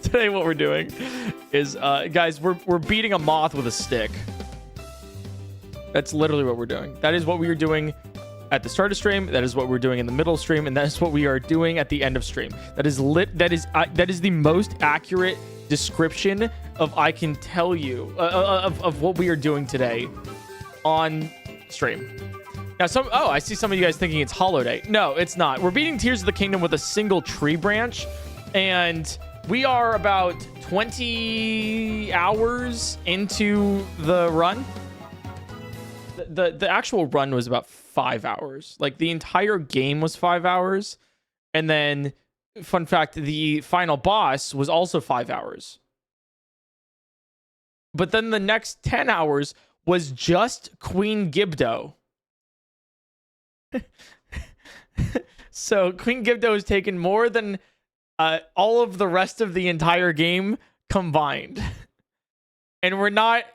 Today what we're doing is, guys, we're beating a moth with a stick. That's literally what we're doing. That is what we are doing at the start of stream. That is what we're doing in the middle of stream, and that is what we are doing at the end of stream. That is that is the most accurate description of I can tell you of what we are doing today on stream. Now, I see some of you guys thinking it's Holiday. No, it's not. We're beating Tears of the Kingdom with a single tree branch, and we are about 20 hours into the run. The actual run was about 5 hours. Like, the entire game was 5 hours. And then, fun fact, the final boss was also 5 hours. But then the next 10 hours was just Queen Gibdo. So Queen Gibdo has taken more than all of the rest of the entire game combined. And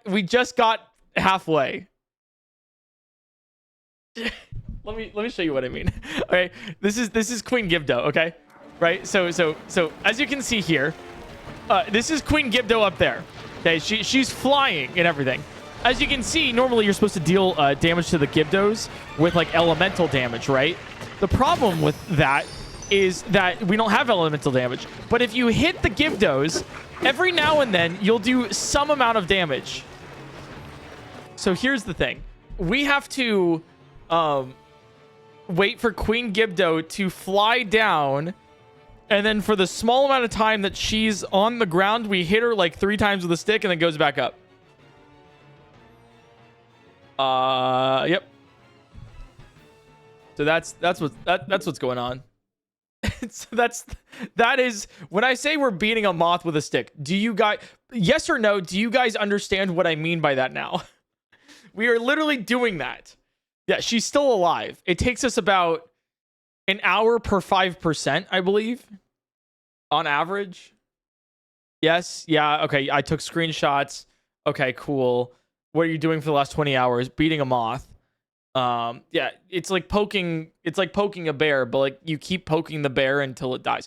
we just got halfway. let me show you what I mean. Okay, this is Queen Gibdo, okay? Right? So as you can see here, this is Queen Gibdo up there. Okay, she's flying and everything. As you can see, normally you're supposed to deal damage to the Gibdos with like elemental damage, right? The problem with that is that we don't have elemental damage. But if you hit the Gibdos, every now and then you'll do some amount of damage. So here's the thing. We have to wait for Queen Gibdo to fly down, and then for the small amount of time that she's on the ground, we hit her like 3 times with a stick and then goes back up. Yep. So that's what's going on. So that is when I say we're beating a moth with a stick. Do you guys, yes or no, do you guys understand what I mean by that now? We are literally doing that. Yeah, she's still alive. It takes us about an hour per 5%, I believe, on average. Yes. Yeah. Okay. I took screenshots. Okay, cool. What are you doing for the last 20 hours? Beating a moth. Yeah, it's like poking a bear, but like you keep poking the bear until it dies.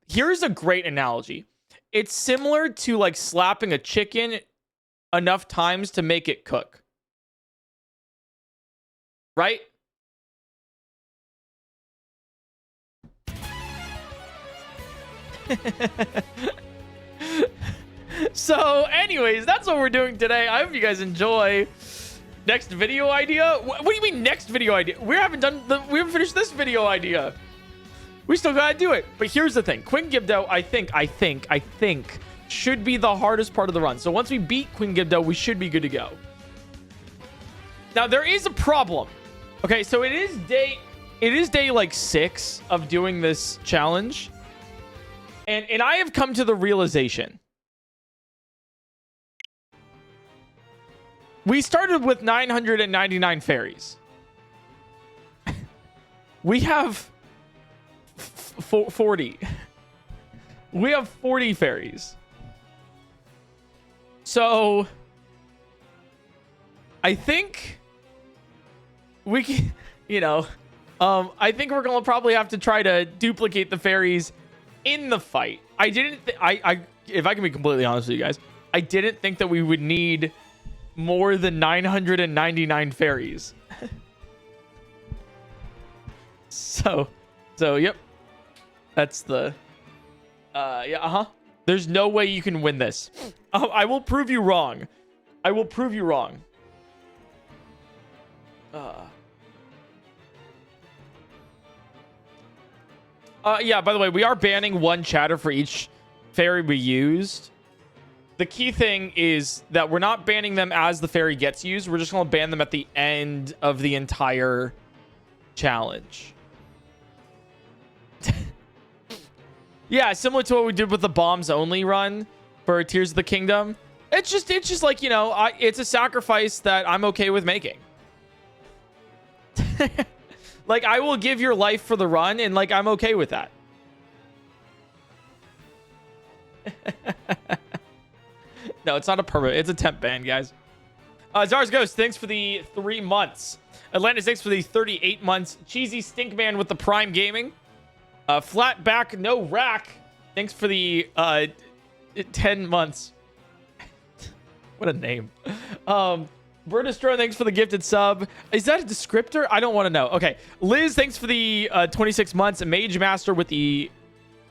Here's a great analogy. It's similar to like slapping a chicken enough times to make it cook. Right? So, anyways, that's what we're doing today. I hope you guys enjoy. Next video idea? What do you mean next video idea? We haven't finished this video idea. We still gotta do it. But here's the thing. Queen Gibdo, I think should be the hardest part of the run. So once we beat Queen Gibdo, we should be good to go. Now there is a problem. Okay, so it is day like 6 of doing this challenge. And I have come to the realization. We started with 999 fairies. We have 40. We have 40 fairies. So I think we can, I think we're going to probably have to try to duplicate the fairies in the fight. If I can be completely honest with you guys, I didn't think that we would need more than 999 fairies. So yep. That's the There's no way you can win this. I will prove you wrong. I will prove you wrong. Yeah, by the way, we are banning one chatter for each fairy we used. The key thing is that we're not banning them as the fairy gets used. We're just going to ban them at the end of the entire challenge. Yeah, similar to what we did with the bombs only run for Tears of the Kingdom. It's just like, it's a sacrifice that I'm okay with making. Like, I will give your life for the run, and like, I'm okay with that. No, it's not a permanent. It's a temp ban, guys. Zars Ghost, thanks for the 3 months. Atlantis, thanks for the 38 months. Cheesy Stinkman with the Prime Gaming. Flat back, no rack. thanks for the 10 months. What a name. Bernistro, thanks for the gifted sub. Is that a descriptor? I don't want to know. Okay. Liz, thanks for the 26 months. Mage Master with the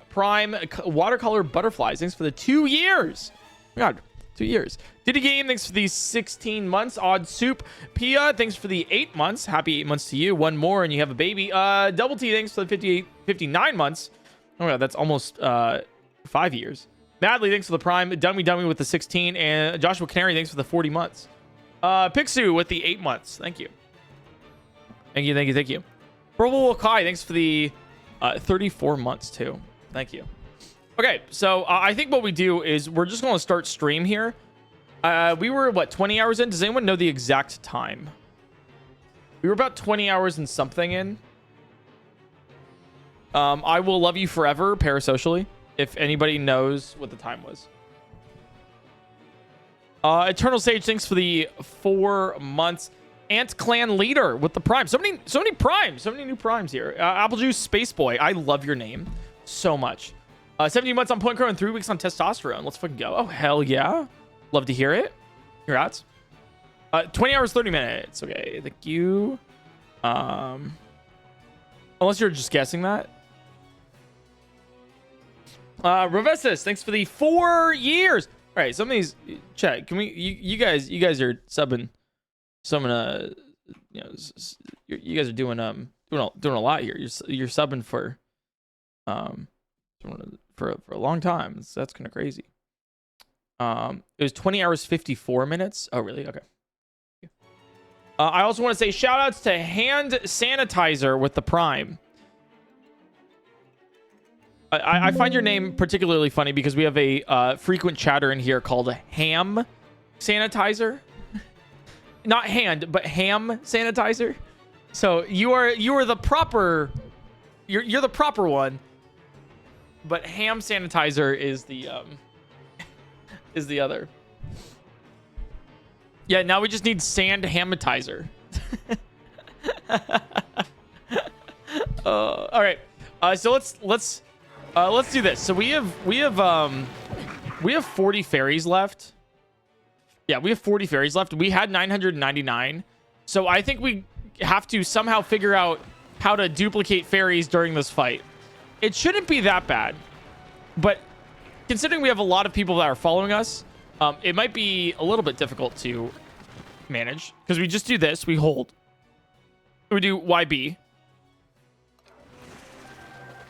Prime watercolor butterflies. Thanks for the 2 years. Oh my God, 2 years. Diddy Game, thanks for the 16 months. Odd Soup. Pia, thanks for the 8 months. Happy 8 months to you. One more and you have a baby. Double T, thanks for the 59 months. Oh my God, that's almost 5 years. Madly, thanks for the Prime. Dummy with the 16. And Joshua Canary, thanks for the 40 months. Pixu with the 8 months. Thank you. Thank you. Probable Kai, thanks for the 34 months too. Thank you. Okay, so I think what we do is we're just going to start stream here. We were, what, 20 hours in? Does anyone know the exact time? We were about 20 hours and something in. I will love you forever, parasocially, if anybody knows what the time was. Eternal Sage, thanks for the 4 months. Ant Clan Leader with the Prime. So many primes. So many new primes here. Apple Juice Space Boy. I love your name so much. 17 months on PointCrow and 3 weeks on testosterone. Let's fucking go. Oh, hell yeah. Love to hear it. Congrats. 20 hours, 30 minutes. Okay, thank you. Unless you're just guessing that. Ravessis, thanks for the 4 years. All right, some of these, chat. Can we? You guys are subbing. Some you know, you guys are doing a lot here. You're subbing for a long time. That's kind of crazy. It was 20 hours 54 minutes. Oh, really? Okay. I also want to say shout outs to Hand Sanitizer with the Prime. I find your name particularly funny because we have a frequent chatter in here called Ham Sanitizer. Not hand, but Ham Sanitizer. So you are the proper, you're the proper one. But Ham Sanitizer is the other. Yeah, now we just need Sand Hamatizer. All right. So let's do this. So we have 40 fairies left. Yeah, we have 40 fairies left. We had 999. So I think we have to somehow figure out how to duplicate fairies during this fight. It shouldn't be that bad. But considering we have a lot of people that are following us, it might be a little bit difficult to manage. Because we just do this. We hold. We do YB.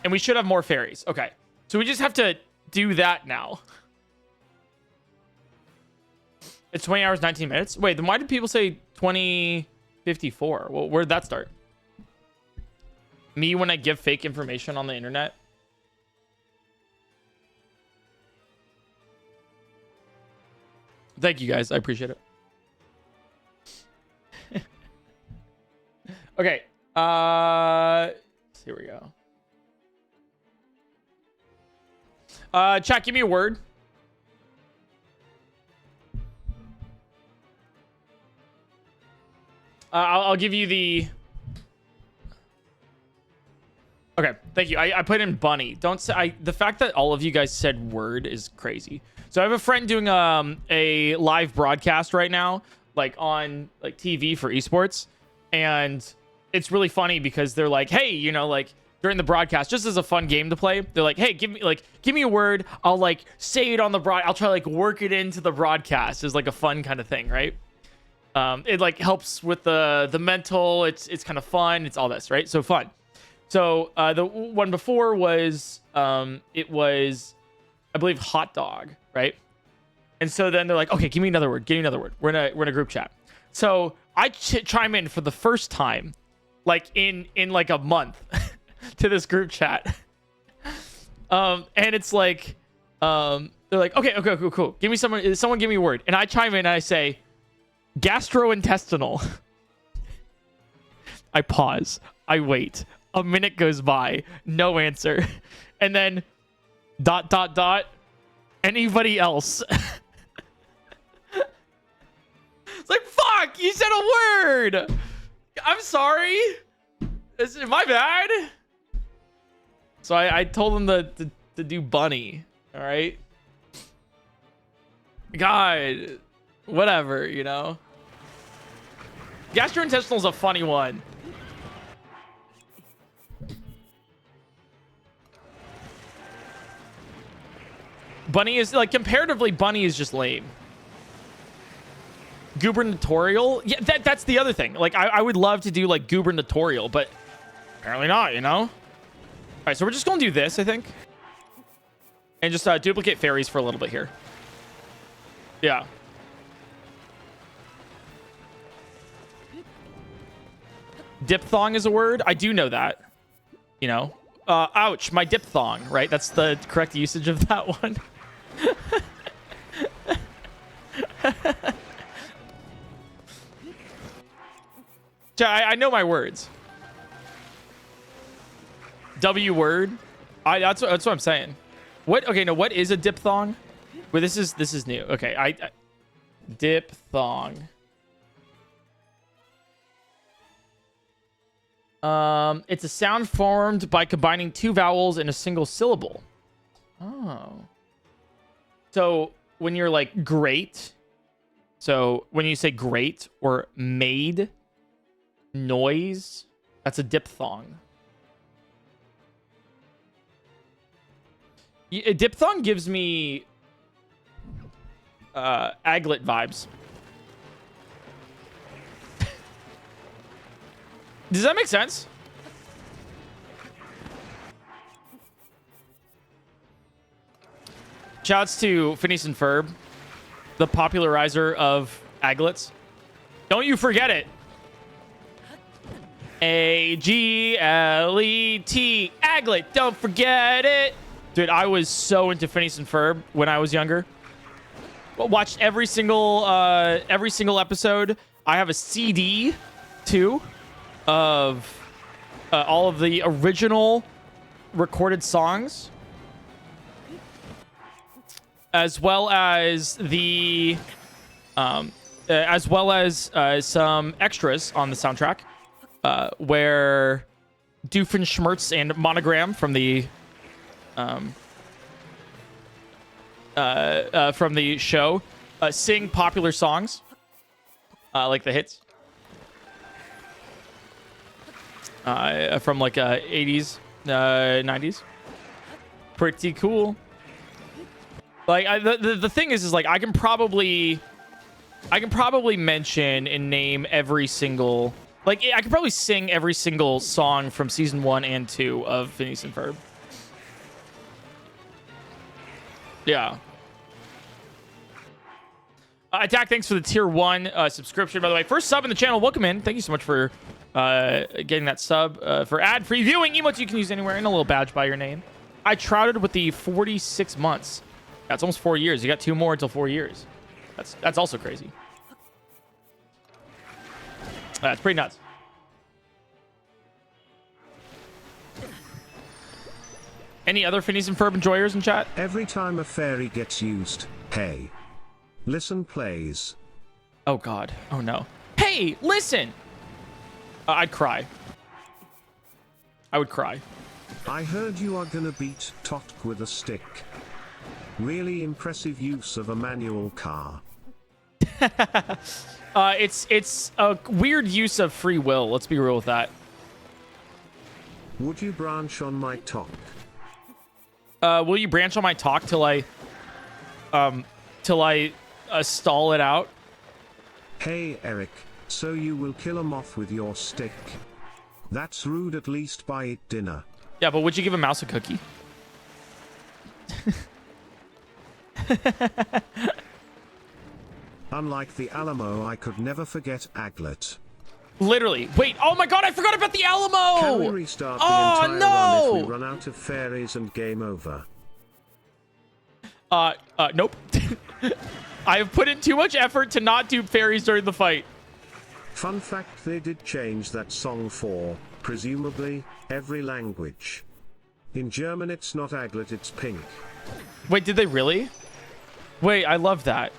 And we should have more fairies. Okay. So we just have to do that now. It's 20 hours, 19 minutes. Wait, then why did people say 2054? Well, where'd that start? Me when I give fake information on the internet? Thank you, guys. I appreciate it. Okay. Here we go. Chat, give me a word. I'll give you the... Okay, thank you. I put in bunny. Don't say... The fact that all of you guys said word is crazy. So I have a friend doing a live broadcast right now, like on like TV for esports. And it's really funny because they're like, hey, you know, like during the broadcast, just as a fun game to play, they're like, hey, give me a word. I'll like say it on the I'll try like work it into the broadcast is like a fun kind of thing, right? It like helps with the mental. It's kind of fun. It's all this, right? So fun. So the one before was it was, I believe, hot dog, right? And so then they're like, okay, give me another word. Give me another word. We're in a group chat. So I chime in for the first time, like in like a month, to this group chat. And it's like, they're like, okay, cool. Give me someone give me a word. And I chime in and I say, gastrointestinal. I pause. I wait. A minute goes by. No answer. And then ... Anybody else? It's like, fuck! You said a word! I'm sorry. Am I bad? So I told them to to do bunny. All right. God, whatever, you know. Gastrointestinal is a funny one. Bunny is like, comparatively, bunny is just lame. Gubernatorial, yeah, that's the other thing. Like, I would love to do like gubernatorial, but apparently not, you know. All right, so we're just gonna do this, I think, and just duplicate fairies for a little bit here. Yeah. Diphthong is a word. I do know that. You know. Ouch, my diphthong, right? That's the correct usage of that one. I know my words. W word. That's what I'm saying. What? Okay, no. What is a diphthong? Well, this is new. Okay, I diphthong. It's a sound formed by combining two vowels in a single syllable. Oh. So when you're like great, so when you say great or made, noise, that's a diphthong. A diphthong gives me aglet vibes. Does that make sense? Shouts to Phineas and Ferb, the popularizer of aglets. Don't you forget it. A-G-L-E-T, aglet, don't forget it. Dude, I was so into Phineas and Ferb when I was younger. Watched every single episode. I have a CD too of all of the original recorded songs, as well as the some extras on the soundtrack, where Doofenshmirtz and Monogram from the show sing popular songs, like the hits from like 80s, 90s. Pretty cool. Like the thing is like I can probably mention and name every single, like I could probably sing every single song from season 1 and 2 of Phineas and Ferb. Yeah. Attack, thanks for the tier 1 subscription, by the way. First sub in the channel. Welcome in. Thank you so much for getting that sub. For ad-free viewing, emotes you can use anywhere, and a little badge by your name. I trouted with the 46 months. That's almost 4 years. You got 2 more until 4 years. That's also crazy. That's pretty nuts. Any other Phineas and Ferb enjoyers in chat? Every time a fairy gets used, hey, listen plays. Oh god. Oh no. Hey, listen. I'd cry. I would cry. I heard you are gonna beat totk with a stick. Really impressive use of a manual car. It's a weird use of free will. Let's be real with that. Would you branch on my talk? Will you branch on my talk till I stall it out? Hey Eric, so you will kill a moth with your stick? That's rude. At least buy it dinner. Yeah, but would you give a mouse a cookie? Unlike the Alamo, I could never forget Aglet. Literally. Wait. Oh my god, I forgot about the Alamo! Can we restart the entire run if we run out of fairies and game over? Nope. I have put in too much effort to not do fairies during the fight. Fun fact, they did change that song for, presumably, every language. In German it's not Aglet, it's pink. Wait, did they really? Wait, I love that.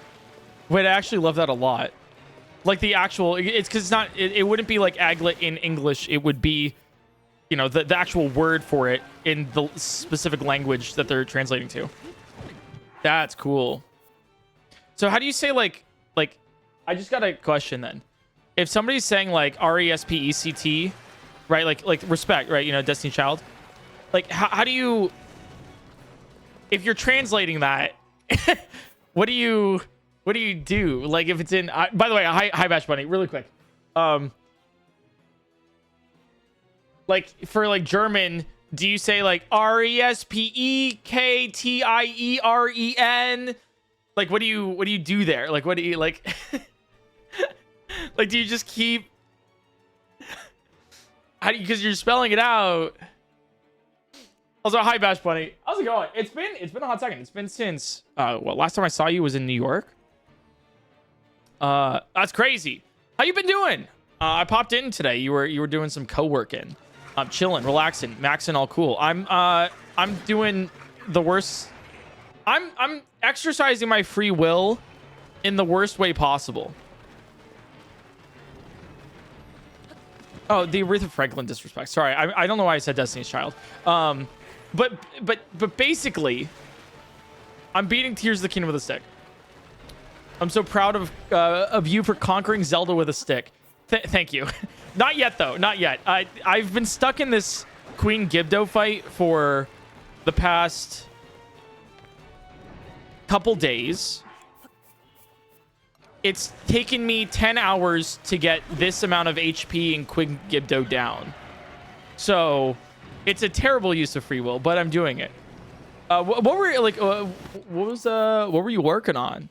Wait, I actually love that a lot. Like the actual, it's because it's not, it wouldn't be like Aglet in English. It would be you know, the actual word for it in the specific language that they're translating to. That's cool. So how do you say like I just got a question then. If somebody's saying like RESPECT, right? Like respect, right? You know, Destiny Child. Like how do you, if you're translating that, what do you do? Like if it's in, by the way, hi Bash Bunny, really quick. Like for like German, do you say like RESPEKTIEREN? Like what do you do there? Like what do you like? Like do you just keep? How do you? Because you're spelling it out. Also, hi Bash Bunny. How's it going? It's been a hot second. It's been since well, last time I saw you was in New York. That's crazy. How you been doing? I popped in today. You were doing some co-working. I'm chilling, relaxing, maxing, all cool. I'm doing the worst. I'm exercising my free will in the worst way possible. Oh, the Aretha Franklin disrespect. Sorry, I don't know why I said Destiny's Child. But basically, I'm beating Tears of the Kingdom with a stick. I'm so proud of you for conquering Zelda with a stick. Thank you. Not yet, though. Not yet. I've been stuck in this Queen Gibdo fight for the past couple days. It's taken me 10 hours to get this amount of HP in Queen Gibdo down. So it's a terrible use of free will, but I'm doing it. What were you working on?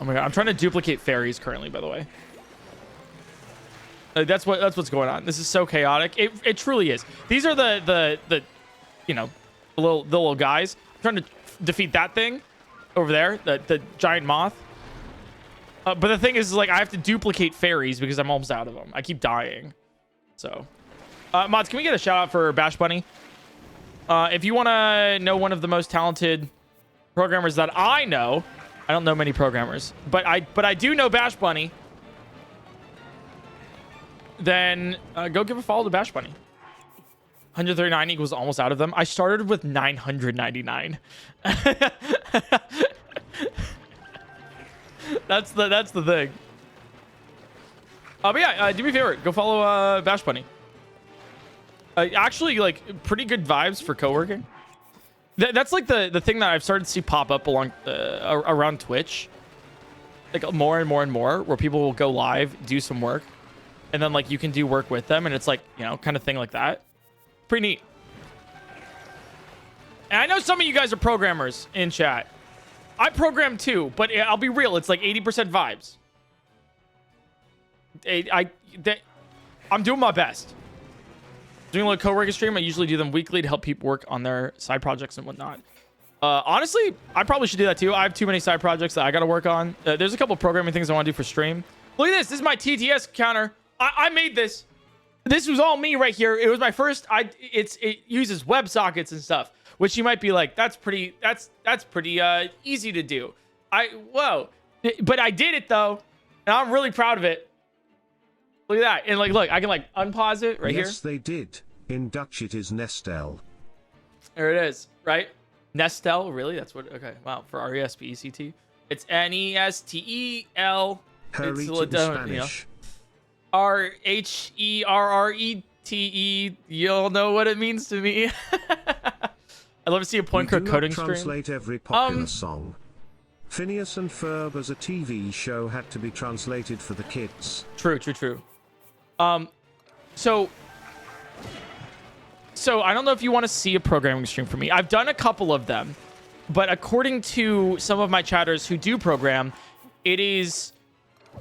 Oh my god, I'm trying to duplicate fairies currently, by the way. That's what's going on. This is so chaotic. It truly is. These are the you know, the little guys. I'm trying to defeat that thing over there, the giant moth. But the thing is like I have to duplicate fairies because I'm almost out of them. I keep dying. So, mods, can we get a shout out for Bash Bunny? If you want to know one of the most talented programmers that I know, I don't know many programmers, but I do know Bash Bunny. Then go give a follow to Bash Bunny. 139 equals almost out of them. I started with 999. That's the thing. But yeah, do me a favor, go follow Bash Bunny. Actually, like pretty good vibes for co-working. That's like the thing that I've started to see pop up along around Twitch, like more and more and more, where people will go live, do some work, and then like you can do work with them, and it's like, you know, kind of thing like that. Pretty neat. And I know some of you guys are programmers in chat. I program too, but I'll be real, it's like 80% vibes. I'm doing my best. Doing a little co-working stream. I usually do them weekly to help people work on their side projects and whatnot. Honestly, I probably should do that too. I have too many side projects that I got to work on. There's a couple programming things I want to do for stream. Look at this. This is my TTS counter. I made this. This was all me right here. It was my first. It uses WebSockets and stuff, which you might be like, that's pretty easy to do. Whoa, but I did it though, and I'm really proud of it. Look at that. And like, look, I can like unpause it right here. Yes, they did. In Dutch, it is Nestel. There it is, right? Nestel, really? That's what, okay. Wow, for RESPECT. It's NESTEL. Hurry It's in Spanish. RHERRETE. You'll know what it means to me. I'd love to see a PointCrow coding stream. Translate every popular song. Phineas and Ferb as a TV show had to be translated for the kids. True. So I don't know if you want to see a programming stream from me. I've done a couple of them, but according to some of my chatters who do program, it is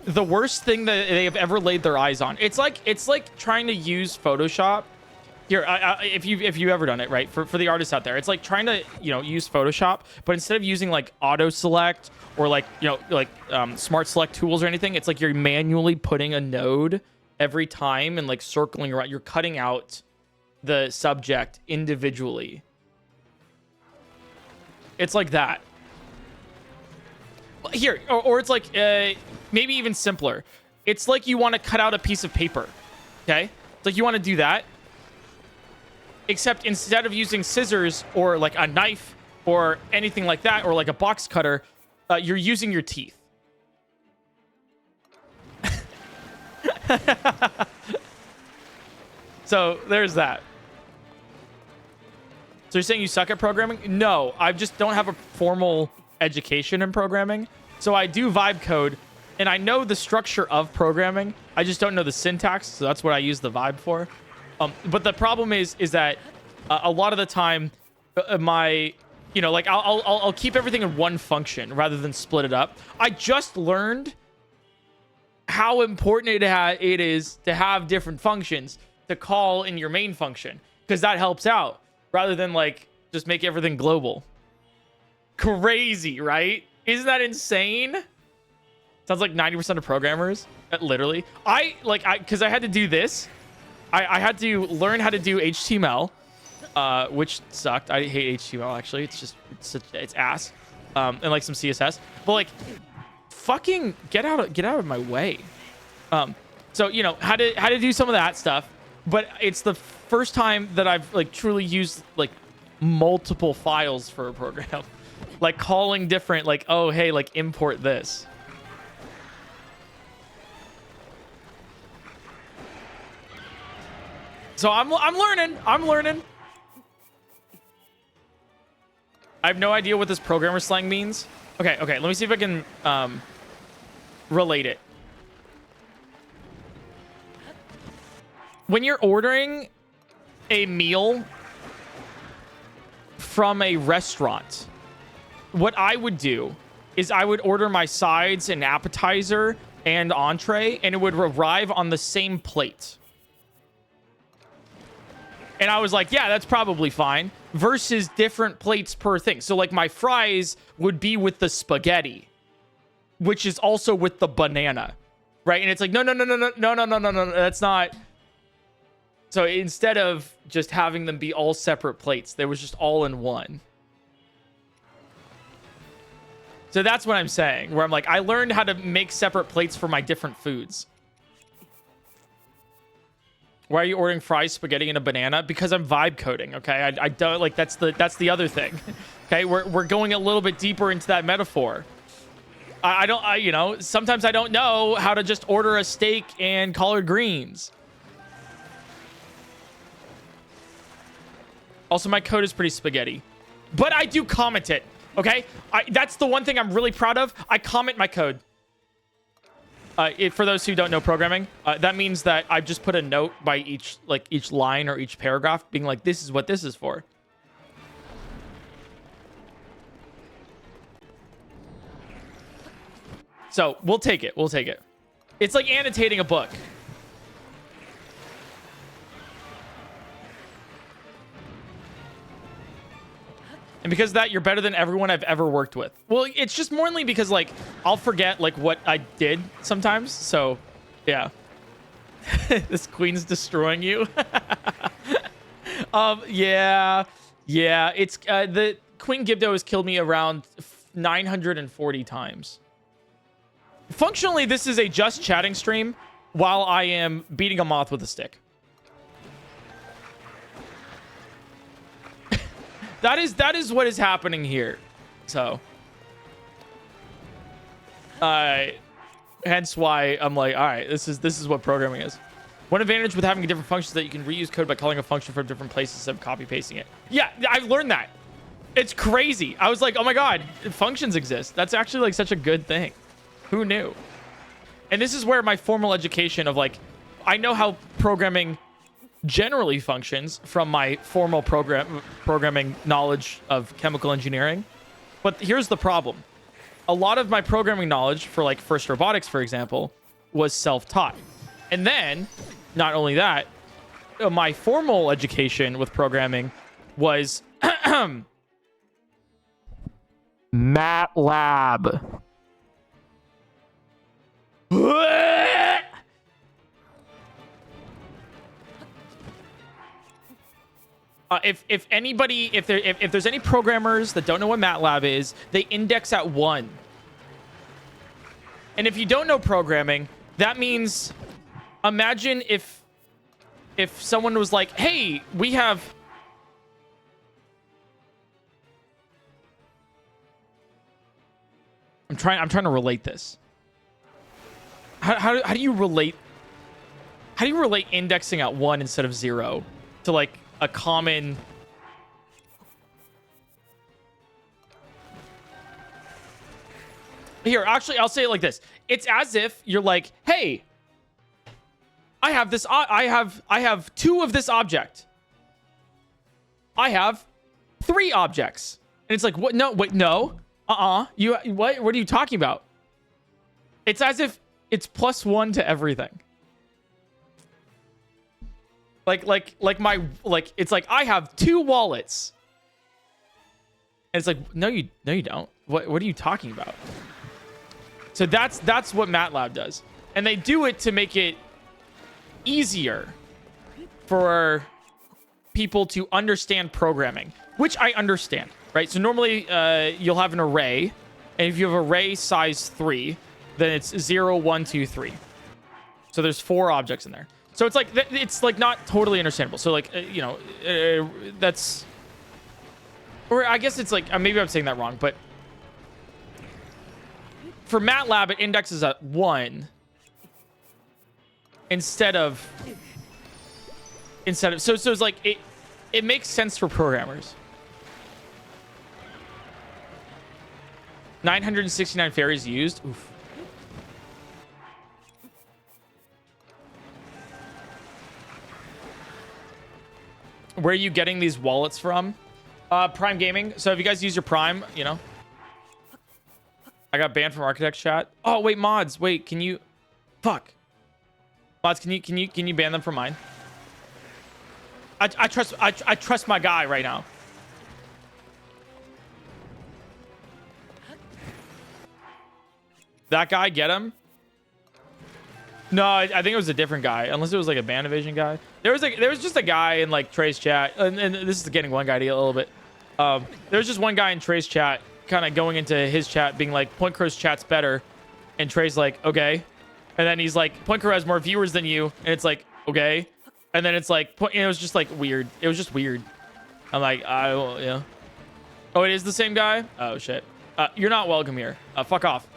the worst thing that they have ever laid their eyes on. It's like trying to use Photoshop. Here, if you've ever done it, right? For the artists out there, it's like trying to, you know, use Photoshop, but instead of using like auto select or like, you know, like smart select tools or anything, it's like you're manually putting a node every time and like circling around. You're cutting out the subject individually. It's like that. Here, or it's like maybe even simpler. It's like you want to cut out a piece of paper, okay? It's like you want to do that, except instead of using scissors or like a knife or anything like that, or like a box cutter, you're using your teeth. So there's that. So you're saying you suck at programming? No, I just don't have a formal education in programming. So I do vibe code, and I know the structure of programming. I just don't know the syntax, so that's what I use the vibe for. But the problem is that a lot of the time, my, you know, like I'll keep everything in one function rather than split it up. I just learned how important it is to have different functions to call in your main function, because that helps out rather than like just make everything global. Crazy, right? Isn't that insane? Sounds like 90% of programmers. Literally. Because I had to do this. I had to learn how to do HTML, which sucked. I hate HTML, actually. It's ass. And like some CSS. But like, fucking get out of my way. So, you know, how to do some of that stuff. But it's the first time that I've like truly used like multiple files for a program. Like calling different, like, oh, hey, like import this. So I'm learning. I have no idea what this programmer slang means. Okay, let me see if I can relate it. When you're ordering a meal from a restaurant, what I would do is I would order my sides and appetizer and entree, and it would arrive on the same plate. And I was like, yeah, that's probably fine. Versus different plates per thing. So like my fries would be with the spaghetti, which is also with the banana, right? And it's like, no, that's not. So instead of just having them be all separate plates, they was just all in one. So that's what I'm saying, where I'm like, I learned how to make separate plates for my different foods. Why are you ordering fries, spaghetti, and a banana? Because I'm vibe coding, okay? I don't, like, that's the other thing. Okay, we're going a little bit deeper into that metaphor. You know, sometimes I don't know how to just order a steak and collard greens. Also, my code is pretty spaghetti. But I do comment it, okay? That's the one thing I'm really proud of. I comment my code. For those who don't know programming, that means that I've just put a note by each line or each paragraph being like, this is what this is for. So we'll take it. It's like annotating a book. And because of that, you're better than everyone I've ever worked with. Well, it's just mainly because, like, I'll forget, like, what I did sometimes. So, yeah. This queen's destroying you. Yeah. It's, the Queen Gibdo has killed me around 940 times. Functionally, this is a just chatting stream while I am beating a moth with a stick. That is what is happening here. So, hence why I'm like, all right, this is what programming is. One advantage with having a different function is that you can reuse code by calling a function from different places instead of copy pasting it. Yeah, I've learned that. It's crazy. I was like, oh my god, functions exist. That's actually like such a good thing. Who knew? And this is where my formal education of like, I know how programming generally functions from my formal programming knowledge of chemical engineering. But here's the problem. A lot of my programming knowledge for like FIRST Robotics, for example, was self-taught. And then, not only that, my formal education with programming was MATLAB. If there's any programmers that don't know what MATLAB is, they index at 1. And if you don't know programming, that means imagine if if someone was like, hey, we have... I'm trying to relate this. How do you relate... How do you relate indexing at 1 instead of 0 to like a common... Here, actually, I'll say it like this. It's as if you're like, hey, I have this, I have 2 of this object. I have 3 objects. And it's like, what? No, wait, no. What are you talking about? It's as if it's +1 to everything. It's like I have 2 wallets. And it's like, no, you don't. What are you talking about? So that's what MATLAB does. And they do it to make it easier for people to understand programming, which I understand, right? So normally you'll have an array, and if you have array size 3, then it's 0, 1, 2, 3. So there's 4 objects in there. So it's like not totally understandable. So like that's, or I guess it's like maybe I'm saying that wrong, but for MATLAB, it indexes at 1 instead of so it's like it makes sense for programmers. 969 fairies used. Oof. Where are you getting these wallets from? Prime Gaming. So if you guys use your Prime, you know. I got banned from Architect chat. Oh wait, mods. Wait, can you? Fuck. Mods, can you ban them from mine? I trust my guy right now. That guy, get him? No, I think it was a different guy. Unless it was like a band evasion guy. There was just a guy in like Trey's chat, and this is getting one guy to get a little bit. There was just one guy in Trey's chat, kind of going into his chat, being like, PointCrow's chat's better, and Trey's like, okay, and then he's like, PointCrow has more viewers than you, and it's like, okay, and then it's like, it was just like weird. It was just weird. I'm like, yeah. Oh, it is the same guy? Oh shit. You're not welcome here. Fuck off.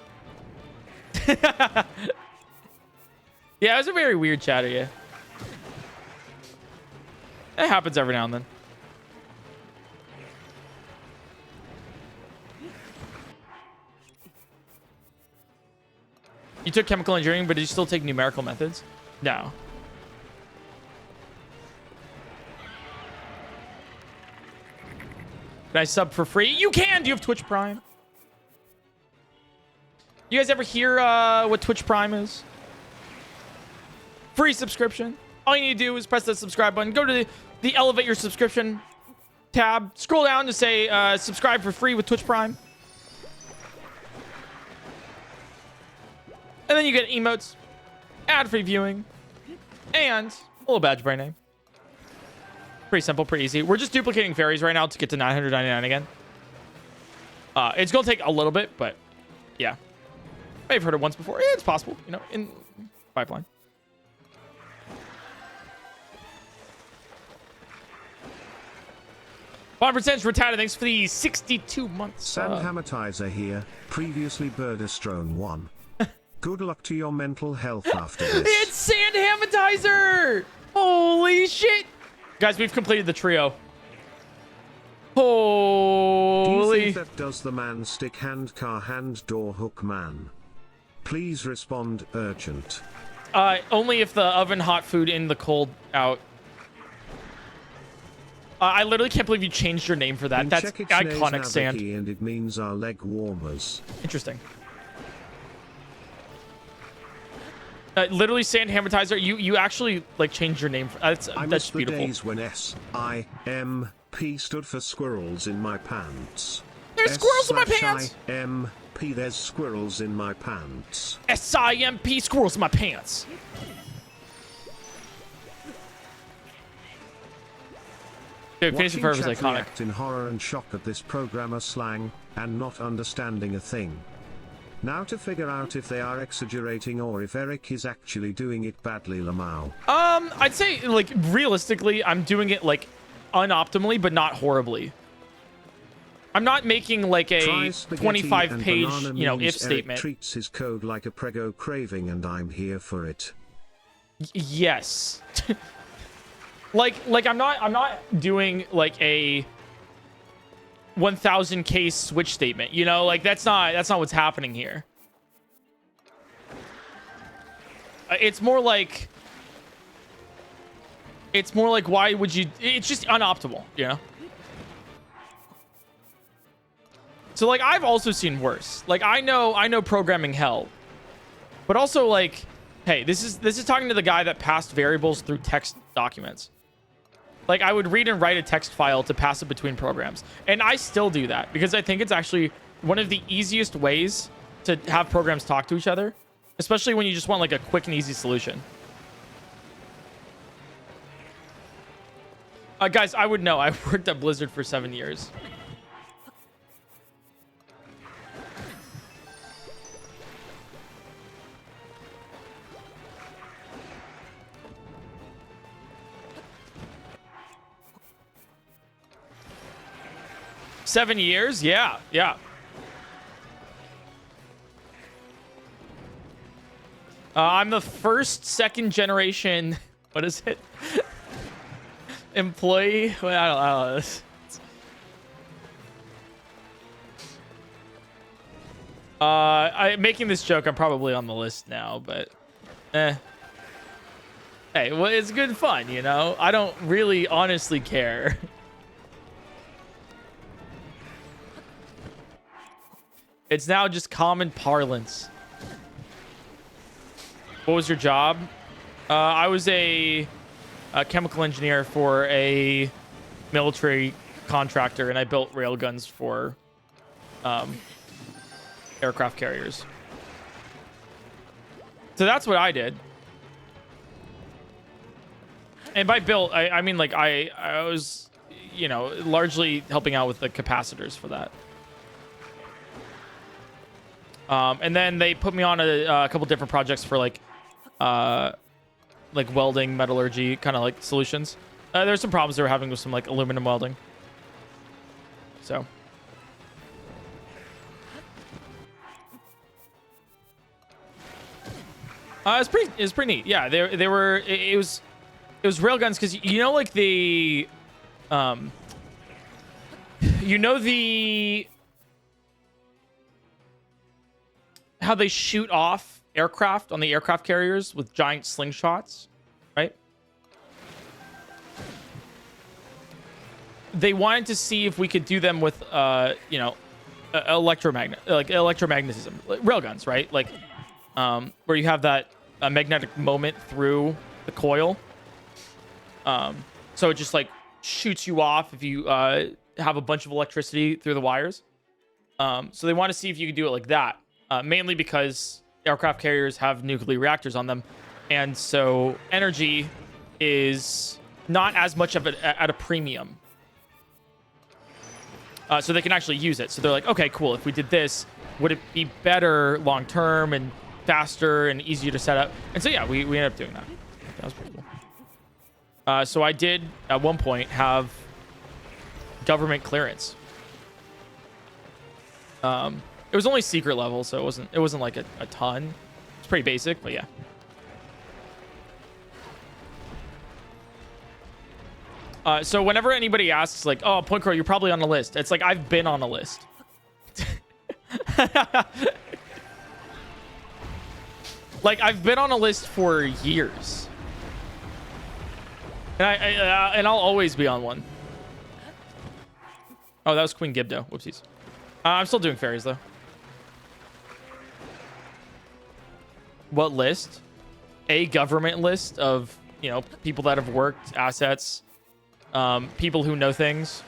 Yeah, it was a very weird chat, yeah. It happens every now and then. You took chemical engineering, but did you still take numerical methods? No. Can I sub for free? You can! Do you have Twitch Prime? You guys ever hear what Twitch Prime is? Free subscription. All you need to do is press that subscribe button. Go to the Elevate Your Subscription tab. Scroll down to say subscribe for free with Twitch Prime. And then you get emotes, ad-free viewing, and a little badge brand name. Pretty simple, pretty easy. We're just duplicating fairies right now to get to 999 again. It's going to take a little bit, but yeah. I've heard it once before. Yeah, it's possible, you know, in pipeline. %, Rattata, thanks for the 62 months. Sandhamatizer here, previously Birdestrone 1. Good luck to your mental health after this. It's Sandhamatizer! Holy shit! Guys, we've completed the trio. Holy... Do you think that does the man stick hand car hand door hook man? Please respond urgent. Only if the oven hot food in the cold out. I literally can't believe you changed your name for that. That's iconic, Sand. And it means our leg warmers. Interesting. Literally, Sandhamatizer, you actually like changed your name for that's I that's miss beautiful. The days when S-I-M-P stood for squirrels in my pants. There's squirrels in my pants. S-I-M-P, there's squirrels in my pants. S-I-M-P, squirrels in my pants. Dude, Fantasy Forever is iconic. React in horror and shock at this programmer slang and not understanding a thing. Now to figure out if they are exaggerating or if Eric is actually doing it badly, Lamau. I'd say, like, realistically, I'm doing it, like, unoptimally, but not horribly. I'm not making, like, a 25-page, you know, if statement. Eric treats his code like a prego craving, and I'm here for it. Yes. like, I'm not doing, like, a 1000 case switch statement, you know, like that's not what's happening here. It's more like why would you, it's just unoptimal, you know. So like I've also seen worse. Like I know programming hell, but also like, hey, this is talking to the guy that passed variables through text documents. Like, I would read and write a text file to pass it between programs. And I still do that because I think it's actually one of the easiest ways to have programs talk to each other, especially when you just want, like, a quick and easy solution. Guys, I would know. I've worked at Blizzard for 7 years. Seven years? Yeah, yeah. I'm the second generation, what is it? Employee? Well, I don't know. I'm making this joke. I'm probably on the list now, but Hey, well, it's good fun, you know? I don't really honestly care. It's now just common parlance. What was your job? I was a chemical engineer for a military contractor, and I built railguns for aircraft carriers. So that's what I did. And by built, I mean like I was, you know, largely helping out with the capacitors for that. And then they put me on a couple different projects for like welding, metallurgy, kind of like solutions. There's some problems they were having with some like aluminum welding. So. It's pretty neat. Yeah, they were. It was railguns because you know like the, you know the. How they shoot off aircraft on the aircraft carriers with giant slingshots, right? They wanted to see if we could do them with, you know, electromagnetism, like railguns, right? Like, where you have that magnetic moment through the coil. So it just like shoots you off if you have a bunch of electricity through the wires. So they want to see if you could do it like that. Mainly because aircraft carriers have nuclear reactors on them, and so energy is not as much of it at a premium. So they can actually use it. So they're like, okay, cool. If we did this, would it be better long term and faster and easier to set up? And so yeah, we ended up doing that. That was pretty cool. So I did at one point have government clearance. It was only secret level, so it wasn't like a ton. It's pretty basic, but yeah. So whenever anybody asks, like, oh, PointCrow, you're probably on a list. It's like, I've been on a list. Like, I've been on a list for years. And I'll always be on one. Oh, that was Queen Gibdo. Whoopsies. I'm still doing fairies, though. What list? A government list of, you know, people that have worked, assets, people who know things,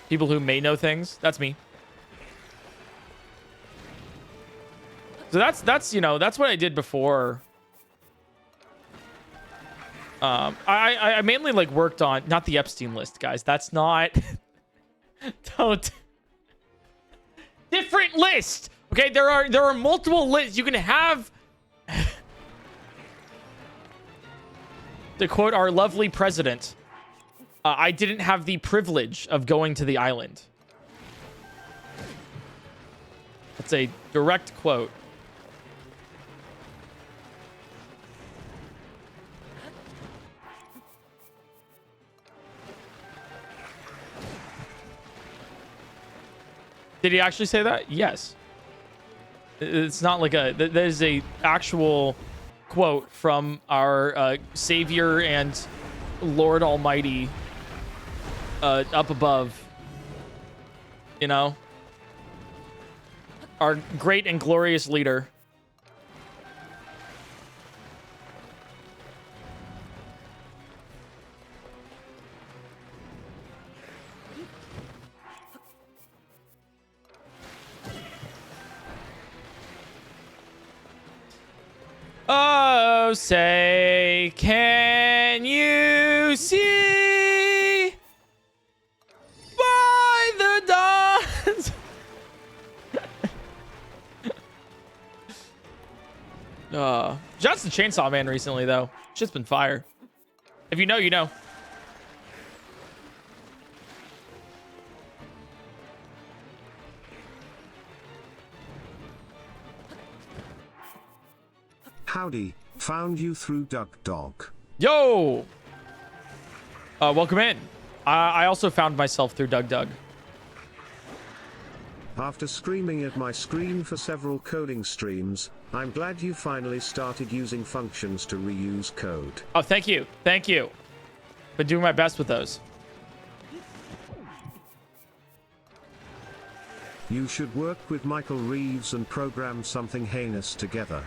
people who may know things. That's me. So that's you know, that's what I did before. I mainly like worked on, not the Epstein list, guys. That's not. Don't. Different. different list. Okay, there are multiple lists. You can have to quote our lovely president, I didn't have the privilege of going to the island. That's a direct quote. Did he actually say that? Yes. It's not like a... There's a actual quote from our savior and Lord Almighty up above. You know? Our great and glorious leader. Oh, say, can you see by the dawn's... Shouts to Chainsaw Man recently, though. Shit's been fire. If you know, you know. Howdy, found you through DuckDog. Yo! Welcome in. I also found myself through DuckDug. After screaming at my screen for several coding streams, I'm glad you finally started using functions to reuse code. Oh, thank you. Thank you. Been doing my best with those. You should work with Michael Reeves and program something heinous together.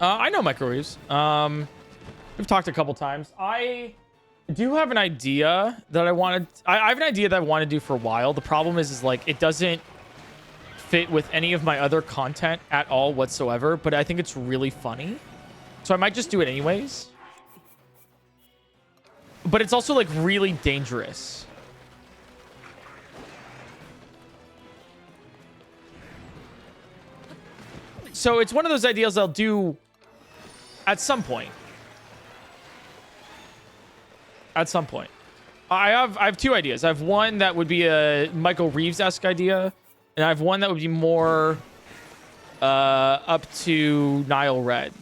I know Michael Reeves. We've talked a couple times. I do have an idea that I have an idea that I want to do for a while. The problem is like it doesn't fit with any of my other content at all whatsoever, but I think it's really funny. So I might just do it anyways. But it's also like really dangerous. So it's one of those ideas I'll do at some point. At some point. I have two ideas. I have one that would be a Michael Reeves-esque idea, and I have one that would be more up to Nile Red.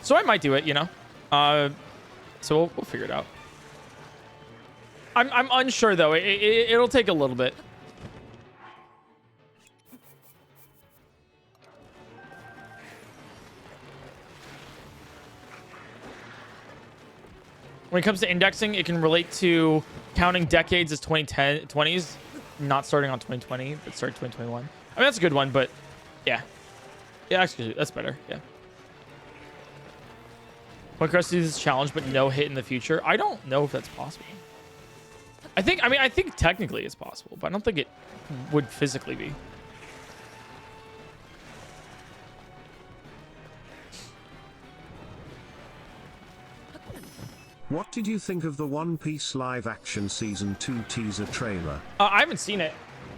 So I might do it, you know. So we'll figure it out. I'm unsure though. It'll take a little bit. When it comes to indexing, it can relate to counting decades as 2020s, not starting on 2020, but starting 2021. I mean, that's a good one, but yeah. Yeah, actually, that's better. Yeah. PointCrow do this challenge, but no hit in the future. I don't know if that's possible. I think technically it's possible, but I don't think it would physically be. What did you think of the One Piece live action season 2 teaser trailer? I haven't seen it.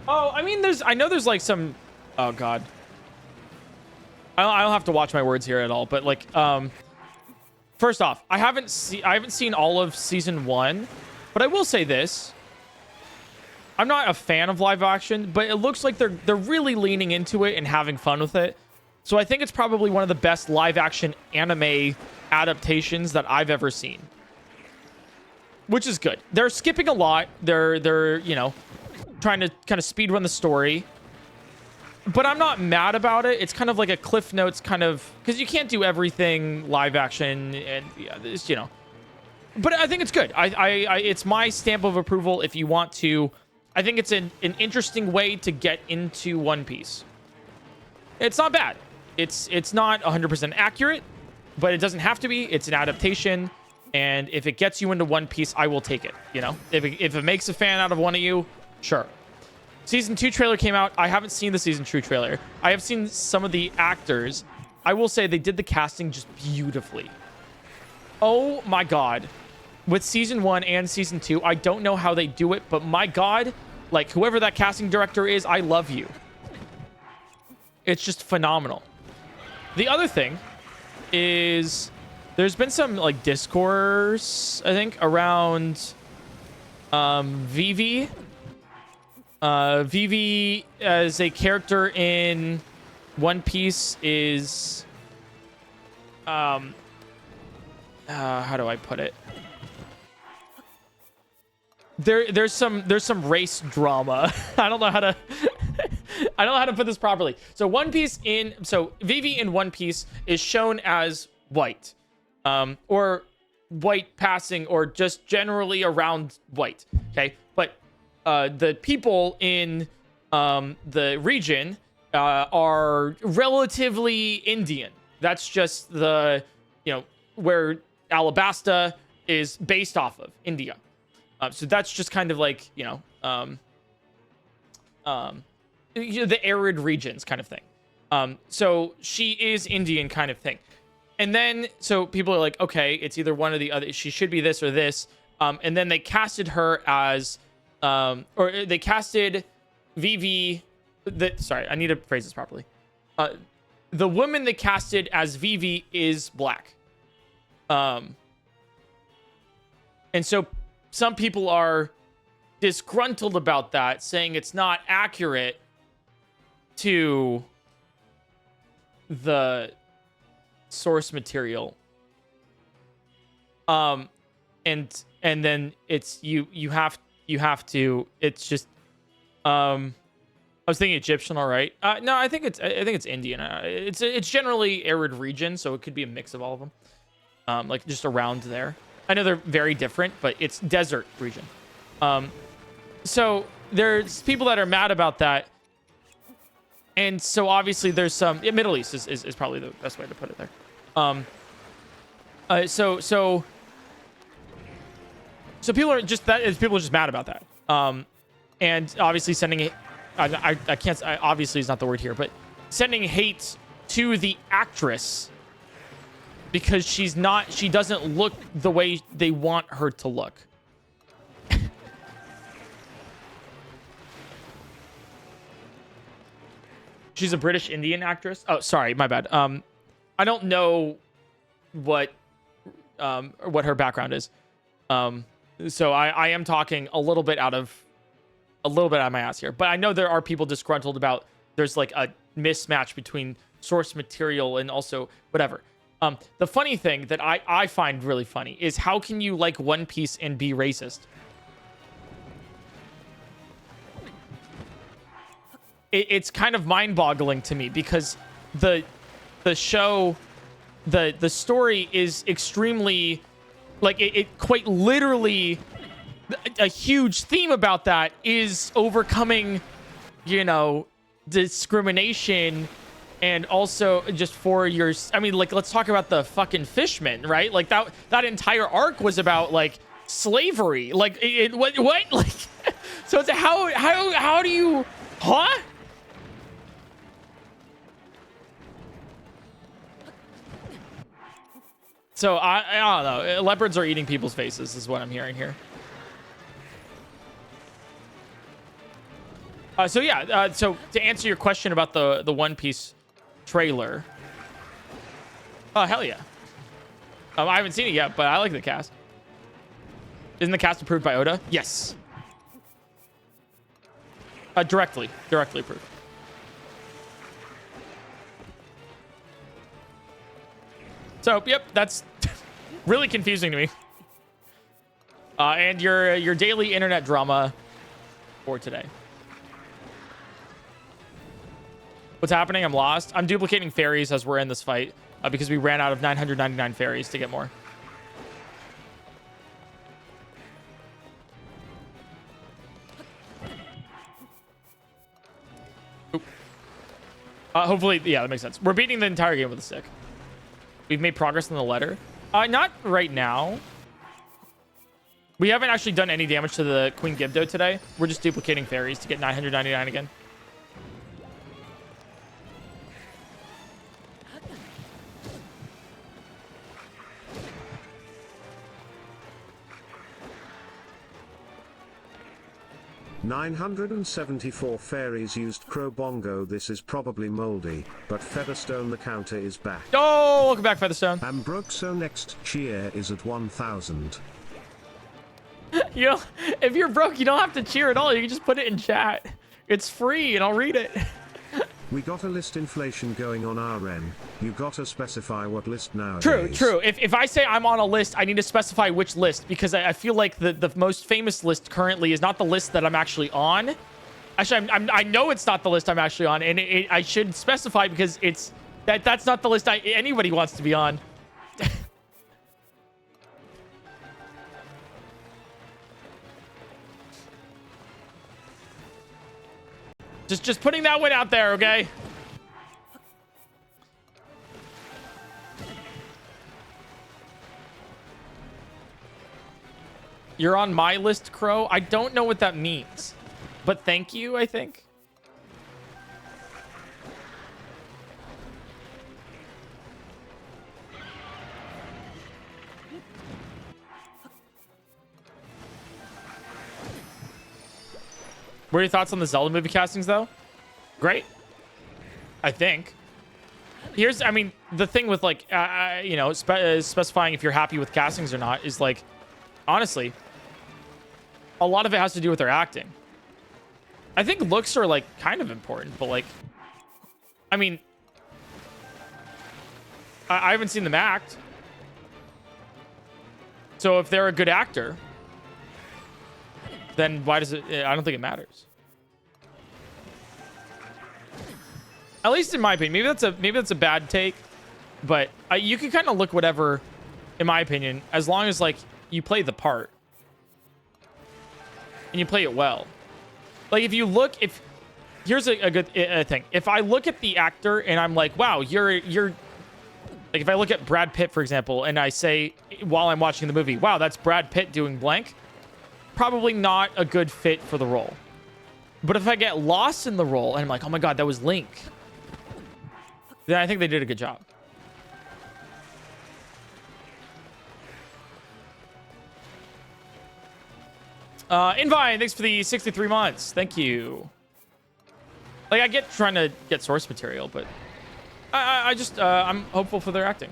Oh, I mean, I know there's like some, oh God. I don't have to watch my words here at all, but like, first off, I haven't seen all of season 1, but I will say this. I'm not a fan of live action, but it looks like they're really leaning into it and having fun with it. So I think it's probably one of the best live action anime adaptations that I've ever seen. Which is good. They're skipping a lot. They're you know, trying to kind of speed run the story. But I'm not mad about it. It's kind of like a Cliff Notes kind of, because you can't do everything live action, and yeah, it's, you know. But I think it's good. It's my stamp of approval. If you want to, I think it's an interesting way to get into One Piece. It's not bad. It's not 100% accurate, but it doesn't have to be. It's an adaptation. And if it gets you into One Piece, I will take it. You know, if it makes a fan out of one of you, sure. Season 2 trailer came out. I haven't seen the Season 2 trailer. I have seen some of the actors. I will say they did the casting just beautifully. Oh my god. With season 1 and season 2, I don't know how they do it, but my god, like whoever that casting director is, I love you. It's just phenomenal. The other thing is there's been some like discourse, I think, around Vivi. Vivi as a character in One Piece is how do I put it? There's some race drama. I don't know how to I don't know how to put this properly. So Vivi in One Piece is shown as white. Or white passing, or just generally around white. Okay? But the people in the region are relatively Indian. That's just the, where Alabasta is based off of, India. So that's just kind of like, the arid regions kind of thing. So she is Indian kind of thing. And then, so people are like, okay, it's either one or the other. She should be this or this. And then they casted her as, or they casted Vivi. Sorry, I need to phrase this properly. The woman they casted as Vivi is black. And so some people are disgruntled about that, saying it's not accurate to the source material. And then it's you have to, it's just I was thinking Egyptian, all right. No, I think it's Indian. It's generally arid region, so it could be a mix of all of them. Like just around there. I know they're very different, but it's desert region. So there's people that are mad about that. And so obviously there's some, Middle East is probably the best way to put it there. So people are just mad about that. And obviously sending I can't, obviously is not the word here, but sending hate to the actress because she doesn't look the way they want her to look. She's a British Indian actress. Oh, sorry, my bad. I don't know what her background is. So I am talking a little bit out of my ass here, but I know there are people disgruntled about there's like a mismatch between source material and also whatever. The funny thing that I find really funny is how can you like One Piece and be racist? It's kind of mind-boggling to me because the show, the story is extremely, like it quite literally, a huge theme about that is overcoming, discrimination, and also just for your, I mean, like, let's talk about the fucking fishmen, right? Like that entire arc was about like slavery, like what like, so it's how do you, huh? So I don't know. Leopards are eating people's faces is what I'm hearing here. So yeah, so to answer your question about the One Piece trailer. Oh, hell yeah. I haven't seen it yet, but I like the cast. Isn't the cast approved by Oda? Yes. Directly approved. So, yep, that's really confusing to me. And your daily internet drama for today. What's happening? I'm lost. I'm duplicating fairies as we're in this fight because we ran out of 999 fairies to get more. Oop. Hopefully, yeah, that makes sense. We're beating the entire game with a stick. We've made progress in the letter. Not right now. We haven't actually done any damage to the Queen Gibdo today. We're just duplicating fairies to get 999 again. 974 fairies used Crow Bongo. This is probably moldy, but Featherstone the counter is back. Oh, welcome back, Featherstone. I'm broke, so next cheer is at 1000. You know, if you're broke, you don't have to cheer at all. You can just put it in chat. It's free, and I'll read it. We got a list inflation going on our end. You gotta specify what list nowadays. True. If I say I'm on a list, I need to specify which list, because I feel like the most famous list currently is not the list that I'm actually on. Actually, I know it's not the list I'm actually on, and I should specify because that's not the list anybody wants to be on. Just putting that one out there, okay? You're on my list, Crow? I don't know what that means. But thank you, I think. What are your thoughts on the Zelda movie castings, though? Great. I think. I mean, the thing with, like, you know, specifying if you're happy with castings or not is, like, honestly, a lot of it has to do with their acting. I think looks are, like, kind of important, but, like, I mean, I haven't seen them act. So if they're a good actor, then why does it... I don't think it matters. At least in my opinion. Maybe that's a bad take, but you can kind of look whatever, in my opinion, as long as, like, you play the part and you play it well. Like, if you look... Here's a good thing. If I look at the actor and I'm like, wow, you're... Like, if I look at Brad Pitt, for example, and I say, while I'm watching the movie, wow, that's Brad Pitt doing blank, probably not a good fit for the role. But if I get lost in the role and I'm like, oh my god, that was Link, then I think they did a good job. Invine, thanks for the 63 months. Thank you. Like, I get trying to get source material, but I'm hopeful for their acting.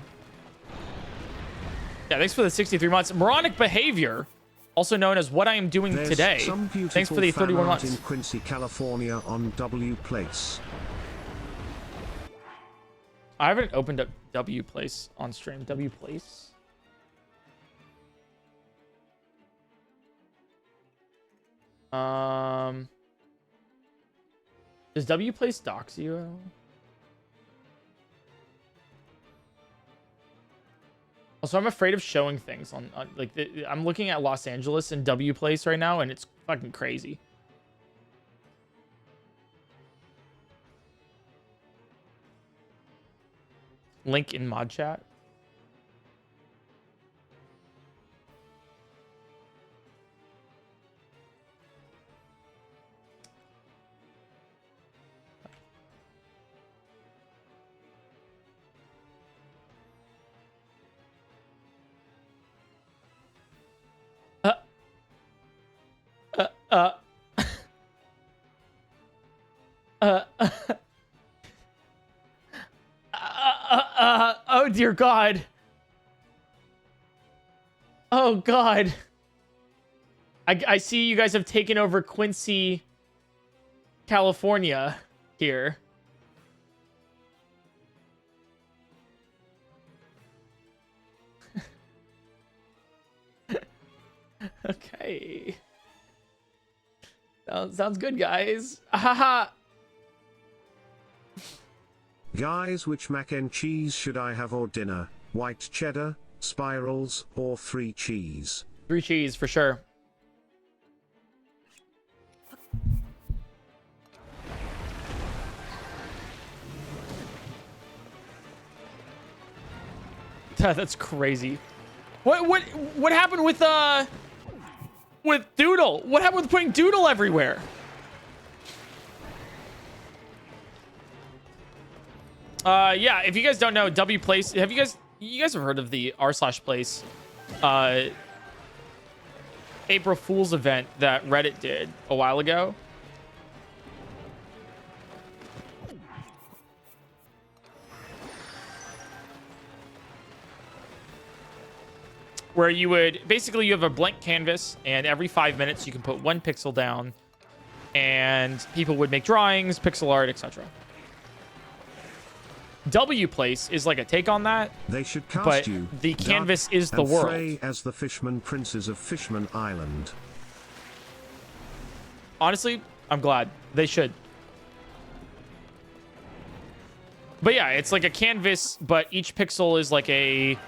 Yeah, thanks for the 63 months. Moronic behavior, also known as what I am doing today. Thanks for the 31 months. In Quincy, California on W Place. I haven't opened up W Place on stream. W Place? Does W Place dox you at all? Also, I'm afraid of showing things on like, I'm looking at Los Angeles and W Place right now, and it's fucking crazy. Link in mod chat. Oh dear God. Oh God. I see you guys have taken over Quincy, California here. Okay. Sounds good, guys. Haha. Guys, which mac and cheese should I have or dinner? White cheddar, spirals, or 3 cheese? 3 cheese for sure. That's crazy. What happened with Doodle? What happened with putting Doodle everywhere? Yeah, if you guys don't know, W Place, you guys have heard of the r/place April Fool's event that Reddit did a while ago. Where you would basically, you have a blank canvas, and every 5 minutes you can put 1 pixel down, and people would make drawings, pixel art, etc. W Place is like a take on that. They should cast but you, the canvas Duck, is the and world. Frey as the Fishman Princes of Fishman Island. Honestly, I'm glad. They should. But yeah, it's like a canvas, but each pixel is like a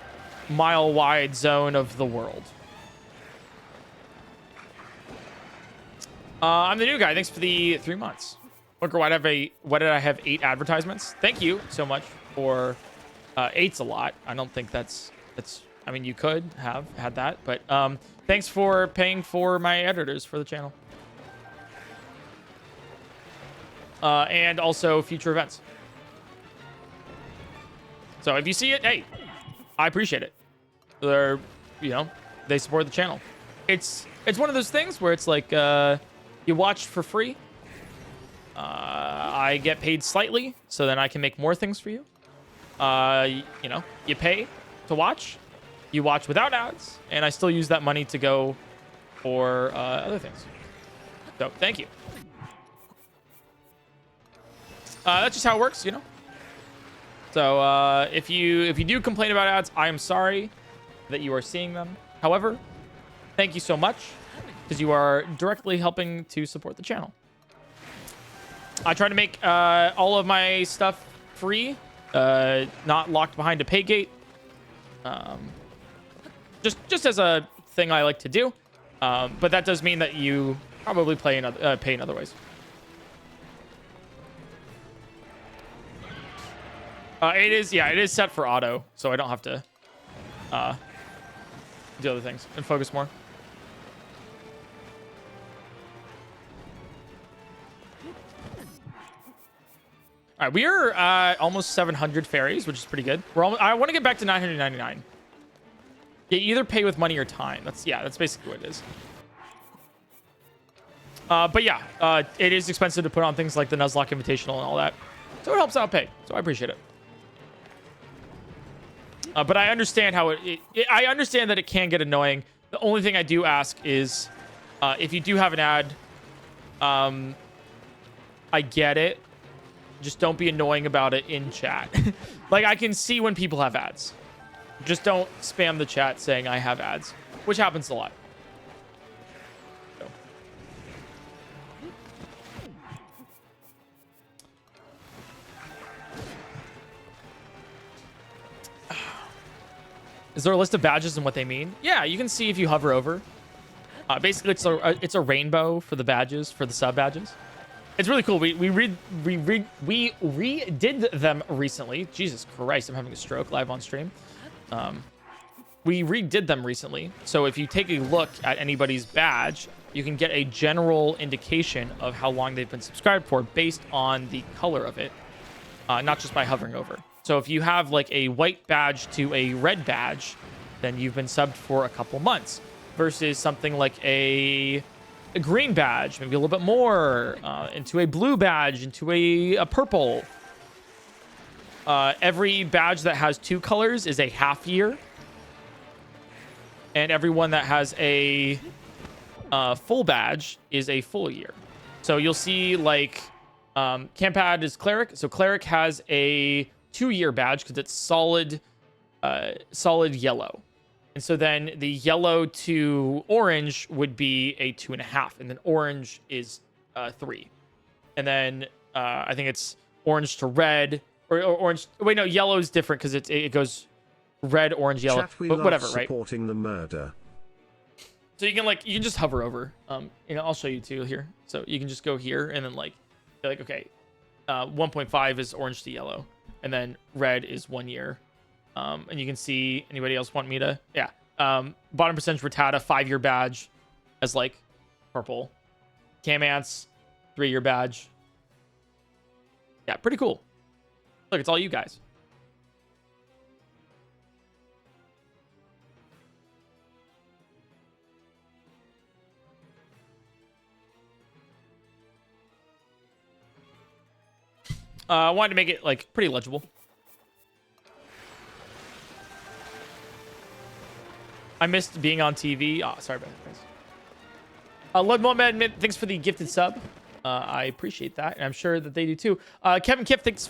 mile-wide zone of the world. I'm the new guy. Thanks for the 3 months. Look, why did I have 8 advertisements? Thank you so much for 8's a lot. I don't think that's. I mean, you could have had that, but thanks for paying for my editors for the channel, and also future events. So if you see it, hey, I appreciate it. They're, they support the channel. It's one of those things where it's like you watch for free. I get paid slightly, so then I can make more things for you. You pay to watch. You watch without ads, and I still use that money to go for other things. So thank you. That's just how it works, So if you do complain about ads, I am sorry that you are seeing them. However, thank you so much, because you are directly helping to support the channel. I try to make all of my stuff free, not locked behind a pay gate. Just as a thing I like to do. But that does mean that you probably pay in other ways. It is set for auto, so I don't have to do other things and focus more. All right, we are almost 700 fairies, which is pretty good. I want to get back to 999. You either pay with money or time. That's basically what it is. But yeah, it is expensive to put on things like the Nuzlocke Invitational and all that, so it helps out pay. So I appreciate it. But I understand how I understand that it can get annoying. The only thing I do ask is, if you do have an ad, I get it. Just don't be annoying about it in chat. Like, I can see when people have ads. Just don't spam the chat saying I have ads, which happens a lot. So. Is there a list of badges and what they mean? Yeah, you can see if you hover over. Basically, it's a rainbow for the badges, for the sub badges. It's really cool. We redid them recently. Jesus Christ, I'm having a stroke live on stream. We redid them recently. So if you take a look at anybody's badge, you can get a general indication of how long they've been subscribed for based on the color of it, not just by hovering over. So if you have like a white badge to a red badge, then you've been subbed for a couple months, versus something like a green badge, maybe a little bit more, into a blue badge, into a purple. Every badge that has 2 colors is a half year. And everyone that has a full badge is a full year. So you'll see like Campad is Cleric. So Cleric has a 2-year badge because it's solid yellow. And so then the yellow to orange would be a 2.5, and then orange is 3. And then I think it's orange to red, or orange. Wait, no, yellow is different because it goes red, orange, yellow, but whatever, right? Supporting the murder. So you can just hover over. I'll show you too here. So you can just go here and then like, okay, 1.5 is orange to yellow, and then red is 1 year. And you can see, anybody else want me to? Yeah. Bottom percentage Rattata 5-year badge as like purple. Camance 3-year badge. Yeah, pretty cool. Look, it's all you guys. I wanted to make it like pretty legible. I missed being on TV. Oh, sorry about that, guys. Lord Mohammed, thanks for the gifted sub. I appreciate that, and I'm sure that they do too. Kevin Kiff, thanks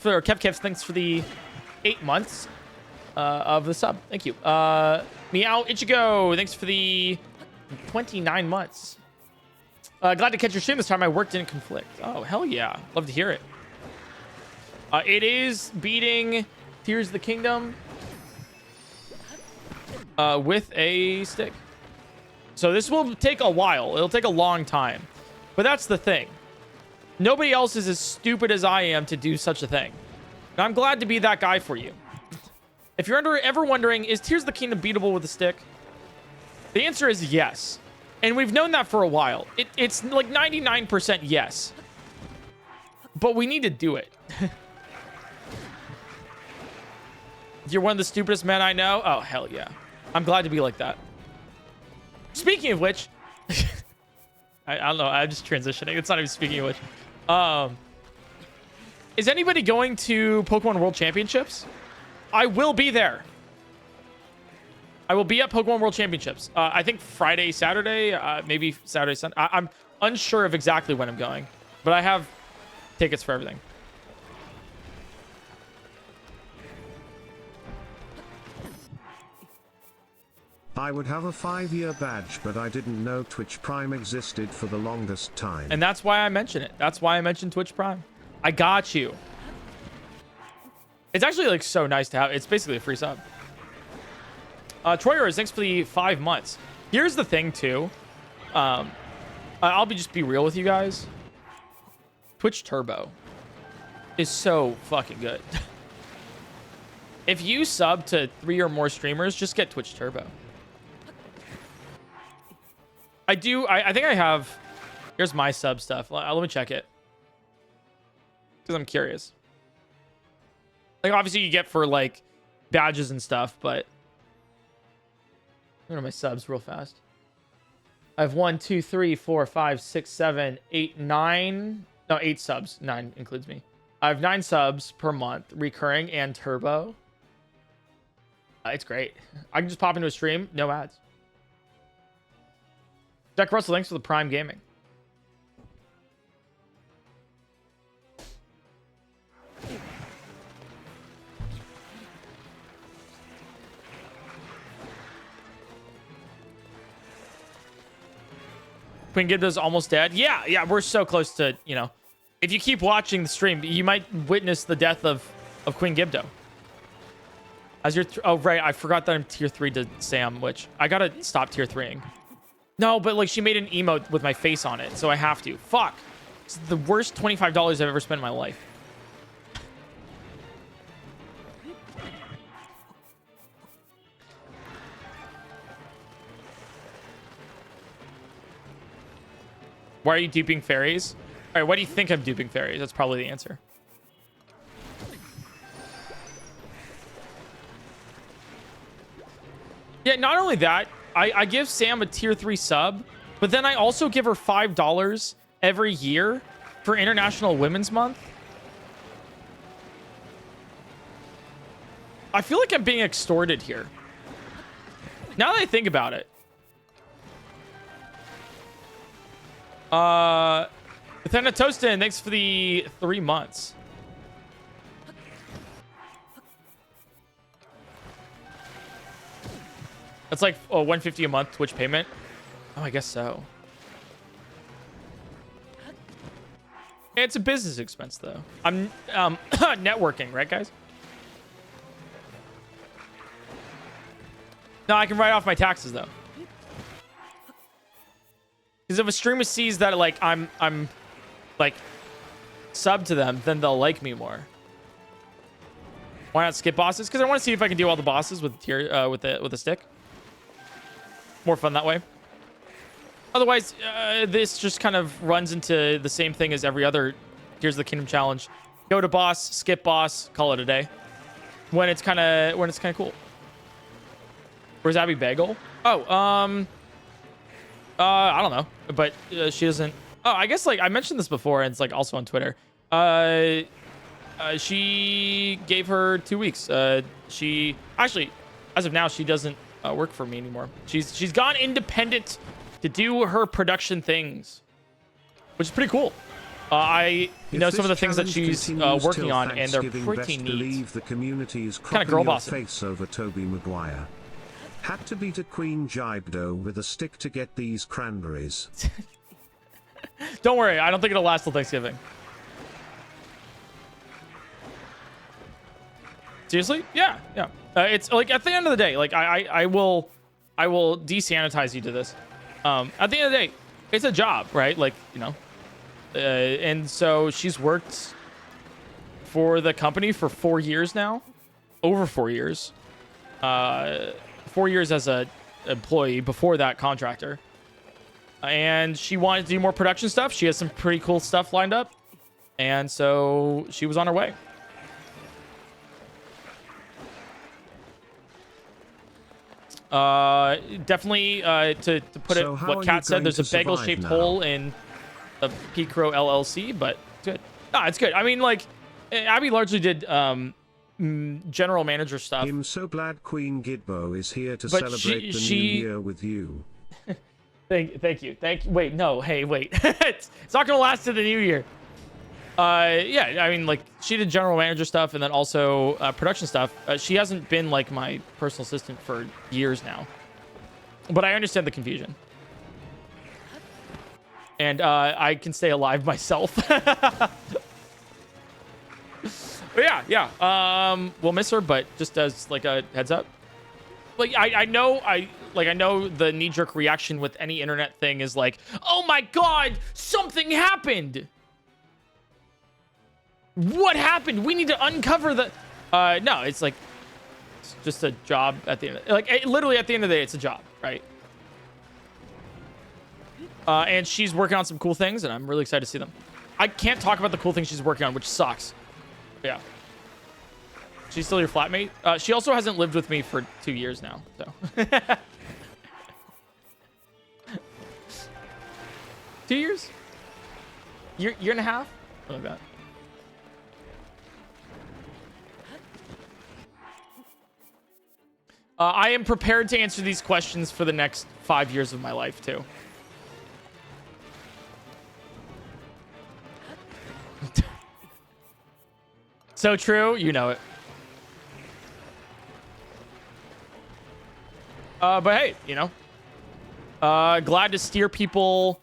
for the 8 months of the sub. Thank you. Meow Ichigo, thanks for the 29 months. Glad to catch your stream this time. My work didn't conflict. Oh, hell yeah. Love to hear it. It is beating Tears of the Kingdom with a stick. So this will take a while. It'll take a long time. But that's the thing. Nobody else is as stupid as I am to do such a thing. And I'm glad to be that guy for you. If you're ever wondering, is Tears of the Kingdom beatable with a stick? The answer is yes. And we've known that for a while. It's like 99% yes. But we need to do it. You're one of the stupidest men I know? Oh, hell yeah. I'm glad to be like that. Speaking of which... I don't know. I'm just transitioning. It's not even speaking of which. Is anybody going to Pokemon World Championships? I will be there. I will be at Pokemon World Championships. I think Friday, Saturday, maybe Saturday, Sunday. I'm unsure of exactly when I'm going, but I have tickets for everything. I would have a 5-year badge, but I didn't know Twitch Prime existed for the longest time. And that's why I mention it. That's why I mentioned Twitch Prime. I got you. It's actually like so nice to have. It's basically a free sub. Troyer, thanks for the 5 months. Here's the thing too. I'll just be real with you guys. Twitch Turbo is so fucking good. If you sub to 3 or more streamers, just get Twitch Turbo. I think I have... Here's my sub stuff. Let me check it. Because I'm curious. Like, obviously, you get for, like, badges and stuff, but... What are my subs real fast? I have 1, 2, 3, 4, 5, 6, 7, 8, 9... No, 8 subs. 9 includes me. I have 9 subs per month, recurring and turbo. It's great. I can just pop into a stream, no ads. Jack Russell, thanks for the Prime Gaming. Queen Gibdo's almost dead. Yeah, we're so close to, you know. If you keep watching the stream, you might witness the death of Queen Gibdo. As you're... Oh, right. I forgot that I'm tier 3 to Sam, which I gotta stop tier 3ing. No, but like she made an emote with my face on it, so I have to. Fuck. It's the worst $25 I've ever spent in my life. Why are you duping fairies? All right, why do you think I'm duping fairies? That's probably the answer. Yeah, not only that, I give Sam a tier 3 sub, but then I also give her $5 every year for International Women's Month. I feel like I'm being extorted here. Now that I think about it. Thanatostin, thanks for the 3 months. That's like $150 a month Twitch payment. Oh, I guess so. It's a business expense though. I'm networking, right, guys? No, I can write off my taxes though. Because if a streamer sees that like I'm like sub to them, then they'll like me more. Why not skip bosses? Because I want to see if I can do all the bosses with a stick. More fun that way. Otherwise, this just kind of runs into the same thing as every other Tears of the Kingdom challenge. Go to boss, skip boss, call it a day. When it's kind of cool. Where's Abby Bagel? Oh, I don't know, but she doesn't. Oh, I guess like I mentioned this before, and it's like also on Twitter. She gave her 2 weeks. She actually, as of now, she doesn't work for me anymore. She's gone independent to do her production things, which is pretty cool. I know some of the things that she's working on, and they're pretty neat. The community is Kind of girl bossing. face over Toby Maguire. Had to beat a Queen Gibdo with a stick to get these cranberries. Don't worry, I don't think it'll last till Thanksgiving. Seriously? Yeah. It's like at the end of the day, like I will desanitize you to this. At the end of the day, it's a job, right? Like, you know, and so she's worked for the company for 4 years now, over 4 years. 4 years as a employee, before that contractor. And she wanted to do more production stuff. She has some pretty cool stuff lined up. And so she was on her way. Definitely, to put it, what Kat said, there's a bagel-shaped hole in the PointCrow LLC, but it's good. No, it's good. I mean, like, Abby largely did general manager stuff. I'm so glad Queen Gibdo is here to celebrate the new year with you. Thank you. Wait, no. Hey, wait. It's not gonna last to the new year. Yeah, I mean, like, she did general manager stuff and then also production stuff. She hasn't been like my personal assistant for years now, but I understand the confusion, and I can stay alive myself. But yeah. We'll miss her, but just as like a heads up, like I know the knee-jerk reaction with any internet thing is like, oh my god, something happened. What happened? We need to uncover the... No, it's like... It's just a job at the end of... Like, literally at the end of the day, it's a job, right? And she's working on some cool things, and I'm really excited to see them. I can't talk about the cool things she's working on, which sucks. Yeah. She's still your flatmate? She also hasn't lived with me for 2 years now, so... 2 years? Year and a half? Something like that. I am prepared to answer these questions for the next 5 years of my life, too. So true. You know it. But hey, you know, glad to steer people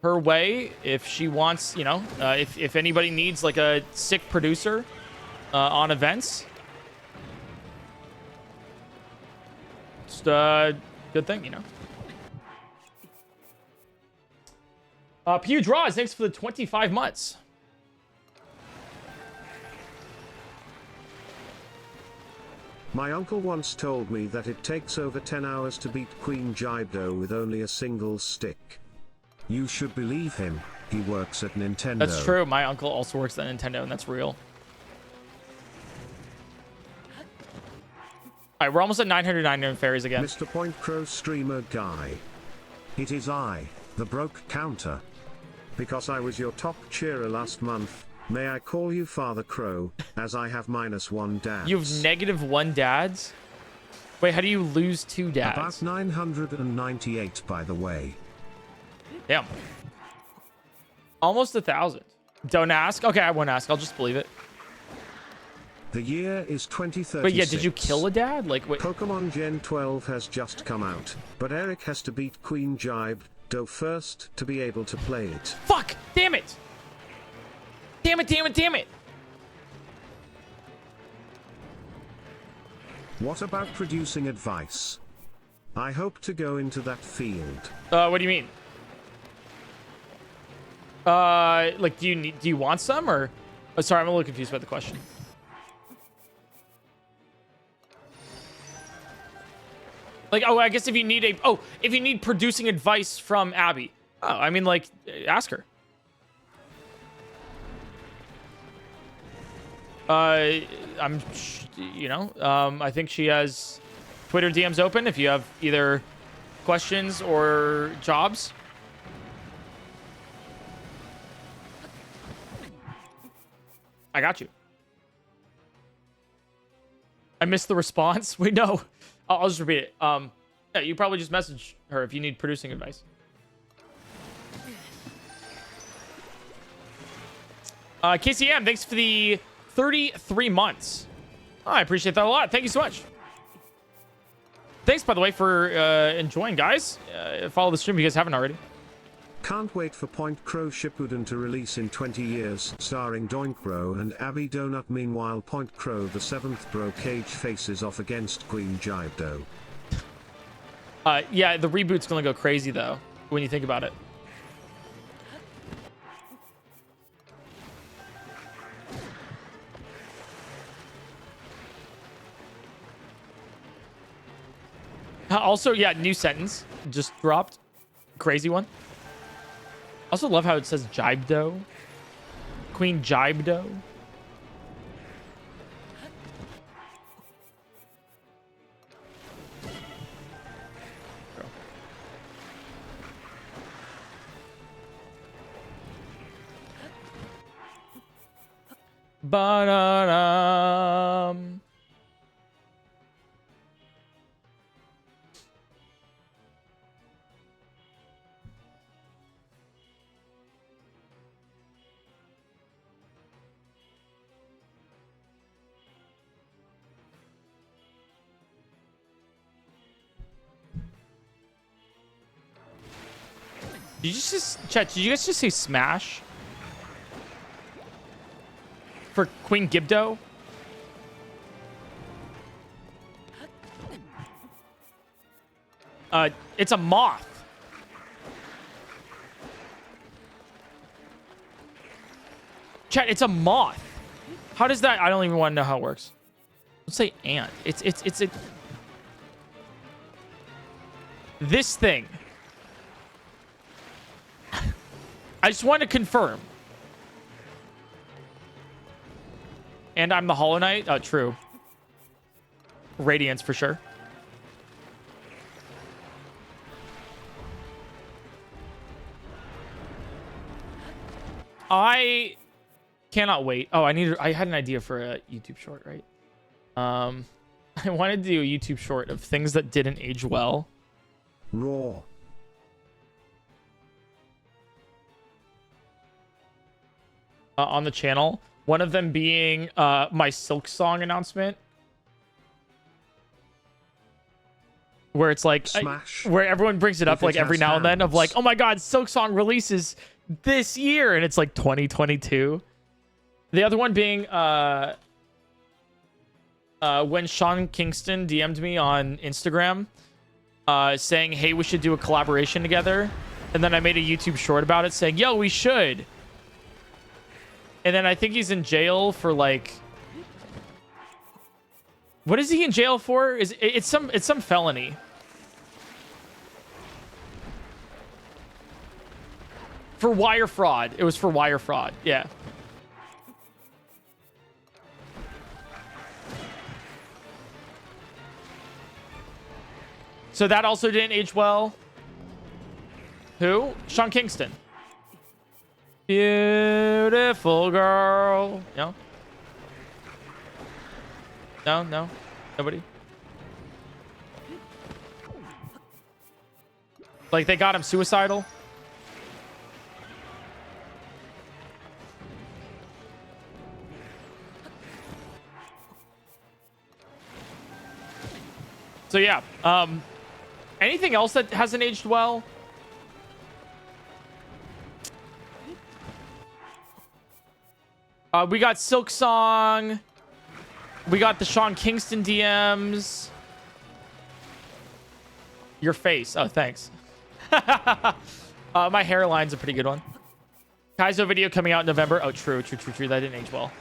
her way if she wants, you know, if anybody needs like a sick producer on events. Just a good thing, you know. Pew Draws, thanks for the 25 months. My uncle once told me that it takes over 10 hours to beat Queen Gibdo with only a single stick. You should believe him. He works at Nintendo. That's true. My uncle also works at Nintendo, and that's real. All right, we're almost at 999 fairies again. Mr. PointCrow streamer guy. It is I, the broke counter. Because I was your top cheerer last month, may I call you Father Crow, as I have -1 dads. You have -1 dads? Wait, how do you lose 2 dads? About 998, by the way. Damn. Almost 1,000. Don't ask? Okay, I won't ask. I'll just believe it. The year is 2036. But yeah, did you kill a dad? Like, wait. Pokemon Gen 12 has just come out, but Eric has to beat Queen Gibdo first to be able to play it. Fuck! Damn it! Damn it, damn it, damn it! What about producing advice? I hope to go into that field. What do you mean? Like, do you want some, or... Oh, sorry, I'm a little confused about the question. Like, oh, I guess if you need if you need producing advice from Abby. Oh, I mean, like, ask her. I think she has Twitter DMs open if you have either questions or jobs. I got you. I missed the response. Wait, no. I'll just repeat it. Yeah, you probably just message her if you need producing advice. KCM, thanks for the 33 months. Oh, I appreciate that a lot. Thank you so much. Thanks, by the way, for enjoying, guys. Follow the stream if you guys haven't already. Can't wait for PointCrow Shippuden to release in 20 years, starring PointCrow and Abby Donut. Meanwhile, PointCrow the 7th Bro Cage faces off against Queen Gibdo. Yeah, the reboot's gonna go crazy, though, when you think about it. Also, yeah, new sentence just dropped. Crazy one. Also love how it says Gibdo. Queen Gibdo. Ba-da-dum. Did you just chat? Did you guys just say smash for Queen Gibdo? It's a moth. Chat, it's a moth. How does that? I don't even want to know how it works. Let's say ant. It's a this thing. I just want to confirm. And I'm the Hollow Knight? Oh, true. Radiance for sure. I cannot wait. Oh, I had an idea for a YouTube short, right? I wanted to do a YouTube short of things that didn't age well. Raw. On the channel. One of them being my Silk Song announcement. Where it's like, where everyone brings it up like every now and then of like, oh my God, Silk Song releases this year. And it's like 2022. The other one being when Sean Kingston DM'd me on Instagram saying, hey, we should do a collaboration together. And then I made a YouTube short about it saying, yo, we should. And then I think he's in jail for like, what is he in jail for? It's some felony. For wire fraud. It was for wire fraud. Yeah. So that also didn't age well. Who? Sean Kingston. Beautiful girl. No? No? Nobody? Like, they got him suicidal? So, yeah. Anything else that hasn't aged well? We got Silk Song. We got the Sean Kingston DMs. Your face. Oh, thanks. My hairline's a pretty good one. Kaizo video coming out in November. Oh, true. That didn't age well.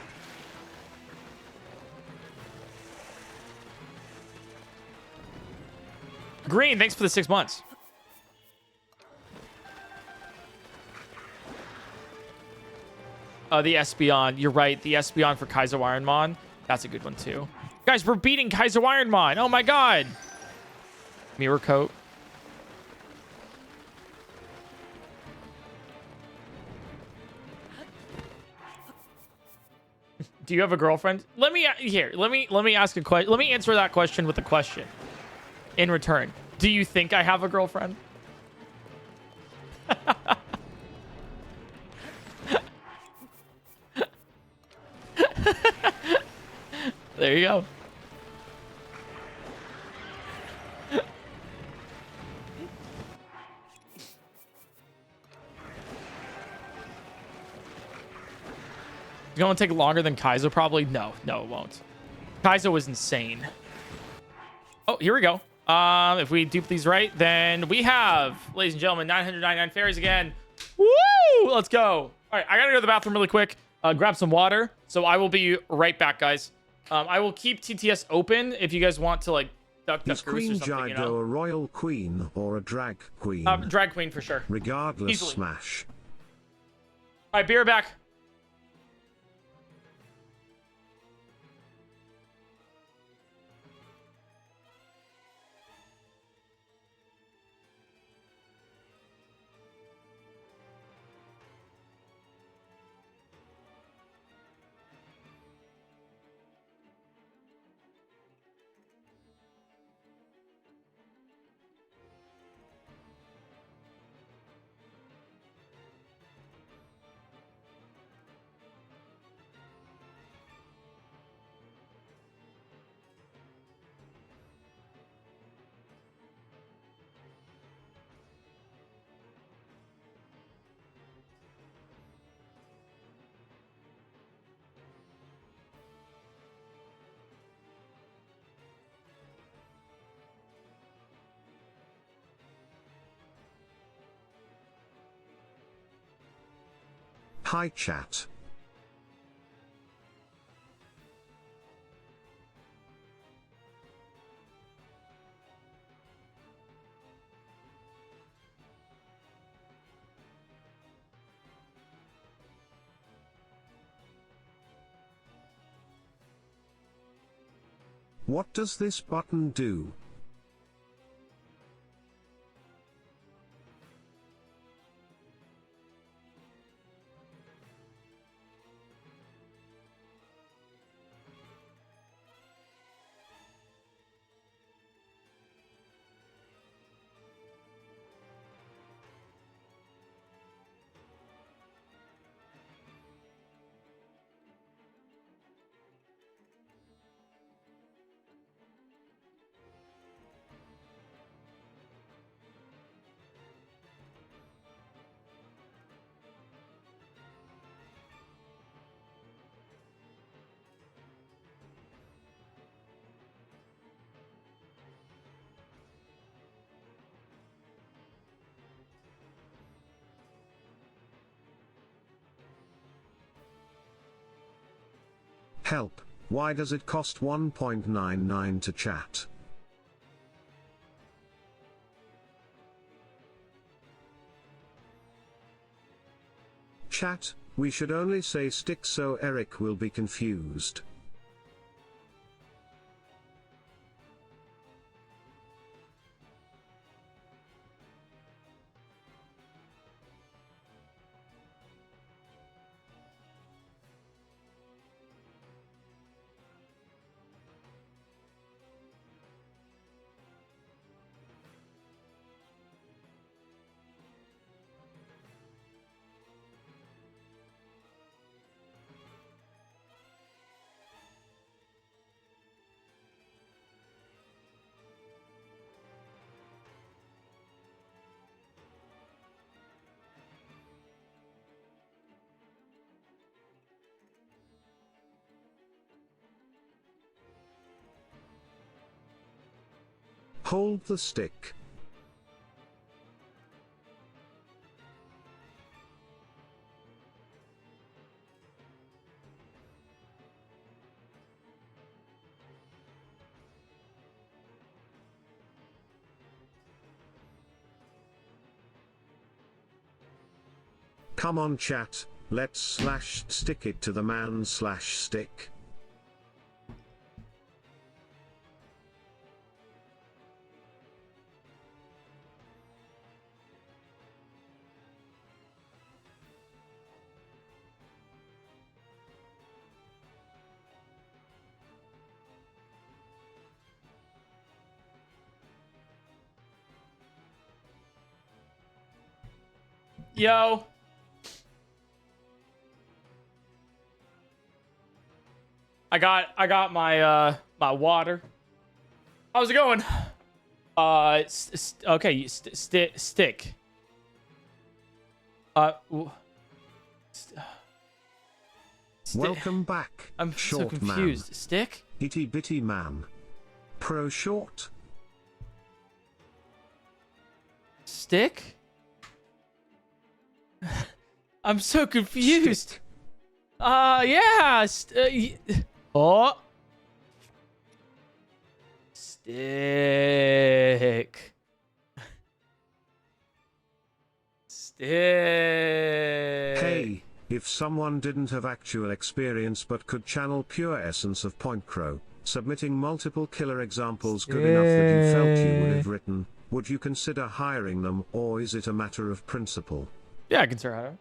Green, thanks for the 6 months. The Espeon. You're right. The Espeon for Kaizo Ironmon. That's a good one, too. Guys, we're beating Kaizo Ironmon. Oh, my God. Mirror Coat. Do you have a girlfriend? Let me ask a question. Let me answer that question with a question in return. Do you think I have a girlfriend? There you go. It's going to take longer than Kaizo, probably. No, it won't. Kaizo was insane. Oh, here we go. If we dupe these right, then we have, ladies and gentlemen, 999 fairies again. Woo! Let's go. All right, I gotta go to the bathroom really quick. Grab some water. So I will be right back, guys. I will keep TTS open if you guys want to like duck Is Goose or Queen something. Gibdo a royal queen or a drag queen? Drag queen for sure. Regardless, Easily. smash. All right, be right back. Hi chat. What does this button do? Help, why does it cost 1.99 to chat? Chat, we should only say stick so Eric will be confused. Hold the stick. Come on chat, let's stick it to the man stick. Yo. I got my my water. How's it going? Okay, stick. W- st- Welcome back. I'm so short confused. Man. Stick? Itty bitty man. Pro short. Stick? I'm so confused. Stick. Yeah. Oh. Stick. Stick. Hey, if someone didn't have actual experience but could channel pure essence of PointCrow, submitting multiple killer examples good enough that you felt you would have written, would you consider hiring them, or is it a matter of principle? Yeah, I consider hiring.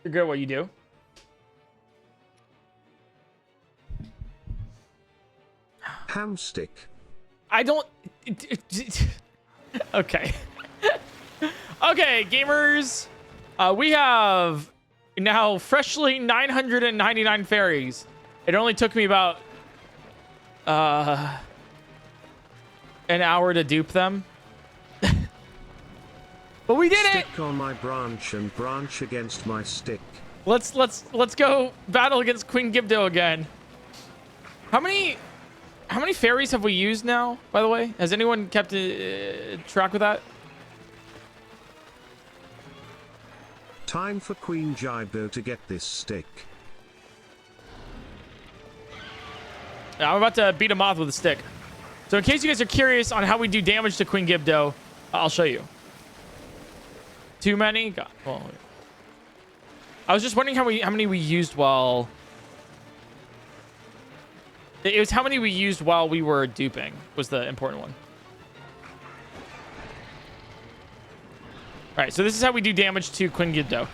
You're good at what you do. Hamstick. I don't. Okay. Okay, gamers. We have now freshly 999 fairies. It only took me about an hour to dupe them. But we did it. Stick on my branch and branch against my stick. Let's go battle against Queen Gibdo again. How many fairies have we used now, by the way? Has anyone kept track with that? Time for Queen Gibdo to get this stick. I'm about to beat a moth with a stick. So in case you guys are curious on how we do damage to Queen Gibdo, I'll show you. Too many? God, well, I was just wondering how many we used while... It was how many we used while we were duping was the important one. All right, so this is how we do damage to Queen Gibdo.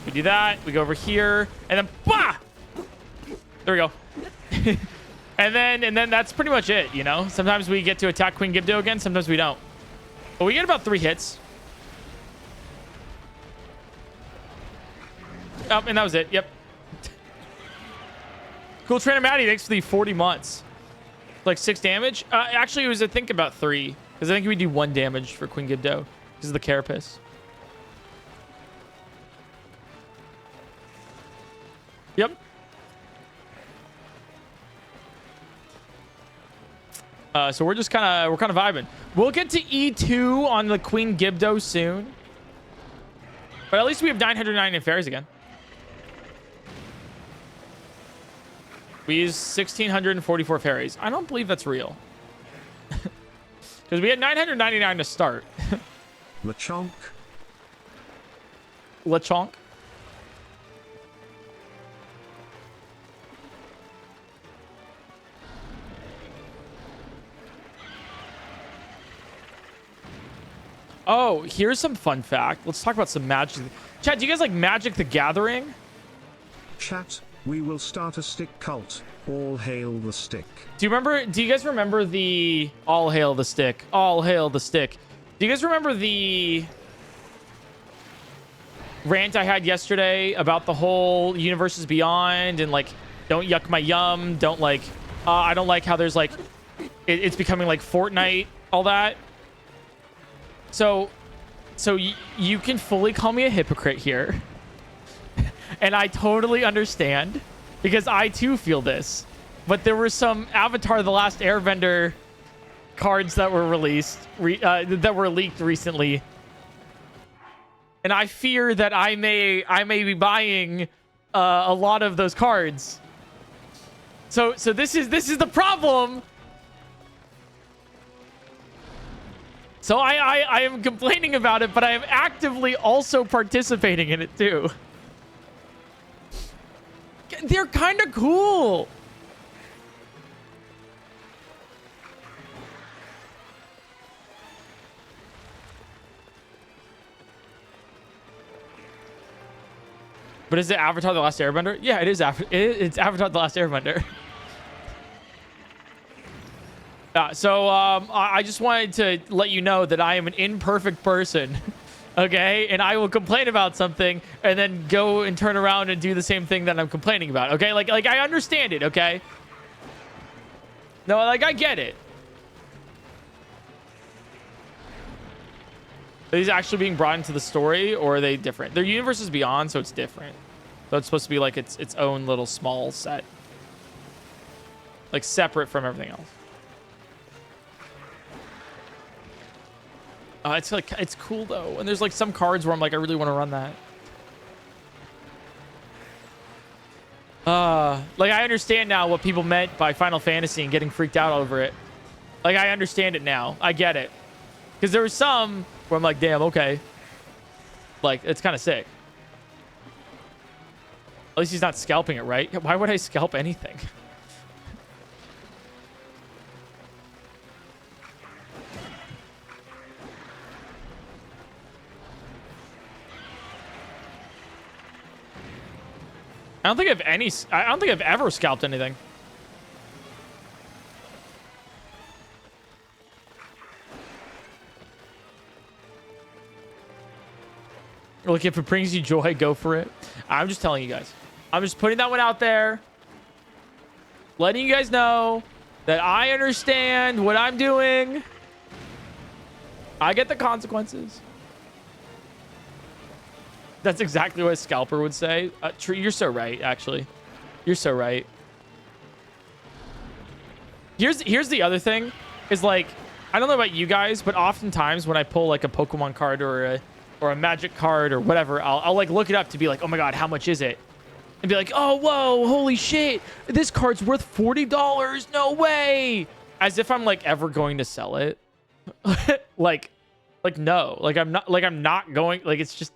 We do that. We go over here, and then bah! There we go. and then that's pretty much it. You know, sometimes we get to attack Queen Gibdo again. Sometimes we don't. But we get about 3 hits. Oh, and that was it. Yep. Cool Trainer Maddie, thanks for the 40 months. Like 6 damage? Actually, it was, I think, about 3. Because I think we do 1 damage for Queen Gibdo. Because of the Carapace. Yep. So we're just kind of vibing. We'll get to E2 on the Queen Gibdo soon. But at least we have 909 in fairies again. We use 1,644 fairies. I don't believe that's real. Because we had 999 to start. Lechonk. Lechonk. Oh, here's some fun fact. Let's talk about some magic. Chat, do you guys like Magic the Gathering? Chat, we will start a stick cult. All hail the stick. Do you guys remember the all hail the stick? All hail the stick. Do you guys remember the rant I had yesterday about the whole universes beyond and like don't yuck my yum, don't like I don't like how there's like it's becoming like Fortnite, all that. So you can fully call me a hypocrite here. And I totally understand because I too feel this. But there were some Avatar The Last Airbender cards that were released that were leaked recently. And I fear that I may be buying a lot of those cards. So this is the problem. So I am complaining about it, but I am actively also participating in it too. They're kind of cool. But is it Avatar The Last Airbender? Yeah, it is. It's Avatar The Last Airbender. So I just wanted to let you know that I am an imperfect person Okay, and I will complain about something and then go and turn around and do the same thing that I'm complaining about. Okay, like I understand it. Okay, no, like I get it. Are these actually being brought into the story, or are they different? Their universe is beyond, so it's different. So it's supposed to be like its own little small set, like separate from everything else. It's like, it's cool though, and there's like some cards where I'm like, I really want to run that. Like I understand now what people meant by Final Fantasy and getting freaked out over it. Like I understand it now. I get it, because there was some where I'm like, damn, okay, like it's kind of sick. At least he's not scalping it, right? Why would I scalp anything? I don't think I've ever scalped anything. Look, if it brings you joy, go for it. I'm just telling you guys. I'm just putting that one out there. Letting you guys know that I understand what I'm doing. I get the consequences. That's exactly what a scalper would say. You're so right, actually. You're so right. Here's the other thing. Is like, I don't know about you guys, but oftentimes when I pull like a Pokemon card or a Magic card or whatever, I'll like look it up to be like, oh my god, how much is it? And be like, oh, whoa, holy shit. This card's worth $40. No way. As if I'm like ever going to sell it. like no. Like I'm not going. Like it's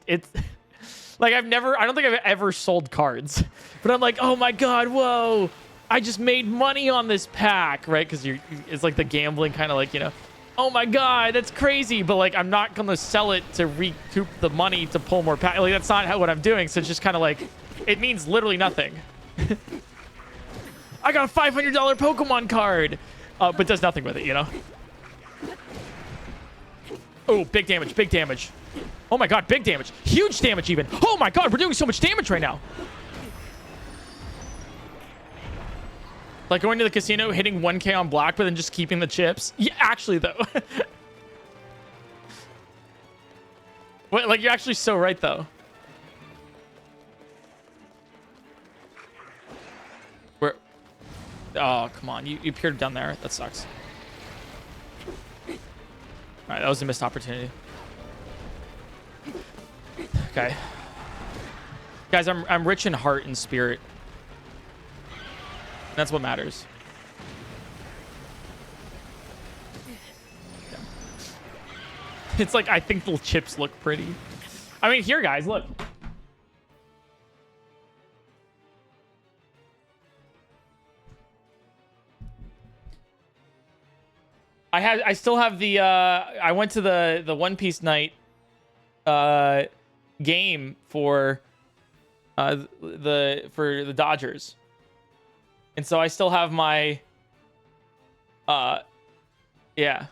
like I don't think I've ever sold cards. But I'm like, oh my god, whoa. I just made money on this pack, right? Because it's like the gambling kind of like, you know, oh my god, that's crazy. But like, I'm not going to sell it to recoup the money to pull more pack. Like that's not what I'm doing. So it's just kind of like, it means literally nothing. I got a $500 Pokemon card, but does nothing with it, you know? Oh, big damage, big damage. Oh my god, big damage. Huge damage even. Oh my god, we're doing so much damage right now. Like going to the casino, hitting 1k on black, but then just keeping the chips. Yeah, actually though. Wait, like you're actually so right though. Where? Oh, come on. You appeared down there. That sucks. All right, that was a missed opportunity. Okay. Guys, I'm rich in heart and spirit. That's what matters. Yeah. It's like, I think the chips look pretty. I mean, here, guys, look. I still have the, I went to the One Piece night game for the Dodgers. And so I still have my yeah.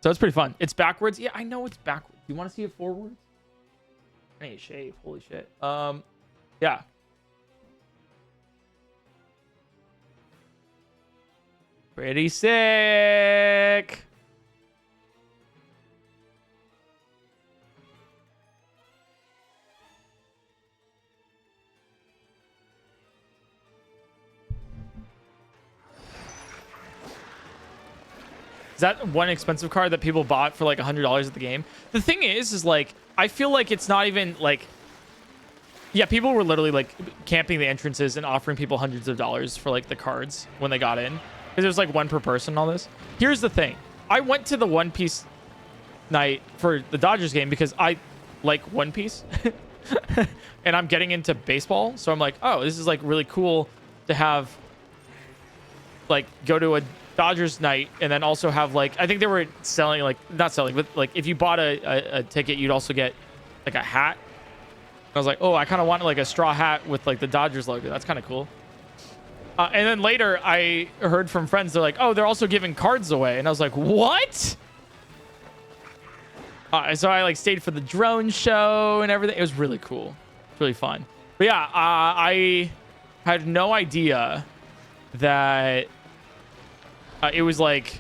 So it's pretty fun. It's backwards. Yeah, I know it's backwards. You want to see it forwards? I need a shave. Holy shit. Yeah. Pretty sick. Is that one expensive card that people bought for like $100 at the game? The thing is like, I feel like it's not even like, yeah, people were literally like camping the entrances and offering people hundreds of dollars for like the cards when they got in. Because there's like one per person and all this. Here's the thing. I went to the One Piece night for the Dodgers game because I like One Piece. And I'm getting into baseball. So I'm like, oh, this is like really cool to have, like, go to a Dodgers night and then also have like, I think they were selling, like, not selling, but like if you bought a ticket, you'd also get like a hat. I was like, oh, I kind of want like a straw hat with like the Dodgers logo. That's kind of cool. And then later I heard from friends, they're like, oh, they're also giving cards away. And I was like, what? So I like stayed for the drone show and everything. It was really cool. It's really fun. But yeah, I had no idea that it was like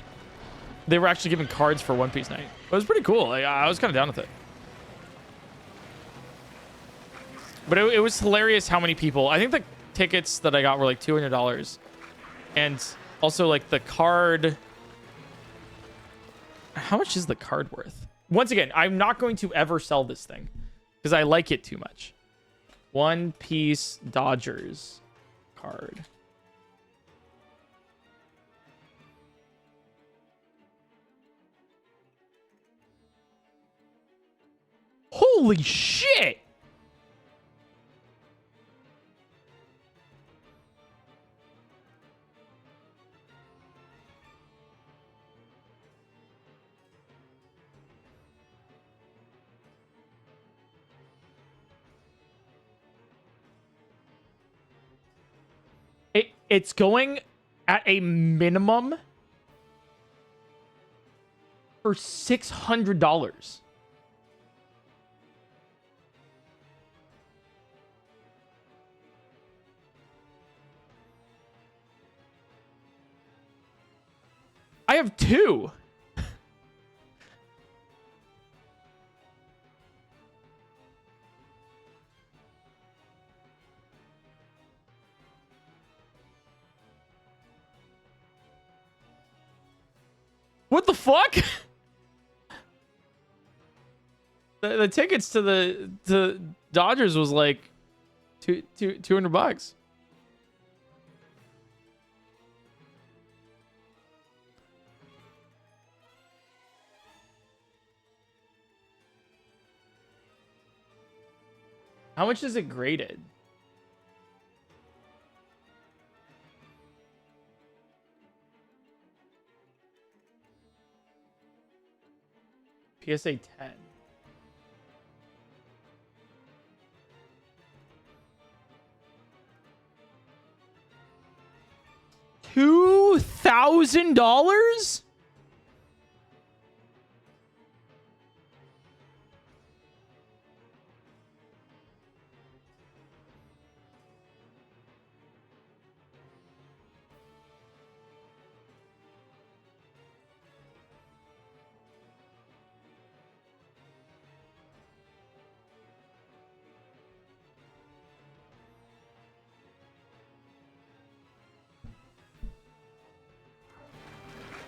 they were actually giving cards for One Piece night. It was pretty cool. Like, I was kind of down with it. But it was hilarious how many people. I think the tickets that I got were like $200. And also like the card. How much is the card worth? Once again, I'm not going to ever sell this thing because I like it too much. One Piece Dodgers card. Holy shit! It's going at a minimum for $600. I have two. What the fuck? The tickets to the Dodgers was like $200. How much is it graded? PSA 10. $2,000?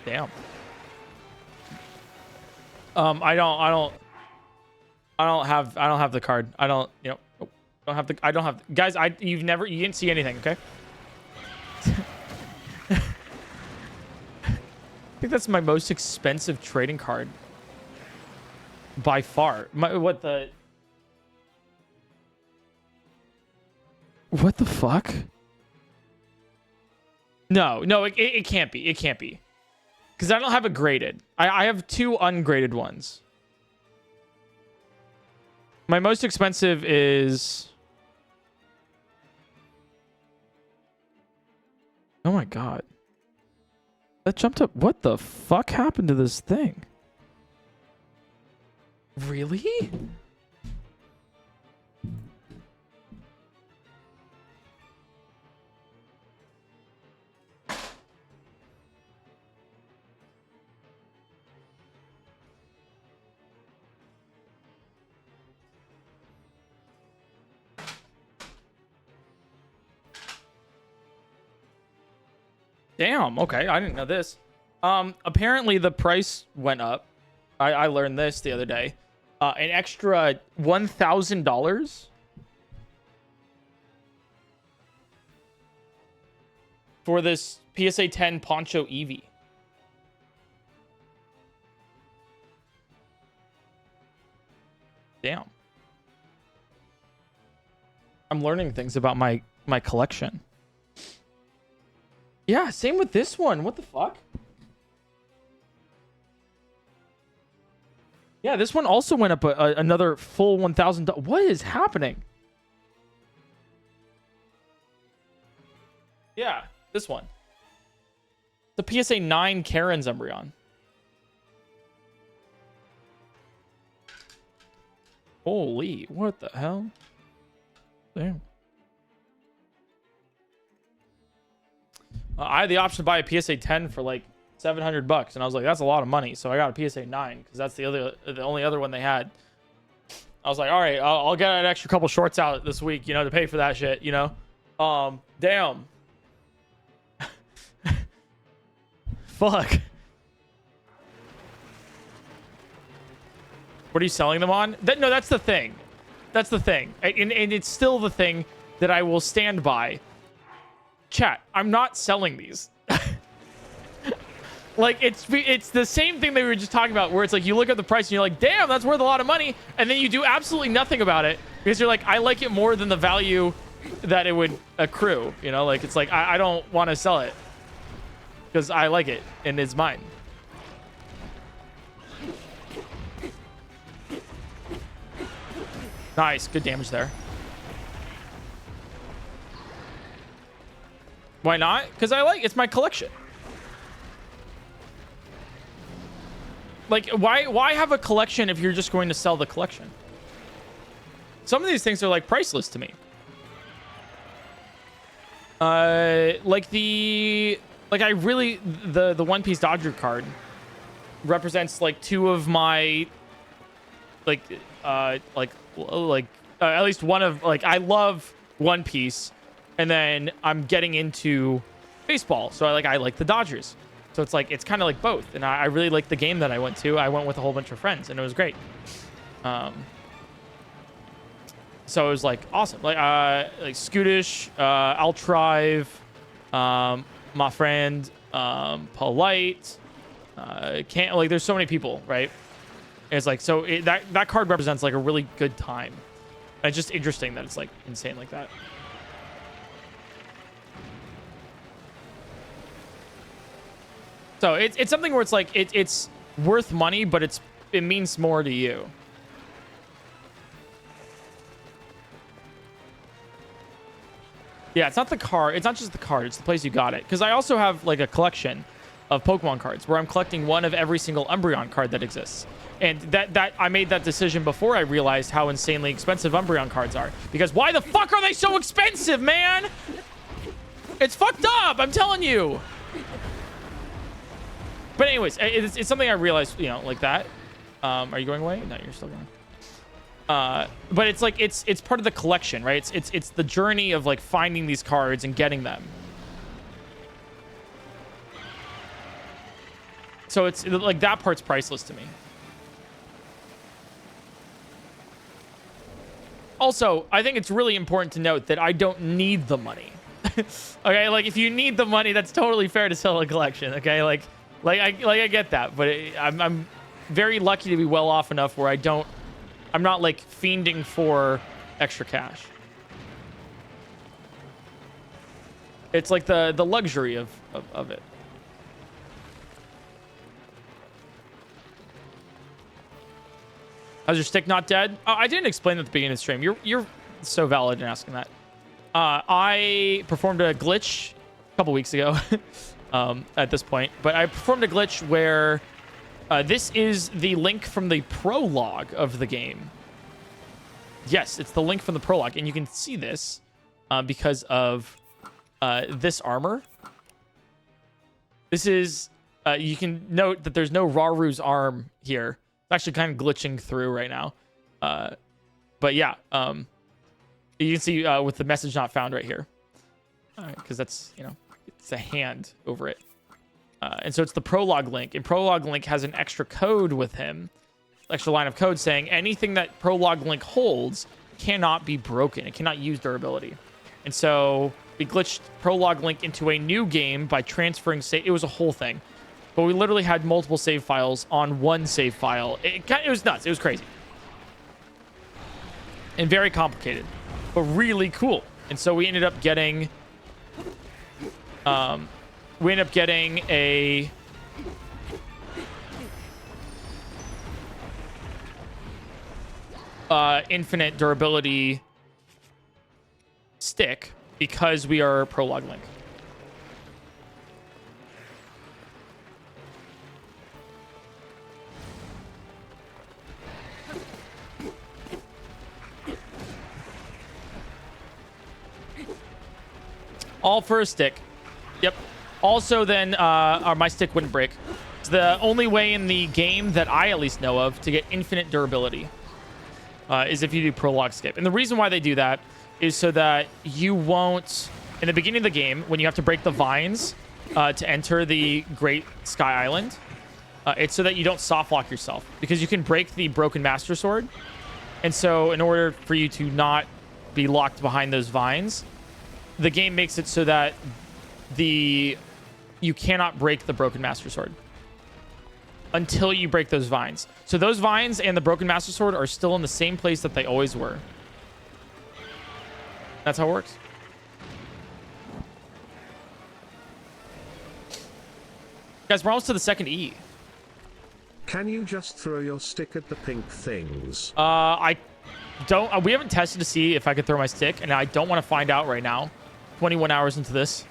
Damn. I don't have the card. I don't have guys, you didn't see anything, okay? I think that's my most expensive trading card by far. What the fuck? No, it can't be. It can't be. Because I don't have a graded. I have two ungraded ones. My most expensive is... Oh my god. That jumped up. What the fuck happened to this thing? Really? Damn, okay, I didn't know this. Apparently the price went up. I learned this the other day. An extra $1,000 for this PSA 10 Poncho Eevee. Damn. I'm learning things about my collection. Yeah, same with this one. What the fuck? Yeah, this one also went up another full $1,000. What is happening? Yeah, this one. The PSA 9 Karen's Umbreon. Holy, what the hell? Damn. I had the option to buy a PSA 10 for like $700, and I was like, that's a lot of money. So I got a PSA 9 because that's the only other one they had. I was like, all right, I'll get an extra couple shorts out this week, you know, to pay for that shit, you know. Damn. Fuck. What are you selling them on? No, that's the thing. That's the thing. And it's still the thing that I will stand by. Chat, I'm not selling these. Like, it's the same thing that we were just talking about, where it's like you look at the price and you're like, damn, that's worth a lot of money. And then you do absolutely nothing about it because you're like, I like it more than the value that it would accrue. You know, like, it's like, I don't want to sell it because I like it and it's mine. Nice. Good damage there. Why not? Because it's my collection. Like, why have a collection if you're just going to sell the collection? Some of these things are like priceless to me. Like the One Piece Dodger card represents like two of my at least one of, like, I love One Piece, and then I'm getting into baseball, so I like the Dodgers. So it's like, it's kind of like both. And I really like the game that I went to. I went with a whole bunch of friends, and it was great. So it was like awesome. Like Scootish, Altrive, my friend, Polite, can't, like, there's so many people, right? And it's like, so that card represents like a really good time. And it's just interesting that it's like insane like that. So it's something where it's like it's worth money, but it means more to you. Yeah, it's not the card. It's not just the card. It's the place you got it. Because I also have like a collection of Pokemon cards where I'm collecting one of every single Umbreon card that exists. And that I made that decision before I realized how insanely expensive Umbreon cards are. Because why the fuck are they so expensive, man? It's fucked up. I'm telling you. But anyways, it's something I realized, you know, like that. Are you going away? No, you're still going. But it's like, it's part of the collection, right? It's the journey of like finding these cards and getting them. So it's like, that part's priceless to me. Also, I think it's really important to note that I don't need the money. Okay, like, if you need the money, that's totally fair to sell a collection. Okay, like I get that, but I'm very lucky to be well off enough where I'm not like fiending for extra cash. It's like the luxury of it. How's your stick not dead? I didn't explain that at the beginning of the stream. You're so valid in asking that. I performed a glitch a couple weeks ago. At this point, but I performed a glitch where this is the link from the prologue of the game. Yes, it's the link from the prologue, and you can see this because of this armor. This is you can note that there's no Raru's arm here. It's actually kind of glitching through right now, but yeah, you can see with the message not found right here, because that's, you know, it's a hand over it. And so it's the prologue link, and prologue link has an extra code with him, extra line of code saying anything that prologue link holds cannot be broken. It cannot use durability. And so we glitched prologue link into a new game by transferring save. It was a whole thing, but we literally had multiple save files on one save file. It was nuts. It was crazy and very complicated, but really cool. And so we ended up getting a infinite durability stick because we are prologue link. All for a stick. Yep. Also, then my stick wouldn't break. It's the only way in the game that I at least know of to get infinite durability is if you do prologue skip. And the reason why they do that is so that you won't, in the beginning of the game, when you have to break the vines to enter the Great Sky Island, it's so that you don't soft lock yourself, because you can break the Broken Master Sword. And so in order for you to not be locked behind those vines, the game makes it so that you cannot break the Broken Master Sword until you break those vines. So those vines and the Broken Master Sword are still in the same place that they always were. That's how it works. Guys, we're almost to the second E. Can you just throw your stick at the pink things? I don't. We haven't tested to see if I could throw my stick, and I don't want to find out right now. 21 hours into this.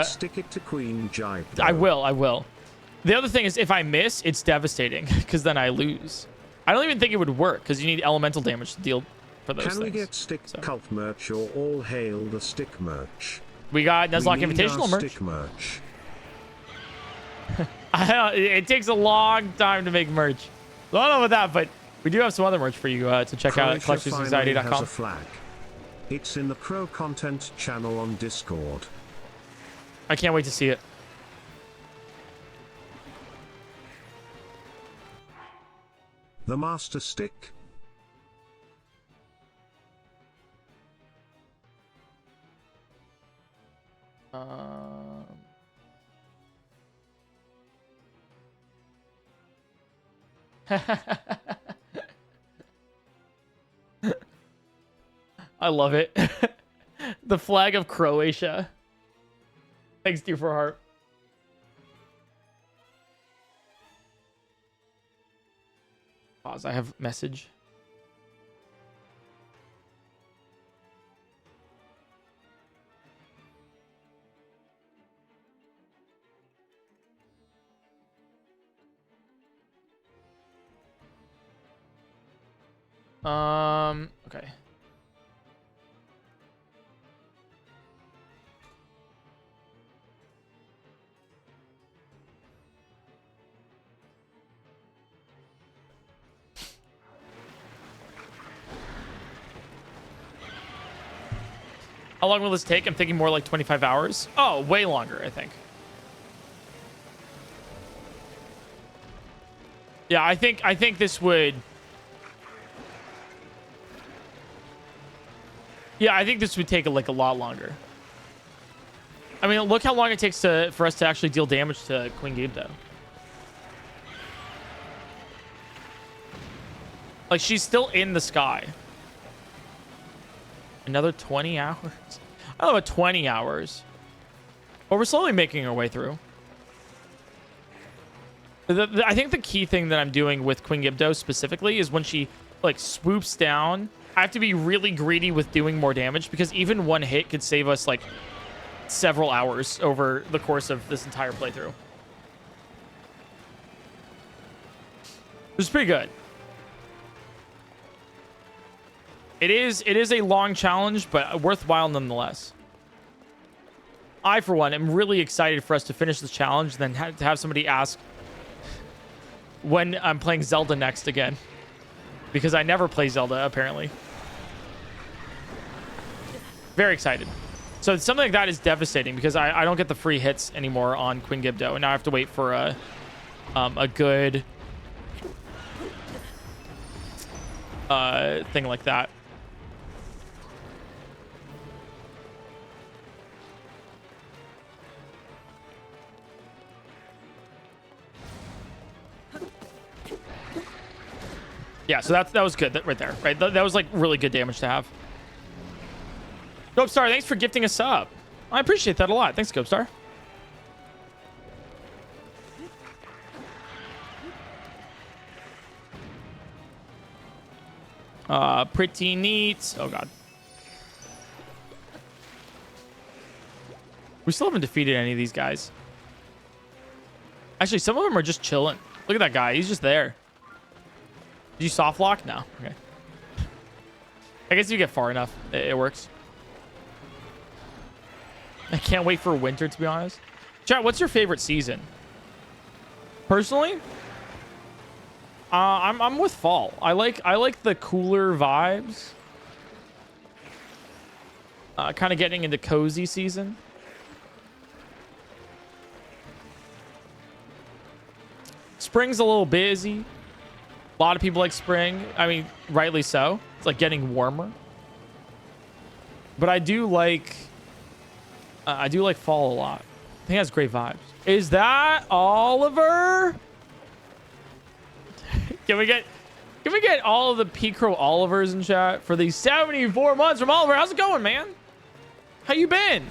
Stick it to Queen Gibdo. I will. The other thing is, if I miss, it's devastating, because then I lose. I don't even think it would work, because you need elemental damage to deal for those things. Can we get stick cult merch or all hail the stick merch? We got Nuzlocke Invitational merch. Stick merch. It takes a long time to make merch. So I don't know about that, but we do have some other merch for you to check out at collectorsanxiety.com. Has a flag. It's in the Crow content channel on Discord. I can't wait to see it. The Master Stick. I love it. The flag of Croatia. Thanks, dear for heart. Pause. I have message. Okay. How long will this take? I'm thinking more like 25 hours. Oh, way longer, I think. Yeah, I think this would... Yeah, I think this would take like a lot longer. I mean, look how long it takes for us to actually deal damage to Queen Gibdo. Like, she's still in the sky. Another 20 hours? I don't know about 20 hours. But we're slowly making our way through. I think the key thing that I'm doing with Queen Gibdo specifically is when she, like, swoops down, I have to be really greedy with doing more damage, because even one hit could save us, like, several hours over the course of this entire playthrough. It's pretty good. It is a long challenge, but worthwhile nonetheless. I, for one, am really excited for us to finish this challenge, then to have somebody ask when I'm playing Zelda next again. Because I never play Zelda, apparently. Very excited. So something like that is devastating, because I don't get the free hits anymore on Queen Gibdo, and now I have to wait for a good thing like that. Yeah, so that was good right there, right? That was like really good damage to have. Gopestar, thanks for gifting a sub. I appreciate that a lot. Thanks, Gopestar. Pretty neat. Oh, God. We still haven't defeated any of these guys. Actually, some of them are just chilling. Look at that guy. He's just there. Did you soft lock? No. Okay. I guess if you get far enough, it works. I can't wait for winter, to be honest. Chat, what's your favorite season? Personally, I'm with fall. I like the cooler vibes. Kind of getting into cozy season. Spring's a little busy. A lot of people like spring. I mean, rightly so. It's like getting warmer. But I do like fall a lot. I think it has great vibes. Is that Oliver? Can we get all of the PointCrow Olivers in chat for these 74 months from Oliver? How's it going, man? How you been?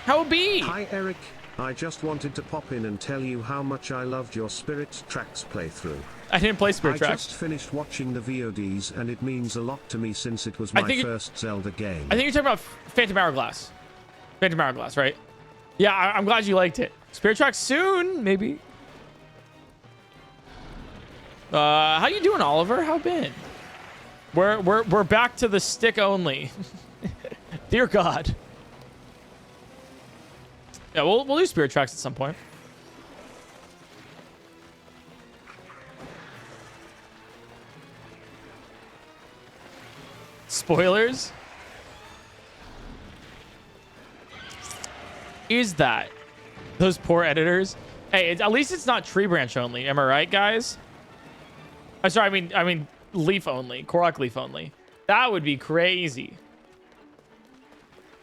How it be? Hi Eric, I just wanted to pop in and tell you how much I loved your Spirit Tracks playthrough. I didn't play Spirit I Tracks. just finished watching the VODs and it means a lot to me since it was my first Zelda game. I think you're talking about Phantom Hourglass. Phantom Hourglass, right? Yeah, I'm glad you liked it. Spirit Tracks soon, maybe. How you doing, Oliver? How been? We're back to the stick only. Dear God. Yeah, we'll do Spirit Tracks at some point. Spoilers? Is that those poor editors? Hey, at least it's not tree branch only. Am I right, guys? I'm sorry. I mean leaf only. Korok leaf only. That would be crazy.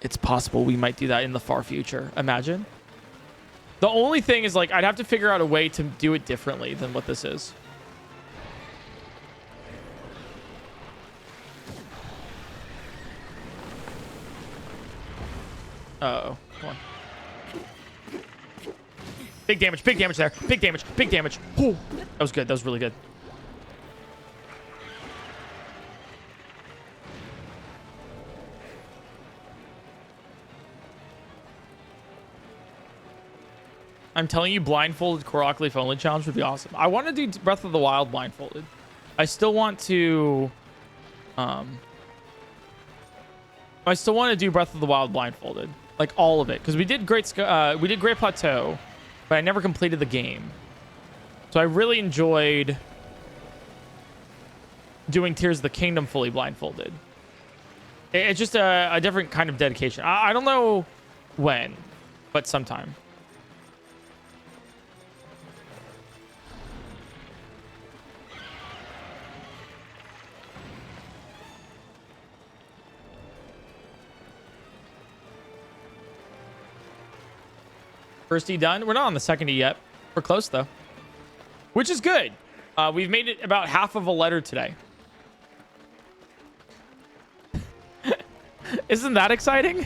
It's possible we might do that in the far future. Imagine. The only thing is, like, I'd have to figure out a way to do it differently than what this is. Uh-oh. Come on. Big damage there. Big damage. Ooh. That was good. That was really good. I'm telling you, blindfolded Korok Leaf only challenge would be awesome. I want to do Breath of the Wild blindfolded. I still want to do Breath of the Wild blindfolded, like all of it, because we did Great Plateau, but I never completed the game. So I really enjoyed doing Tears of the Kingdom fully blindfolded. It's just a different kind of dedication. I don't know when, but sometime. First E done. We're not on the second E yet. We're close, though. Which is good. We've made it about half of a letter today. Isn't that exciting?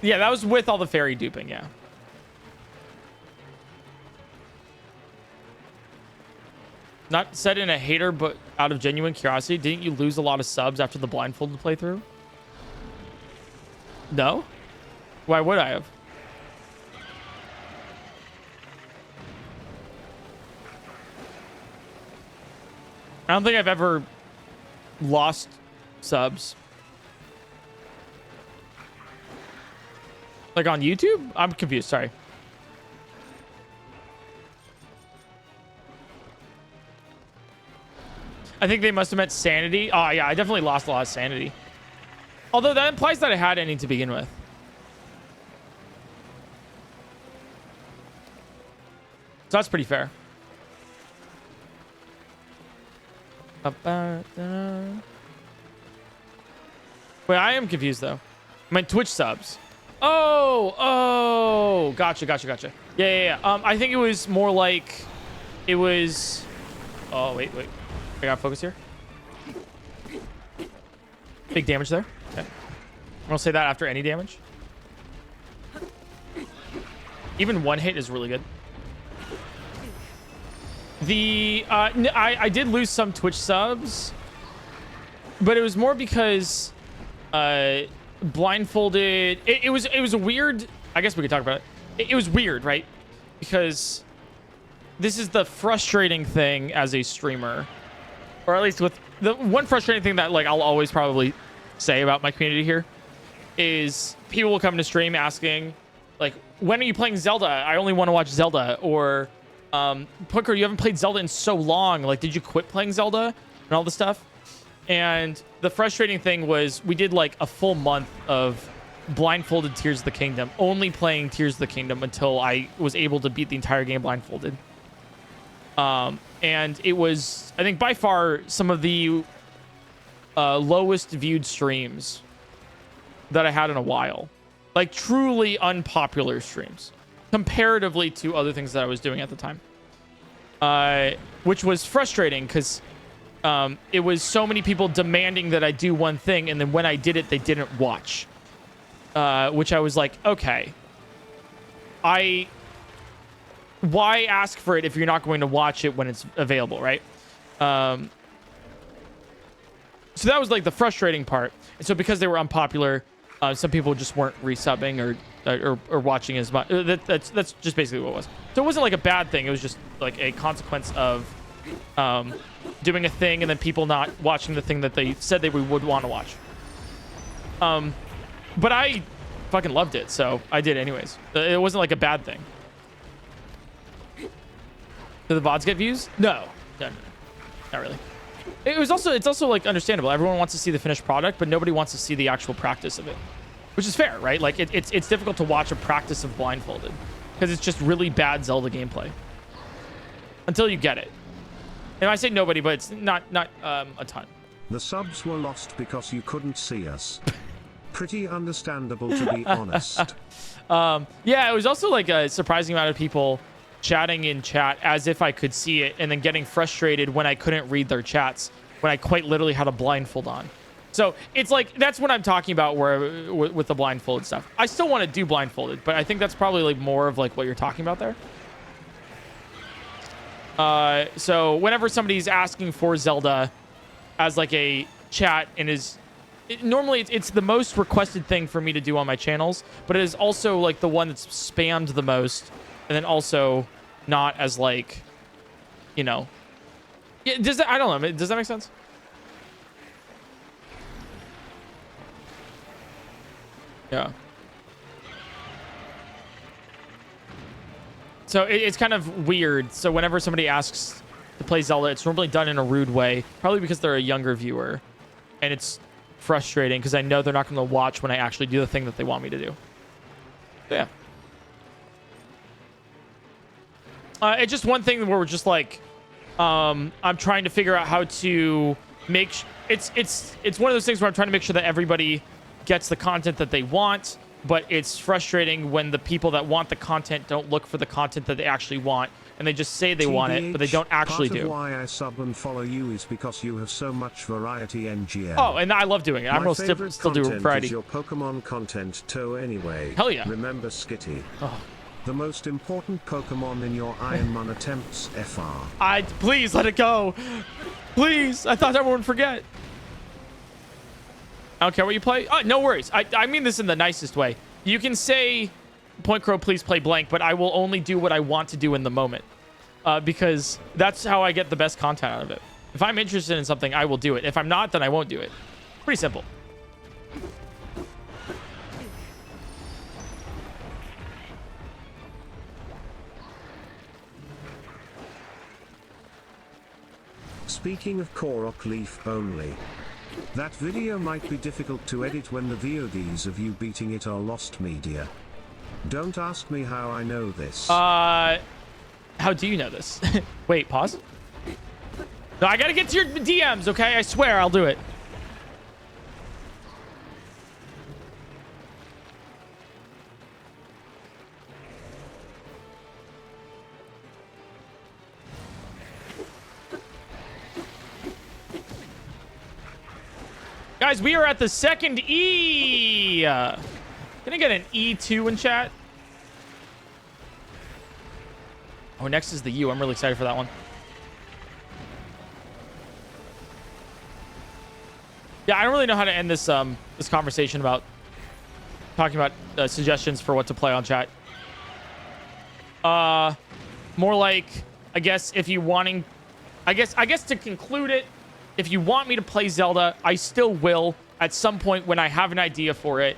Yeah, that was with all the fairy duping, yeah. Not said in a hater, but out of genuine curiosity, didn't you lose a lot of subs after the blindfolded playthrough? No? Why would I have? I don't think I've ever lost subs. Like on YouTube? I'm confused, sorry. I think they must have meant sanity. Oh, yeah, I definitely lost a lot of sanity. Although that implies that I had any to begin with. So that's pretty fair. Wait, I am confused, though. I meant Twitch subs. Oh, gotcha. Yeah. I think it was more like it was... Oh, wait. I gotta focus here. Big damage there. Okay. I'll say that after any damage. Even one hit is really good. I did lose some Twitch subs, but it was more because blindfolded. It was a weird. I guess we could talk about it. It was weird, right? Because this is the frustrating thing as a streamer, or at least with the one frustrating thing that like I'll always probably say about my community here is people will come to stream asking like, when are you playing Zelda? I only want to watch Zelda. Or PointCrow, you haven't played Zelda in so long. Like, did you quit playing Zelda and all this stuff? And the frustrating thing was we did like a full month of blindfolded Tears of the Kingdom, only playing Tears of the Kingdom until I was able to beat the entire game blindfolded. And it was, I think, by far some of the lowest viewed streams that I had in a while. Like, truly unpopular streams comparatively to other things that I was doing at the time. Which was frustrating because it was so many people demanding that I do one thing, and then when I did it, they didn't watch. Which I was like, okay. Why ask for it if you're not going to watch it when it's available, right? So that was like the frustrating part. And so because they were unpopular, some people just weren't resubbing or watching as much. That's just basically what it was. So it wasn't like a bad thing. It was just like a consequence of doing a thing and then people not watching the thing that they said they would want to watch. But I fucking loved it, so I did anyways. It wasn't like a bad thing. Do the VODs get views? No, not really. It's also like understandable. Everyone wants to see the finished product, but nobody wants to see the actual practice of it, which is fair, right? Like it's difficult to watch a practice of blindfolded because it's just really bad Zelda gameplay until you get it. And I say nobody, but it's not a ton. The subs were lost because you couldn't see us. Pretty understandable, to be honest. Yeah, it was also like a surprising amount of people chatting in chat as if I could see it and then getting frustrated when I couldn't read their chats when I quite literally had a blindfold on. So it's like, that's what I'm talking about where with the blindfolded stuff. I still want to do blindfolded, but I think that's probably like more of like what you're talking about there. So whenever somebody's asking for Zelda as like a chat and normally it's the most requested thing for me to do on my channels, but it is also like the one that's spammed the most, and then also not as like, you know, yeah, I don't know. Does that make sense? Yeah. So it's kind of weird. So whenever somebody asks to play Zelda, it's normally done in a rude way, probably because they're a younger viewer, and it's frustrating because I know they're not going to watch when I actually do the thing that they want me to do. So yeah. It's just one thing where we're just like, I'm trying to figure out how to make. It's one of those things where I'm trying to make sure that everybody gets the content that they want, but it's frustrating when the people that want the content don't look for the content that they actually want, and they just say they want it, but they don't actually do. Part of why I sub and follow you is because you have so much variety, NGL. Oh, and I love doing it. I'm still doing variety. Is your Pokemon content too, anyway. Hell yeah. Remember Skitty. Oh. The most important Pokemon in your Ironman attempts, FR. Please let it go. Please. I thought everyone would forget. I don't care what you play. No worries. I mean this in the nicest way. You can say, PointCrow, please play blank, but I will only do what I want to do in the moment. Because that's how I get the best content out of it. If I'm interested in something, I will do it. If I'm not, then I won't do it. Pretty simple. Speaking of Korok Leaf only, that video might be difficult to edit when the VODs of you beating it are lost media. Don't ask me how I know this. How do you know this? Wait, pause. No, I gotta get to your DMs, okay? I swear I'll do it. Guys, we are at the second E. Can I get an E2 in chat? Oh, next is the U. I'm really excited for that one. Yeah, I don't really know how to end this this conversation about talking about suggestions for what to play on chat. More like I guess if you wanting, I guess to conclude it, if you want me to play Zelda, I still will at some point when I have an idea for it.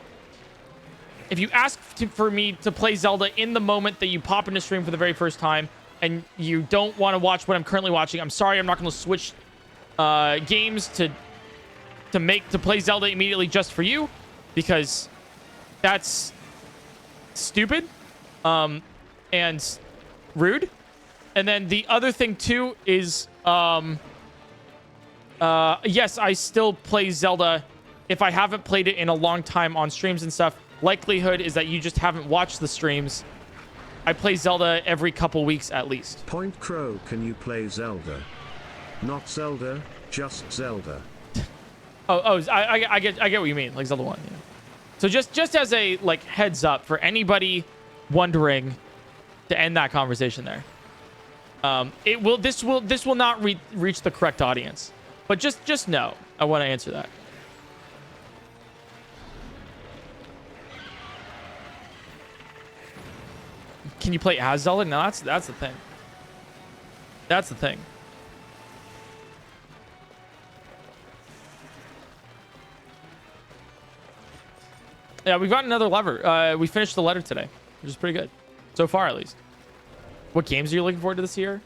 If you ask for me to play Zelda in the moment that you pop into stream for the very first time and you don't want to watch what I'm currently watching, I'm sorry, I'm not going to switch games to play Zelda immediately just for you, because that's stupid and rude. And then the other thing too is yes, I still play Zelda if I haven't played it in a long time on streams and stuff. Likelihood is that you just haven't watched the streams. I play Zelda every couple weeks at least. PointCrow, can you play Zelda? Not Zelda, just Zelda. I get what you mean, like Zelda 1. Yeah. So just as a like heads up for anybody wondering, to end that conversation there. This will not reach the correct audience, but just know I want to answer that. Can you play as Zelda? No, that's the thing. That's the thing. Yeah, we've got another lever. We finished the letter today, which is pretty good. So far, at least. What games are you looking forward to this year?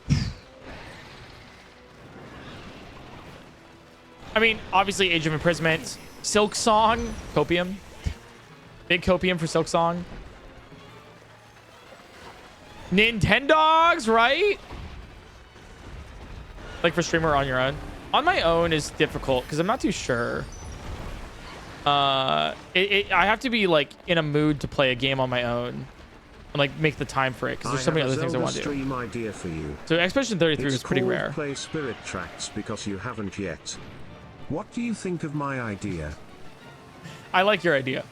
I mean, obviously, Age of Imprisonment, Silk Song, Copium. Big Copium for Silk Song. Nintendogs, right? Like for streamer on your own. On my own is difficult because I'm not too sure. I have to be like in a mood to play a game on my own and like make the time for it because there's so many other things I want to do. Stream idea for you. So Expedition 33 is pretty rare. Play Spirit Tracks because you haven't yet. What do you think of my idea? I like your idea.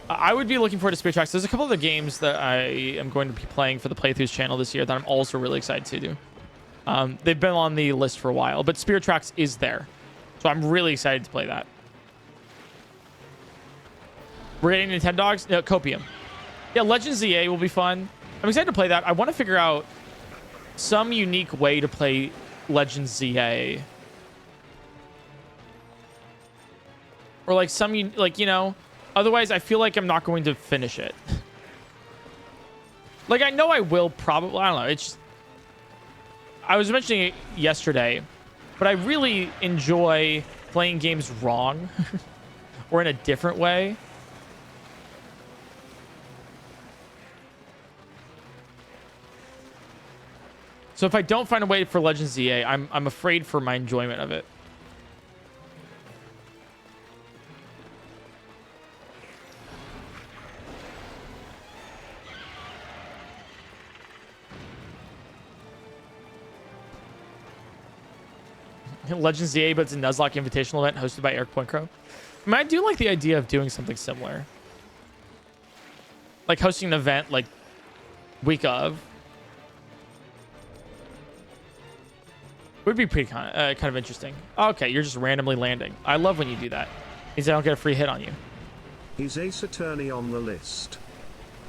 I would be looking forward to Spirit Tracks. There's a couple of the games that I am going to be playing for the Playthroughs channel this year that I'm also really excited to do. They've been on the list for a while, but Spirit Tracks is there. So I'm really excited to play that. We're getting Nintendogs? No, Copium. Yeah, Legends ZA will be fun. I'm excited to play that. I want to figure out some unique way to play Legends ZA. Or like some, like, you know, otherwise I feel like I'm not going to finish it. Like, I know I will probably, I don't know. It's just, I was mentioning it yesterday, but I really enjoy playing games wrong or in a different way. So if I don't find a way for Legends ZA, I'm afraid for my enjoyment of it. Legends ZA, but it's a Nuzlocke Invitational event hosted by Eric PointCrow. I mean, I do like the idea of doing something similar. Like hosting an event like week of. Would be pretty kind of interesting. Okay, you're just randomly landing. I love when you do that. Means I don't get a free hit on you. Is Ace Attorney on the list?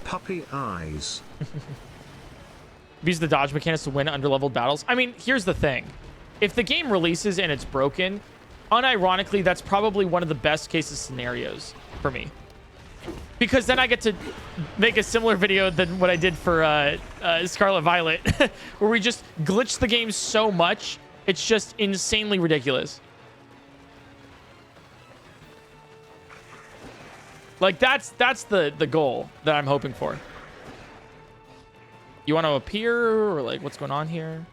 Puppy eyes. Use the dodge mechanics to win underleveled battles. I mean, here's the thing. If the game releases and it's broken, unironically, that's probably one of the best cases scenarios for me. Because then I get to make a similar video than what I did for Scarlet Violet, where we just glitch the game so much, it's just insanely ridiculous. Like, that's the goal that I'm hoping for. You want to appear, or like, what's going on here?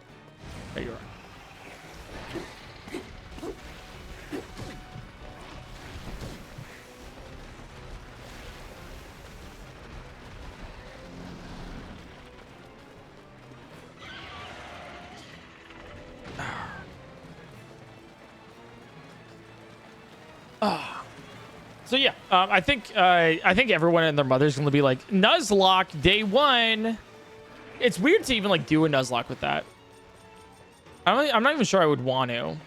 There you are. So yeah, I think everyone and their mother's gonna be like, Nuzlocke day 1. It's weird to even like do a Nuzlocke with that. I'm not even sure I would want to.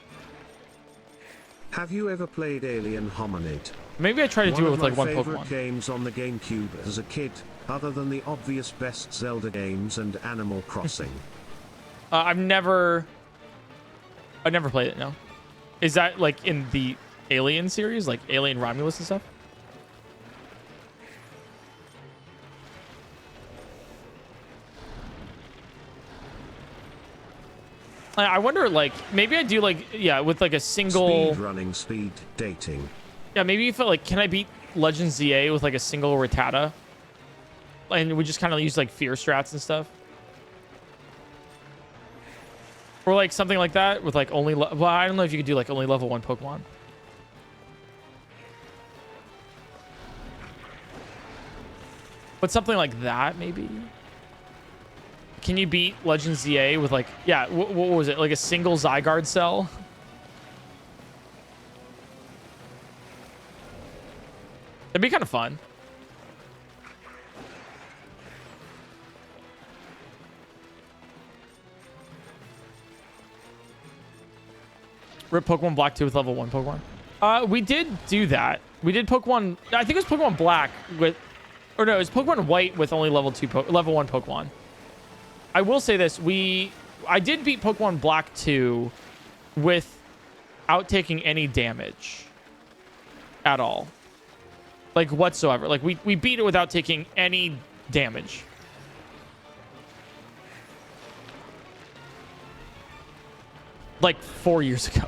Have you ever played Alien Hominid? Maybe I try to do it with like one Pokemon. One of my favorite games on the GameCube as a kid, other than the obvious best Zelda games and Animal Crossing. I've never played it. No. Is that like in the Alien series, like Alien Romulus and stuff? I wonder, like, maybe I do, like, yeah, with like a single Speed running, speed dating. Yeah, maybe you felt like, can I beat Legend ZA with like a single Rattata? And we just kind of use like fear strats and stuff. Or like something like that with like only, well, I don't know if you could do like only level 1 Pokemon. But something like that, maybe. Can you beat Legend ZA with like, yeah, what was it? Like a single Zygarde cell? That'd be kind of fun. Rip Pokemon Black 2 with level 1 Pokemon. We did do that. We did Pokemon, I think it was Pokemon Black with, or no, it was Pokemon White with only level 1 Pokemon. I will say this, I did beat Pokemon Black 2 without taking any damage at all. Like whatsoever. Like we beat it without taking any damage. Like 4 years ago.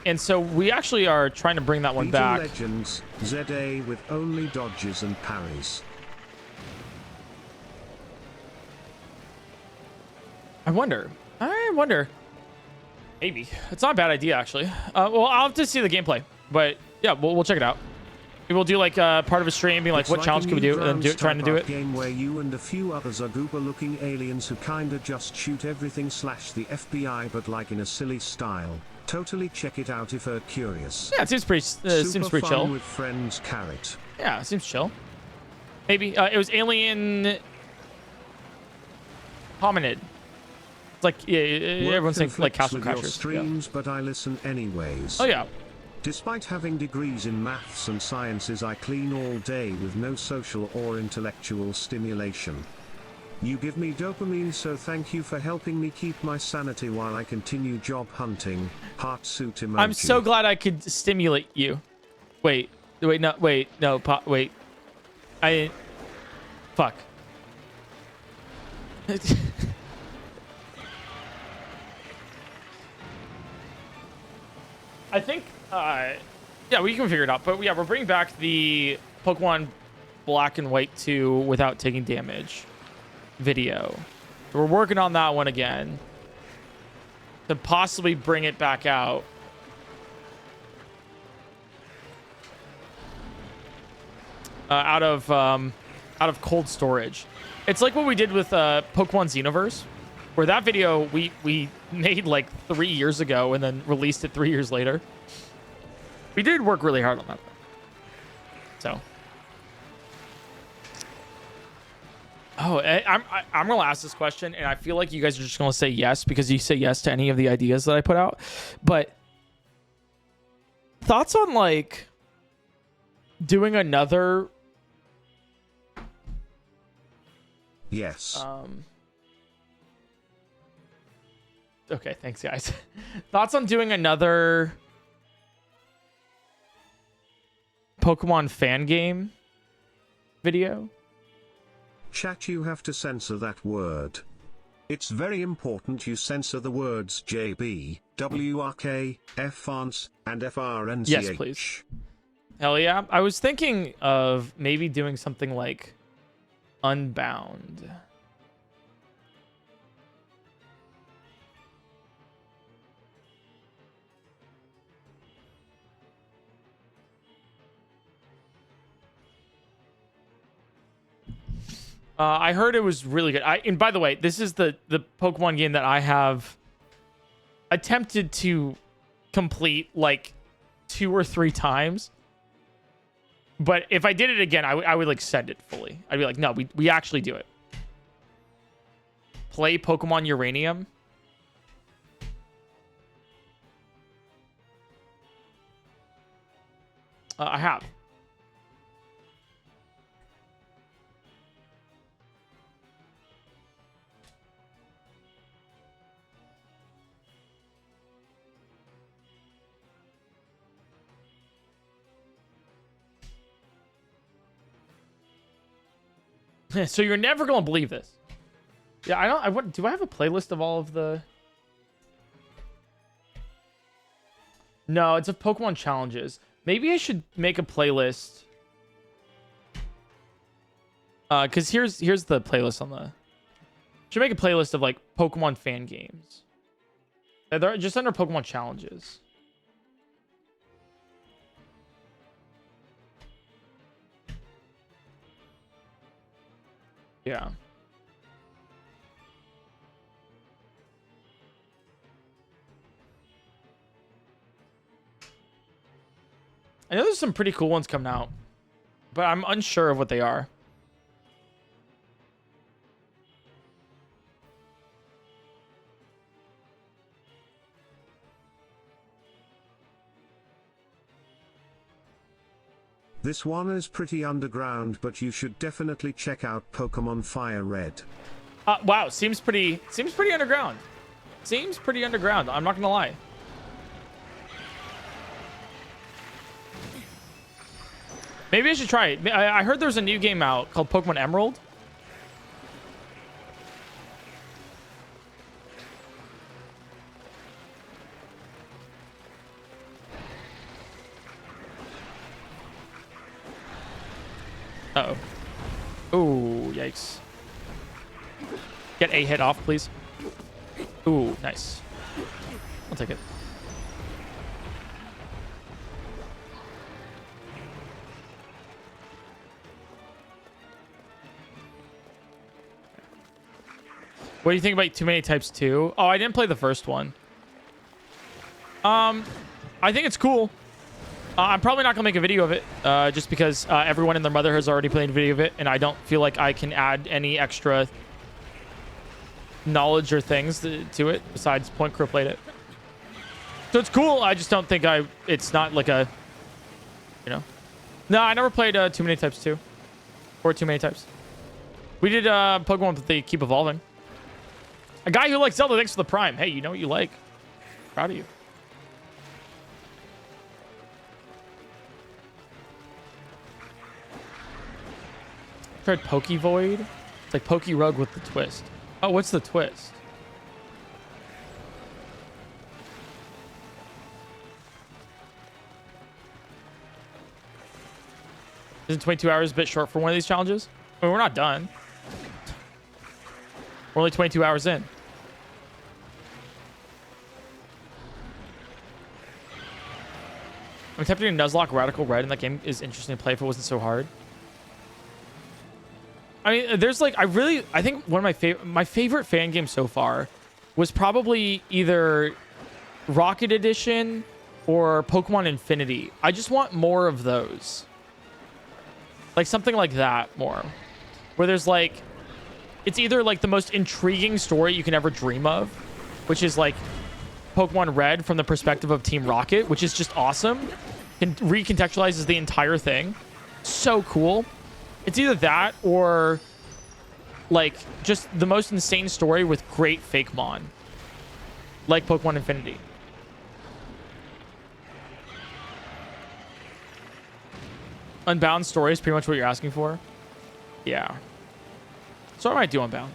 And so we actually are trying to bring that one back. Legends, ZA with only dodges and parries. I wonder. Maybe. It's not a bad idea, actually. Well, I'll have to see the gameplay. But, yeah, we'll check it out. Maybe we'll do, like, part of a stream, being like, It's what like challenge can we do? And then trying to do it. Game where you and a few others are goober-looking aliens who kinda just shoot everything / the FBI, but like in a silly style. Totally check it out if you're curious. Yeah, it seems pretty, Super fun chill. with friends, Carrot. Yeah, it seems chill. Maybe. It was Alien Hominid. It's like, yeah, everyone's saying, like, Castle Crashers. Streams, yeah. But I listen anyways. Oh, yeah. Despite having degrees in maths and sciences, I clean all day with no social or intellectual stimulation. You give me dopamine, so thank you for helping me keep my sanity while I continue job hunting. Heart suit emoji. I'm so glad I could stimulate you. Wait, no, wait. Fuck. I think, yeah, we can figure it out. But yeah, we're bringing back the Pokemon Black and White 2 without taking damage video. So we're working on that one again to possibly bring it back out. Out of cold storage. It's like what we did with Pokemon Xenoverse, where that video we made like 3 years ago and then released it 3 years later. We did work really hard on that, so. Oh, I'm gonna ask this question, and I feel like you guys are just gonna say yes because you say yes to any of the ideas that I put out. But thoughts on like doing another? Yes. Okay, thanks, guys. Thoughts on doing another Pokemon fan game video? Chat, you have to censor that word. It's very important you censor the words JB, WRK, France, and FRNCH. Yes, please. Hell yeah. I was thinking of maybe doing something like Unbound. I heard it was really good. And by the way, this is the Pokemon game that I have attempted to complete like 2 or 3 times. But if I did it again, I would like send it fully. I'd be like, no, we actually do it. Play Pokemon Uranium. I have. So you're never gonna believe this. Yeah, do I have a playlist of all of the? No, it's of Pokemon challenges. Maybe I should make a playlist. Cause here's the playlist on the. Should make a playlist of like Pokemon fan games. They're just under Pokemon challenges. Yeah. I know there's some pretty cool ones coming out, but I'm unsure of what they are. This one is pretty underground, but you should definitely check out Pokemon Fire Red. Wow, seems pretty underground. Seems pretty underground. I'm not gonna lie. Maybe I should try it. I heard there's a new game out called Pokemon Emerald. Uh-oh. Ooh, yikes. Get a hit off, please. Ooh, nice. I'll take it. What do you think about Too Many Types 2? Oh, I didn't play the first one. I think it's cool. I'm probably not gonna make a video of it, just because everyone and their mother has already played a video of it, and I don't feel like I can add any extra knowledge or things to it besides PointCrow played it. So it's cool. I just don't think it's not like a, you know. No, I never played Too Many Types 2 or Too Many Types. We did Pokemon that they keep evolving. A guy who likes Zelda, thanks for the Prime. Hey, you know what you like. Proud of you. Tried Pokevoid. It's like Pokerug with the twist. Oh, what's the twist? Isn't 22 hours a bit short for one of these challenges? I mean, we're not done. We're only 22 hours in. I'm attempting to Nuzlocke Radical Red, and that game is interesting to play if it wasn't so hard. I mean, there's like, I think one of my favorite fan games so far was probably either Rocket Edition or Pokemon Infinity. I just want more of those. Like something like that more. Where there's like, it's either like the most intriguing story you can ever dream of, which is like Pokemon Red from the perspective of Team Rocket, which is just awesome. It recontextualizes the entire thing. So cool. It's either that or like just the most insane story with great fake mon. Like Pokemon Infinity. Unbound story is pretty much what you're asking for. Yeah. So I might do Unbound.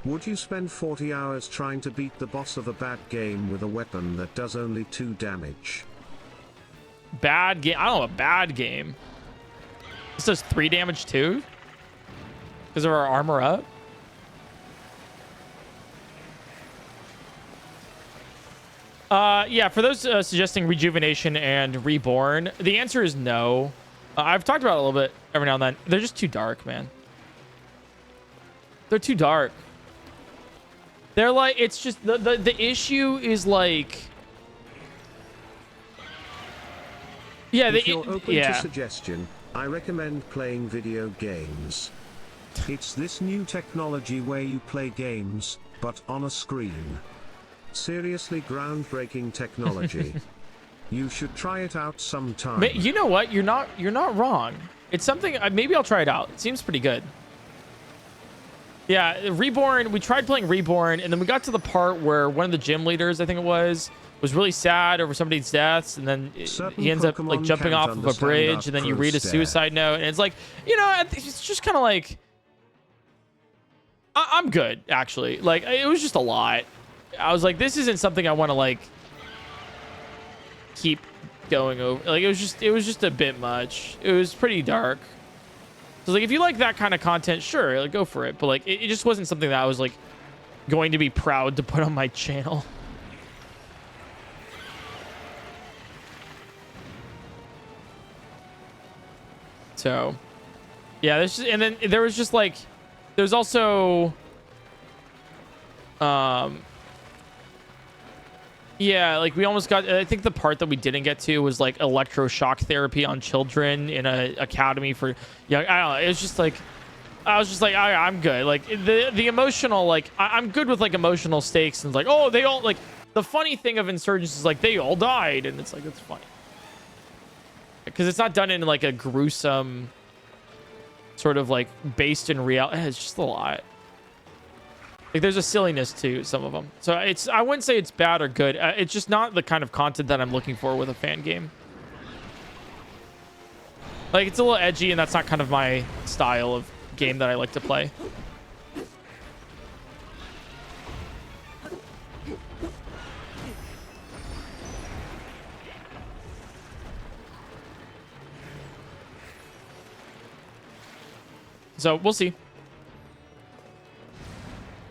Would you spend 40 hours trying to beat the boss of a bad game with a weapon that does only 2 damage? Bad game? I don't know, a bad game. This does 3 damage too? Because of our armor up? Yeah, for those suggesting Rejuvenation and Reborn, the answer is no. I've talked about it a little bit every now and then. They're just too dark, man. They're too dark. They're like, it's just, the issue is like... Yeah, if you're open to suggestion, I recommend playing video games. It's this new technology where you play games, but on a screen. Seriously groundbreaking technology. You should try it out sometime. You know what? You're not wrong. It's something. Maybe I'll try it out. It seems pretty good. Yeah, Reborn. We tried playing Reborn, and then we got to the part where one of the gym leaders, I think it was really sad over somebody's deaths, and then he ends up like jumping off of a bridge, and then you read a suicide note, and it's like, you know, it's just kind of like, I'm good actually. Like, it was just a lot. I was like, this isn't something I want to like keep going over. Like, it was just a bit much. It was pretty dark. So like, if you like that kind of content, sure, like, go for it. But like, it just wasn't something that I was like going to be proud to put on my channel. So yeah, and then there was just like, there's also yeah, like we almost got, I think the part that we didn't get to was like electroshock therapy on children in a academy for young. I don't know. It was just like, I was just like, I'm good. Like the emotional, like I'm good with like emotional stakes, and like, oh, they all, like, the funny thing of Insurgents is like they all died, and it's like, it's funny because it's not done in like a gruesome sort of like based in reality. It's just a lot. Like, there's a silliness to some of them. So I wouldn't say it's bad or good. It's just not the kind of content that I'm looking for with a fan game. Like, it's a little edgy, and that's not kind of my style of game that I like to play. So we'll see.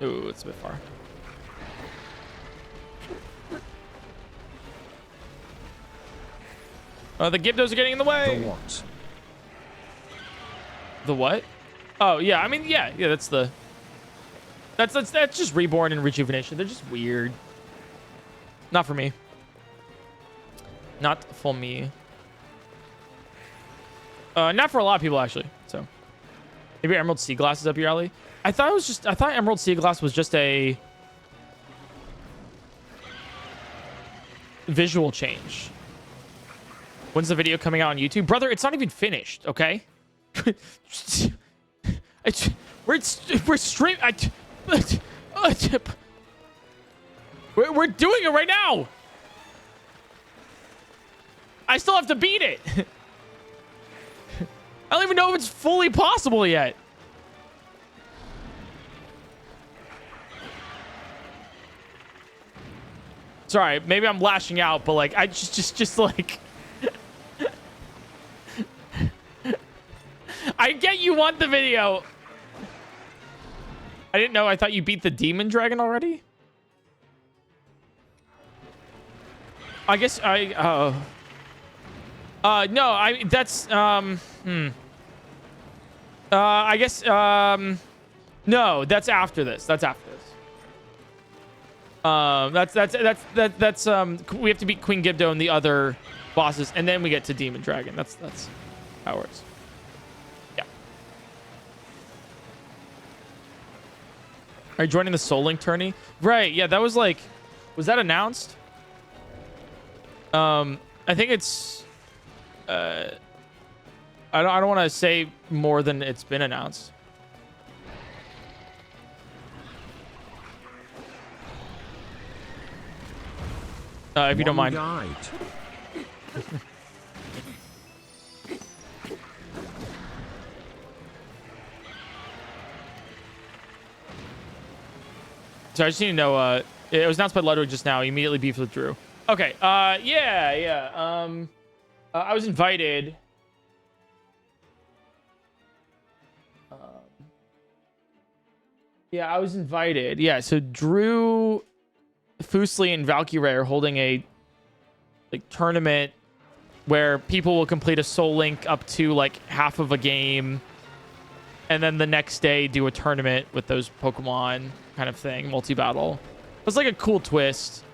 Ooh, it's a bit far. The Gibdos are getting in the way. The what? The what? Oh, yeah. I mean, yeah. That's just Reborn and Rejuvenation. They're just weird. Not for me. Not for me. Not for a lot of people, actually. So maybe Emerald Sea Glass is up your alley. I thought Emerald Sea Glass was just a visual change. When's the video coming out on YouTube? Brother, it's not even finished, okay? We're streaming. We're doing it right now. I still have to beat it. I don't even know if it's fully possible yet. Sorry, maybe I'm lashing out, but like, I just like, I get you want the video. I didn't know. I thought you beat the demon dragon already. I guess no, that's I guess no, that's after this. That's after this. That's we have to beat Queen Gibdo and the other bosses, and then we get to Demon Dragon. That's how it works. Yeah. Are you joining the Soul Link tourney? Right. Yeah, that was like, was that announced? I think it's I don't want to say more than it's been announced. If you don't mind. So I just need to know, it was announced by Ludwig just now. He immediately beefed with Drew. Okay, yeah. I was invited. Yeah, I was invited. Yeah, so Drew, Fusely, and Valkyrie are holding a tournament where people will complete a Soul Link up to like half of a game, and then the next day do a tournament with those Pokemon kind of thing, multi-battle. It's like a cool twist,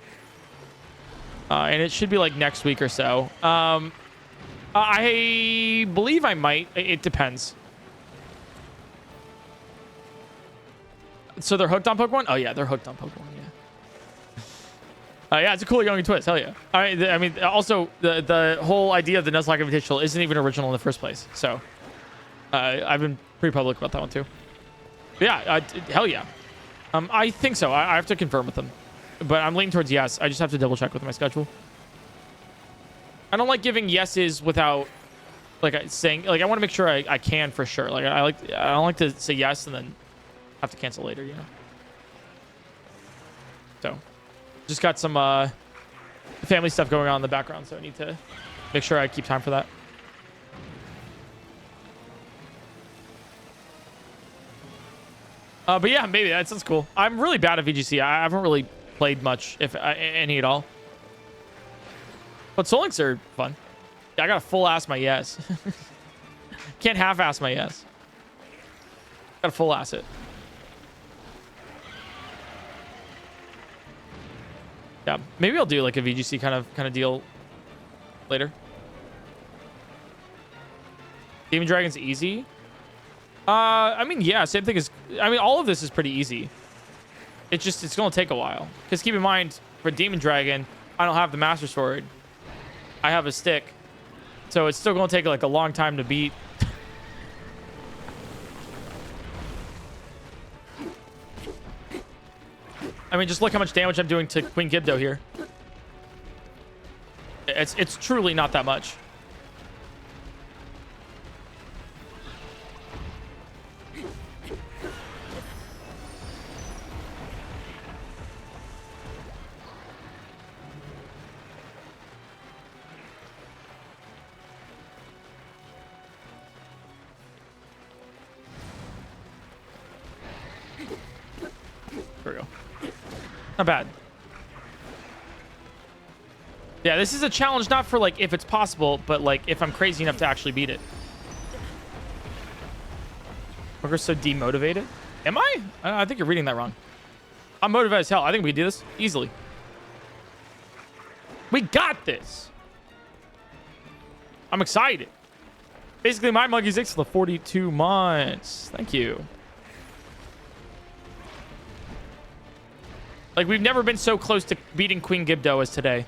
and it should be like next week or so. I believe I might. It depends. So they're hooked on Pokemon? Oh yeah, they're hooked on Pokemon. Yeah. Yeah, it's a cool young twist. Hell yeah. I mean, also the whole idea of the Nuzlocke Invitational isn't even original in the first place. So I've been pretty public about that one too. But yeah, hell yeah. I think so. I have to confirm with them, but I'm leaning towards yes. I just have to double check with my schedule. I don't like giving yeses without like saying like I want to make sure I can for sure. Like I don't like to say yes and then have to cancel later. You know. So. Just got some family stuff going on in the background, so I need to make sure I keep time for that. But yeah, maybe that sounds cool. I'm really bad at VGC. I haven't really played much, if any at all. But Soul Links are fun. Yeah, I gotta full ass my yes. Can't half ass my yes. Gotta full ass it. Yeah, maybe I'll do like a VGC kind of deal later. Demon Dragon's easy. I mean, yeah, same thing as. I mean, all of this is pretty easy. It's gonna take a while. Because keep in mind, for Demon Dragon, I don't have the Master Sword. I have a stick, so it's still gonna take like a long time to beat. I mean, just look how much damage I'm doing to Queen Gibdo here. It's truly not that much. There we go. Not bad. Yeah, this is a challenge not for like if it's possible, but like if I'm crazy enough to actually beat it. We're so demotivated. Am I? I think you're reading that wrong. I'm motivated as hell. I think we can do this easily. We got this. I'm excited. Basically, my monkey's X for the 42 months. Thank you. Like, we've never been so close to beating Queen Gibdo as today.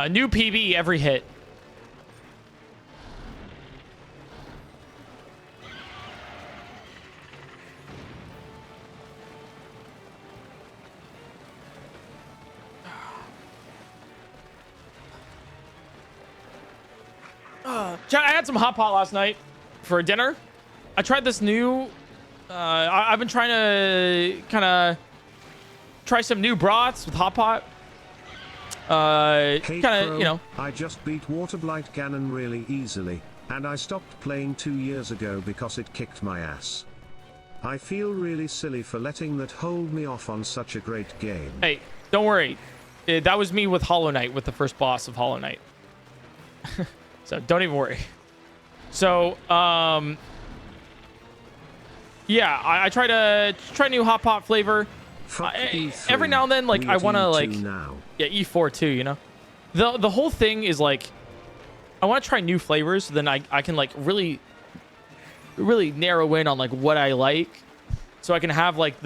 New PB every hit. I had some hot pot last night for dinner. I tried this new. I've been trying to kind of try some new broths with hot pot. Hey, kind of, you know. I just beat Waterblight Ganon really easily, and I stopped playing 2 years ago because it kicked my ass. I feel really silly for letting that hold me off on such a great game. Hey, don't worry. That was me with Hollow Knight, with the first boss of Hollow Knight. So don't even worry. So, yeah, I try to try new hot pot flavor. Every now and then, like, I want to, like, yeah, E4 too, you know? The whole thing is, like, I want to try new flavors, so then I can, like, really narrow in on, like, what I like. So I can have, like,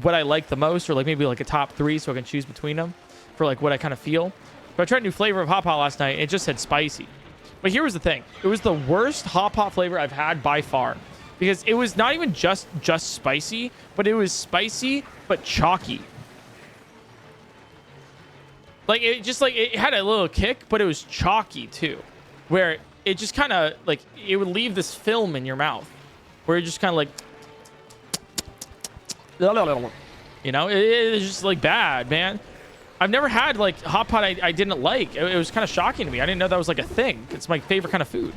what I like the most, or, like, maybe, like, a top 3, so I can choose between them for, like, what I kind of feel. But I tried a new flavor of hot pot last night, and it just said spicy. But here was the thing. It was the worst hot pot flavor I've had by far. Because it was not even just spicy, but it was spicy, but chalky. Like, it just, like, it had a little kick, but it was chalky, too. Where it just kind of, like, it would leave this film in your mouth. Where you're just kind of like... You know? It was just, like, bad, man. I've never had, like, hot pot I didn't like. It was kind of shocking to me. I didn't know that was, like, a thing. It's my favorite kind of food.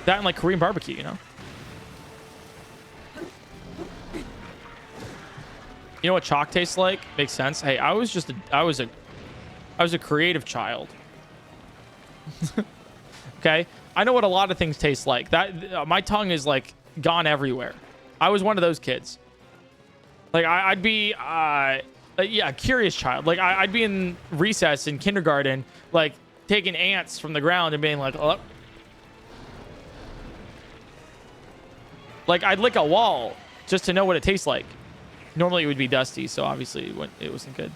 That and, like, Korean barbecue, you know? You know what chalk tastes like? Makes sense. Hey, I was a creative child. Okay? I know what a lot of things taste like. That my tongue is, like, gone everywhere. I was one of those kids. Like, I'd be... yeah, curious child. Like, I'd be in recess in kindergarten, like, taking ants from the ground and being like, oh, Like, I'd lick a wall just to know what it tastes like. Normally, it would be dusty, so obviously it wasn't good.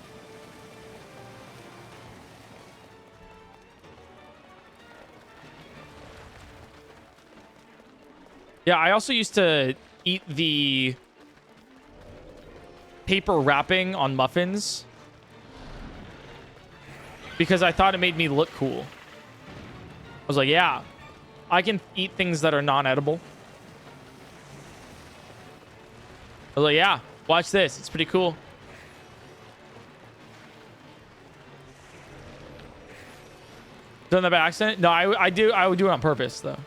Yeah, I also used to eat the paper wrapping on muffins because I thought it made me look cool. I was like, yeah, I can eat things that are non-edible. I was like, yeah, watch this. It's pretty cool. Done that by accident? No, I would do it on purpose, though.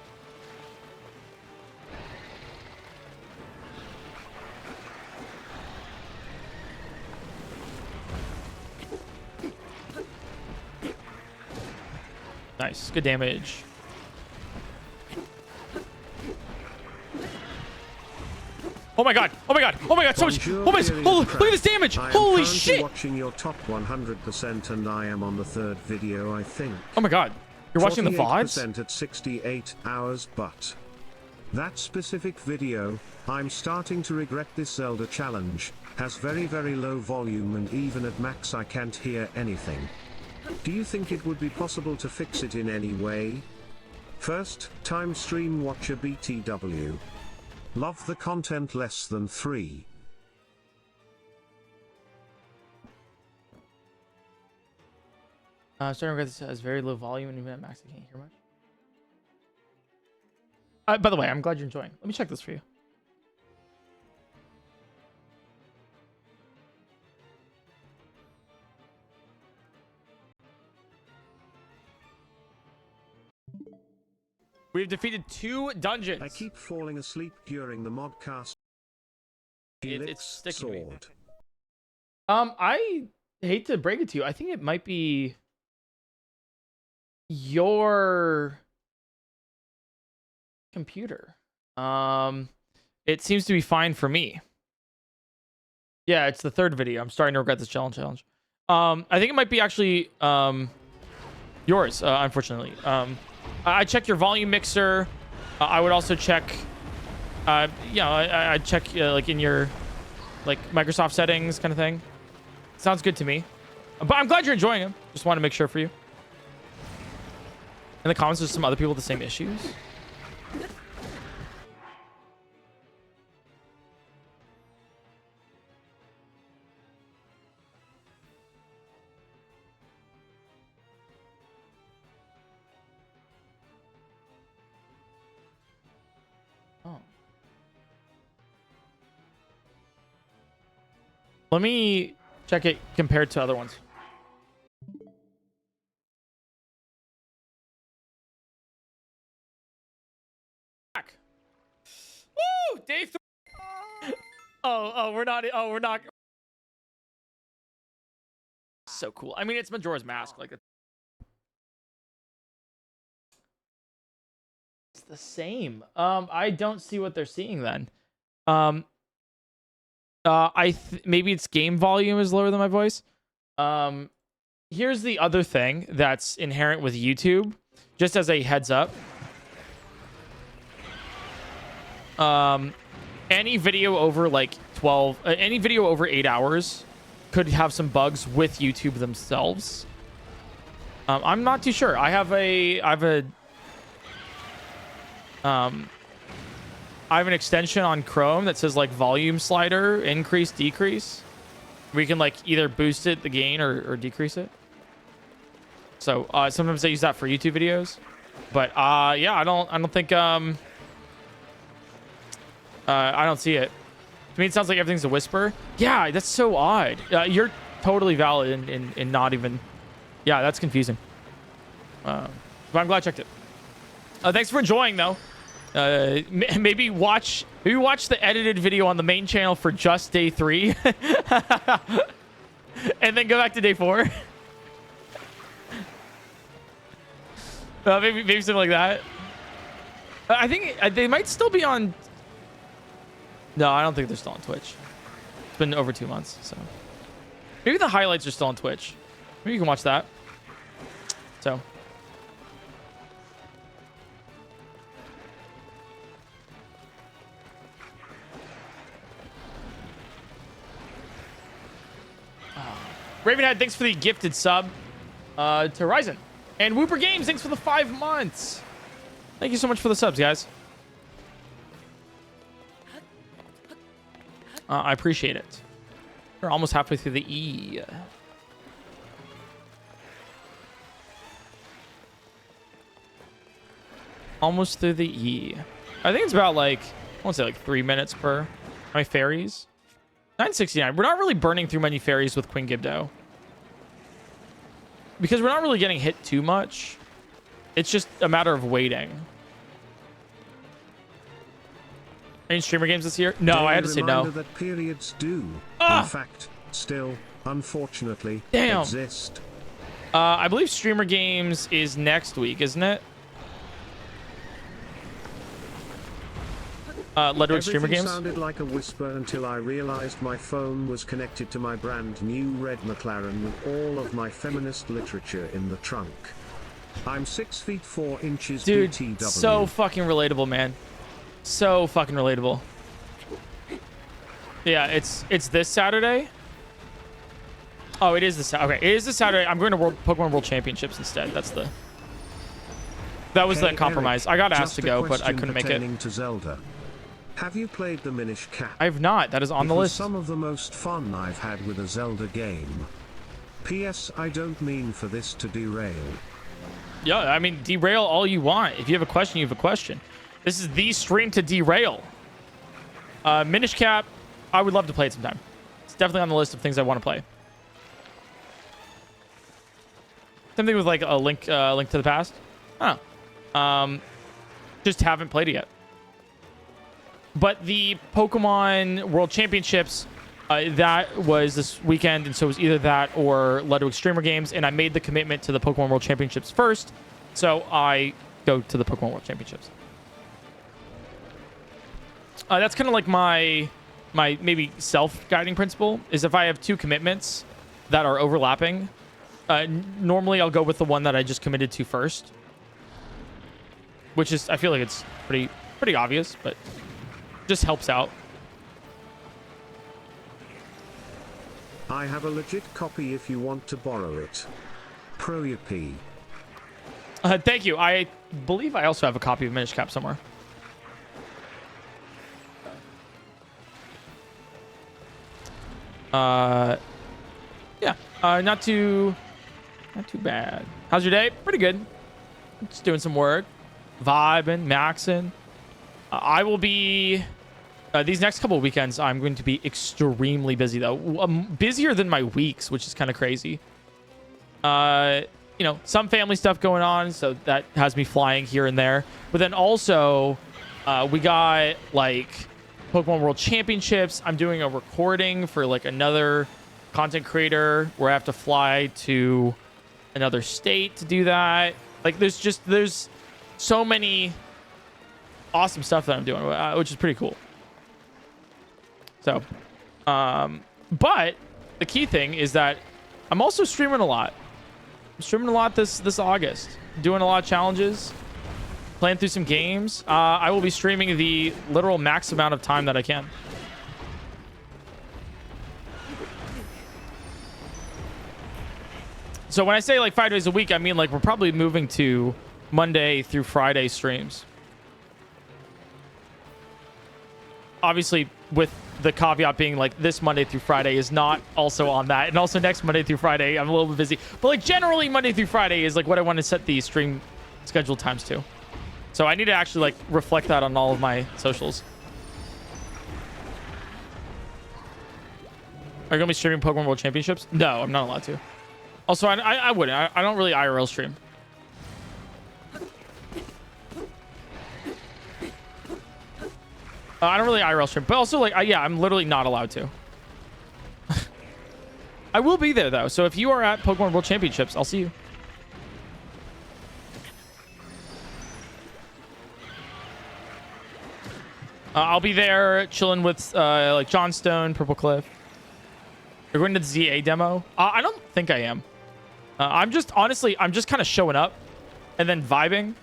Nice. Good damage. Oh my god! Oh my god! Oh my god! So much! Oh my! Look at this damage! Holy shit! I'm watching your top 100% and I am on the third video, I think. Oh my god! You're watching the VODs? 48% at 68 hours, but that specific video, I'm starting to regret this Zelda challenge, has very low volume and even at max I can't hear anything. Do you think it would be possible to fix it in any way? First time stream watcher BTW. Love the content less than 3. Starting to regret this has very low volume and even at max I can't hear much. By the way, I'm glad you're enjoying. Let me check this for you. We've defeated 2 dungeons. I keep falling asleep during the modcast. It's sticking to me. Sword. I hate to break it to you. I think it might be your computer. It seems to be fine for me. Yeah, it's the 3rd video. I'm starting to regret this challenge. I think it might be actually yours, unfortunately. I check your volume mixer. I would also check, I check like in your like Microsoft settings kind of thing. Sounds good to me. But I'm glad you're enjoying them. Just want to make sure for you. In the comments, there's some other people with the same issues. Oh. Let me check it compared to other ones. Back. Woo! Day 3. We're not. So cool. I mean, it's Majora's Mask. Like, it's the same. I don't see what they're seeing then. Maybe its game volume is lower than my voice. Here's the other thing that's inherent with YouTube, just as a heads up. Any video over like 12, any video over 8 hours could have some bugs with YouTube themselves. I'm not too sure. I have an extension on Chrome that says like volume slider, increase, decrease. We can like either boost it, the gain, or decrease it. So sometimes I use that for YouTube videos. But yeah, I don't think I don't see it. To me, it sounds like everything's a whisper. Yeah, that's so odd. You're totally valid in not even. Yeah, that's confusing. But I'm glad I checked it. Thanks for enjoying though. Maybe watch the edited video on the main channel for just day 3 and then go back to day 4. Maybe something like that. I think they might still be on. No, I don't think they're still on Twitch. It's been over 2 months, so maybe the highlights are still on Twitch. Maybe you can watch that. So Ravenhead, thanks for the gifted sub to Ryzen. And Whooper Games, thanks for the 5 months. Thank you so much for the subs, guys. I appreciate it. We're almost halfway through the E. Almost through the E. I think it's about like, I want to say like 3 minutes per my fairies. 969. We're not really burning through many fairies with Queen Gibdo. Because we're not really getting hit too much. It's just a matter of waiting. Any streamer games this year? No, I had to say no. That periods do, in fact, still, unfortunately, exist. I believe streamer games is next week, isn't it? Ludwig streamer games. Sounded like a whisper until I realized my phone was connected to my brand new red McLaren with all of my feminist literature in the trunk. I'm 6 feet 4 inches. Dude, BTW. so fucking relatable, man. So fucking relatable. Yeah, it's this Saturday. Oh, it is this. Okay, it is this Saturday. I'm going to Pokemon World Championships instead. That was the compromise. I got asked to go, but I couldn't make it. To Zelda. Have you played the Minish Cap? I have not. That is on the list. Some of the most fun I've had with a Zelda game. P.S. I don't mean for this to derail. Yeah, I mean, derail all you want. If you have a question, you have a question. This is the stream to derail. Minish Cap, I would love to play it sometime. It's definitely on the list of things I want to play. Something with like a link to the past. I don't know. Just haven't played it yet. But the Pokemon World Championships, that was this weekend, and so it was either that or Ludwig Streamer Games, and I made the commitment to the Pokemon World Championships first, so I go to the Pokemon World Championships. That's kind of like my maybe self-guiding principle, is if I have 2 commitments that are overlapping, normally I'll go with the one that I just committed to first, which is, I feel like it's pretty obvious, but just helps out. I have a legit copy if you want to borrow it. ProUP. Thank you. I believe I also have a copy of Minish Cap somewhere. Yeah. Not too bad. How's your day? Pretty good. Just doing some work, vibing, maxing. I will be these next couple of weekends. I'm going to be extremely busy though. Busier than my weeks, which is kind of crazy. You know, some family stuff going on, so that has me flying here and there. But then also, we got like Pokemon World Championships. I'm doing a recording for like another content creator where I have to fly to another state to do that. Like there's so many awesome stuff that I'm doing, which is pretty cool. So, but the key thing is that I'm also streaming a lot. I'm streaming a lot this August, doing a lot of challenges, playing through some games. I will be streaming the literal max amount of time that I can. So when I say like 5 days a week, I mean like we're probably moving to Monday through Friday streams. Obviously, with the caveat being like this Monday through Friday is not also on that. And also next Monday through Friday, I'm a little bit busy. But like generally Monday through Friday is like what I want to set the stream schedule times to. So I need to actually like reflect that on all of my socials. Are you going to be streaming Pokemon World Championships? No, I'm not allowed to. Also, I wouldn't. I don't really IRL stream. I don't really IRL stream, but also like, yeah, I'm literally not allowed to. I will be there though, so if you are at Pokemon World Championships, I'll see you. I'll be there chilling with like Johnstone, Purple Cliff. You're going to the ZA demo? I don't think I am. I'm just kind of showing up and then vibing.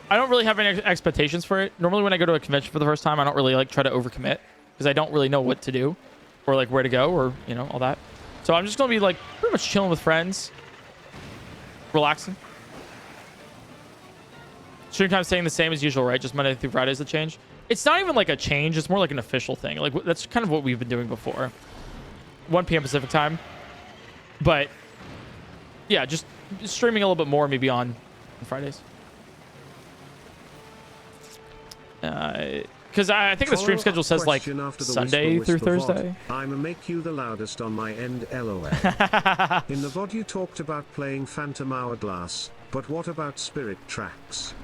I don't really have any expectations for it. Normally when I go to a convention for the first time, I don't really like try to overcommit because I don't really know what to do or like where to go or, you know, all that. So I'm just gonna be like pretty much chilling with friends, relaxing. Stream time staying the same as usual, right? Just Monday through Friday is the change. It's not even like a change. It's more like an official thing. Like that's kind of what we've been doing before. 1 p.m. Pacific time. But yeah, just streaming a little bit more maybe on Fridays. Because I think the stream schedule says like Sunday through Thursday. I'ma make you the loudest on my end, lol. In the VOD you talked about playing Phantom Hourglass, but what about Spirit Tracks?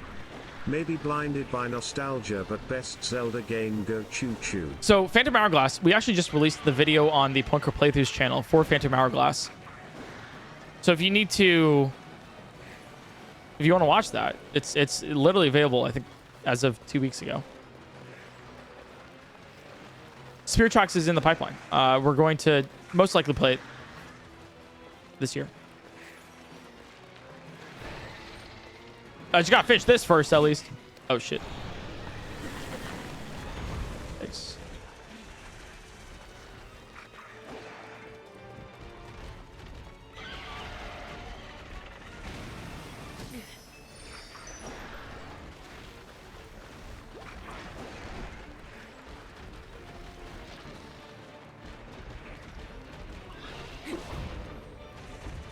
Maybe blinded by nostalgia, but best Zelda game, go choo choo. So Phantom Hourglass, we actually just released the video on the PointCrow Playthroughs channel for Phantom Hourglass. So if you need to, if you want to watch that, it's literally available, I think, as of 2 weeks ago. Spirit Tracks is in the pipeline. We're going to most likely play it this year. I just gotta finish this first, at least. Oh, shit. Thanks.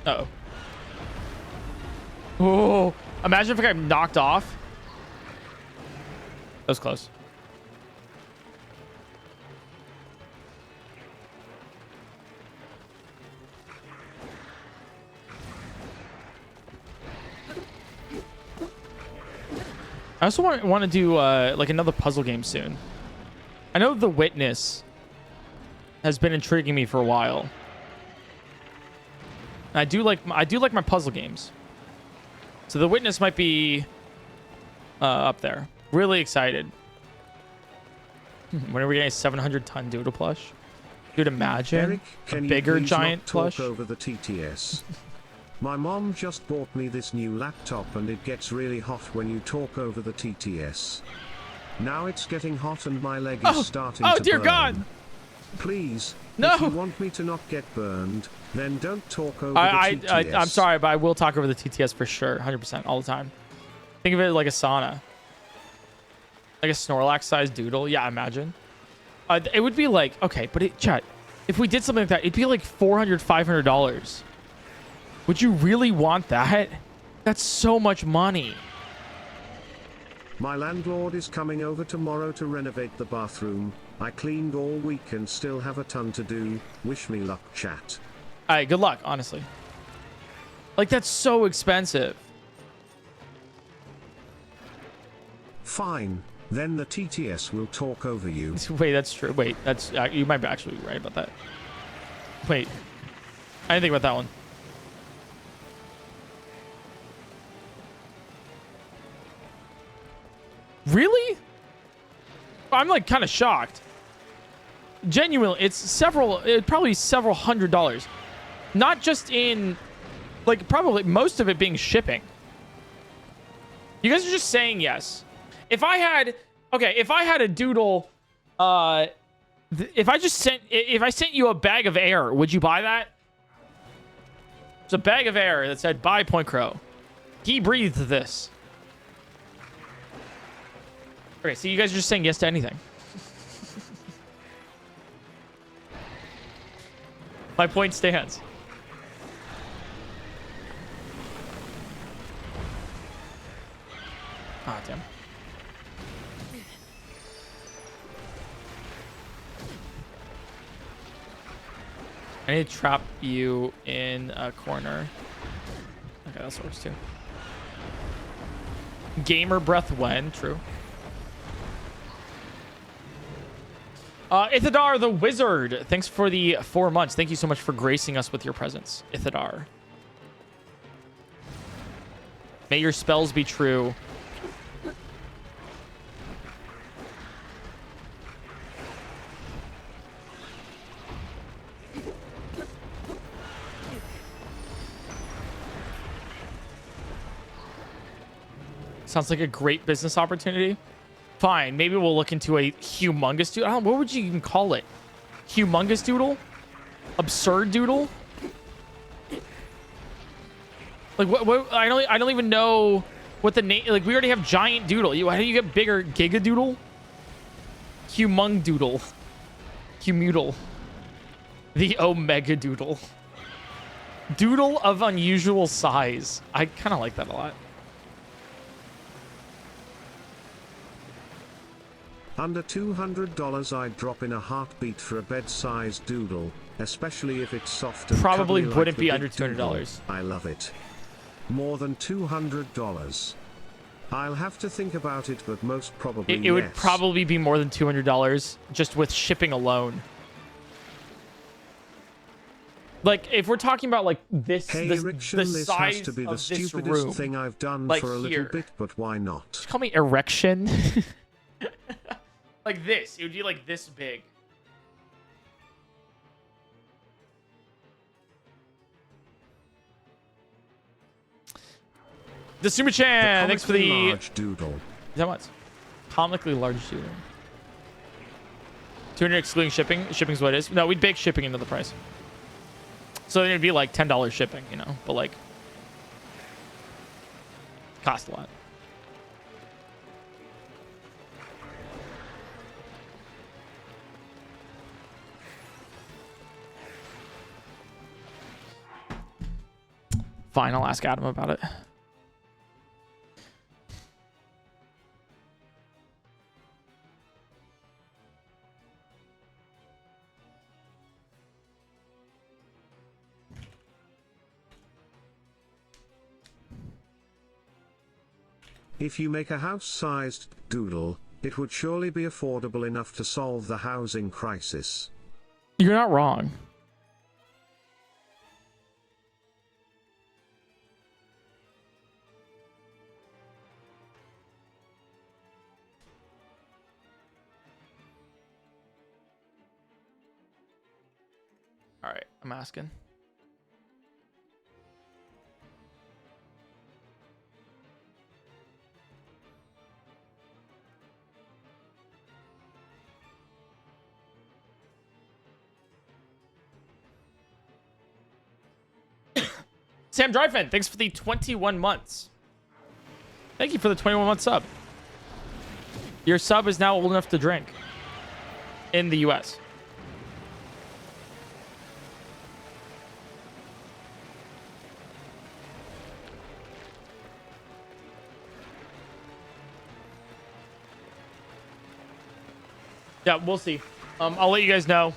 Uh-oh. Oh, imagine if I got knocked off. That was close. I also want to do like another puzzle game soon. I know The Witness has been intriguing me for a while. I do like my puzzle games. So The Witness might be up there. Really excited. When are we getting a 700-ton doodle plush? Dude, imagine Eric, a bigger giant talk plush. Over the TTS. My mom just bought me this new laptop and it gets really hot when you talk over the TTS. Now it's getting hot and my leg is starting to burn. Oh dear God! Please, no. If you want me to not get burned, then don't talk over the TTS. I'm sorry, but I will talk over the TTS for sure, 100%, all the time. Think of it like a sauna. Like a Snorlax-sized doodle. Yeah, imagine. It would be like, okay, but chat, if we did something like that, it'd be like $400, $500. Would you really want that? That's so much money. My landlord is coming over tomorrow to renovate the bathroom. I cleaned all week and still have a ton to do. Wish me luck, chat. All right, good luck, honestly. Like, that's so expensive. Fine. Then the TTS will talk over you. Wait, that's true. Wait, that's you might be actually right about that. Wait, I didn't think about that one. Really? I'm like kind of shocked. Genuinely, it's probably several $100s. Not just in, like, probably most of it being shipping. You guys are just saying yes. If I had a doodle, if I sent you a bag of air, would you buy that? It's a bag of air that said, "Buy PointCrow. He breathed this." Okay, so you guys are just saying yes to anything. My point stands. Ah, damn. I need to trap you in a corner. Okay, that works too. Gamer breath when? True. Ithadar the Wizard, thanks for the 4 months. Thank you so much for gracing us with your presence, Ithadar. May your spells be true. Sounds like a great business opportunity. Fine, maybe we'll look into a humongous doodle. What would you even call it? Humongous doodle? Absurd doodle? Like what I don't even know what the name. Like we already have giant doodle. How do you get bigger? Gigadoodle, humung doodle, humudoodle, the omega doodle, doodle of unusual size. I kind of like that a lot. Under $200 I'd drop in a heartbeat for a bed-sized doodle, especially if it's soft and Probably cuddly wouldn't like be the under big doodle. $200. I love it. More than $200. I'll have to think about it, but most probably It would probably be more than $200 just with shipping alone. Like if we're talking about like this, Hey, the this size has to be the of this stupidest room, thing I've done like for a here. little bit, but why not? Just call me erection. Like this, it would be like this big. The Suma-chan, thanks for the large doodle. How much? Comically large doodle. 200 excluding shipping. Shipping's what it is. No, we'd bake shipping into the price. So it'd be like $10 shipping, you know, but like cost a lot. Fine, I'll ask Adam about it. If you make a house-sized doodle, it would surely be affordable enough to solve the housing crisis. You're not wrong. All right, I'm asking. Sam Dryfen, thanks for the 21 months. Thank you for the 21-month sub. Your sub is now old enough to drink in the US. Yeah, we'll see. I'll let you guys know.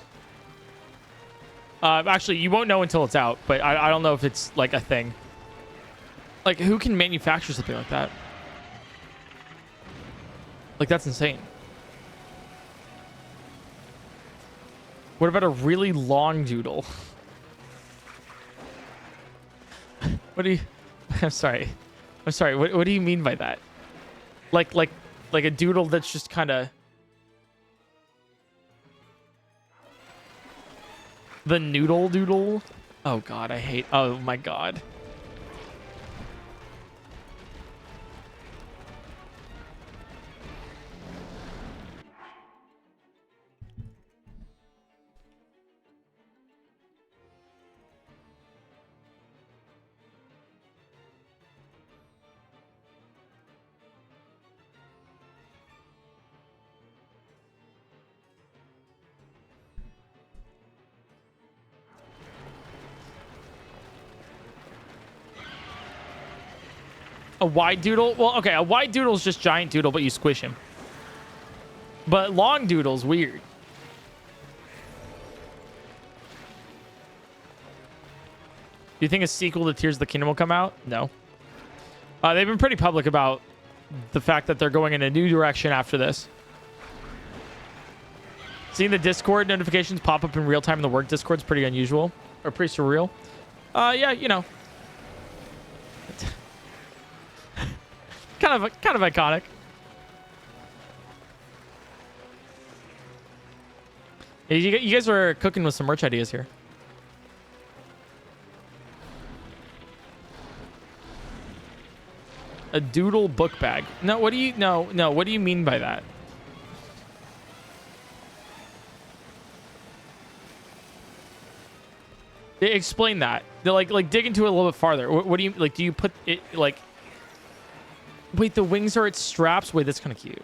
Actually, you won't know until it's out, but I don't know if it's like a thing. Like, who can manufacture something like that? Like, that's insane. What about a really long doodle? What do you... I'm sorry. I'm sorry. What do you mean by that? Like a doodle that's just kind of... The noodle doodle? Oh god, I hate... Oh my god. A wide doodle? Well, okay, a wide doodle is just giant doodle, but you squish him. But long doodle's weird. Do you think a sequel to Tears of the Kingdom will come out? No. They've been pretty public about the fact that they're going in a new direction after this. Seeing the Discord notifications pop up in real time in the work Discord's pretty unusual. Or pretty surreal. Yeah, you know. Kind of iconic. You guys are cooking with some merch ideas here. A doodle book bag. No, what do you... No, what do you mean by that? Explain that. They're like dig into it a little bit farther. What do you like? Do you put it like? Wait, the wings are its straps. Wait, that's kind of cute.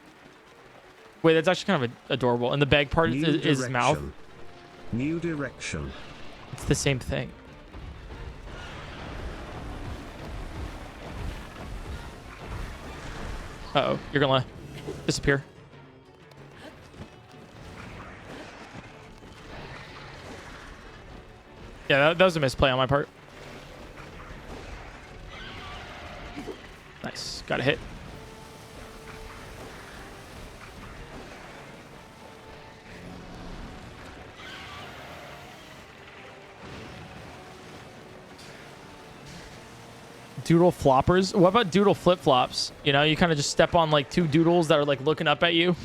Wait, that's actually kind of adorable. And the bag part is his mouth. New direction. It's the same thing. Uh-oh, you're gonna disappear. Yeah, that was a misplay on my part. Nice, got a hit. Doodle floppers. What about doodle flip flops? You know, you kind of just step on like two doodles that are like looking up at you.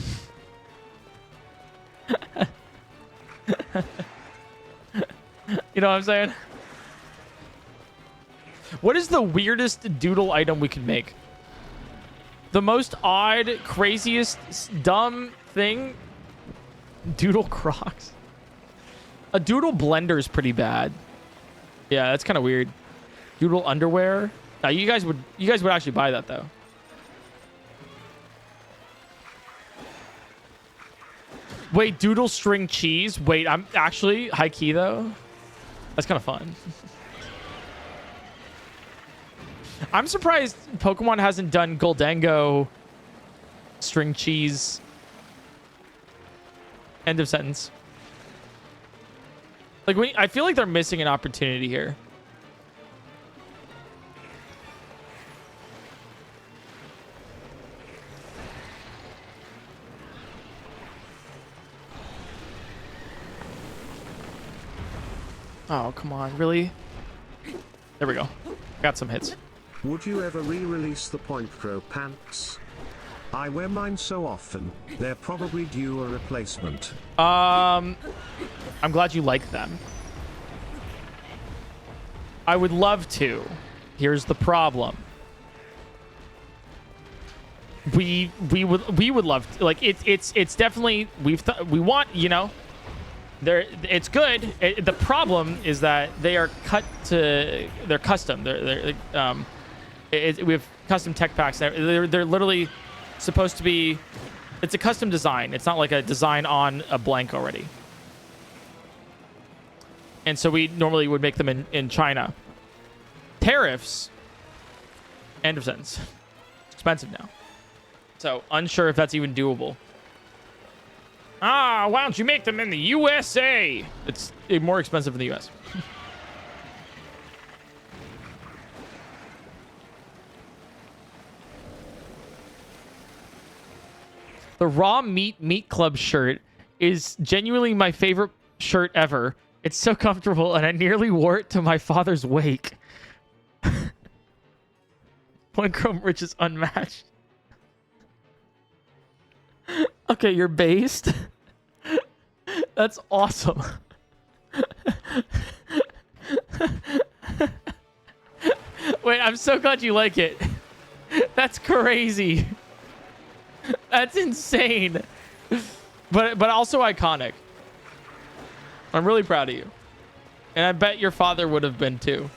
You know what I'm saying? What is the weirdest doodle item we can make? The most odd, craziest, dumb thing? Doodle Crocs. A doodle blender is pretty bad. Yeah, that's kind of weird. Doodle underwear. You guys would actually buy that though. Wait, doodle string cheese. Wait, I'm actually high key though. That's kind of fun. I'm surprised Pokemon hasn't done Goldango string cheese. End of sentence. Like I feel like they're missing an opportunity here. Oh, come on. Really? There we go. Got some hits. Would you ever re-release the PointCrow pants? I wear mine so often, they're probably due a replacement. I'm glad you like them. I would love to. Here's the problem. We would love to, like it's definitely we want, you know, it's good. The problem is that they're custom. We have custom tech packs. They're literally supposed to be. It's a custom design. It's not like a design on a blank already. And so we normally would make them in China. Tariffs. End of sentence. It's expensive now. So unsure if that's even doable. Why don't you make them in the USA? It's more expensive in the US. The Raw Meat Club shirt is genuinely my favorite shirt ever. It's so comfortable, and I nearly wore it to my father's wake. PointCrow Rich is unmatched. Okay, you're based. That's awesome. Wait, I'm so glad you like it. That's crazy. That's insane. But also iconic. I'm really proud of you. And I bet your father would have been too.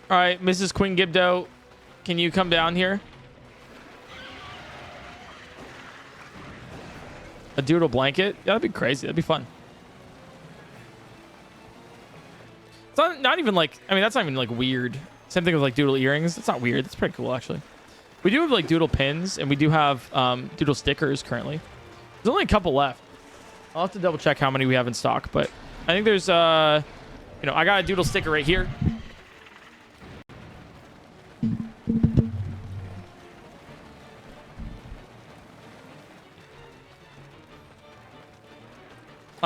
All right, Mrs. Queen Gibdo, can you come down here? A doodle blanket? Yeah, that'd be crazy. That'd be fun. It's not even like, I mean, that's not even like weird. Same thing with like doodle earrings. It's not weird. That's pretty cool, actually. We do have like doodle pins, and we do have doodle stickers currently. There's only a couple left. I'll have to double check how many we have in stock, but I think there's, you know, I got a doodle sticker right here.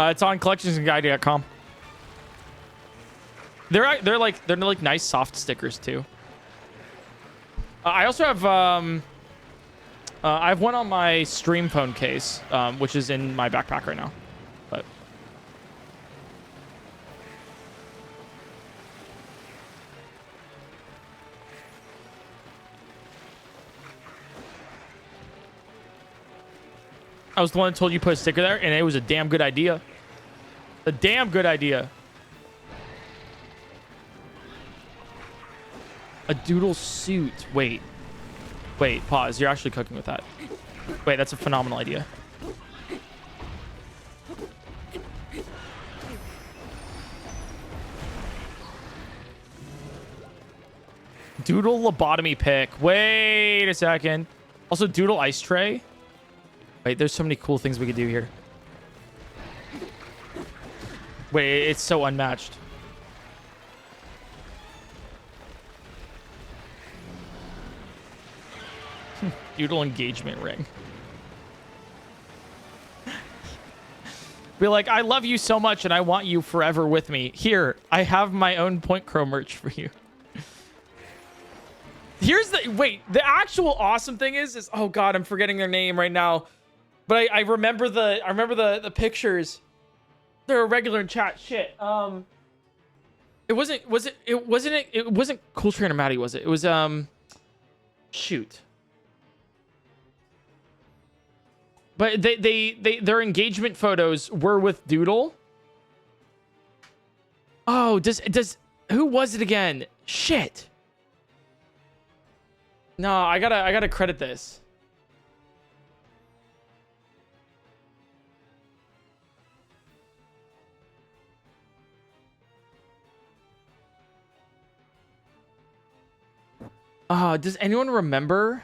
It's on collectionsandguide.com. They're like nice soft stickers too. I also have I have one on my stream phone case, which is in my backpack right now. But I was the one that told you put a sticker there, and it was a damn good idea. A damn good idea. A doodle suit. Wait. Wait, pause. You're actually cooking with that. Wait, that's a phenomenal idea. Doodle lobotomy pick. Wait a second. Also, doodle ice tray. Wait, there's so many cool things we could do here. Wait, it's so unmatched. Doodle engagement ring. Be like, I love you so much and I want you forever with me. Here, I have my own PointCrow merch for you. Here's the the actual awesome thing is oh god, I'm forgetting their name right now. But I remember the pictures. They're regular in chat. Shit. It wasn't Cool Trainer Maddie, was it? It was shoot. But their engagement photos were with Doodle. Oh, who was it again? Shit. No, I gotta credit this. Does anyone remember?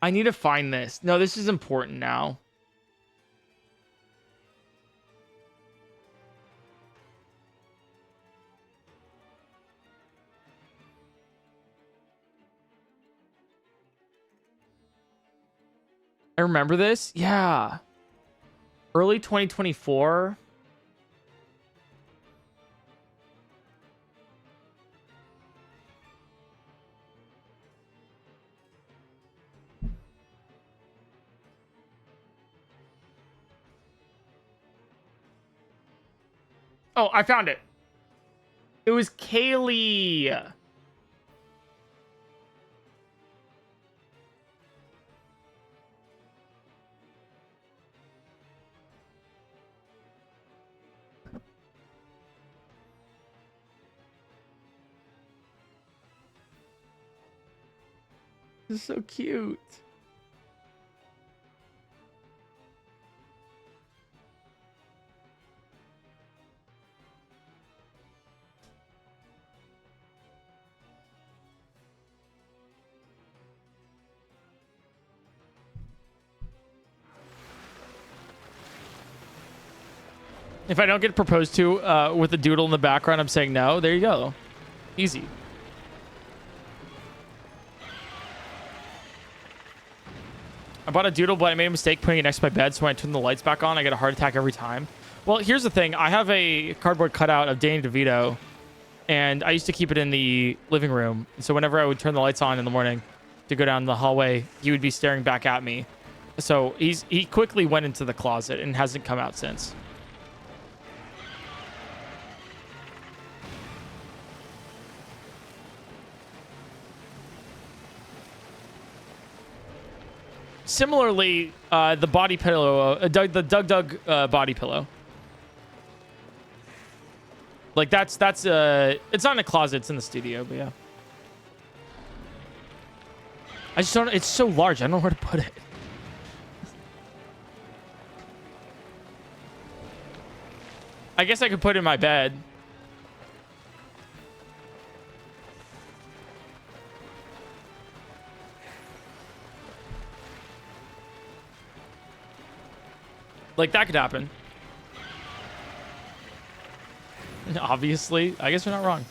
I need to find this. No, this is important now. I remember this. Yeah. Early 2024. Oh, I found it. It was Kaylee. This is so cute. If I don't get proposed to with a doodle in the background, I'm saying no. There you go. Easy. I bought a doodle, but I made a mistake putting it next to my bed, so when I turn the lights back on, I get a heart attack every time. Well, here's the thing. I have a cardboard cutout of Danny DeVito, and I used to keep it in the living room. So whenever I would turn the lights on in the morning to go down the hallway, he would be staring back at me. So he quickly went into the closet and hasn't come out since. Similarly, the body pillow, the Doug body pillow. Like that's it's not in a closet, it's in the studio, but yeah. I just don't. It's so large. I don't know where to put it. I guess I could put it in my bed. Like, that could happen. Obviously. I guess we're not wrong.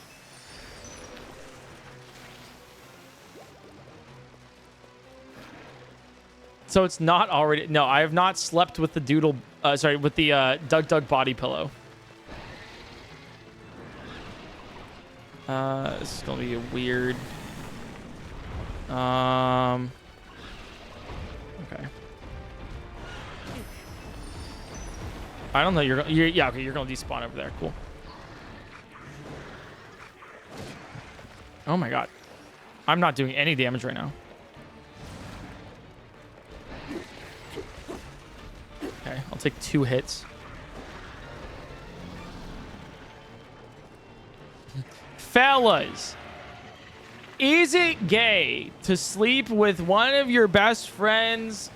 So it's not already... No, I have not slept with the doodle... sorry, with the Doug body pillow. This is gonna be weird. Okay. I don't know. Yeah. Okay. You're gonna despawn over there. Cool. Oh my god. I'm not doing any damage right now. Okay. I'll take 2 hits. Fellas, is it gay to sleep with one of your best friends'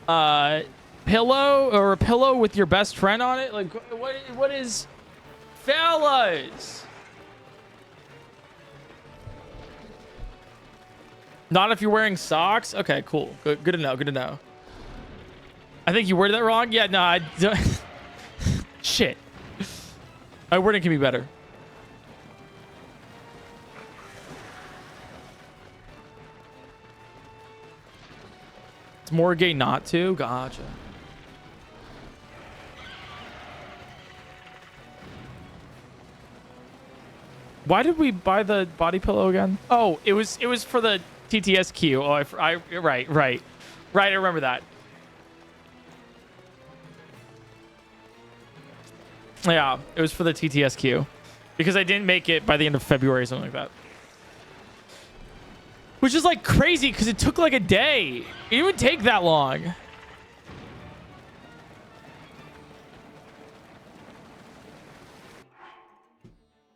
pillow, or a pillow with your best friend on it? Like, what is... Fellas! Not if you're wearing socks? Okay, cool. Good to know. Good to know. I think you worded that wrong. Yeah, no, I don't... Shit. My wording can be better. It's more gay not to? Gotcha. Why did we buy the body pillow again? Oh, it was for the TTSQ. Oh, right. I remember that. Yeah, it was for the TTSQ. Because I didn't make it by the end of February or something like that. Which is like crazy because it took like a day. It would take that long.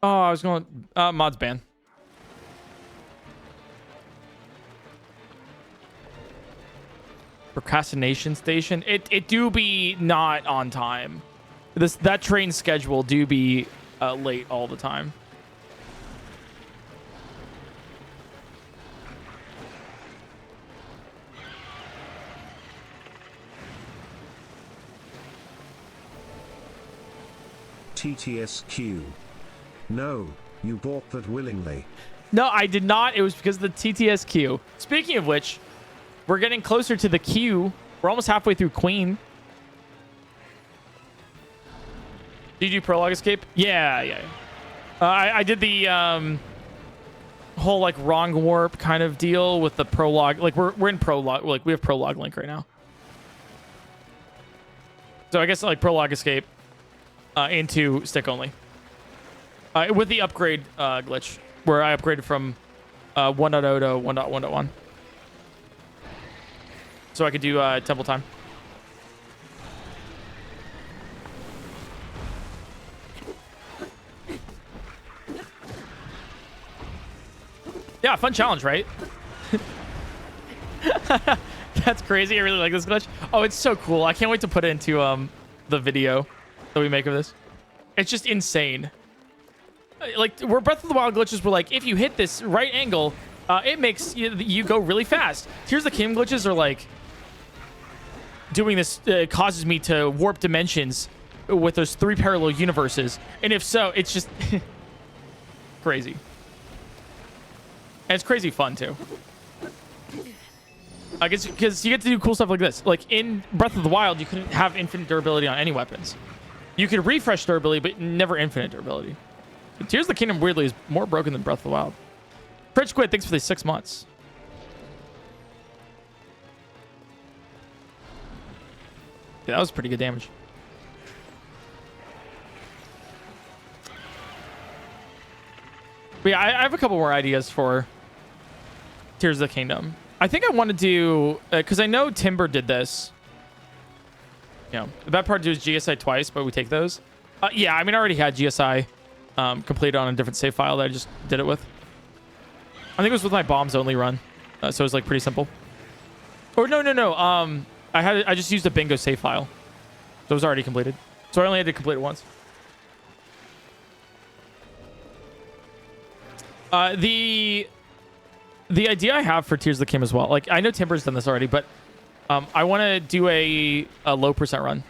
Oh, I was going mods ban. Procrastination station. It do be not on time. That train schedule do be late all the time. TTSQ. No, you bought that willingly. No, I did not. It was because of the TTSQ. Speaking of which, we're getting closer to the queue. We're almost halfway through Queen. Did you do Prologue Escape? Yeah. I did the whole like wrong warp kind of deal with the prologue. Like we're in prologue. Like we have prologue link right now. So I guess like Prologue Escape into stick only. With the upgrade glitch, where I upgraded from 1.0 to 1.1.1. So I could do temple time. Yeah, fun challenge, right? That's crazy. I really like this glitch. Oh, it's so cool. I can't wait to put it into the video that we make of this. It's just insane. Like, where Breath of the Wild glitches were like, if you hit this right angle, it makes you go really fast. Tears of the Kingdom glitches are like, doing this causes me to warp dimensions with those 3 parallel universes. And if so, it's just crazy. And it's crazy fun, too. I guess because you get to do cool stuff like this. Like, in Breath of the Wild, you couldn't have infinite durability on any weapons. You could refresh durability, but never infinite durability. But Tears of the Kingdom, weirdly, is more broken than Breath of the Wild. Fridge Squid, thanks for the 6 months. Yeah, that was pretty good damage. But yeah, I have a couple more ideas for Tears of the Kingdom. I think I want to do, because I know Timber did this. You know, the bad part to do is GSI twice, but we take those. Yeah, I mean, I already had GSI completed on a different save file that I just did it with. I think it was with my bombs only run. So it was like pretty simple. Or no. I just used a bingo save file. So it was already completed. So I only had to complete it once. The idea I have for Tears of the Kingdom as well, like I know Timber's done this already, but I want to do a low percent run.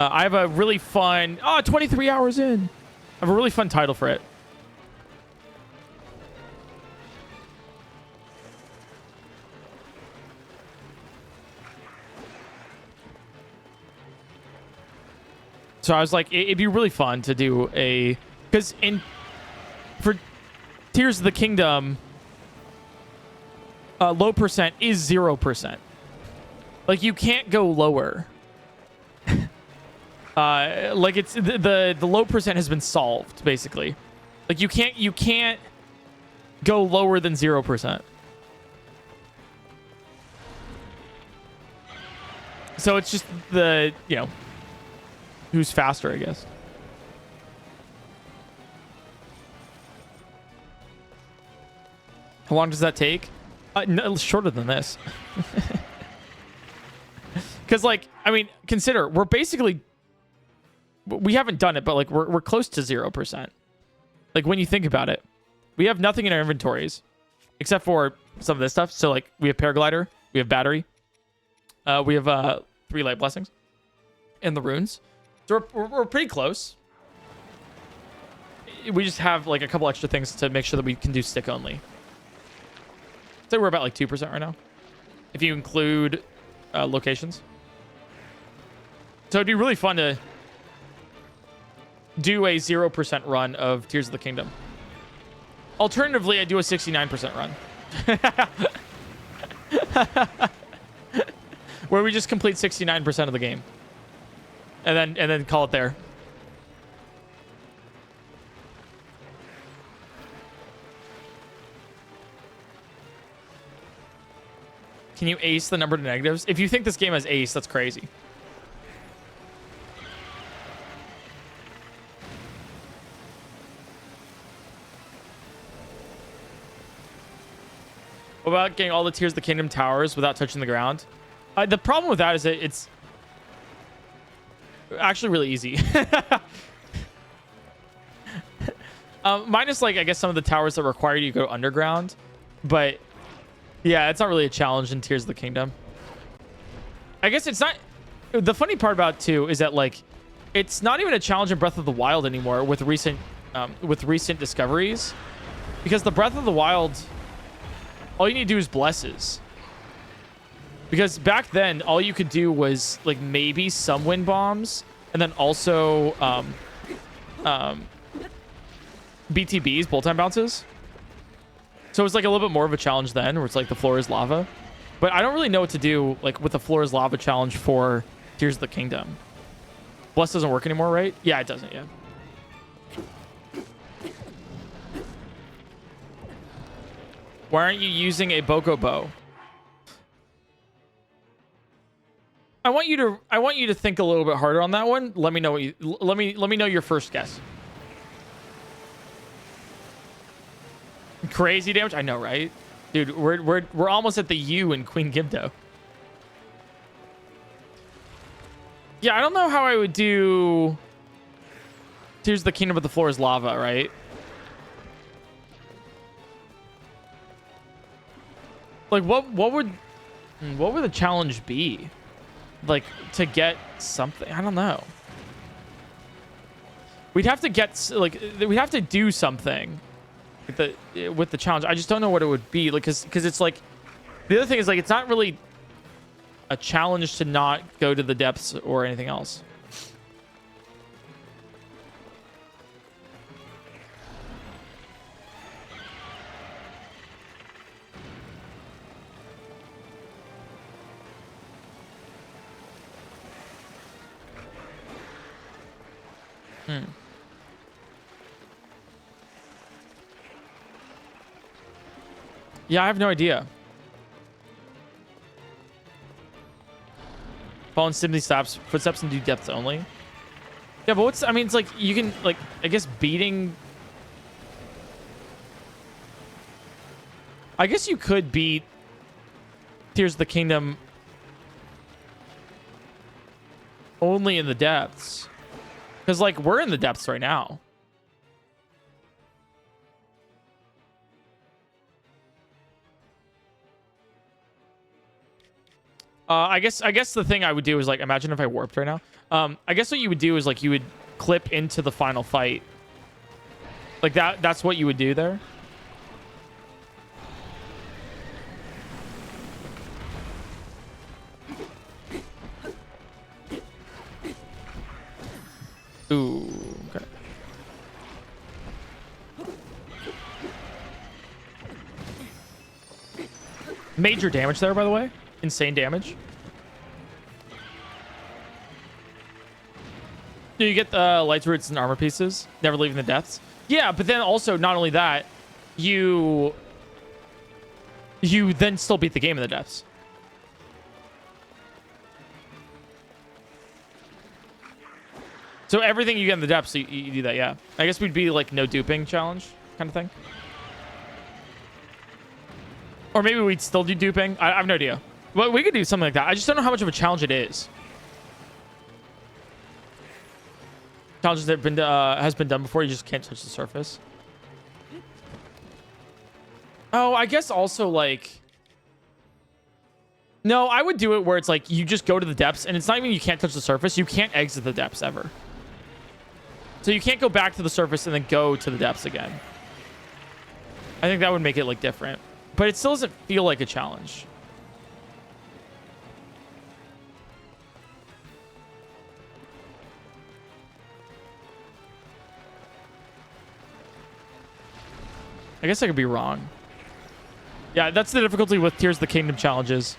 I have a really fun 23 hours in. I have a really fun title for it. So I was like, it'd be really fun to do because for Tears of the Kingdom, low percent is 0%. Like you can't go lower. Like it's the low percent has been solved basically. Like you can't go lower than 0%. So it's just the, who's faster, I guess. How long does that take? No, shorter than this. Because, like, I mean, consider, we haven't done it, but, like, we're close to 0%. Like, when you think about it, we have nothing in our inventories except for some of this stuff. So, like, we have paraglider, we have battery, we have 3 light blessings, and the runes. So we're pretty close. We just have like a couple extra things to make sure that we can do stick only. So we're about like 2% right now, if you include locations. So it'd be really fun to do a 0% run of Tears of the Kingdom. Alternatively, I do a 69% run. Where we just complete 69% of the game. And then call it there. Can you ace the number to negatives? If you think this game has ace, that's crazy. What about getting all the Tears of the Kingdom towers without touching the ground? The problem with that is that it's actually really easy. Minus, like, I guess some of the towers that require you to go underground. But, yeah, it's not really a challenge in Tears of the Kingdom. I guess it's not... The funny part about it, too, is that, like, it's not even a challenge in Breath of the Wild anymore with recent discoveries. Because the Breath of the Wild... All you need to do is blesses. Because back then, all you could do was, like, maybe some wind bombs. And then also BTBs, bolt time bounces. So it's, like, a little bit more of a challenge then, where it's, like, the floor is lava. But I don't really know what to do, like, with the floor is lava challenge for Tears of the Kingdom. Bless doesn't work anymore, right? Yeah, it doesn't, yeah. Why aren't you using a Boko bow? I want you to think a little bit harder on that one. Let me know what you let me know your first guess. Crazy damage? I know, right? Dude, we're almost at the U in Queen Gibdo. Yeah, I don't know how I would do Tears of the Kingdom, but the floor is lava, right? Like, what would the challenge be? Like, to get something? I don't know. We'd have to get, like, we'd have to do something with the challenge. I just don't know what it would be. Like, because it's like, the other thing is, like, it's not really a challenge to not go to the depths or anything else. Yeah, I have no idea. Fallen simply stops footsteps and do depths only. Yeah, but what's... I mean, it's like, you can, like, I guess beating... I guess you could beat Tears of the Kingdom only in the depths. Because, like, we're in the depths right now. I guess the thing I would do is, like, imagine if I warped right now. I guess what you would do is, like, you would clip into the final fight. Like, that's what you would do there. Ooh, okay. Major damage there, by the way. Insane damage. Do you get the lights, roots, and armor pieces? Never leaving the depths? Yeah, but then also, not only that, you then still beat the game in the depths. So everything you get in the depths, you do that, yeah. I guess we'd be like no duping challenge kind of thing. Or maybe we'd still do duping. I have no idea. But we could do something like that. I just don't know how much of a challenge it is. Challenges that has been done before, you just can't touch the surface. Oh, I guess also like... No, I would do it where it's like you just go to the depths and it's not even you can't touch the surface. You can't exit the depths ever. So you can't go back to the surface and then go to the depths again. I think that would make it like different. But it still doesn't feel like a challenge. I guess I could be wrong. Yeah, that's the difficulty with Tears of the Kingdom challenges.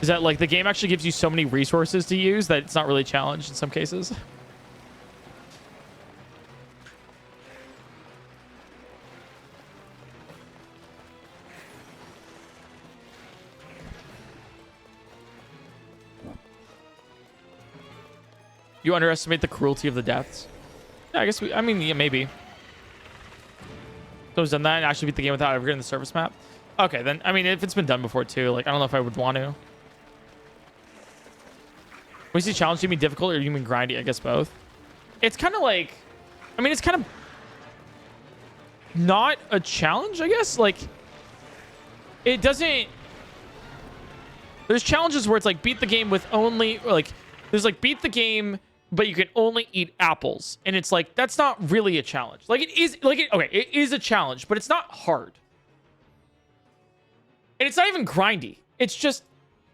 Is that like the game actually gives you so many resources to use that it's not really a challenge in some cases. You underestimate the cruelty of the deaths. Yeah, I guess I mean, yeah, maybe. So it's done that and actually beat the game without ever getting the surface map. Okay, then, I mean, if it's been done before too, like, I don't know if I would want to. When you say challenge, do you mean difficult or do you mean grindy? I guess both. It's kind of like, I mean, it's kind of not a challenge, I guess. Like, it doesn't, there's challenges where it's like beat the game with only, or like, there's like beat the game, but you can only eat apples. And it's like, that's not really a challenge. Like, it is, like, okay, it is a challenge, but it's not hard. And it's not even grindy. It's just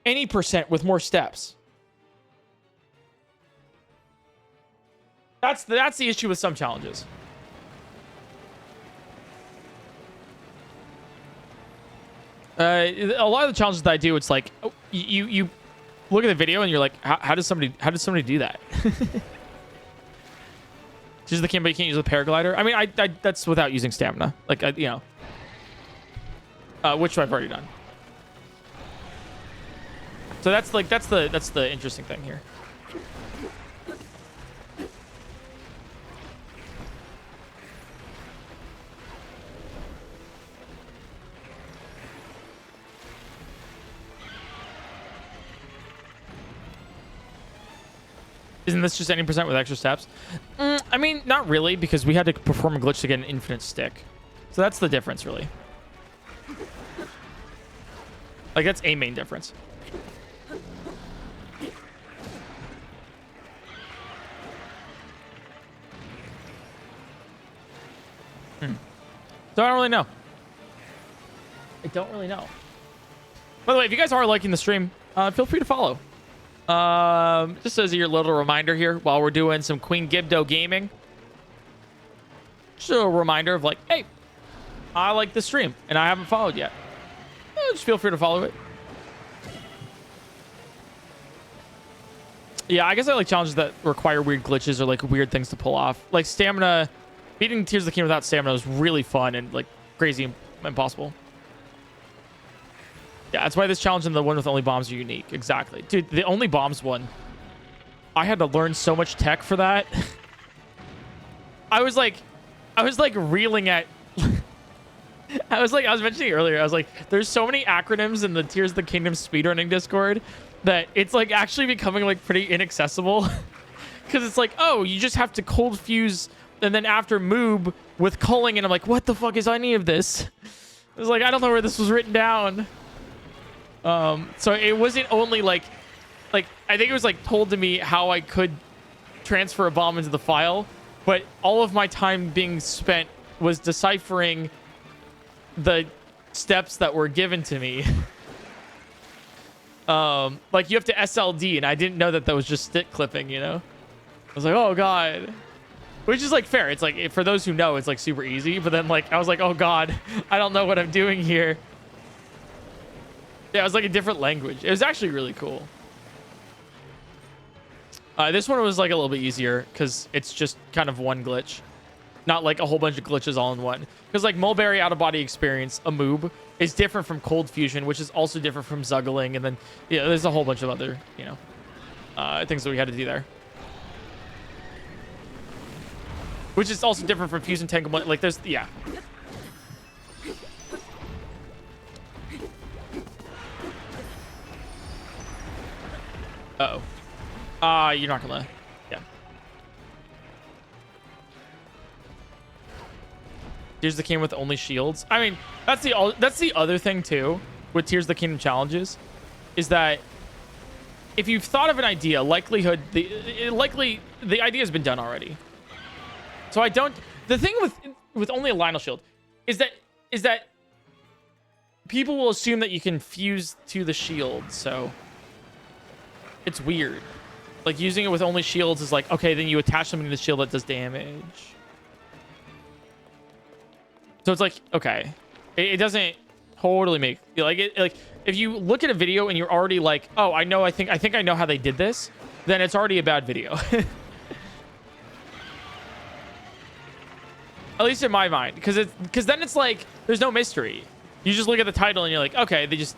any percent with more steps. That's the issue with some challenges. A lot of the challenges that I do, it's like, oh, you look at the video and you're like, how does somebody do that? Just the game, but you can't use the paraglider. I mean, I that's without using stamina. Like, you know, which I've already done. So that's the interesting thing here. Isn't this just any percent with extra steps? I mean, not really, because we had to perform a glitch to get an infinite stick. So that's the difference, really. Like, that's a main difference. So I don't really know. I don't really know. By the way, if you guys are liking the stream, feel free to follow. Just as your little reminder here, while we're doing some Queen Gibdo gaming, just a reminder of like, hey, I like the stream and I haven't followed yet. Just feel free to follow it. Yeah, I guess I like challenges that require weird glitches or like weird things to pull off. Like stamina, beating Tears of the Kingdom without stamina was really fun and like crazy impossible. Yeah, that's why this challenge and the one with only bombs are unique. Exactly. Dude, the only bombs one, I had to learn so much tech for that. I was like reeling at... I was mentioning earlier, I was like, there's so many acronyms in the Tears of the Kingdom speedrunning Discord that it's like actually becoming like pretty inaccessible. Because it's like, oh, you just have to cold fuse and then after moob with culling, and I'm like, what the fuck is any of this? It was like, I don't know where this was written down. So it wasn't only like I think it was like told to me how I could transfer a bomb into the file, but all of my time being spent was deciphering the steps that were given to me. Like you have to SLD, and I didn't know that was just stick clipping, you know? was like, oh god. Which is like fair. It's like, for those who know, it's like super easy. But then like I was like, oh god, I don't know what I'm doing here. Yeah, it was like a different language. It was actually really cool. This one was like a little bit easier because it's just kind of one glitch, not like a whole bunch of glitches all in one. Because like Mulberry Out of Body Experience, a moob, is different from Cold Fusion, which is also different from Zuggling, and then yeah, there's a whole bunch of other things that we had to do there, which is also different from Fuse Entanglement. Like there's Uh-oh. You're not gonna... Yeah. Tears of the Kingdom with only shields. I mean, that's the other thing, too, with Tears of the Kingdom challenges, is that if you've thought of an idea, likely the idea has been done already. So I don't... The thing with only a Lionel shield is that people will assume that you can fuse to the shield, so... It's weird. Like, using it with only shields is like, okay, then you attach something to the shield that does damage. So it's like, okay. It doesn't totally make... Like, if you look at a video and you're already like, oh, I think I know how they did this, then it's already a bad video. At least in my mind. Because then it's like, there's no mystery. You just look at the title and you're like, okay, they just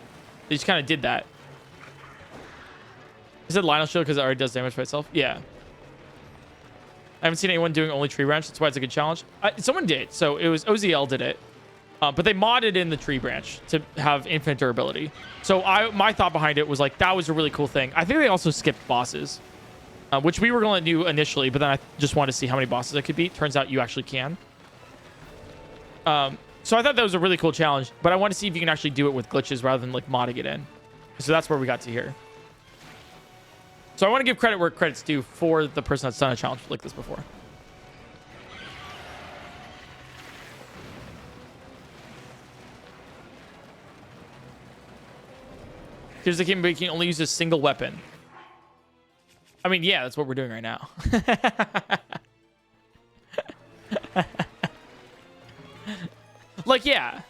kind of did that. Is it Lionel Shield because it already does damage by itself? Yeah. I haven't seen anyone doing only Tree Branch. That's why it's a good challenge. Someone did. So it was OZL did it. But they modded in the Tree Branch to have infinite durability. So my thought behind it was like, that was a really cool thing. I think they also skipped bosses, which we were going to do initially, but then I just wanted to see how many bosses I could beat. Turns out you actually can. So I thought that was a really cool challenge, but I want to see if you can actually do it with glitches rather than like modding it in. So that's where we got to here. So I want to give credit where credit's due for the person that's done a challenge like this before. Here's the game where you can only use a single weapon. I mean, yeah, that's what we're doing right now. Like, yeah.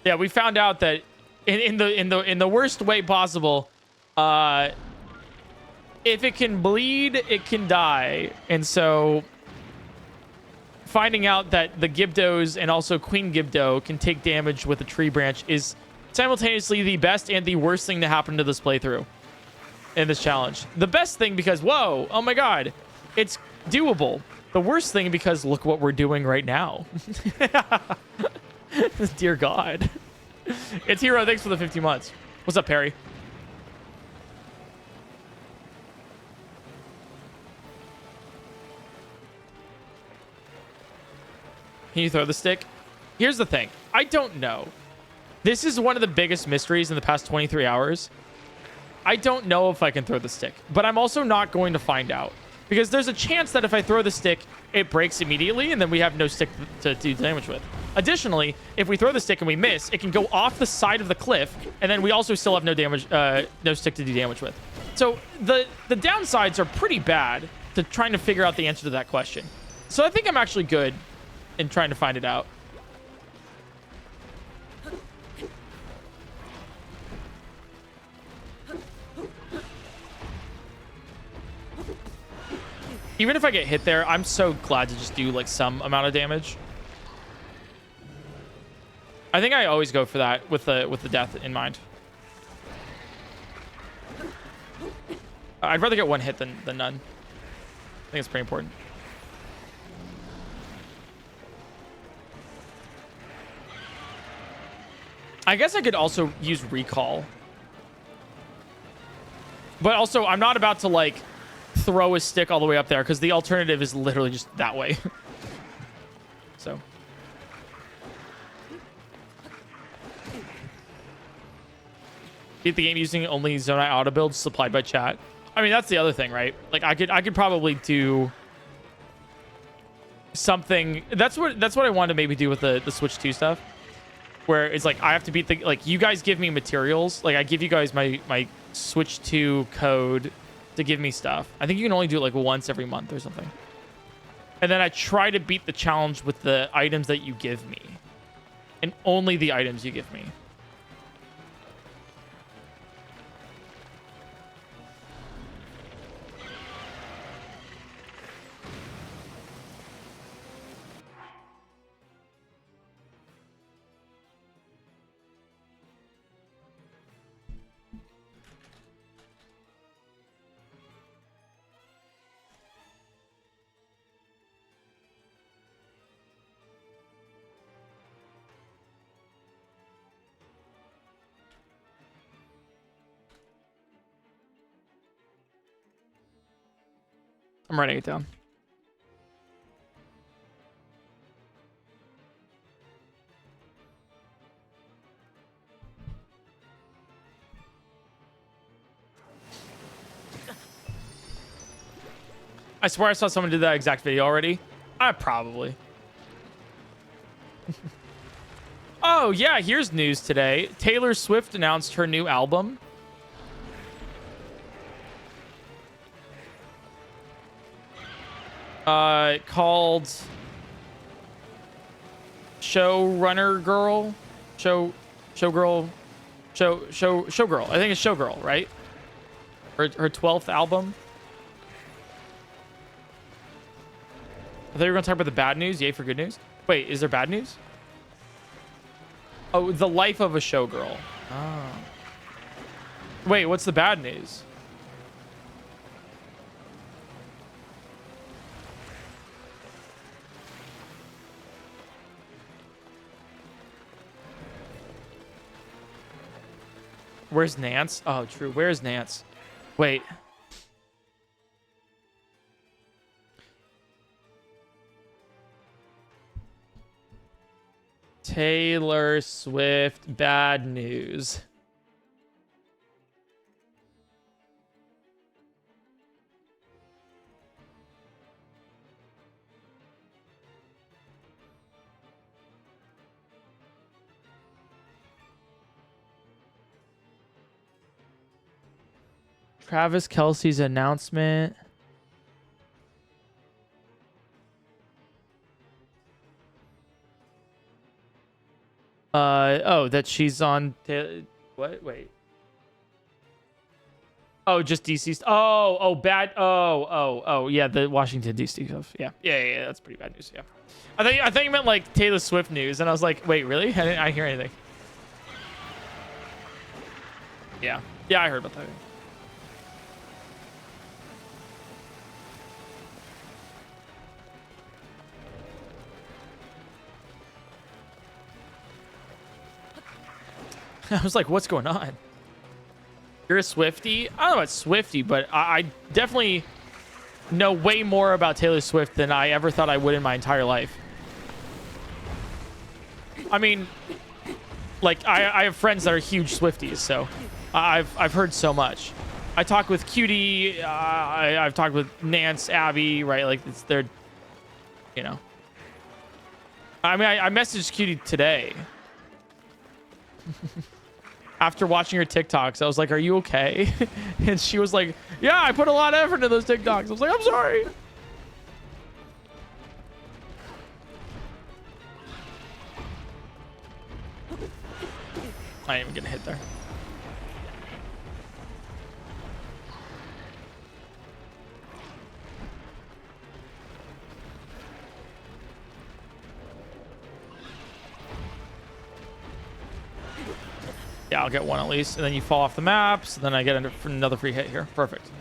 Yeah, we found out that in the worst way possible, if it can bleed, it can die. And so finding out that the Gibdos and also Queen Gibdo can take damage with a tree branch is simultaneously the best and the worst thing to happen to this playthrough in this challenge. The best thing because, whoa, oh my god, it's doable. The worst thing because look what we're doing right now. Dear God. It's Hero, thanks for the 50 months. What's up, Perry? Can you throw the stick? Here's the thing. I don't know. This is one of the biggest mysteries in the past 23 hours. I don't know if I can throw the stick, but I'm also not going to find out. Because there's a chance that if I throw the stick, it breaks immediately, and then we have no stick to do damage with. Additionally, if we throw the stick and we miss, it can go off the side of the cliff, and then we also still have no damage, no stick to do damage with. So the downsides are pretty bad to trying to figure out the answer to that question. So I think I'm actually good in trying to find it out. Even if I get hit there, I'm so glad to just do like some amount of damage. I think I always go for that with the death in mind. I'd rather get one hit than none. I think it's pretty important. I guess I could also use recall. But also, I'm not about to like throw a stick all the way up there because the alternative is literally just that way. So beat the game using only Zonai auto builds supplied by chat. I mean, that's the other thing, right? Like I could probably do something. That's what I wanted to maybe do with the Switch 2 stuff, where it's like I have to beat the, like, you guys give me materials, like I give you guys my Switch 2 code to give me stuff. I think you can only do it like once every month or something. And then I try to beat the challenge with the items that you give me. And only the items you give me. I'm writing it down. I swear I saw someone do that exact video already. Probably. Oh, yeah, here's news today. Taylor Swift announced her new album. Called Showrunner Girl, Showgirl. I think it's Showgirl, right? Her 12th album. I thought you were gonna talk about the bad news. Yay for good news. Wait, is there bad news? Oh, the life of a showgirl. Oh. Wait, what's the bad news? Where's Nance? Oh, true. Where's Nance? Wait. Taylor Swift bad news. Travis Kelce's announcement. Oh, that she's on. What? Wait. Oh, just DC. Bad. Oh, yeah, the Washington DC stuff. Yeah. That's pretty bad news. Yeah. I thought you meant like Taylor Swift news, and I was like, wait, really? I didn't hear anything. Yeah, I heard about that. I was like, what's going on? You're a Swiftie? I don't know about Swiftie, but I definitely know way more about Taylor Swift than I ever thought I would in my entire life. I mean, like, I have friends that are huge Swifties, so I've heard so much. I talk with Cutie, I've talked with Nance, Abby, right? Like, it's their, you know. I mean, I messaged Cutie today. After watching her TikToks, I was like, are you okay? And she was like, yeah, I put a lot of effort into those TikToks. I was like, I'm sorry. I ain't even gonna hit there. Yeah, I'll get one at least. And then you fall off the maps. And then I get another free hit here. Perfect.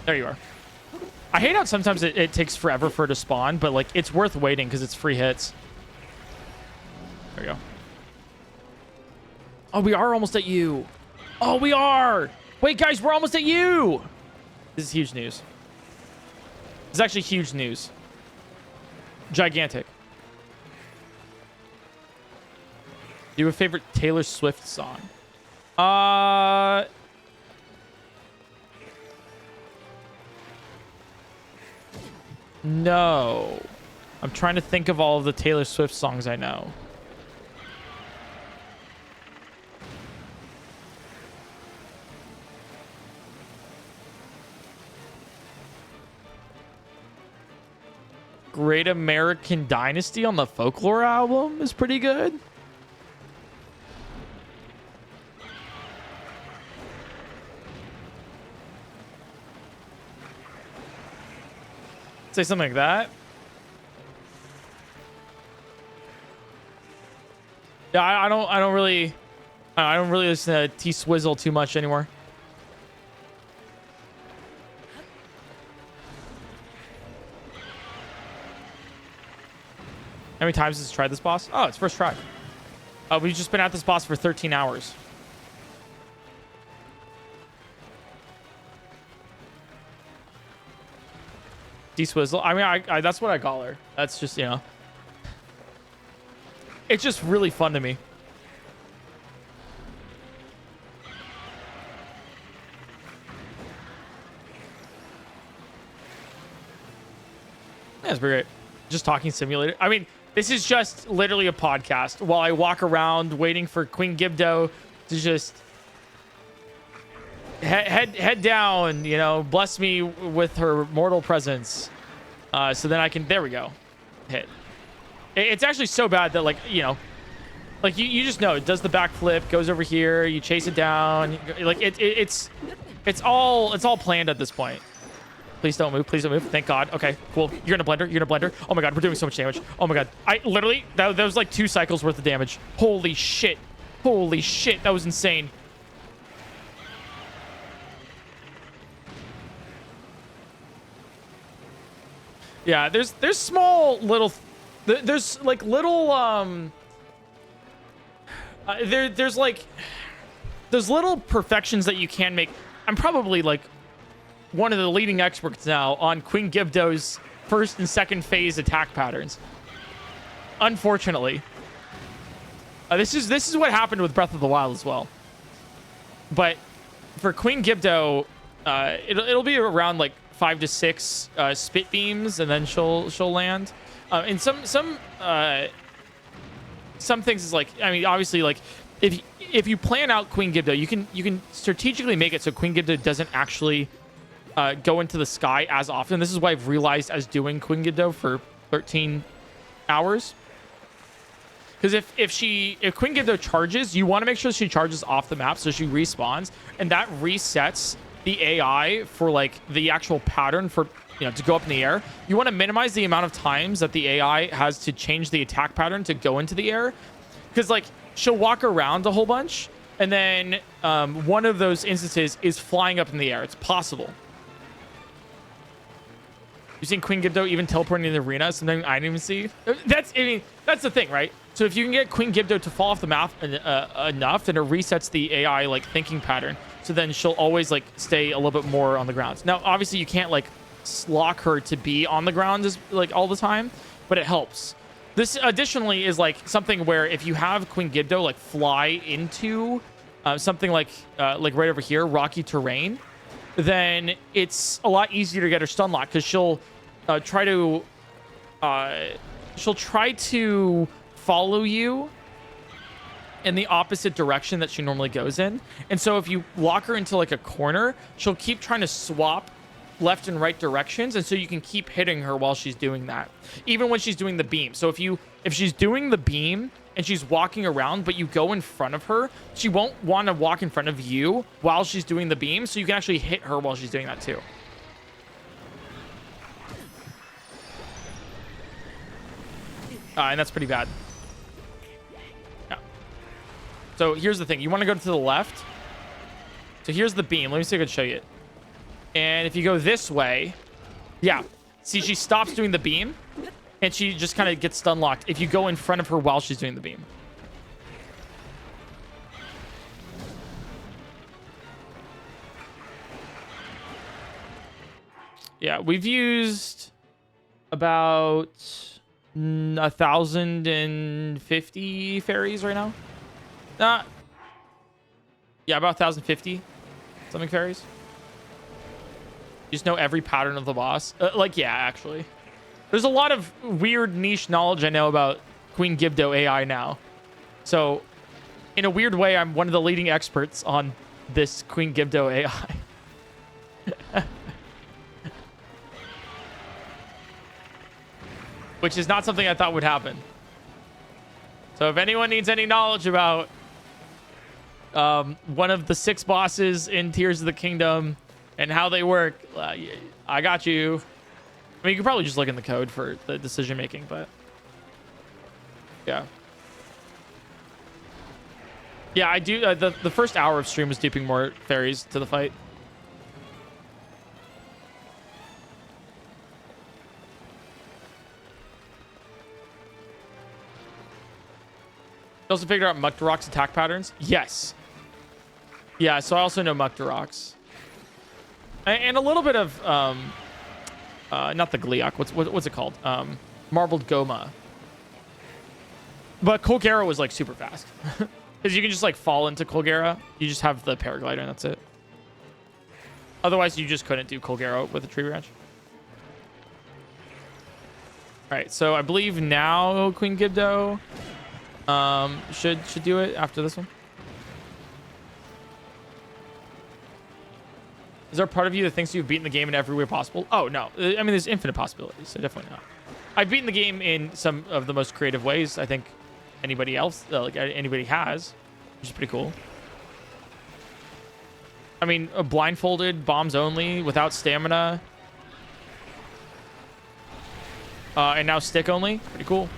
There you are. I hate how sometimes it takes forever for it to spawn, but like it's worth waiting because it's free hits. There you go. Oh, we are almost at you. Oh, we are. Wait, guys, we're almost at you. This is huge news. This is actually huge news. Gigantic. Do you have a favorite Taylor Swift song? No. I'm trying to think of all of the Taylor Swift songs I know. Great American Dynasty on the Folklore album is pretty good. Say something like that. Yeah, I don't really listen to T Swizzle too much anymore. How many times has it tried this boss? Oh, it's first try. We've just been at this boss for 13 hours. D-Swizzle. I mean, I that's what I call her. That's just, you know. It's just really fun to me. Yeah, it's pretty great. Just talking simulator. I mean, this is just literally a podcast while I walk around waiting for Queen Gibdo to just head down, you know, bless me with her mortal presence. So then I can, there we go, hit. It's actually so bad that, like, you know, like you just know it does the backflip, goes over here, you chase it down, like it's all planned at this point. Please don't move. Please don't move. Thank God. Okay, cool. You're in a blender. You're in a blender. Oh my God, we're doing so much damage. Oh my God. I literally, that was like 2 cycles worth of damage. Holy shit. Holy shit. That was insane. Yeah, there's small little, there's like little, there's like, there's little perfections that you can make. I'm probably like one of the leading experts now on Queen Gibdo's first and second phase attack patterns. Unfortunately, this is what happened with Breath of the Wild as well. But for Queen Gibdo, it'll be around like 5 to 6 spit beams, and then she'll land. And some things is like, I mean, obviously, like if you plan out Queen Gibdo, you can strategically make it so Queen Gibdo doesn't actually go into the sky as often. This is why I've realized as doing Queen Gibdo for 13 hours. Because if Queen Gibdo charges, you want to make sure she charges off the map so she respawns, and that resets the AI for like the actual pattern for, you know, to go up in the air. You want to minimize the amount of times that the AI has to change the attack pattern to go into the air, because like she'll walk around a whole bunch, and then one of those instances is flying up in the air. It's possible. You've seen Queen Gibdo even teleporting in the arena, something I didn't even see. That's the thing, right? So if you can get Queen Gibdo to fall off the map enough, then it resets the AI like thinking pattern. So then she'll always like stay a little bit more on the ground. Now, obviously, you can't like lock her to be on the ground as like all the time, but it helps. This additionally is like something where if you have Queen Gibdo like fly into something like right over here, rocky terrain, then it's a lot easier to get her stun locked, because she'll try to follow you in the opposite direction that she normally goes in. And so if you lock her into like a corner, she'll keep trying to swap left and right directions, and so you can keep hitting her while she's doing that, even when she's doing the beam. So if she's doing the beam and she's walking around, but you go in front of her, she won't want to walk in front of you while she's doing the beam, so you can actually hit her while she's doing that too. And that's pretty bad. Yeah. So here's the thing. You want to go to the left. So here's the beam. Let me see if I can show you it. And if you go this way, yeah. See, she stops doing the beam, and she just kind of gets stun locked if you go in front of her while she's doing the beam. Yeah, we've used about 1,050 fairies right now. Yeah, about 1,050 something fairies. You just know every pattern of the boss. Like, yeah, actually. There's a lot of weird niche knowledge I know about Queen Gibdo AI now. So, in a weird way, I'm one of the leading experts on this Queen Gibdo AI. Which is not something I thought would happen. So if anyone needs any knowledge about one of the 6 bosses in Tears of the Kingdom and how they work, I got you. I mean, you could probably just look in the code for the decision making, but yeah. Yeah, I do. The first hour of stream was duping more fairies to the fight. You also figured out Mukdarok's attack patterns? Yes. Yeah, so I also know Mukdarok's. And a little bit of, not the Gliok. What's it called? Marbled Goma. But Colgera was, like, super fast. Because you can just, like, fall into Colgera. You just have the paraglider, and that's it. Otherwise, you just couldn't do Colgera with a tree branch. All right, so I believe now Queen Gibdo... should do it after this one. Is there a part of you that thinks you've beaten the game in every way possible? Oh, no. I mean, there's infinite possibilities, so definitely not. I've beaten the game in some of the most creative ways I think anybody else, like anybody has, which is pretty cool. I mean, blindfolded, bombs only, without stamina. And now stick only. Pretty cool.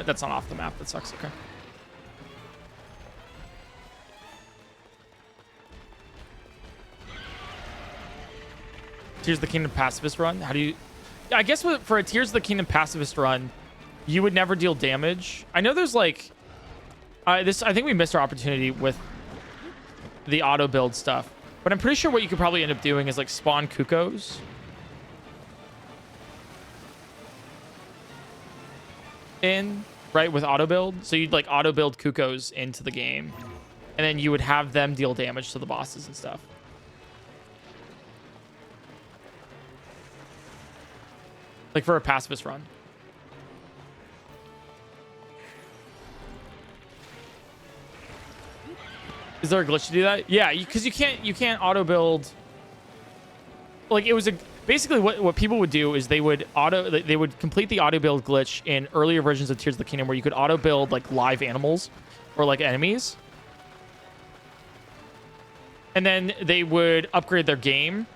That's not off the map. That sucks. Okay. Tears of the Kingdom pacifist run. How do you... I guess for a Tears of the Kingdom pacifist run, you would never deal damage. I know there's like... I think we missed our opportunity with the auto build stuff. But I'm pretty sure what you could probably end up doing is like spawn Kukos. Right, with auto build. So you'd like auto build Kukos into the game. And then you would have them deal damage to the bosses and stuff. Like for a pacifist run. Is there a glitch to do that? Yeah, because you can't auto build. Like it was basically what people would do is they would complete the auto build glitch in earlier versions of Tears of the Kingdom where you could auto build like live animals or like enemies. And then they would upgrade their game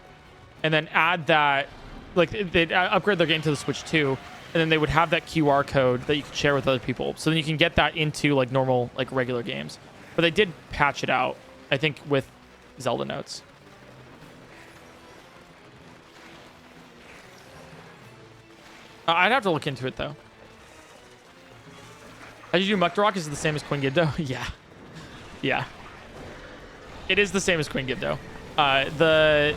and then add that, like they'd upgrade their game to the Switch 2, and then they would have that QR code that you could share with other people. So then you can get that into like normal, like regular games. But they did patch it out, I think, with Zelda notes. I'd have to look into it, though. How did you do Mukdarok? Is it the same as Queen Gibdo? Yeah. Yeah. It is the same as Queen Gibdo. That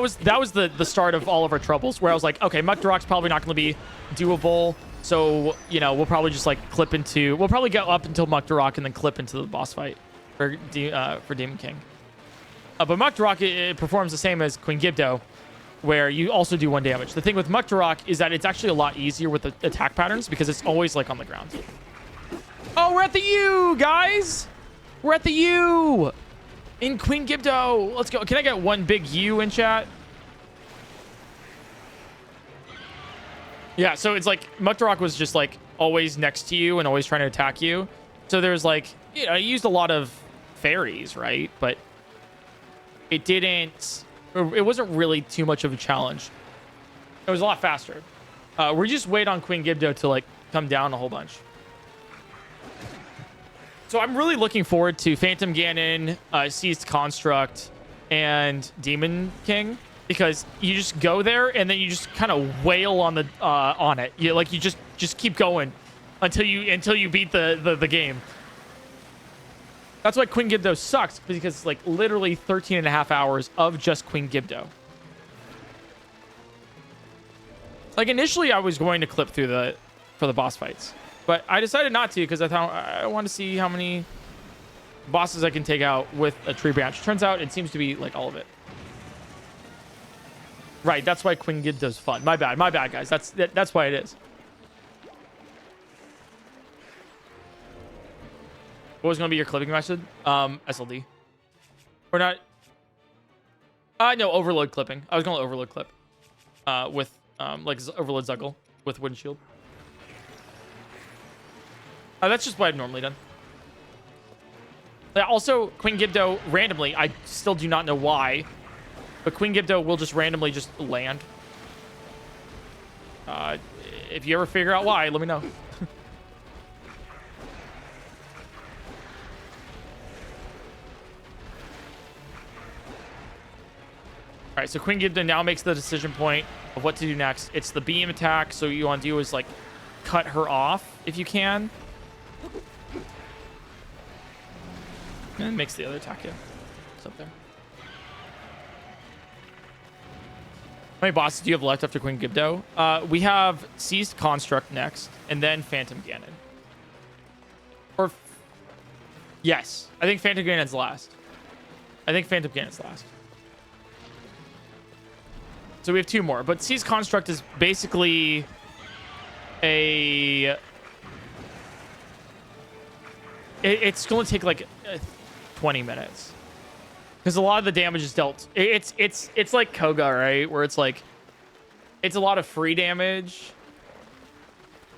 was the start of all of our troubles, where I was like, okay, Mukdarok's probably not going to be doable. So, you know, we'll probably just, like, we'll probably go up until Mukdarok and then clip into the boss fight for Demon King. But Mukdarok, it performs the same as Queen Gibdo, where you also do 1 damage. The thing with Mukdarok is that it's actually a lot easier with the attack patterns because it's always, like, on the ground. Oh, we're at the U, guys! We're at the U! In Queen Gibdo! Let's go. Can I get 1 big U in chat? Yeah, so it's like Mukdarok was just like always next to you and always trying to attack you. So there's like, you know, I used a lot of fairies, right? But it wasn't really too much of a challenge. It was a lot faster. We just wait on Queen Gibdo to like come down a whole bunch. So I'm really looking forward to Phantom Ganon, Seized Construct, and Demon King. Because you just go there and then you just kind of wail on the on it. You just keep going until you beat the game. That's why Queen Gibdo sucks, because it's like literally 13 and a half hours of just Queen Gibdo. Like initially I was going to clip through for the boss fights, but I decided not to because I thought I want to see how many bosses I can take out with a tree branch. Turns out it seems to be like all of it. Right, that's why Queen Gibdo's fun. My bad, guys. That's why it is. What was going to be your clipping method? SLD. Or not? No, overload clipping. I was going to overload clip. With like overload Zuggle with wooden shield. That's just what I've normally done. Also, Queen Gibdo randomly. I still do not know why, but Queen Gibdo will just randomly just land. If you ever figure out why, let me know. All right, so Queen Gibdo now makes the decision point of what to do next. It's the beam attack, so what you want to do is like cut her off if you can. And makes the other attack, yeah. It's up there. How many bosses do you have left after Queen Gibdo? We have Seized Construct next, and then Phantom Ganon. Or... Yes. I think Phantom Ganon's last. So we have 2 more. But Seized Construct is basically a... It's going to take like 20 minutes. Because a lot of the damage is dealt. It's like Koga, right? Where it's like... It's a lot of free damage.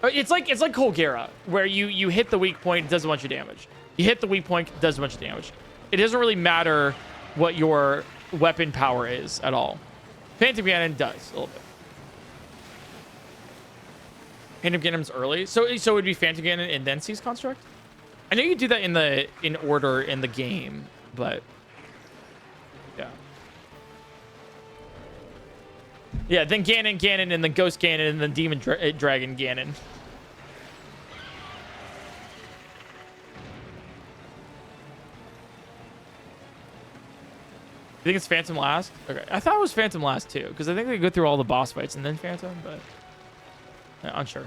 It's like Colgera, where you hit the weak point, it does a bunch of damage. You hit the weak point, it does a bunch of damage. It doesn't really matter what your weapon power is at all. Phantom Ganon does a little bit. Phantom Ganon's early, so it would be Phantom Ganon and then Seized Construct. I know you do that in order in the game, but yeah, yeah. Then Ganon, and then Ghost Ganon, and then Demon Dragon Ganon. You think it's Phantom last? Okay, I thought it was Phantom last too, because I think they go through all the boss fights and then Phantom, but yeah, unsure.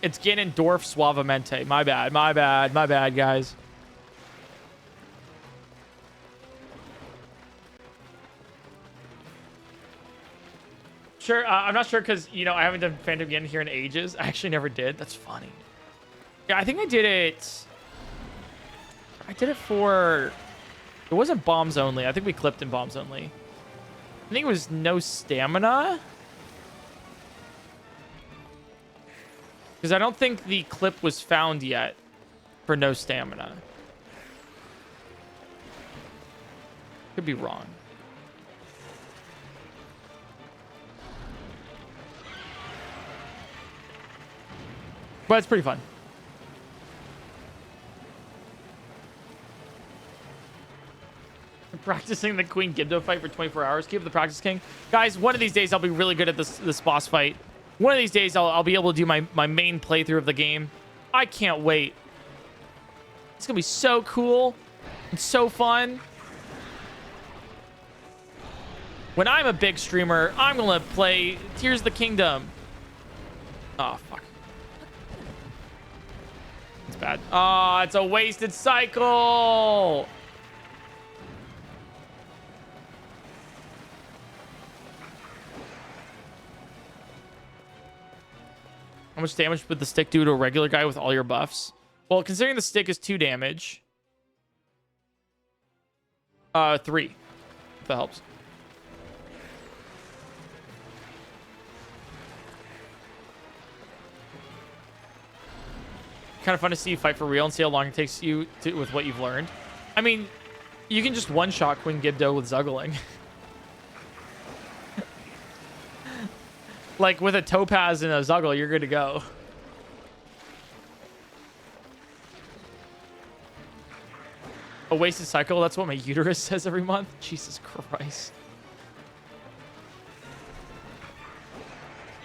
It's Ganondorf Suavemente. My bad, guys. Sure, I'm not sure because, you know, I haven't done Phantom Ganon here in ages. I actually never did. That's funny. Yeah, I think I did it. I did it for... It wasn't bombs only. I think we clipped in bombs only. I think it was no stamina. Because I don't think the clip was found yet for no stamina. Could be wrong. But it's pretty fun. Practicing the Queen Gibdo fight for 24 hours. Keep the practice, King. Guys, one of these days I'll be really good at this boss fight. One of these days I'll be able to do my main playthrough of the game. I can't wait. It's going to be so cool. It's so fun. When I'm a big streamer, I'm going to play Tears of the Kingdom. Oh, fuck. It's bad. Oh, it's a wasted cycle. How much damage would the stick do to a regular guy with all your buffs? Well, considering the stick is 2 damage. 3. If that helps. Kind of fun to see you fight for real and see how long it takes you with what you've learned. I mean, you can just one-shot Queen Gibdo with Zuggling. Like, with a Topaz and a Zuggle, you're good to go. A wasted cycle? That's what my uterus says every month? Jesus Christ.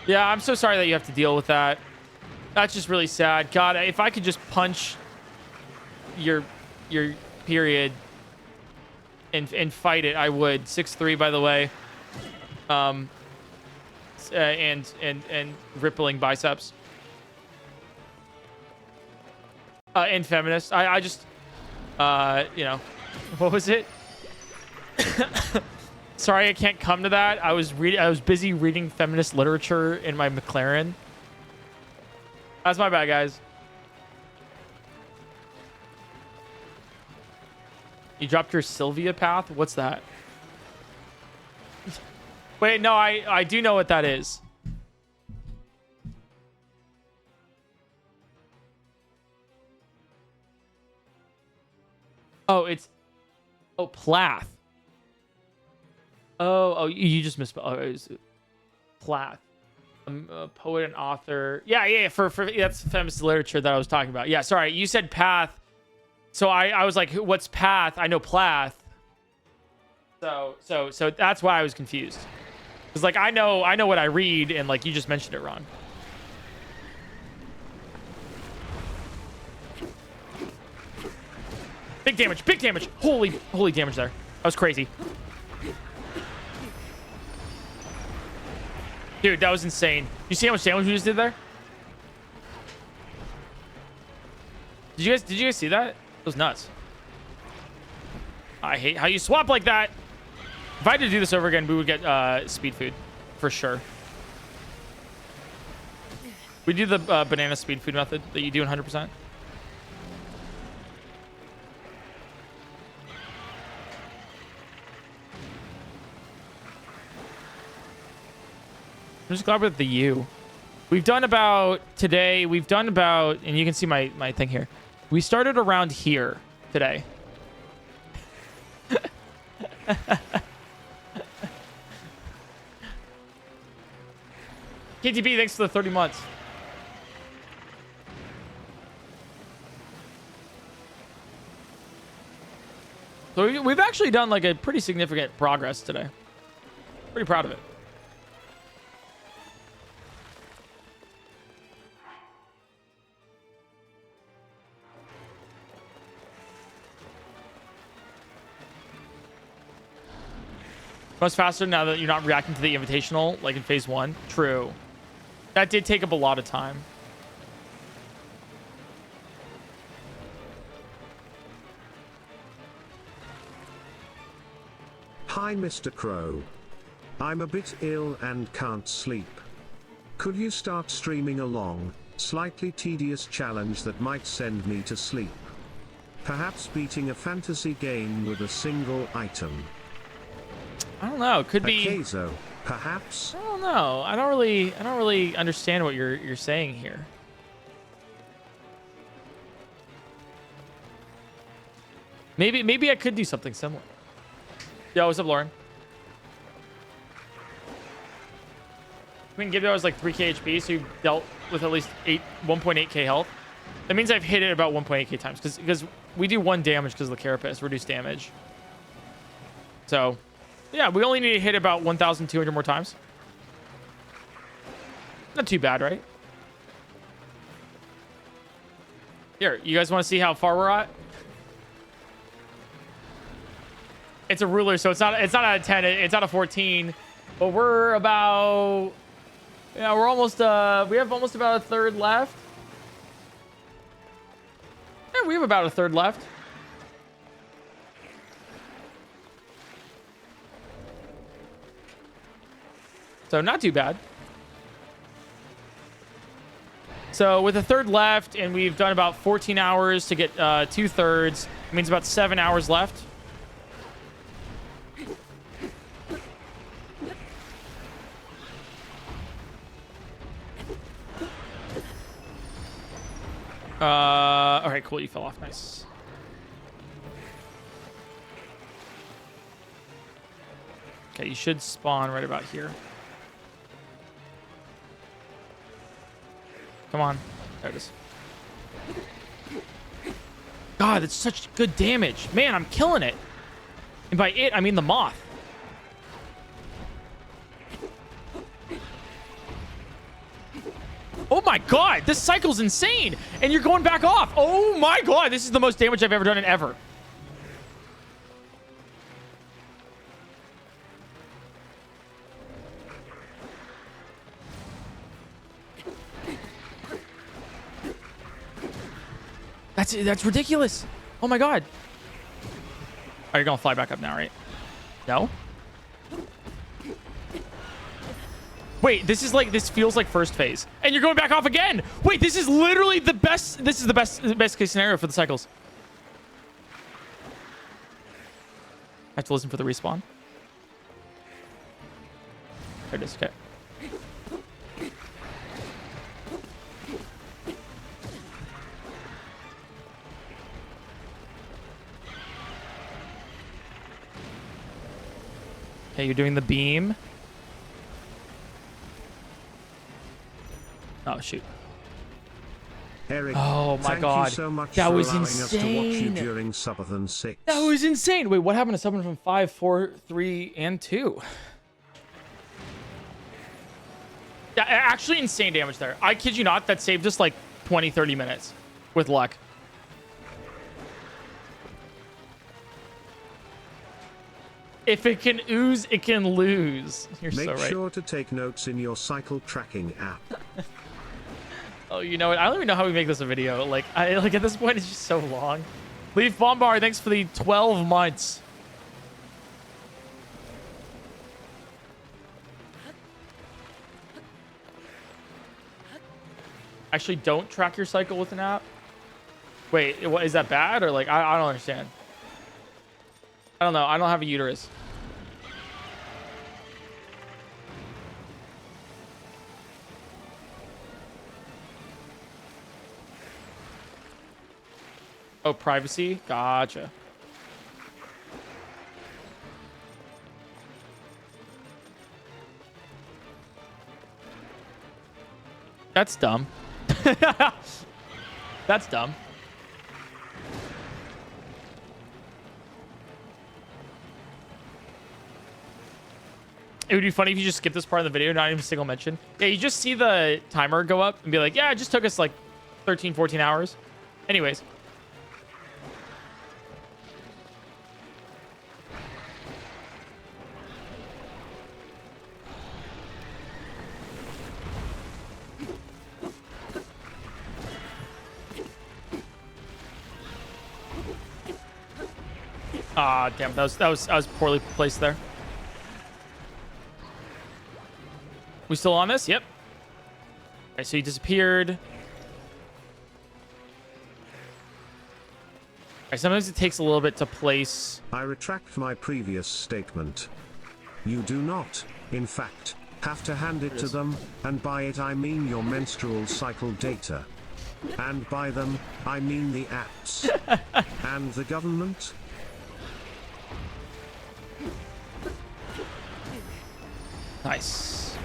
Yeah, I'm so sorry that you have to deal with that. That's just really sad. God, if I could just punch your period and fight it, I would. 6'3", by the way. And rippling biceps. And feminist. I just, you know, what was it? Sorry, I can't come to that. I was busy reading feminist literature in my McLaren. That's my bad, guys. You dropped your Sylvia path? What's that? Wait, no, I do know what that is. Oh, it's... Oh, Plath. Oh, you just misspelled. Oh, it was Plath. A poet and author. Yeah, for that's feminist literature that I was talking about. Yeah, sorry, you said path. So I was like, what's path? I know Plath. So that's why I was confused. Because like I know what I read, and like you just mentioned it wrong. Big damage, big damage. Holy damage there. That was crazy. Dude, that was insane. You see how much damage we just did there? Did you guys see that? It was nuts. I hate how you swap like that. If I had to do this over again, we would get speed food for sure. We do the banana speed food method that you do 100%. I'm just glad with the U. We've done about today. We've done about, and you can see my thing here. We started around here today. KTB, thanks for the 30 months. So we've actually done like a pretty significant progress today. Pretty proud of it. Much faster now that you're not reacting to the invitational like in phase 1. True. That did take up a lot of time. Hi, Mr. Crow. I'm a bit ill and can't sleep. Could you start streaming a long, slightly tedious challenge that might send me to sleep? Perhaps beating a fantasy game with a single item. I don't know. It could be. Queso, perhaps. I don't know. I don't really understand what you're saying here. Maybe I could do something similar. Yo, what's up, Lauren? I mean, Gibdo has like 3k HP, so you dealt with at least 1.8k health. That means I've hit it about 1.8k times because we do 1 damage because of the carapace, reduced damage. So. Yeah, we only need to hit about 1,200 more times. Not too bad, right? Here, you guys want to see how far we're at? It's a ruler, so it's not out of 10. It's out of 14. But we're about... Yeah, we're almost... we have almost about a third left. Yeah, we have about a third left. So not too bad. So with a third left, and we've done about 14 hours to get 2/3. It means about 7 hours left. All right, cool. You fell off. Nice. Okay, you should spawn right about here. Come on. There it is. God, that's such good damage. Man, I'm killing it. And by it, I mean the moth. Oh my god, this cycle's insane. And you're going back off. Oh my god, this is the most damage I've ever done in ever. That's ridiculous. Oh my god. Are you gonna fly back up now, right? No? Wait, this feels like first phase. And you're going back off again. Wait, this is literally the best. This is the best case scenario for the cycles. I have to listen for the respawn. There it is, okay. Okay, you're doing the beam. Oh, shoot. Eric, oh my thank god. You so much that for was allowing insane. us to watch you during Subathon 6. That was insane. Wait, what happened to someone from 5, 4, 3, and 2? Actually, insane damage there. I kid you not, that saved us like 20, 30 minutes with luck. If it can ooze, it can lose. You're so right. Make sure to take notes in your cycle tracking app. Oh, you know what? I don't even know how we make this a video. Like at this point, it's just so long. Leaf Bombard, thanks for the 12 months. Actually, don't track your cycle with an app. Wait, what, is that bad? Or like, I don't understand. I don't know. I don't have a uterus. Oh, privacy? Gotcha. That's dumb. That's dumb. It would be funny if you just skip this part of the video, not even a single mention. Yeah, you just see the timer go up and be like, yeah, it just took us like 13, 14 hours. Anyways. Ah, damn, that was poorly placed there. We still on this? Yep. Okay, so he disappeared. Okay, sometimes it takes a little bit to place. I retract my previous statement. You do not, in fact, have to hand it to them, and by it I mean your menstrual cycle data. And by them, I mean the apps. And the government. Nice.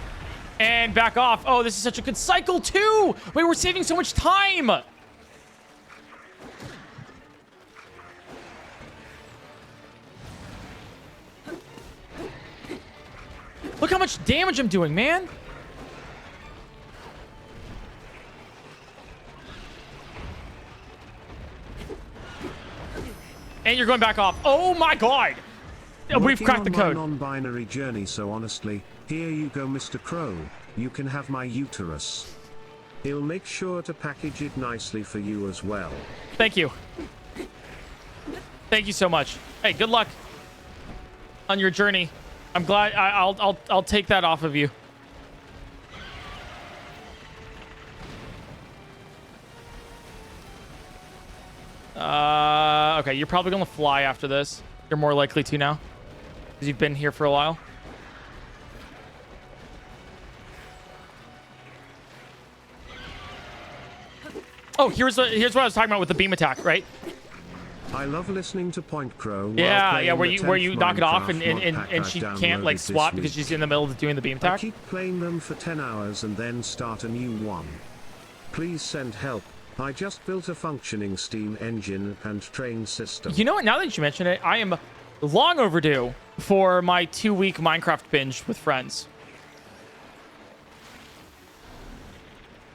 And back off. Oh, this is such a good cycle, too. Wait, we're saving so much time. Look how much damage I'm doing, man. And you're going back off. Oh, my God. We've cracked the code. Non-binary journey, so honestly, here you go, Mr. Crow. You can have my uterus. He'll make sure to package it nicely for you as well. Thank you. Thank you so much. Hey, good luck on your journey. I'm glad. I'll take that off of you. Okay, you're probably gonna fly after this. You're more likely to now, because you've been here for a while. Oh, here's what I was talking about with the beam attack, right? I love listening to PointCrow. Yeah, where you knock it off and she can't like swap because she's in the middle of doing the beam attack. I keep playing them for 10 hours and then start a new one. Please send help. I just built a functioning steam engine and train system. You know what? Now that you mention it, I am long overdue for my 2-week Minecraft binge with friends.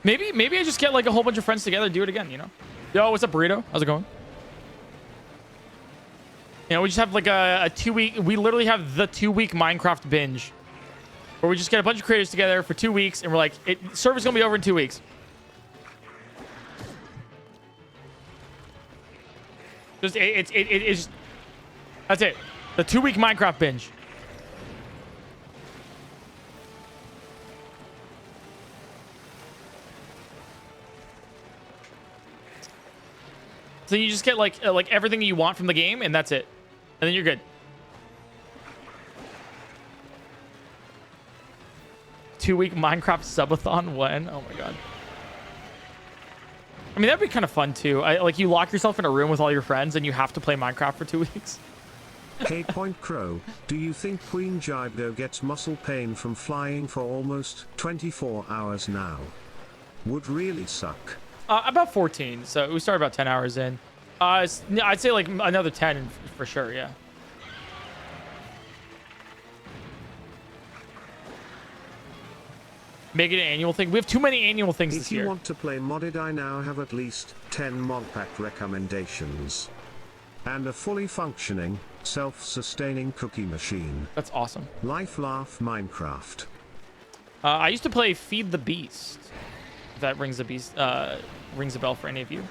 Maybe I just get like a whole bunch of friends together and do it again, you know? Yo, what's up, Burrito? How's it going? You know, we just have like a 2-week... We literally have the 2-week Minecraft binge. Where we just get a bunch of creators together for 2 weeks and we're like, server's gonna be over in 2 weeks. Just it's that's it. The 2-week Minecraft binge. So you just get like everything you want from the game, and that's it, and then you're good. 2-week Minecraft subathon when? Oh my god. I mean, that'd be kind of fun too. Like you lock yourself in a room with all your friends, and you have to play Minecraft for 2 weeks. Hey PointCrow, do you think Queen Gibdo gets muscle pain from flying for almost 24 hours now? Would really suck. About 14. So we started about 10 hours in. I'd say like another 10 for sure. Yeah. Make it an annual thing. We have too many annual things this year. If you want to play modded, I now have at least 10 mod pack recommendations. And a fully functioning, self-sustaining cookie machine. That's awesome. Life Laugh Minecraft. I used to play Feed the Beast. If that rings a bell for any of you.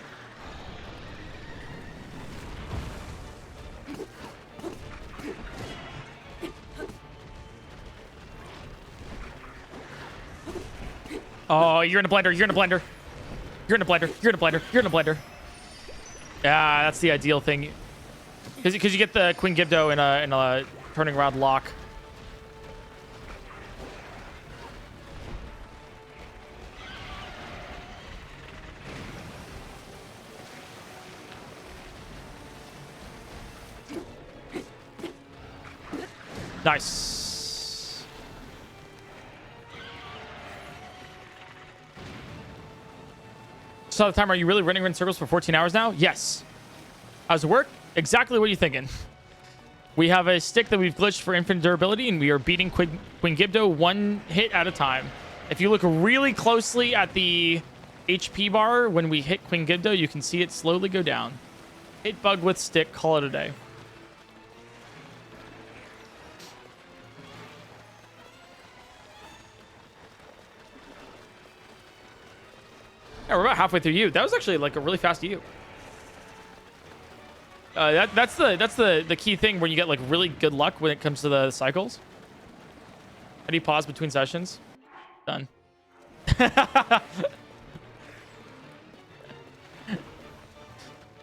Oh, you're in a blender. You're in a blender. You're in a blender. You're in a blender. You're in a blender. Yeah, that's the ideal thing. Because you get the Queen Gibdo in a turning around lock. Nice. So the time, are you really running in circles for 14 hours now? Yes. How's it work? Exactly what you're thinking. We have a stick that we've glitched for infinite durability, and we are beating Queen Gibdo one hit at a time. If you look really closely at the HP bar when we hit Queen Gibdo, you can see it slowly go down. Hit bug with stick, call it a day. Yeah, we're about halfway through you. That was actually like a really fast you. That's the key thing when you get like really good luck when it comes to the cycles. How do you pause between sessions? Done.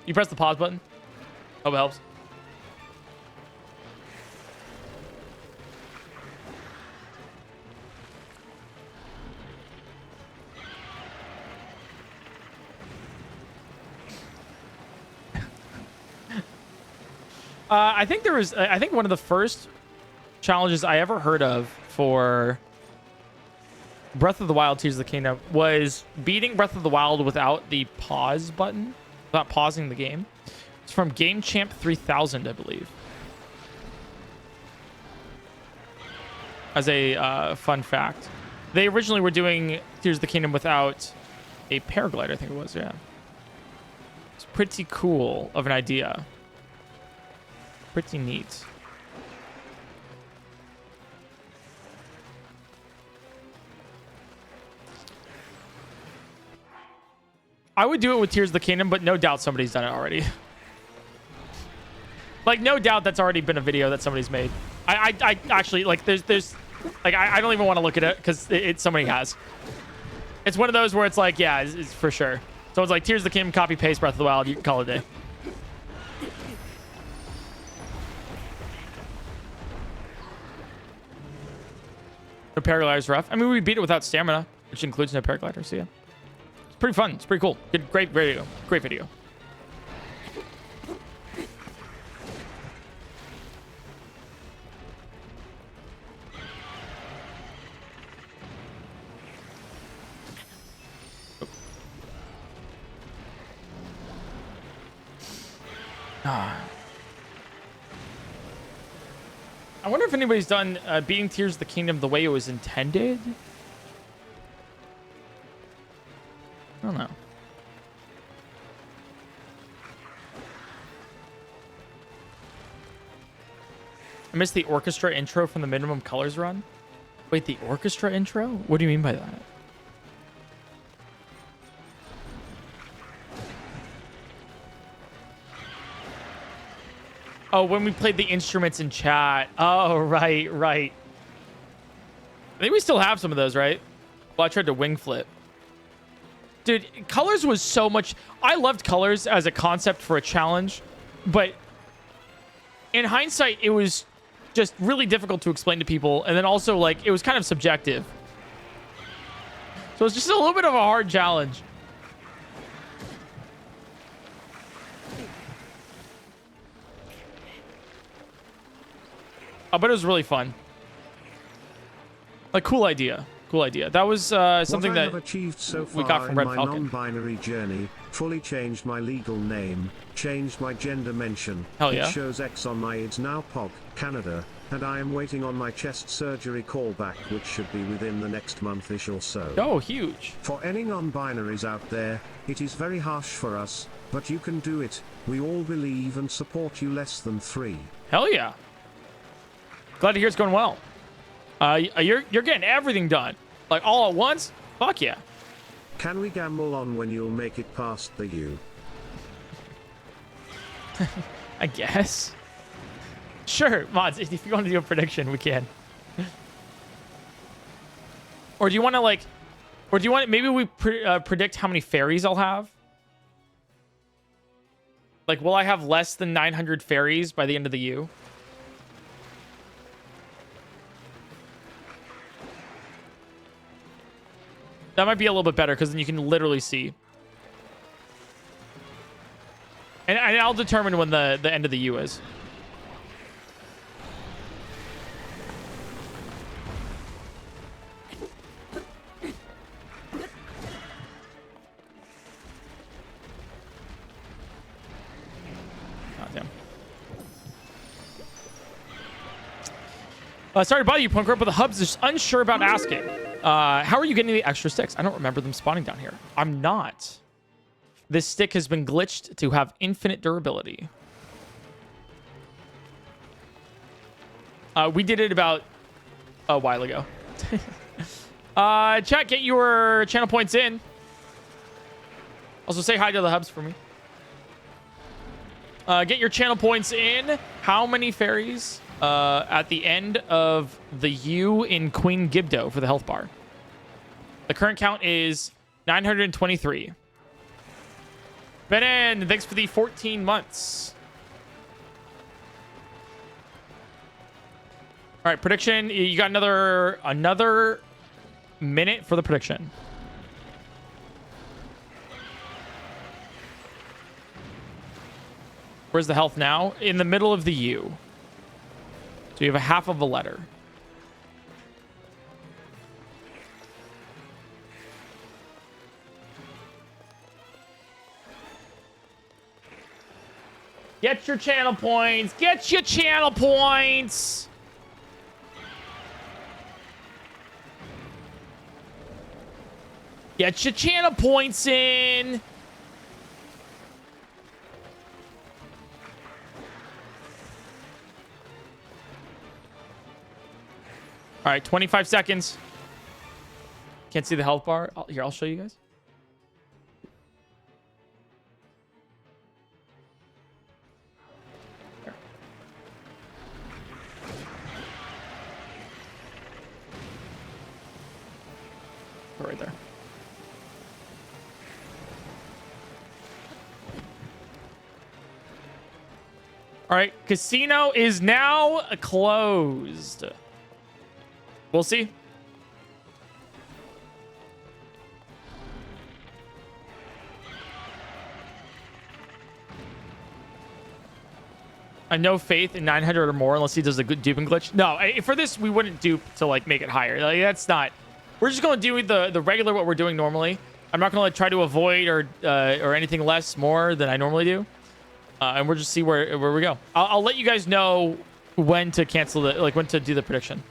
You press the pause button. Hope it helps. I think there was. I think one of the first challenges I ever heard of for Breath of the Wild Tears of the Kingdom was beating Breath of the Wild without the pause button, without pausing the game. It's from Game Champ 3000, I believe. As a fun fact, they originally were doing Tears of the Kingdom without a paraglider. I think it was. Yeah, it's pretty cool of an idea. Pretty neat. I would do it with Tears of the Kingdom, but no doubt somebody's done it already. Like, no doubt that's already been a video that somebody's made. I actually, like, there's like, I don't even want to look at it because somebody has. It's one of those where it's like, yeah, it's for sure. So it's like Tears of the Kingdom, copy paste Breath of the Wild, you can call it a day. No paraglider's rough. I mean, we beat it without stamina, which includes no paraglider, so yeah. It's pretty fun. It's pretty cool. Good, great video. Great video. I wonder if anybody's done beating Tears of the Kingdom the way it was intended. I don't know. I missed the orchestra intro from the Minimum Colors run. Wait, the orchestra intro? What do you mean by that? Oh, when we played the instruments in chat. Oh, right, right. I think we still have some of those, right? Well, I tried to wing flip. Dude, Colors was so much... I loved Colors as a concept for a challenge, but in hindsight, it was just really difficult to explain to people, and then also, like, it was kind of subjective. So it's just a little bit of a hard challenge. But it was really fun. Like, cool idea. Cool idea. That was something what I that have achieved so far we got from in Red my Falcon. non-binary journey, fully changed my legal name, changed my gender mention. Hell yeah. It shows X on my IDs now POG, Canada, and I am waiting on my chest surgery callback, which should be within the next month-ish or so. Oh, huge. For any non-binaries out there, it is very harsh for us, but you can do it. We all believe and support you. Less than 3. Hell yeah. Glad to hear it's going well. You're getting everything done. Like, all at once? Fuck yeah. Can we gamble on when you'll make it past the U? I guess. Sure, mods, if you want to do a prediction, we can. Or do you want to, like... Or do you want... Maybe we predict how many fairies I'll have? Like, will I have less than 900 fairies by the end of the U? That might be a little bit better, because then you can literally see. And I'll determine when the end of the U is. Oh, damn. Sorry to bother you, PointCrow, but the hub's just unsure about asking. How are you getting the extra sticks? I don't remember them spawning down here. I'm not. This stick has been glitched to have infinite durability. We did it about a while ago. Chat, get your channel points in. Also, say hi to the hubs for me. Get your channel points in. How many fairies at the end of the U in Queen Gibdo for the health bar? The current count is 923. Ben, thanks for the 14 months. All right, prediction. You got another minute for the prediction. Where's the health now? In the middle of the U. So you have a half of a letter. Get your channel points. Get your channel points. Get your channel points in. All right, 25 seconds. Can't see the health bar. Here, I'll show you guys. Here. Right there. All right, casino is now closed. We'll see. I no faith in 900 or more unless he does a good duping glitch. No, for this we wouldn't dupe to like make it higher. Like, that's not. We're just going to do the regular what we're doing normally. I'm not going to like try to avoid or anything less more than I normally do. And we'll just see where we go. I'll let you guys know when to cancel when to do the prediction.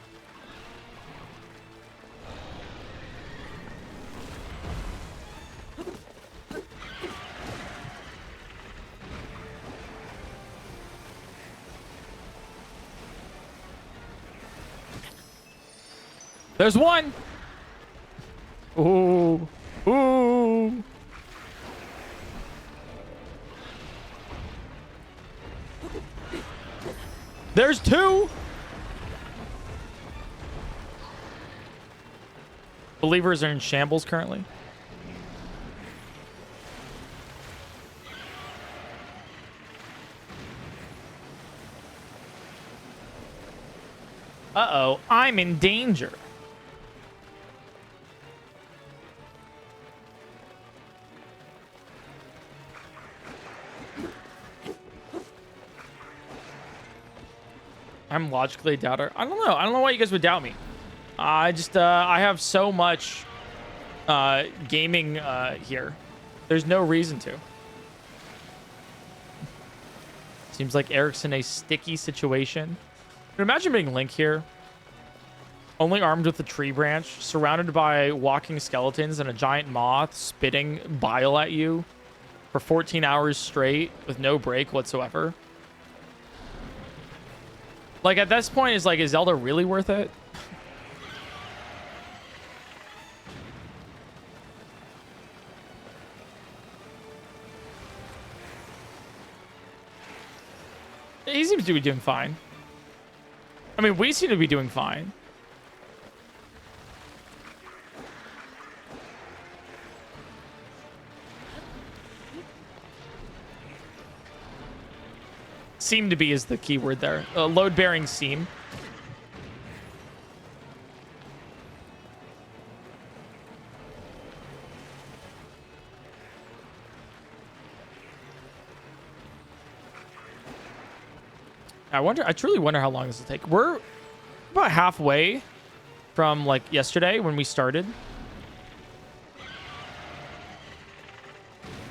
There's one. Ooh. Ooh. There's two. Believers are in shambles currently. Uh-oh, I'm in danger. I'm logically a doubter. I don't know. I don't know why you guys would doubt me. I just, I have so much gaming here. There's no reason to. Seems like Eric's in a sticky situation. But imagine being Link here. Only armed with a tree branch, surrounded by walking skeletons and a giant moth spitting bile at you for 14 hours straight with no break whatsoever. Like, at this point, is Zelda really worth it? He seems to be doing fine. I mean, we seem to be doing fine. Seem to be is the key word there. Load-bearing seam. I truly wonder how long this will take. We're about halfway from like yesterday when we started.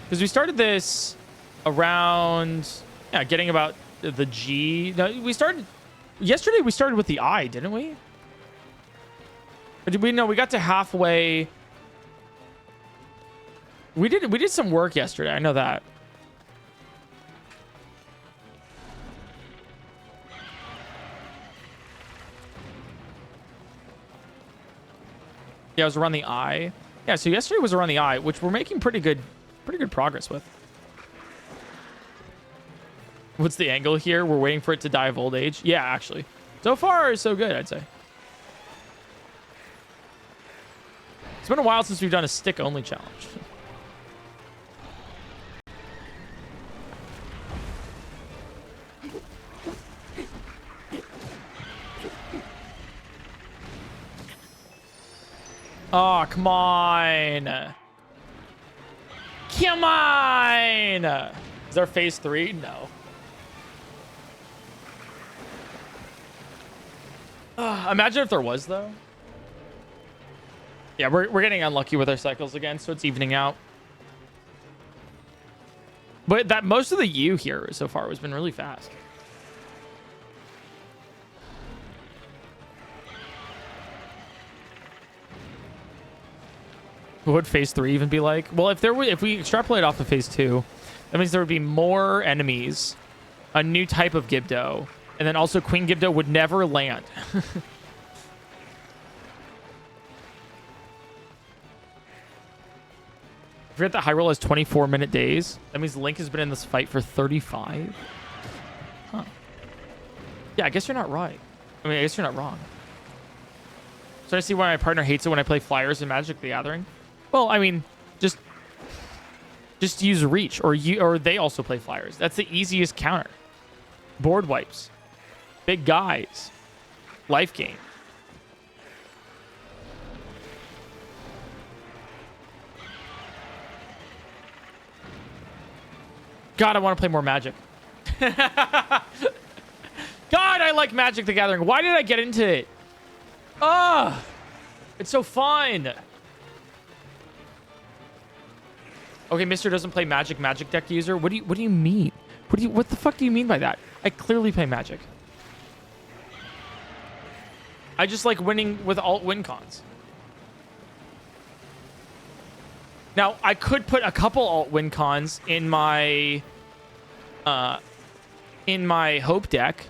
Because we started this around, yeah, getting about the G. No, yesterday we started with the I, didn't we? Or did we? No, we got to halfway. We did some work yesterday. I know that. Yeah, it was around the I. Yeah, so yesterday was around the I, which we're making pretty good progress with. What's the angle here? We're waiting for it to die of old age. Yeah, actually. So far, so good, I'd say. It's been a while since we've done a stick-only challenge. Oh, come on. Come on. Is there phase 3? No. Imagine if there was, though. Yeah, we're getting unlucky with our cycles again, so it's evening out. But that most of the U here so far has been really fast. What would phase 3 even be like? Well, if we extrapolate off of phase 2, that means there would be more enemies, a new type of Gibdo, and then also Queen Gibdo would never land. I forget that Hyrule has 24-minute days. That means Link has been in this fight for 35. Huh. Yeah, I guess you're not right. I mean, I guess you're not wrong. So I see why my partner hates it when I play Flyers in Magic the Gathering. Well, I mean, just use Reach, or they also play Flyers. That's the easiest counter. Board wipes. Big guys. Life gain. God, I want to play more Magic. God, I like Magic the Gathering. Why did I get into it? Ah, it's so fun. Okay, Mister doesn't play Magic deck user. What do you mean? What the fuck do you mean by that? I clearly play Magic. I just like winning with alt win cons. Now, I could put a couple alt win cons in my Hope deck,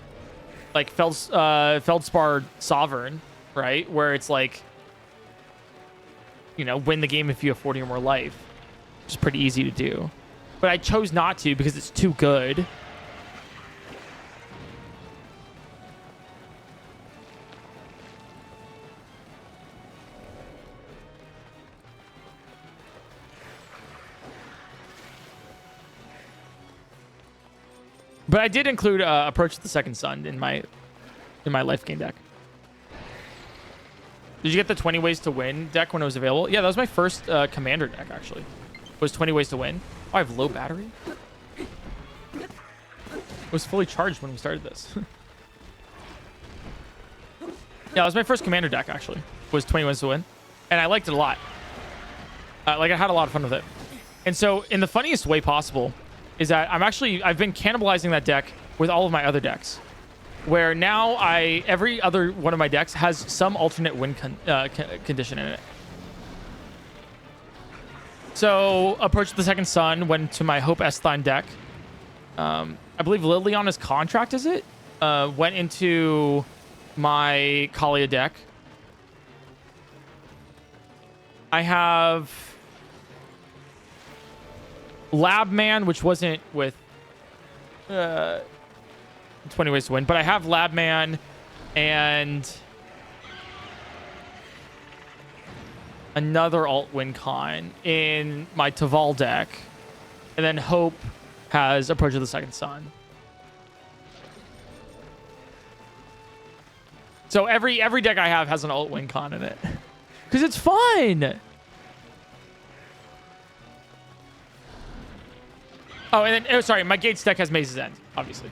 like Feldspar Sovereign, right? Where it's like, you know, win the game if you have 40 or more life. Which is pretty easy to do. But I chose not to because it's too good. But I did include Approach of the Second Sun in my life gain deck. Did you get the 20 Ways to Win deck when it was available? Yeah, that was my first commander deck, actually. Was 20 Ways to Win. Oh, I have low battery? It was fully charged when we started this. Yeah, that was my first commander deck, actually. Was 20 Ways to Win. And I liked it a lot. Like, I had a lot of fun with it. And so, in the funniest way possible, is that I've been cannibalizing that deck with all of my other decks. Where now every other one of my decks has some alternate win condition in it. So, Approach the Second Sun went to my Hope Esthine deck. I believe Liliana's Contract, is it? Went into my Kalia deck. I have Labman, which wasn't with 20 Ways to Win, but I have Labman and another alt win con in my Taval deck, and then Hope has Approach of the Second Sun. So every deck I have has an alt win con in it because it's fun. Oh, and then, sorry, my Gates deck has Maze's End, obviously.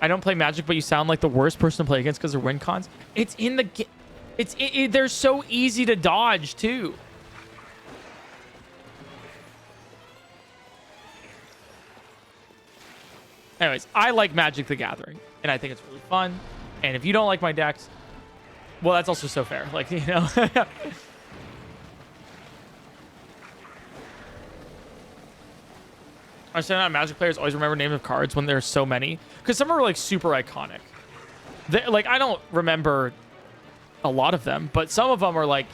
I don't play Magic, but you sound like the worst person to play against because they're win cons. It's in the... they're so easy to dodge, too. Anyways, I like Magic the Gathering, and I think it's really fun. And if you don't like my decks, well, that's also so fair. Like, you know... I understand that Magic players always remember names of cards when there's so many. Because some are, like, super iconic. Like, I don't remember a lot of them, but some of them are, like,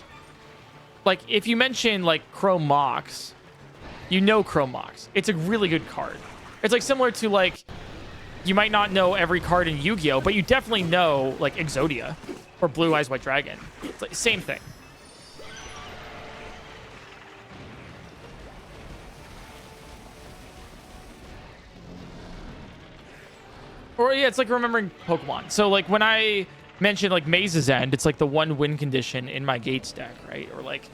if you mention, like, Crow Mox, you know Crow Mox. It's a really good card. It's, like, similar to, like, you might not know every card in Yu-Gi-Oh!, but you definitely know, like, Exodia or Blue Eyes White Dragon. It's, like, same thing. Or, yeah, it's like remembering Pokemon. So, like, when I mentioned, like, Maze's End, it's, like, the one win condition in my Gates deck, right? Or, like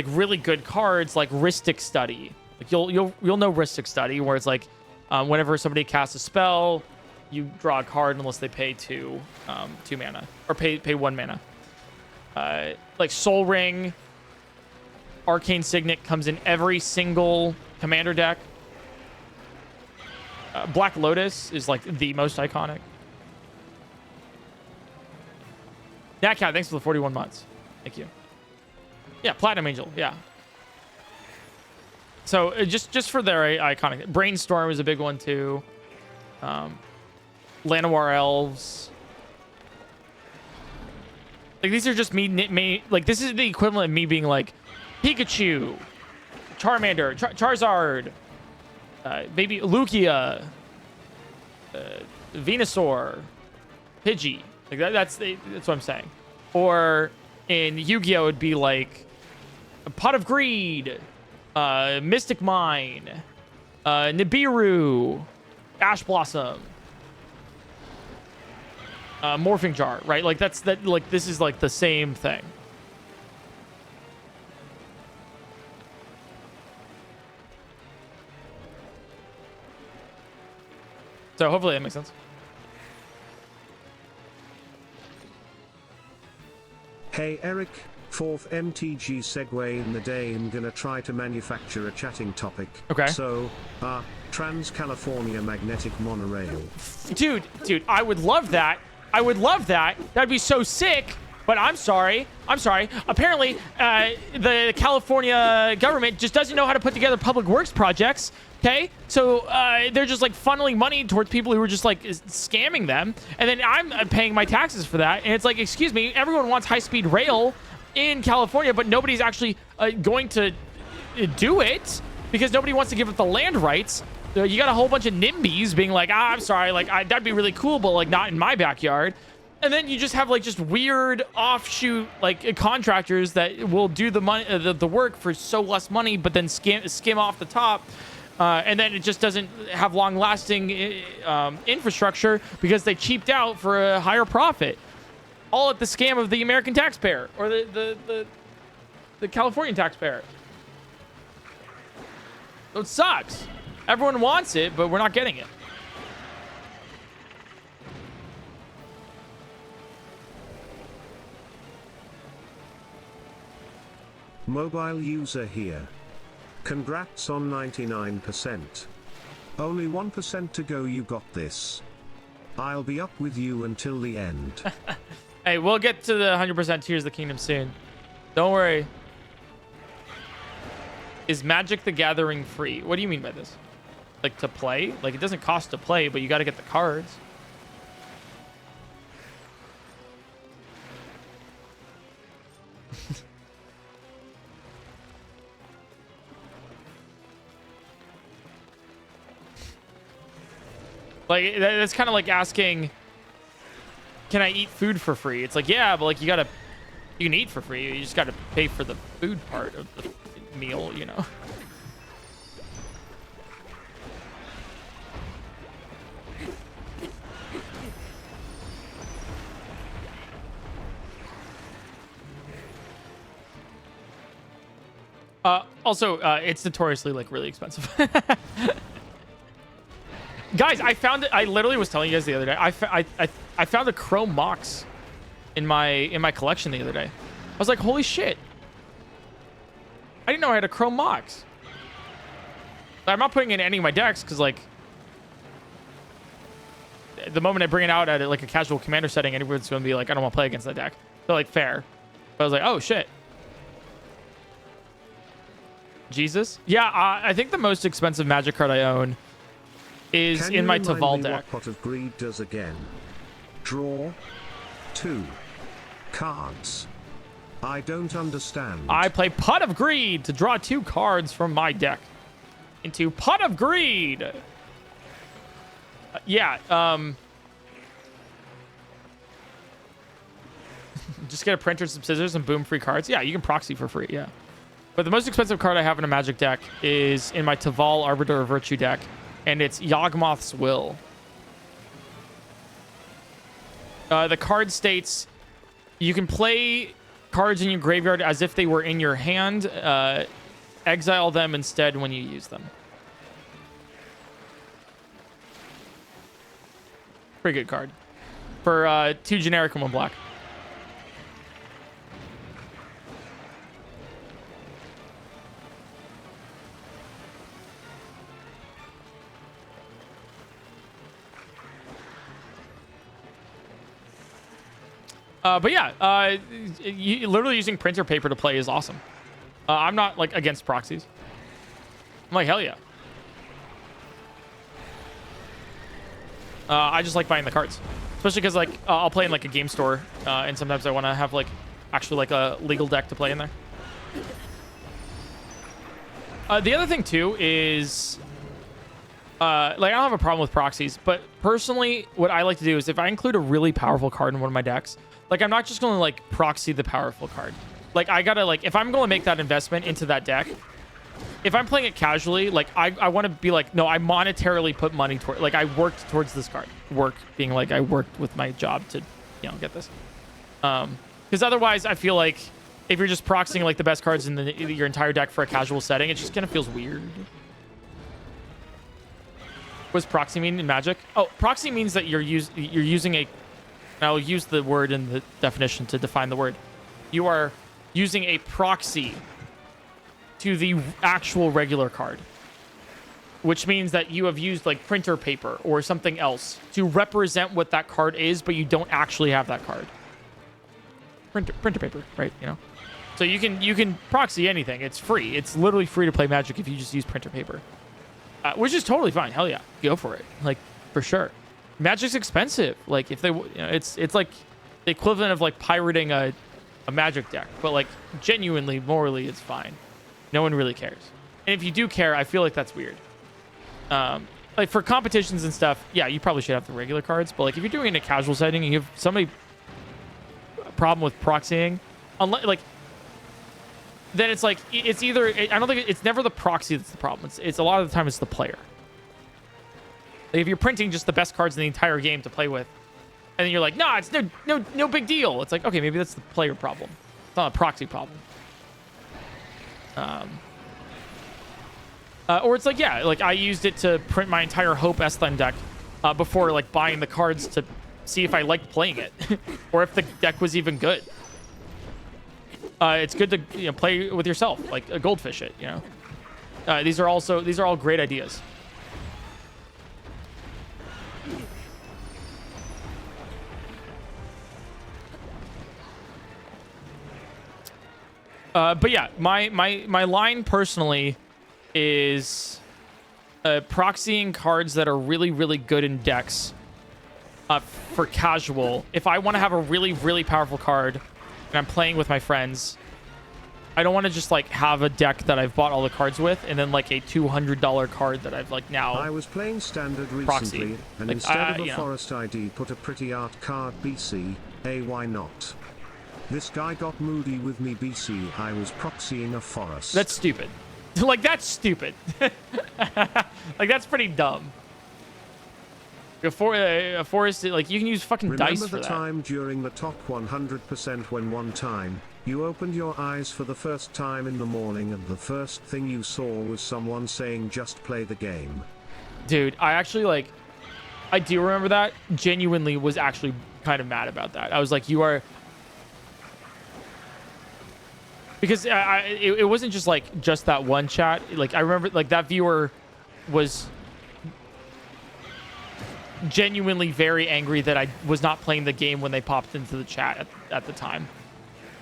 really good cards, like Rhystic Study. Like, you'll know Rhystic Study, where it's, like, whenever somebody casts a spell, you draw a card unless they pay two mana. Or pay 1 mana. Like, Soul Ring, Arcane Signet comes in every single commander deck. Black Lotus is, like, the most iconic. Yeah, Cat, thanks for the 41 months. Thank you. Yeah, Platinum Angel, yeah. So, just for their iconic... Brainstorm is a big one, too. Llanowar Elves. Like, these are just me... Like, this is the equivalent of me being, like, Pikachu, Charmander, Charizard... Baby Lugia, Venusaur, Pidgey. Like that's what I'm saying. Or in Yu-Gi-Oh, it'd be like a Pot of Greed, Mystic Mine, Nibiru, Ash Blossom, Morphing Jar. Right? Like like this is like the same thing. So hopefully that makes sense. Hey Eric, 4th MTG segue in the day. I'm gonna try to manufacture a chatting topic. Okay. So, Trans-California Magnetic Monorail. Dude, I would love that. That'd be so sick. But I'm sorry. Apparently, the California government just doesn't know how to put together public works projects. Okay, so they're just like funneling money towards people who are just like scamming them, and then I'm paying my taxes for that. And it's like, excuse me, everyone wants high-speed rail in California, but nobody's actually going to do it because nobody wants to give up the land rights. So you got a whole bunch of NIMBYs being like, I'm sorry, like that'd be really cool, but like not in my backyard. And then you just have like just weird offshoot like contractors that will do the money, the work for so less money, but then skim off the top. And then it just doesn't have long-lasting infrastructure because they cheaped out for a higher profit. All at the scam of the American taxpayer or the Californian taxpayer. So it sucks. Everyone wants it, but we're not getting it. Mobile user here. Congrats on 99%. Only 1% to go, you got this. I'll be up with you until the end. Hey, we'll get to the 100% Tears of the Kingdom soon. Don't worry. Is Magic the Gathering free? What do you mean by this? Like to play? Like it doesn't cost to play, but you got to get the cards. Like that's kind of like asking, can I eat food for free? It's like, yeah, but like you can eat for free. You just gotta pay for the food part of the meal, you know. Also, it's notoriously like really expensive. Guys, I found it. I literally was telling you guys the other day. I found a Chrome Mox in my collection the other day. I was like, holy shit! I didn't know I had a Chrome Mox. I'm not putting it in any of my decks because like the moment I bring it out at like a casual commander setting, anyone's going to be like, I don't want to play against that deck. So like fair. But I was like, oh shit. Jesus. Yeah, I think the most expensive Magic card I own is in my Taval deck. What Pot of Greed does again? Draw 2 cards. I don't understand. I play Pot of Greed to draw 2 cards from my deck into Pot of Greed. Yeah. Just get a printer, some scissors, and boom, free cards. Yeah, you can proxy for free. Yeah. But the most expensive card I have in a Magic deck is in my Taval Arbiter of Virtue deck. And it's Yawgmoth's Will. The card states you can play cards in your graveyard as if they were in your hand. Exile them instead when you use them. Pretty good card. For 2 generic and 1 black. But yeah, literally using printer paper to play is awesome. I'm not like against proxies. I'm like, hell yeah. I just like buying the cards, especially because like I'll play in like a game store, and sometimes I want to have like actually like a legal deck to play in there. The other thing too is like I don't have a problem with proxies, but personally, what I like to do is if I include a really powerful card in one of my decks. Like, I'm not just going to, like, proxy the powerful card. Like, I gotta, like, if I'm going to make that investment into that deck, if I'm playing it casually, like, I want to be like, no, I monetarily put money toward, like, I worked towards this card. Work being, like, I worked with my job to, you know, get this. Because otherwise, I feel like if you're just proxying, like, the best cards in your entire deck for a casual setting, it just kind of feels weird. What does proxy mean in Magic? Oh, proxy means that you're using a... I'll use the word in the definition to define the word. You are using a proxy to the actual regular card, which means that you have used like printer paper or something else to represent what that card is, but you don't actually have that card. Printer paper, right? You know. So you can proxy anything. It's free. It's literally free to play Magic if you just use printer paper, which is totally fine. Hell yeah, go for it. Like for sure. Magic's expensive. Like if they, you know, it's like the equivalent of like pirating a Magic deck, but like genuinely, morally, it's fine. No one really cares. And if you do care, I feel like that's weird. Like for competitions and stuff, yeah, you probably should have the regular cards. But like if you're doing it in a casual setting and you have somebody problem with proxying, unless like then it's like it's either I don't think it's never the proxy that's the problem. It's a lot of the time it's the player. Like if you're printing just the best cards in the entire game to play with, and then you're like, nah, it's no big deal. It's like, okay, maybe that's the player problem. It's not a proxy problem. Or it's like, yeah, like I used it to print my entire Hope Esthime deck before like buying the cards to see if I liked playing it or if the deck was even good. It's good to play with yourself, like a goldfish it. These are all great ideas. But yeah, my line personally is proxying cards that are really, really good in decks for casual. If I want to have a really, really powerful card and I'm playing with my friends, I don't want to just like have a deck that I've bought all the cards with and then like a $200 card that I've like now I was playing standard recently, proxy. and Like, instead of a forest ID, put a pretty art card BC. Why not? This guy got moody with me BC. I was proxying a forest. That's stupid. Like, that's stupid. Like, that's pretty dumb. A forest, like, you can use fucking dice for that. Remember the time during the top 100% when one time, you opened your eyes for the first time in the morning and the first thing you saw was someone saying just play the game? Dude, I actually, like, I do remember that. Genuinely was actually kind of mad about that. I was like, you are... Because it wasn't just like just that one chat. Like I remember, like that viewer was genuinely very angry that I was not playing the game when they popped into the chat at the time,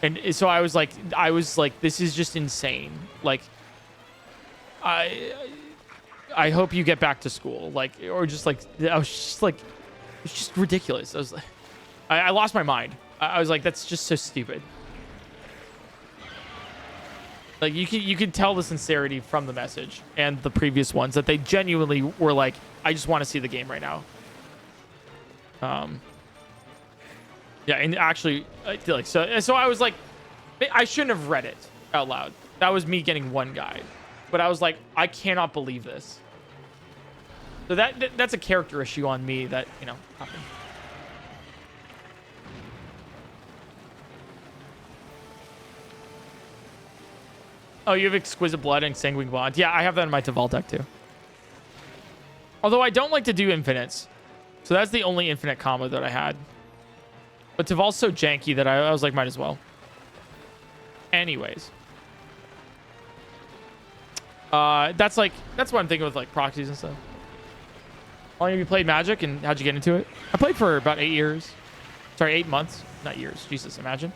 and so I was like, this is just insane. Like, I hope you get back to school, like, or just like I was just like, it's just ridiculous. I was like, I lost my mind. I was like, that's just so stupid. Like, you could tell the sincerity from the message and the previous ones that they genuinely were like, I just want to see the game right now. Yeah, and actually, like, so I was like, I shouldn't have read it out loud. That was me getting one guide. But I was like, I cannot believe this. So that's a character issue on me that, happened. Oh, you have Exquisite Blood and Sanguine Bond. Yeah, I have that in my Taval deck too. Although I don't like to do infinites. So that's the only infinite combo that I had. But Taval's so janky that I was like, might as well. Anyways. That's what I'm thinking with like proxies and stuff. How long have you played Magic and how'd you get into it? I played for about 8 years. Sorry, 8 months. Not years. Jesus, imagine.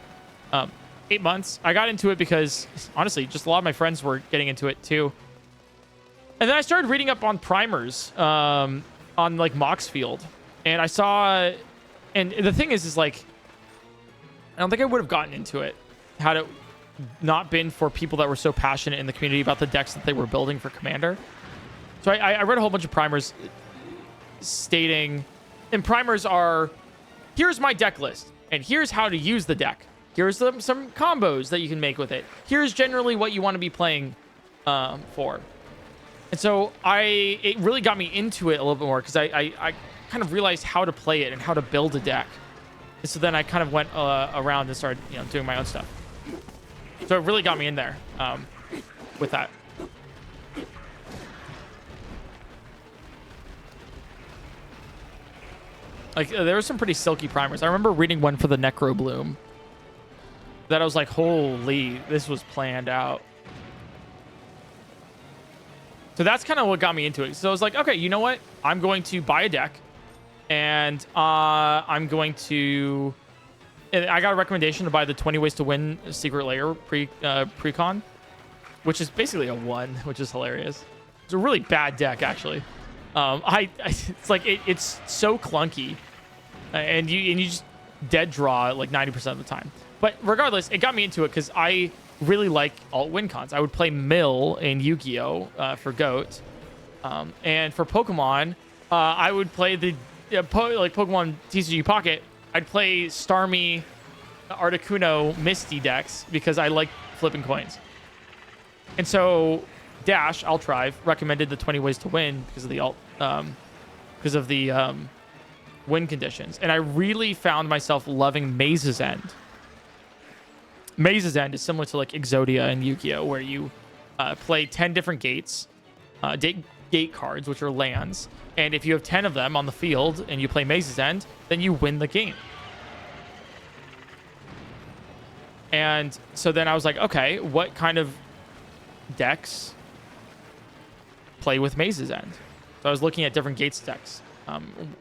8 months. I got into it because, honestly, just a lot of my friends were getting into it too. And then I started reading up on primers on like Moxfield. And I saw, and the thing is like, I don't think I would have gotten into it had it not been for people that were so passionate in the community about the decks that they were building for Commander. So I read a whole bunch of primers stating, and primers are, here's my deck list, and here's how to use the deck. Here's some combos that you can make with it. Here's generally what you want to be playing for. And so it really got me into it a little bit more because I kind of realized how to play it and how to build a deck. And so then I kind of went around and started doing my own stuff. So it really got me in there with that. Like there were some pretty silky primers. I remember reading one for the Necro Bloom that I was like, holy, this was planned out. So that's kind of what got me into it. So I was like, okay, you know what? I'm going to buy a deck, and I'm going to... I got a recommendation to buy the 20 Ways to Win Secret Lair pre-con, which is basically a 1, which is hilarious. It's a really bad deck, actually. It's like it's so clunky, and you just dead draw like 90% of the time. But regardless, it got me into it because I really like alt win cons. I would play Mill in Yu-Gi-Oh! For GOAT, and for Pokemon, I would play the like Pokemon TCG Pocket. I'd play Starmie, Articuno, Misty decks because I like flipping coins. And so Dash, I'll Trive, recommended the 20 ways to win because of the win conditions. And I really found myself loving Maze's End. Maze's End is similar to like Exodia and Yu-Gi-Oh, where you play 10 different gates, gate cards, which are lands. And if you have 10 of them on the field and you play Maze's End, then you win the game. And so then I was like, okay, what kind of decks play with Maze's End? So I was looking at different gates decks,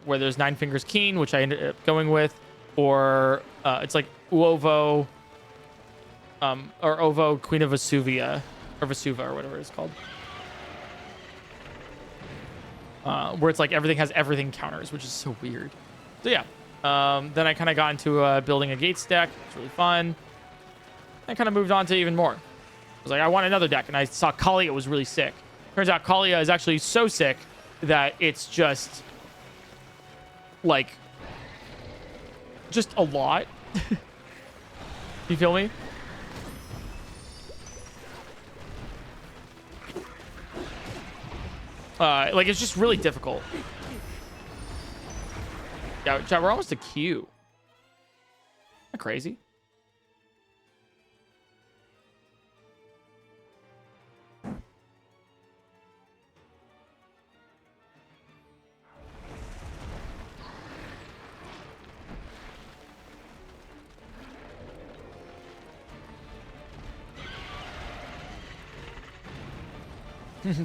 where there's Nine Fingers Keen, which I ended up going with, or it's like Uovo, or Ovo, Queen of Vesuvia, or Vesuva, or whatever it's called. Where it's like everything has everything counters, which is so weird. So yeah, then I kind of got into building a gates deck. It's really fun. I kind of moved on to even more. I was like, I want another deck, and I saw Kalia was really sick. Turns out Kalia is actually so sick that it's just like a lot. You feel me? Like it's just really difficult. Yeah, chat, we're almost a Q. Isn't that crazy?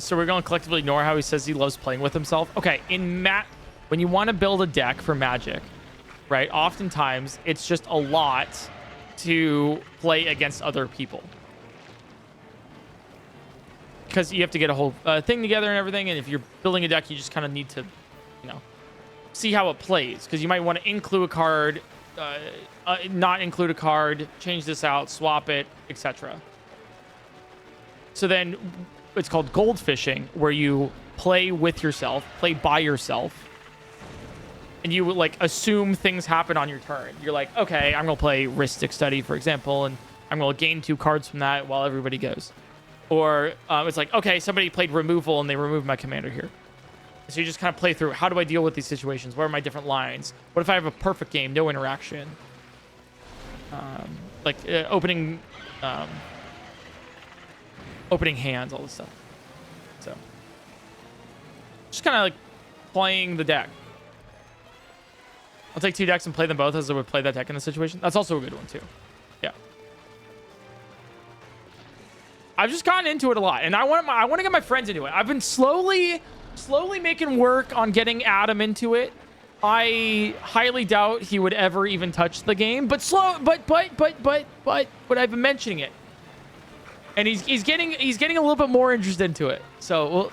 So we're going to collectively ignore how he says he loves playing with himself. Okay, when you want to build a deck for Magic, right, oftentimes it's just a lot to play against other people. Because you have to get a whole thing together and everything, and if you're building a deck, you just kind of need to, see how it plays. Because you might want to include a card, not include a card, change this out, swap it, etc. So then it's called gold fishing, where you play with yourself, play by yourself, and you like assume things happen on your turn. You're like, okay, I'm gonna play Ristic Study, for example, and I'm gonna gain 2 cards from that while everybody goes. Or it's like, okay, somebody played removal and they removed my commander here. So you just kind of play through, how do I deal with these situations? What are my different lines? What if I have a perfect game, no interaction? Opening hands, all this stuff. So just kind of like playing the deck. I'll take 2 decks and play them both as I would play that deck in the situation. That's also a good one too. Yeah. I've just gotten into it a lot, and I want to get my friends into it. I've been slowly making work on getting Adam into it. I highly doubt he would ever even touch the game, but I've been mentioning it. And he's getting a little bit more interested into it. So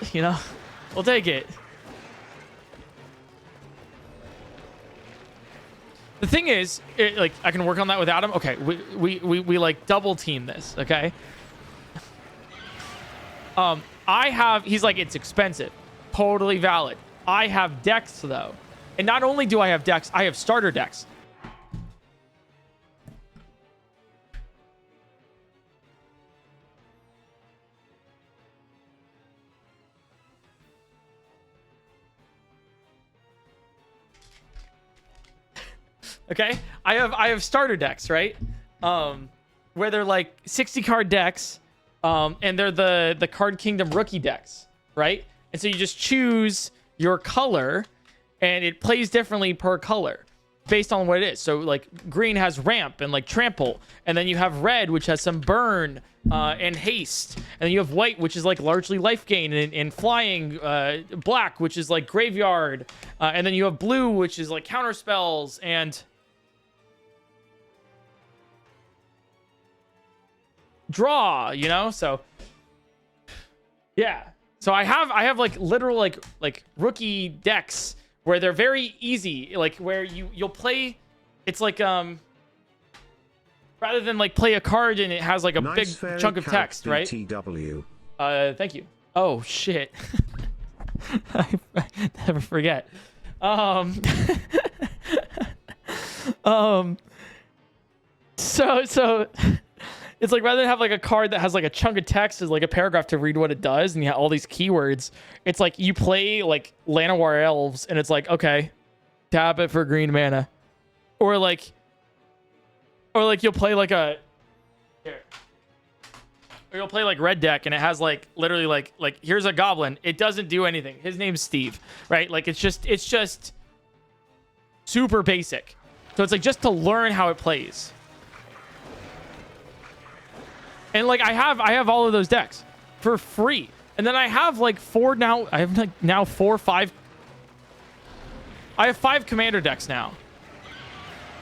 we'll take it. The thing is, I can work on that with Adam. Okay, we like double team this. Okay. He's like, it's expensive. Totally valid. I have decks though, and not only do I have decks, I have starter decks. Okay, I have starter decks, right? Where they're like 60 card decks, and they're the Card Kingdom rookie decks, right? And so you just choose your color, and it plays differently per color based on what it is. So like green has ramp and like trample, and then you have red, which has some burn and haste, and then you have white, which is like largely life gain and flying, black, which is like graveyard, and then you have blue, which is like counter spells and draw, so yeah. So I have like literal like rookie decks where they're very easy, like where you'll play, it's like rather than like play a card and it has like a big chunk of text, right? BTW. Thank you. Oh shit. I never forget. So it's like rather than have like a card that has like a chunk of text as like a paragraph to read what it does and you have all these keywords, it's like you play like Llanowar Elves and it's like, okay, tap it for green mana. Or like you'll play like a here. Or you'll play like red deck and it has like literally like here's a goblin. It doesn't do anything. His name's Steve, right? Like it's just super basic. So it's like just to learn how it plays. And like I have all of those decks for free. And then I have like four now. I have like now 4 or 5. I have 5 commander decks now.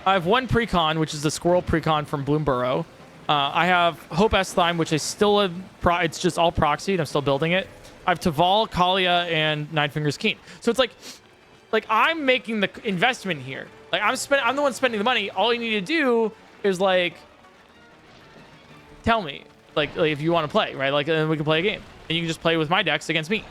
I have 1 precon, which is the squirrel precon from Bloomburrow. I have Hope Esthime, which is still it's just all proxied. I'm still building it. I have Taval, Kalia, and Nine Fingers Keen. So it's like I'm making the investment here. Like I'm the one spending the money. All you need to do is like tell me like if you want to play, right? Like then we can play a game, and you can just play with my decks against me.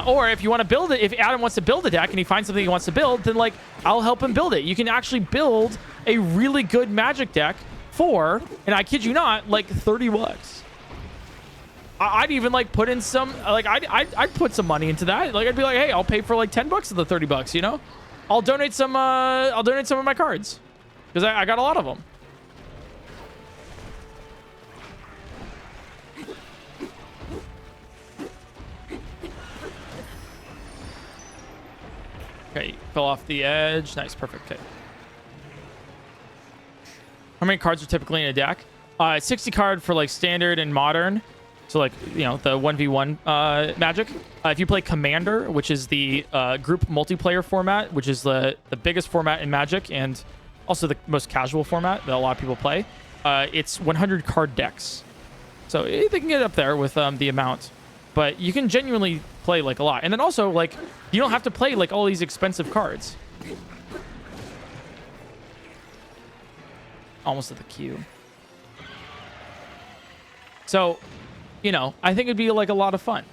Or if you want to build it, if Adam wants to build a deck and he finds something he wants to build, then like I'll help him build it. You can actually build a really good Magic deck for, and I kid you not, like $30. I'd even like put in some, like I'd put some money into that. Like I'd be like, hey, I'll pay for like $10 of the $30. You know, I'll donate some of my cards because I got a lot of them. Okay, fell off the edge. Nice, perfect. Okay. How many cards are typically in a deck? 60 card for like standard and modern. So like, you know, the 1v1 Magic. If you play Commander, which is the group multiplayer format, which is the biggest format in Magic and also the most casual format that a lot of people play, it's 100 card decks. So they can get up there with the amount. But you can genuinely play like a lot. And then also like you don't have to play like all these expensive cards. Almost at the queue. So, you know, I think it'd be like a lot of fun.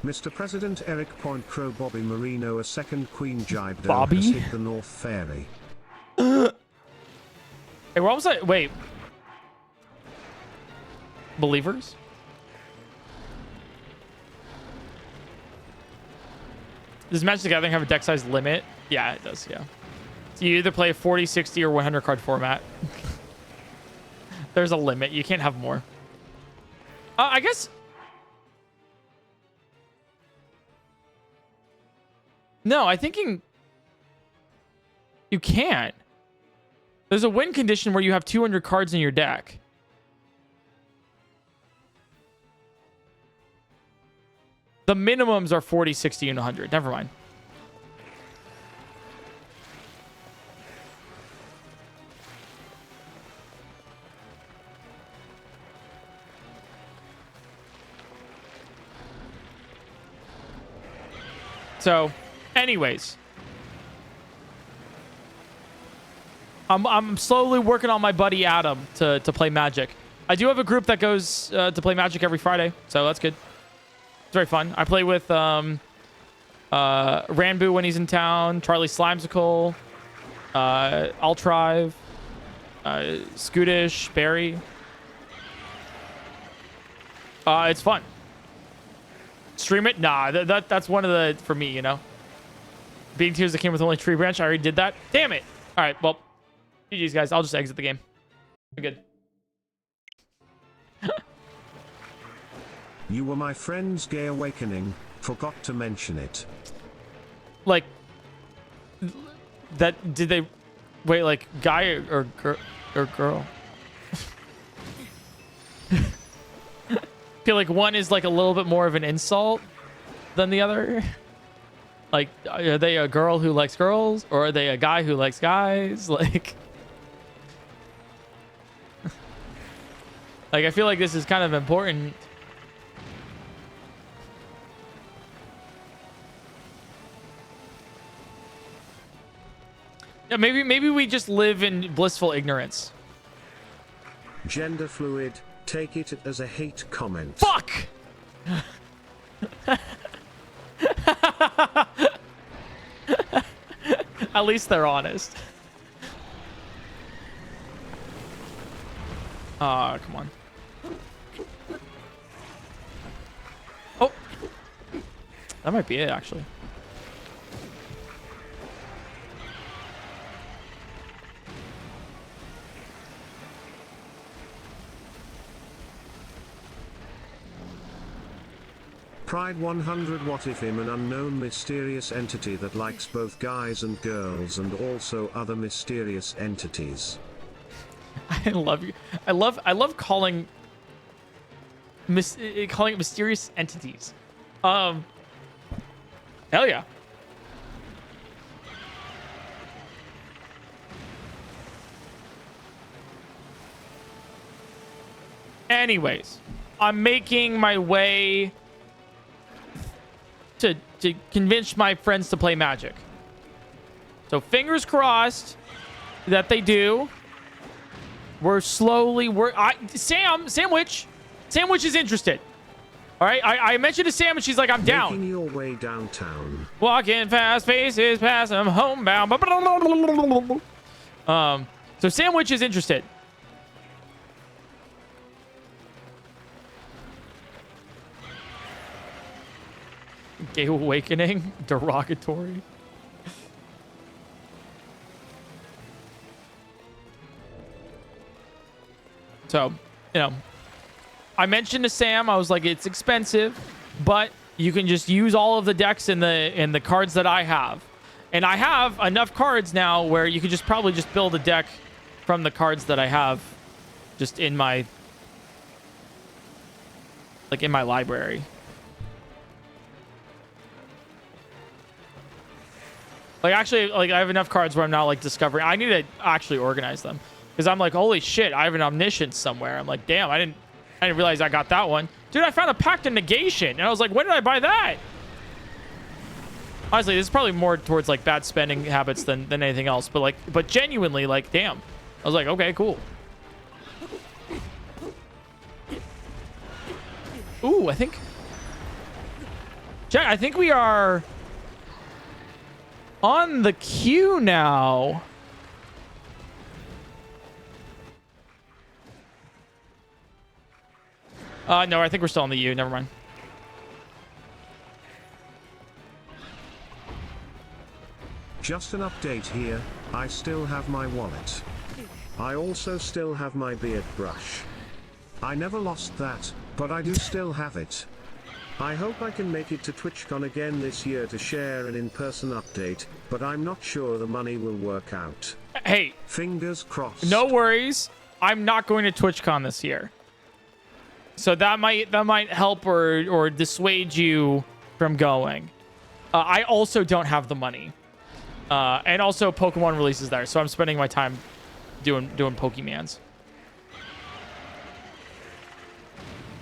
Mr. President Eric PointCrow Bobby Marino a second Queen Gibdo Bobby? has hit the North Ferry. Hey, what was that? Wait. Believers? Does Magic the Gathering have a deck size limit? Yeah, it does, yeah. So you either play a 40, 60, or 100 card format. There's a limit. You can't have more. I guess... No, I think you can't. There's a win condition where you have 200 cards in your deck. The minimums are 40, 60, and 100. Never mind. So, anyways. I'm slowly working on my buddy Adam to play Magic. I do have a group that goes to play Magic every Friday, so that's good. It's very fun. I play with Ranboo when he's in town, Charlie Slimesicle, Altrive, Scootish, Barry. It's fun. Stream it? Nah, that's one of the, for me, you know. Beating Tears that came with only Tree Branch. I already did that. Damn it. All right, well, GG's, guys. I'll just exit the game. I'm good. You were my friend's gay awakening. Forgot to mention it. Like, that, did they, wait, like, guy or girl? I feel like one is like a little bit more of an insult than the other. Like, are they a girl who likes girls, or are they a guy who likes guys? Like, I feel like this is kind of important. Yeah, maybe we just live in blissful ignorance. Gender fluid, take it as a hate comment. Fuck! At least they're honest. Come on. Oh. That might be it, actually. Pride 100. What if I'm an unknown mysterious entity that likes both guys and girls and also other mysterious entities? I love you. I love calling calling it mysterious entities. Hell yeah. Anyways, I'm making my way to convince my friends to play Magic. So fingers crossed that they do. We're slowly Sandwich is interested. All right, I mentioned to Sam and she's like, I'm down. Making your way downtown. Walking fast, faces past, I'm homebound. So Sandwich is interested. Gay awakening, derogatory. So, you know, I mentioned to Sam, I was like, it's expensive, but you can just use all of the decks in the cards that I have. And I have enough cards now where you could just probably just build a deck from the cards that I have just in my library. Like, actually, like, I have enough cards where I'm not, like, discovering. I need to actually organize them. Because I'm like, holy shit, I have an omniscience somewhere. I'm like, damn, I didn't realize I got that one. Dude, I found a Pact of Negation. And I was like, when did I buy that? Honestly, this is probably more towards, like, bad spending habits than anything else. But genuinely, like, damn. I was like, okay, cool. Ooh, I think we are on the queue now. No, I think we're still on the U. Never mind. Just an update here. I still have my wallet. I also still have my beard brush. I never lost that, but I do still have it. I hope I can make it to TwitchCon again this year to share an in-person update, but I'm not sure the money will work out. Hey. Fingers crossed. No worries. I'm not going to TwitchCon this year. So that might help or dissuade you from going. I also don't have the money. And also Pokemon releases there, so I'm spending my time doing Pokemans.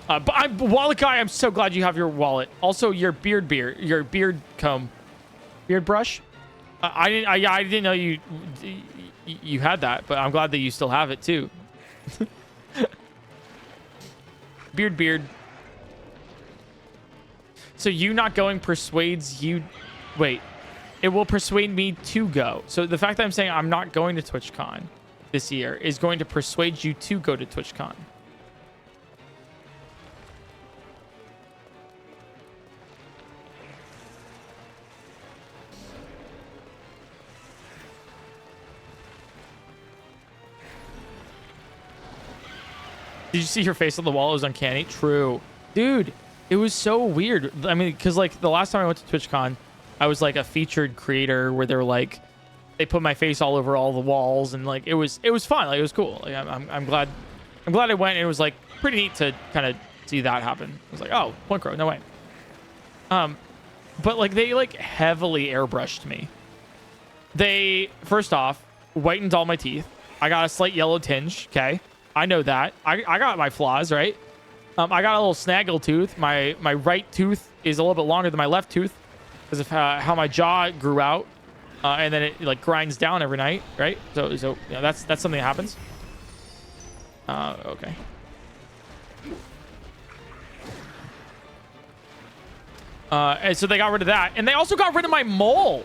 But Wallet Guy, I'm so glad you have your wallet. Also, your beard comb. Beard brush? I didn't know you had that, but I'm glad that you still have it too. Beard. So you not going persuades you... Wait. It will persuade me to go. So the fact that I'm saying I'm not going to TwitchCon this year is going to persuade you to go to TwitchCon. Did you see your face on the wall? It was uncanny. True. Dude, it was so weird. I mean, because, like, the last time I went to TwitchCon, I was, like, a featured creator where they're, like, they put my face all over all the walls, and, like, it was fun. Like, it was cool. Like, I'm glad I went, and it was, like, pretty neat to kind of see that happen. I was like, oh, PointCrow, no way. But, like, they, like, heavily airbrushed me. They, first off, whitened all my teeth. I got a slight yellow tinge, okay? I know that. I got my flaws, right? I got a little snaggle tooth. My right tooth is a little bit longer than my left tooth because of how my jaw grew out, and then it like grinds down every night, right? So you know, that's something that happens. Okay. And so they got rid of that, and they also got rid of my mole.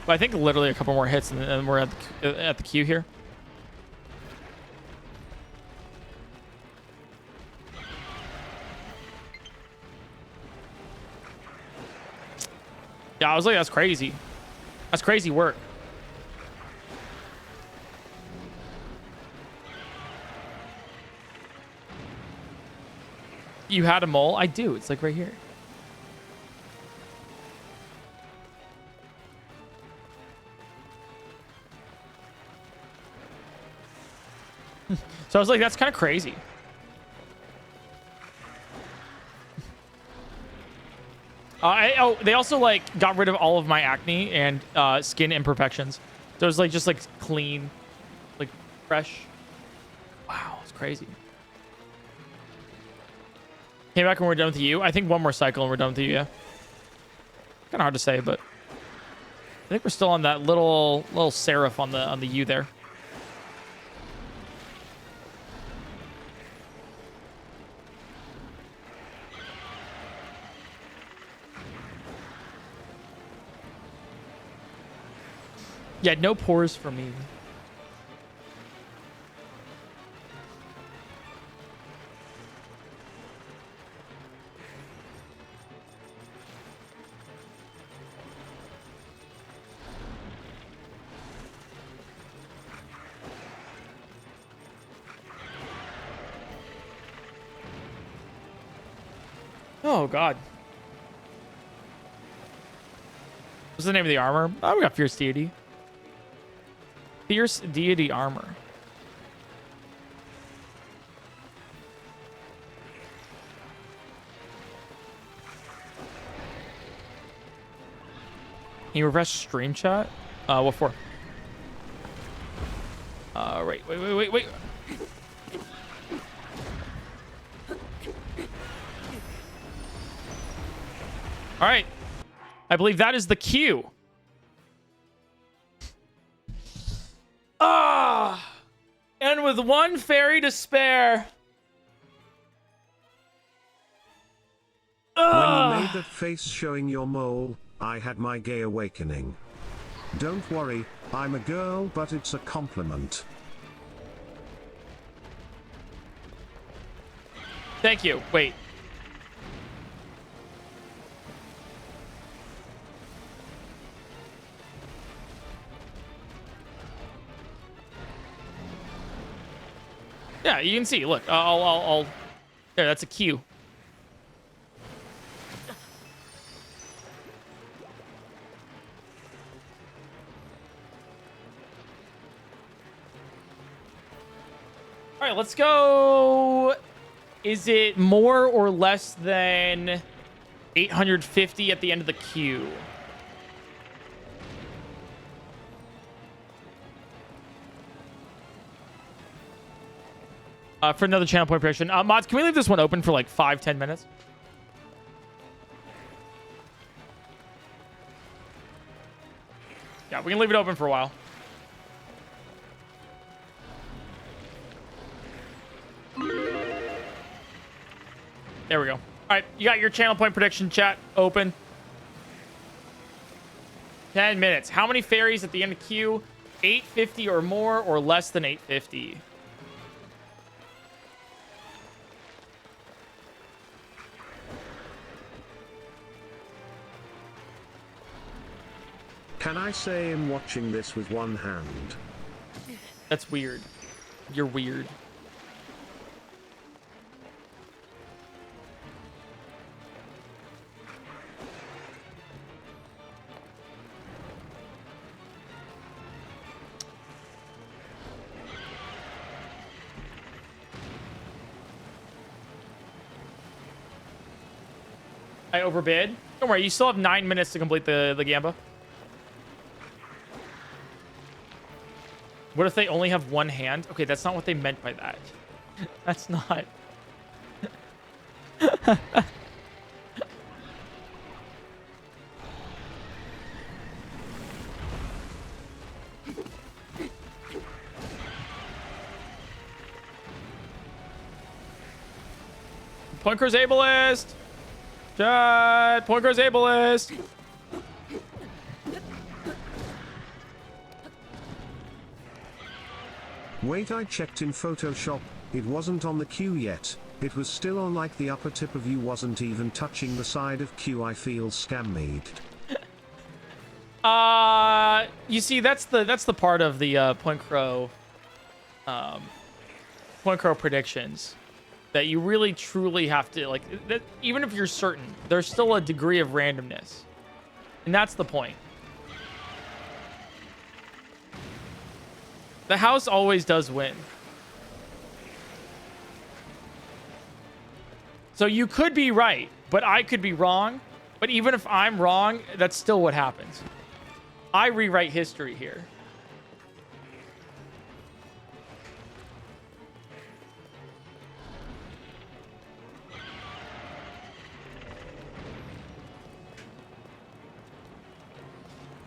But I think literally a couple more hits and we're at the queue here. Yeah, I was like, that's crazy. That's crazy work. You had a mole? I do. It's like right here. So I was like, that's kind of crazy. They also like got rid of all of my acne and skin imperfections. So it was like just like clean, like fresh. Wow, it's crazy. Came back when we're done with you. I think one more cycle and we're done with you. Yeah. Kind of hard to say, but I think we're still on that little serif on the U there. Yeah, no pores for me. Oh, God. What's the name of the armor? Oh, we got Fierce Deity. Fierce Deity armor. Can you refresh stream chat? What for? Wait. All right. I believe that is the queue. And with one fairy to spare. When you made that face showing your mole, I had my gay awakening. Don't worry, I'm a girl, but it's a compliment. Thank you. Wait. Yeah, you can see. Look, I'll. There, that's a Q. All right, let's go. Is it more or less than 850 at the end of the queue? For another channel point prediction. Mods, can we leave this one open for like 5-10 minutes? Yeah, we can leave it open for a while. There we go. All right, you got your channel point prediction chat open. 10 minutes. How many fairies at the end of queue? 850 or more or less than 850? Can I say I'm watching this with one hand? That's weird. You're weird. I overbid. Don't worry, you still have 9 minutes to complete the Gamba. What if they only have one hand? Okay, that's not what they meant by that. That's not. PointCrow's ableist. Chat. PointCrow's ableist. Wait, I checked in Photoshop, it wasn't on the Q yet. It was still on, like the upper tip of U wasn't even touching the side of Q. I feel scammed. You see, that's the part of the PointCrow predictions that you really truly have to like. That, even if you're certain, there's still a degree of randomness, and that's the point. The house always does win. So you could be right, but I could be wrong. But even if I'm wrong, that's still what happens. I rewrite history here.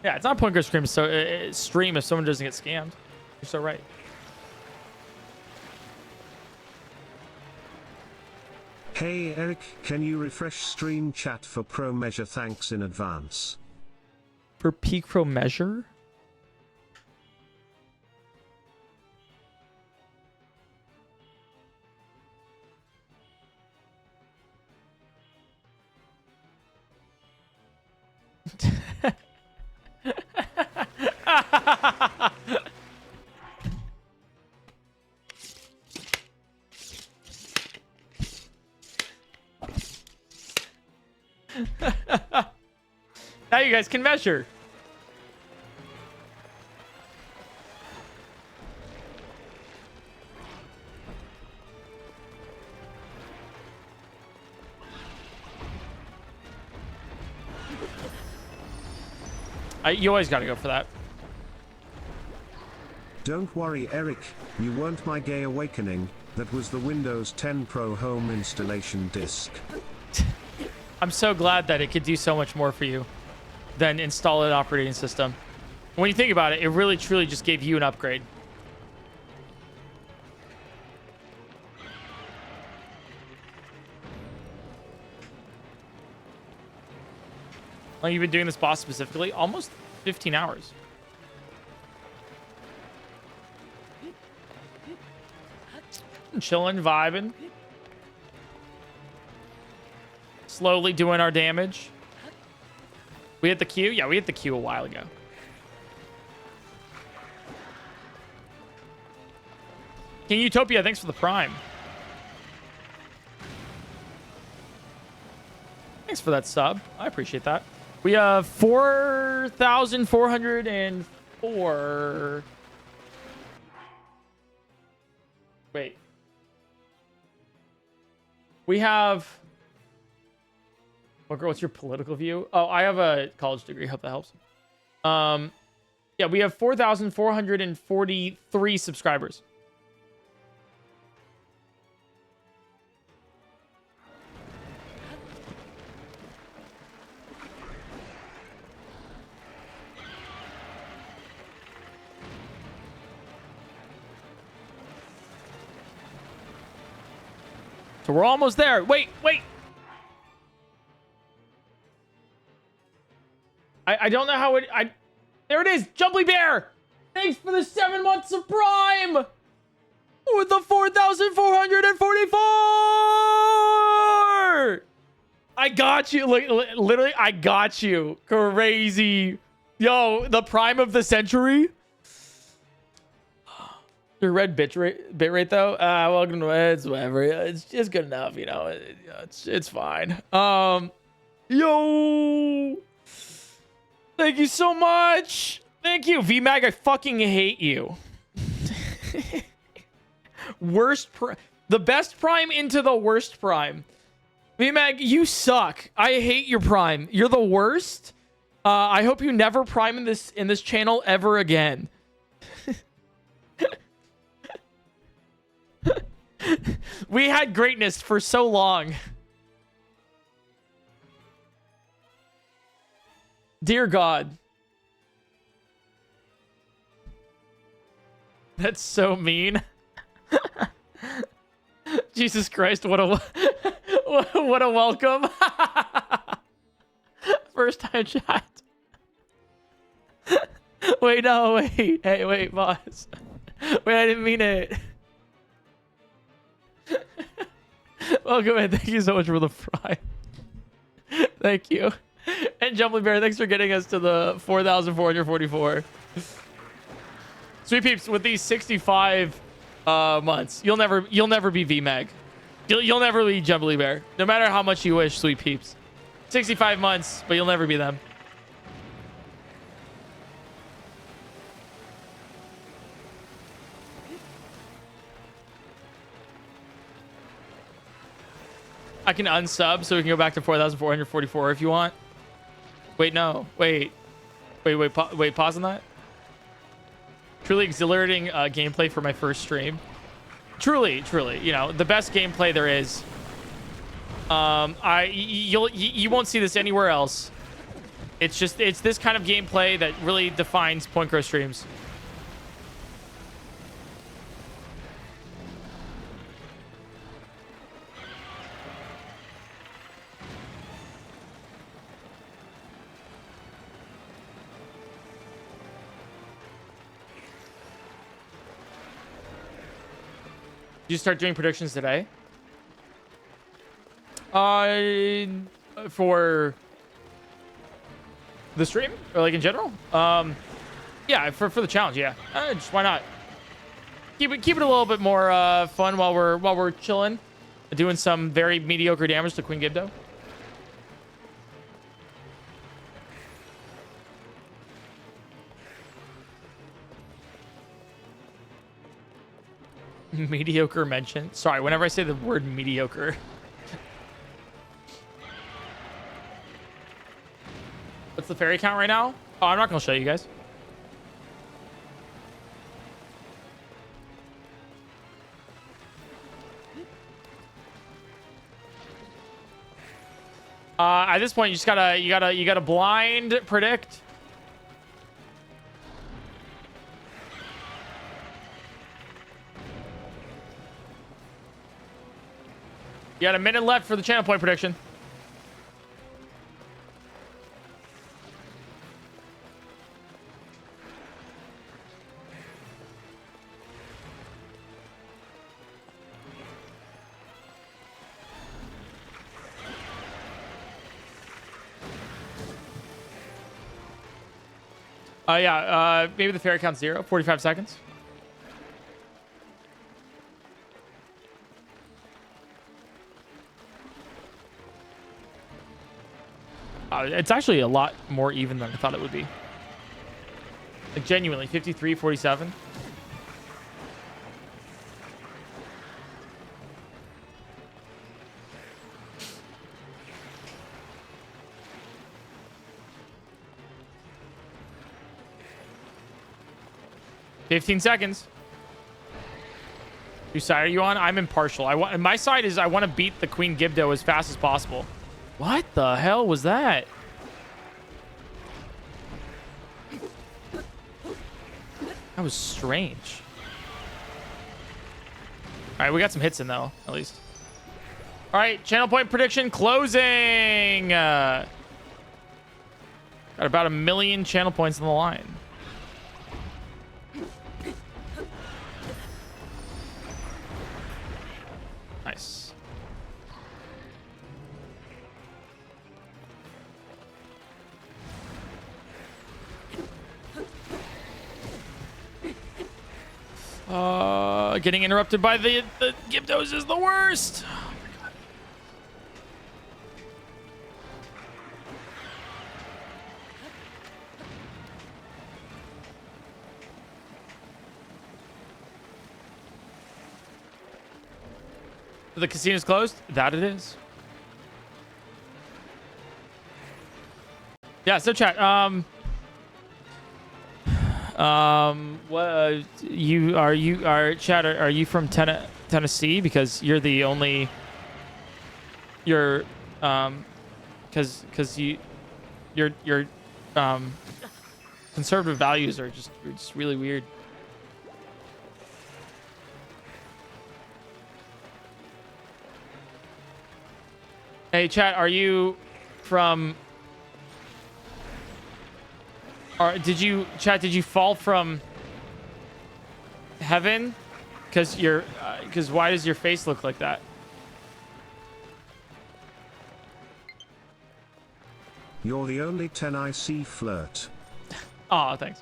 Yeah, it's not PointCrow stream. So stream if someone doesn't get scammed. You're so right. Hey Eric, can you refresh stream chat for pro measure? Thanks in advance. For PointCrow measure? Now you guys can measure. You always got to go for that. Don't worry Eric, you weren't my gay awakening, that was the Windows 10 Pro home installation disk. I'm so glad that it could do so much more for you than install an operating system. When you think about it, it really truly just gave you an upgrade. How long have you been doing this boss specifically? Almost 15 hours. Chilling, vibing. Slowly doing our damage. We hit the Q? Yeah, we hit the Q a while ago. King Utopia, thanks for the prime. Thanks for that sub. I appreciate that. We have 4,404. Wait. We have... What's your political view? Oh, I have a college degree. Hope that helps. Yeah, we have 4,443 subscribers. So we're almost there. Wait. I don't know how it... There it is. Jumbly Bear. Thanks for the 7 months of Prime. With the 4,444. I got you. Literally, I got you. Crazy. Yo, the Prime of the century. Your red bit rate though. Welcome to it's whatever. It's just good enough, you know. It's fine. Yo. Thank you so much. Thank you, VMAG. I fucking hate you. The best prime into the worst prime. VMAG, you suck. I hate your prime. You're the worst. I hope you never prime in this channel ever again. We had greatness for so long. Dear God. That's so mean. Jesus Christ, what a what a welcome. First time chat. Wait, no, wait. Hey, wait, boss. Wait, I didn't mean it. Welcome in. Thank you so much for the fry. Thank you. And Jumbly Bear, thanks for getting us to the 4,444. Sweet peeps, with these 65 months, you'll never be VMAG. You'll never be Jumbly Bear, no matter how much you wish, sweet peeps. 65 months, but you'll never be them. I can unsub so we can go back to 4,444 if you want. Wait, no. Wait, pause on that. Truly exhilarating gameplay for my first stream. Truly, you know, the best gameplay there is. You won't see this anywhere else. It's this kind of gameplay that really defines PointCrow streams. Did you start doing predictions today? For the stream or like in general? Yeah, for the challenge, yeah. Just why not? Keep it a little bit more fun while we're chilling, doing some very mediocre damage to Queen Gibdo. Mediocre mention. Sorry, whenever I say the word mediocre. What's the fairy count right now? Oh, I'm not going to show you guys. At this point, you just gotta blind predict. You got a minute left for the channel point prediction. Yeah, maybe the fairy count's 0, 45 seconds. It's actually a lot more even than I thought it would be. Like, genuinely, 53, 47. $15 seconds. Whose side are you on? I'm impartial. My side is I want to beat the Queen Gibdo as fast as possible. What the hell was that? That was strange. All right, we got some hits in though, at least. All right, channel point prediction closing. Got about 1 million channel points on the line. Nice. Getting interrupted by the Gibdos is the worst. Oh my god. The casino's closed? That it is. Yeah, so chat. What Chad, are you from Tennessee? Because you're the only, your conservative values are just really weird. Hey, chat, are you from... Or did you fall from Heaven, because why does your face look like that? You're the only 10 I see flirt. Oh, thanks.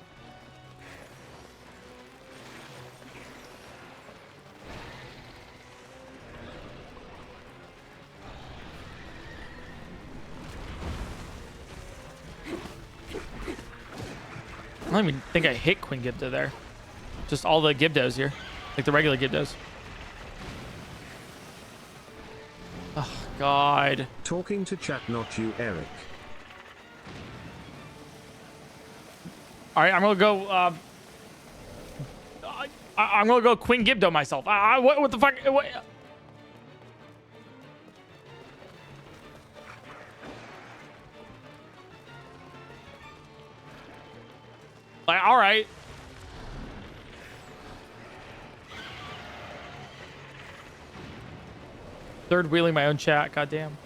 I don't even think I hit Queen Gibdo there. Just all the Gibdos here. Like the regular Gibdos. Oh, God. Talking to chat, not you, Eric. All right, I'm going to go... I'm going to go Queen Gibdo myself. What the fuck? What? Like, all right. Third wheeling my own chat. Goddamn.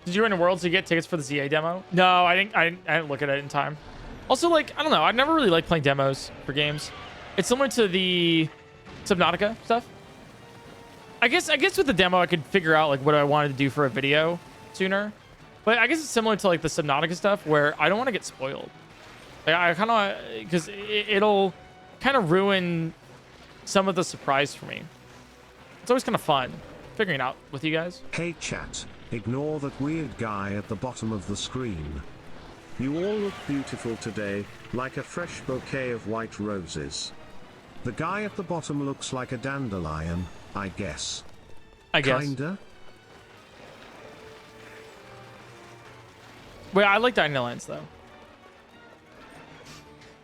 Did you win a world to get tickets for the ZA demo? No, I didn't look at it in time. Also, like, I don't know. I've never really liked playing demos for games. It's similar to the Subnautica stuff. I guess with the demo, I could figure out like what I wanted to do for a video sooner. But I guess it's similar to like the Subnautica stuff where I don't want to get spoiled. Like, I kind of, because it'll kind of ruin some of the surprise for me. It's always kind of fun figuring it out with you guys. Hey chat, ignore that weird guy at the bottom of the screen. You all look beautiful today, like a fresh bouquet of white roses. The guy at the bottom looks like a dandelion, I guess. I guess. Kinda? Wait, I like dandelions though.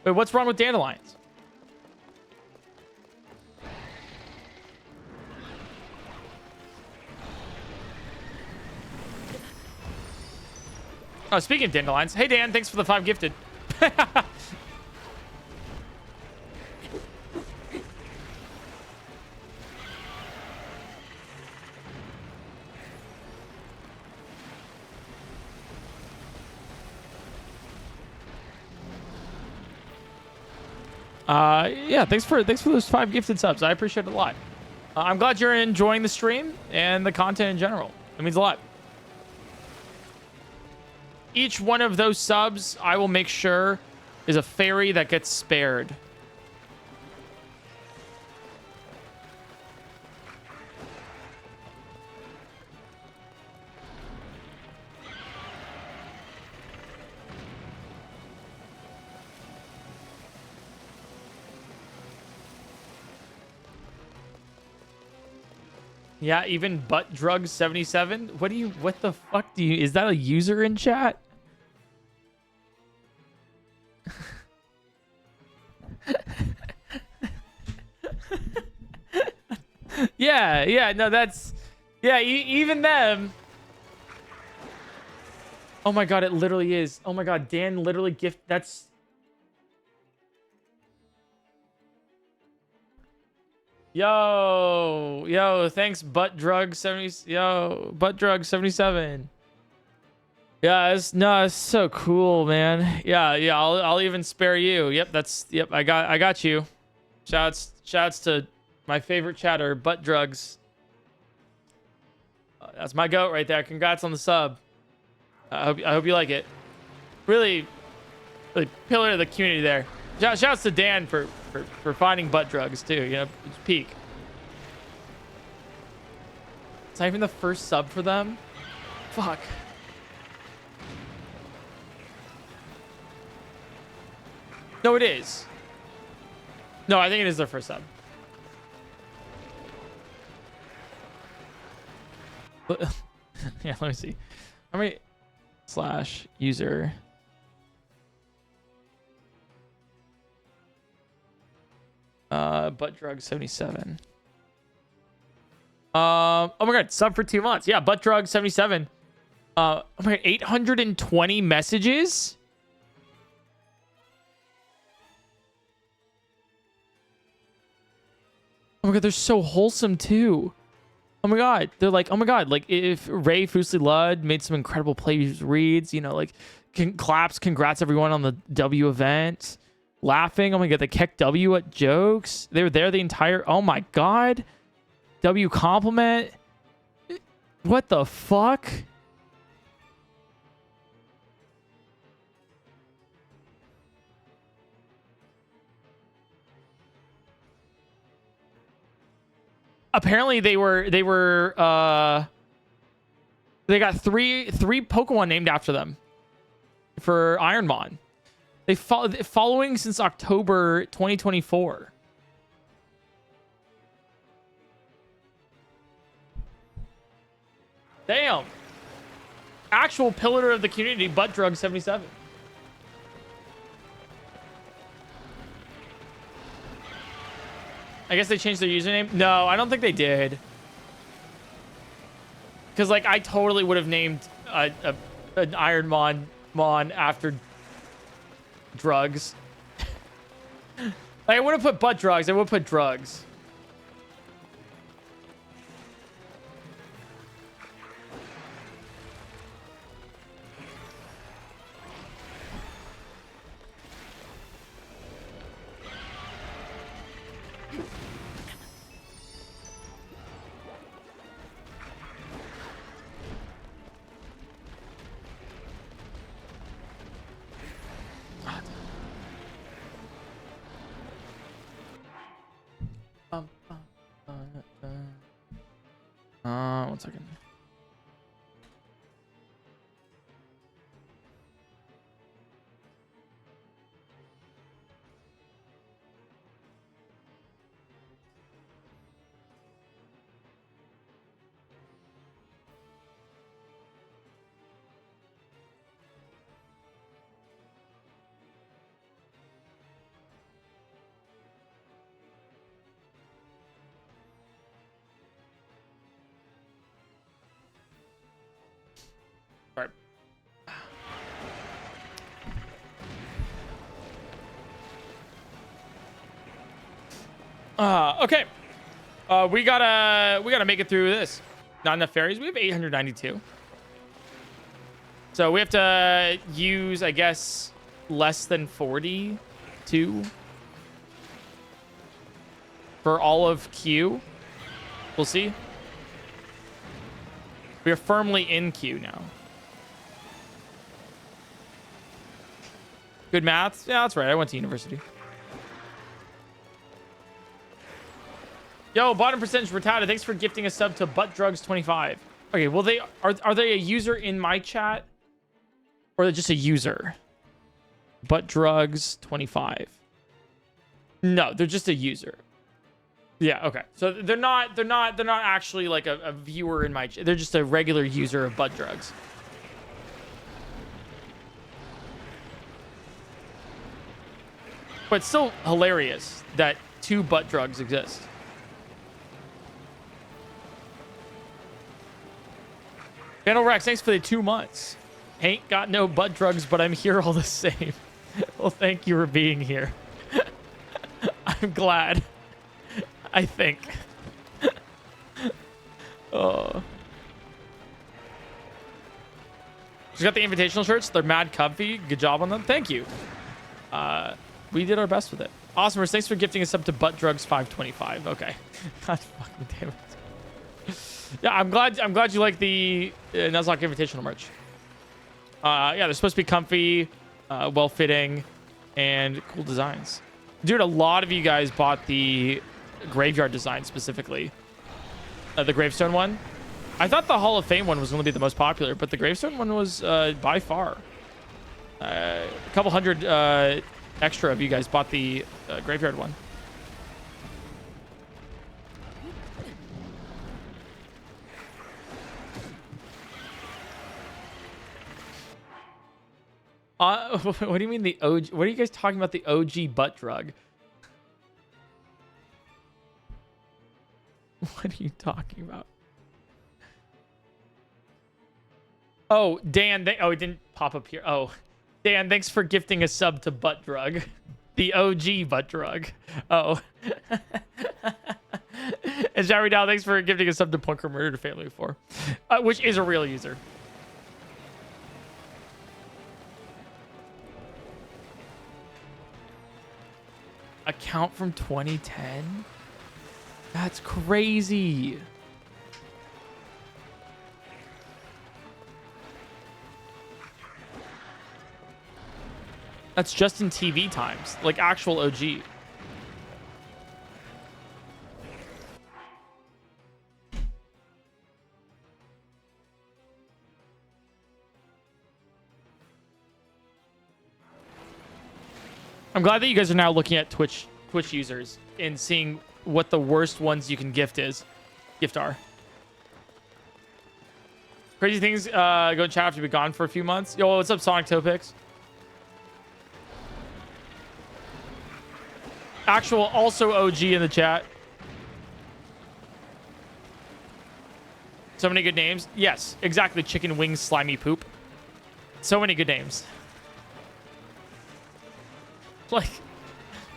Wait, what's wrong with dandelions? Oh, speaking of dandelions. Hey, Dan, thanks for the 5 gifted. Yeah, thanks for those 5 gifted subs. I appreciate it a lot. I'm glad you're enjoying the stream and the content in general. It means a lot. Each one of those subs, I will make sure, is a fairy that gets spared. Yeah, even butt drug 77. What the fuck do you, is that a user in chat? yeah, no, that's, yeah, even them. Oh my God, it literally is. Oh my God, Dan literally that's. Yo, thanks, butt drug 70. Yo, butt drug 77. Yeah, it's so cool, man. Yeah, I'll even spare you. Yep, I got you. Shouts to my favorite chatter, butt drugs. That's my goat right there. Congrats on the sub. I hope you like it. Really pillar of the community there. Shouts to Dan for finding butt drugs too. You know, it's peak. It's not even the first sub for them. Fuck. No, it is. No, I think it is their first sub. Yeah, let me see. How many / user? Butt drug 77. Oh my God, sub for 2 months. Yeah, butt drug 77. Oh my God, 820 messages. Oh my God, they're so wholesome too. Oh my god. They're like, oh my god, like if Ray Fusli Ludd made some incredible plays reads, you know, like claps, congrats everyone on the W event. Laughing. Oh my god, the Keck W at jokes. They were there the entire. Oh my god. W compliment. What the fuck? Apparently they got three Pokemon named after them for Ironmon. They following since October 2024. Damn. Actual pillar of the community, Butt Drug 77. I guess they changed their username. No, I don't think they did. Because, like, I totally would have named an Iron Mon after drugs. Like, I would have put butt drugs. I would put drugs. One second. Okay. We gotta make it through this. Not enough fairies. We have 892. So we have to use, I guess, less than 42 for all of Q. We'll see. We are firmly in Q now. Good math? Yeah, that's right. I went to university. Yo, bottom percentage retarded. Thanks for gifting a sub to buttdrugs25. Okay, well, they are they a user in my chat? Or are they just a user? Buttdrugs25. No, they're just a user. Yeah, okay. So they're not actually like a viewer in my chat. They're just a regular user of butt drugs. But it's still hilarious that 2 butt drugs exist. Vandal Rex, thanks for the 2 months. Ain't got no butt drugs, but I'm here all the same. Well, thank you for being here. I'm glad. I think. Oh. She's got the invitational shirts. They're mad comfy. Good job on them. Thank you. We did our best with it. Awesome. Thanks for gifting us up to Butt Drugs 525. Okay. God fucking damn it. Yeah, I'm glad you like the Nuzlocke Invitational merch. Yeah, they're supposed to be comfy, well-fitting, and cool designs. Dude, a lot of you guys bought the Graveyard design specifically. The Gravestone one. I thought the Hall of Fame one was going to be the most popular, but the Gravestone one was by far. A couple hundred extra of you guys bought the Graveyard one. What do you mean the OG? What are you guys talking about? The OG butt drug? What are you talking about? Oh, Dan. Oh, it didn't pop up here. Oh, Dan, thanks for gifting a sub to butt drug. The OG butt drug. Oh. And Jerry Dow, thanks for gifting a sub to PointCrow Murder Family 4, which is a real user. Account from 2010? That's crazy. That's just in TV times, like actual OG. I'm glad that you guys are now looking at Twitch users and seeing what the worst ones you can gift are. Crazy things go in chat after you be gone for a few months. Yo, what's up, Sonic Topix? Actual also OG in the chat. So many good names. Yes, exactly. Chicken wings, slimy poop. So many good names. Like,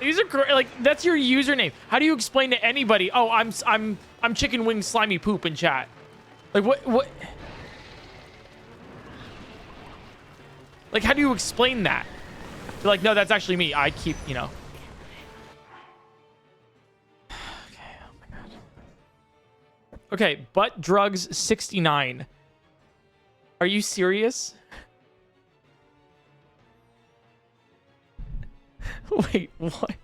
these are like, that's your username. How do you explain to anybody? Oh, I'm chicken wings, slimy poop in chat. Like what? Like, how do you explain that? You're like, no, that's actually me. I keep, you know. Okay, oh my god. Okay, butt drugs 69. Are you serious? Wait, what?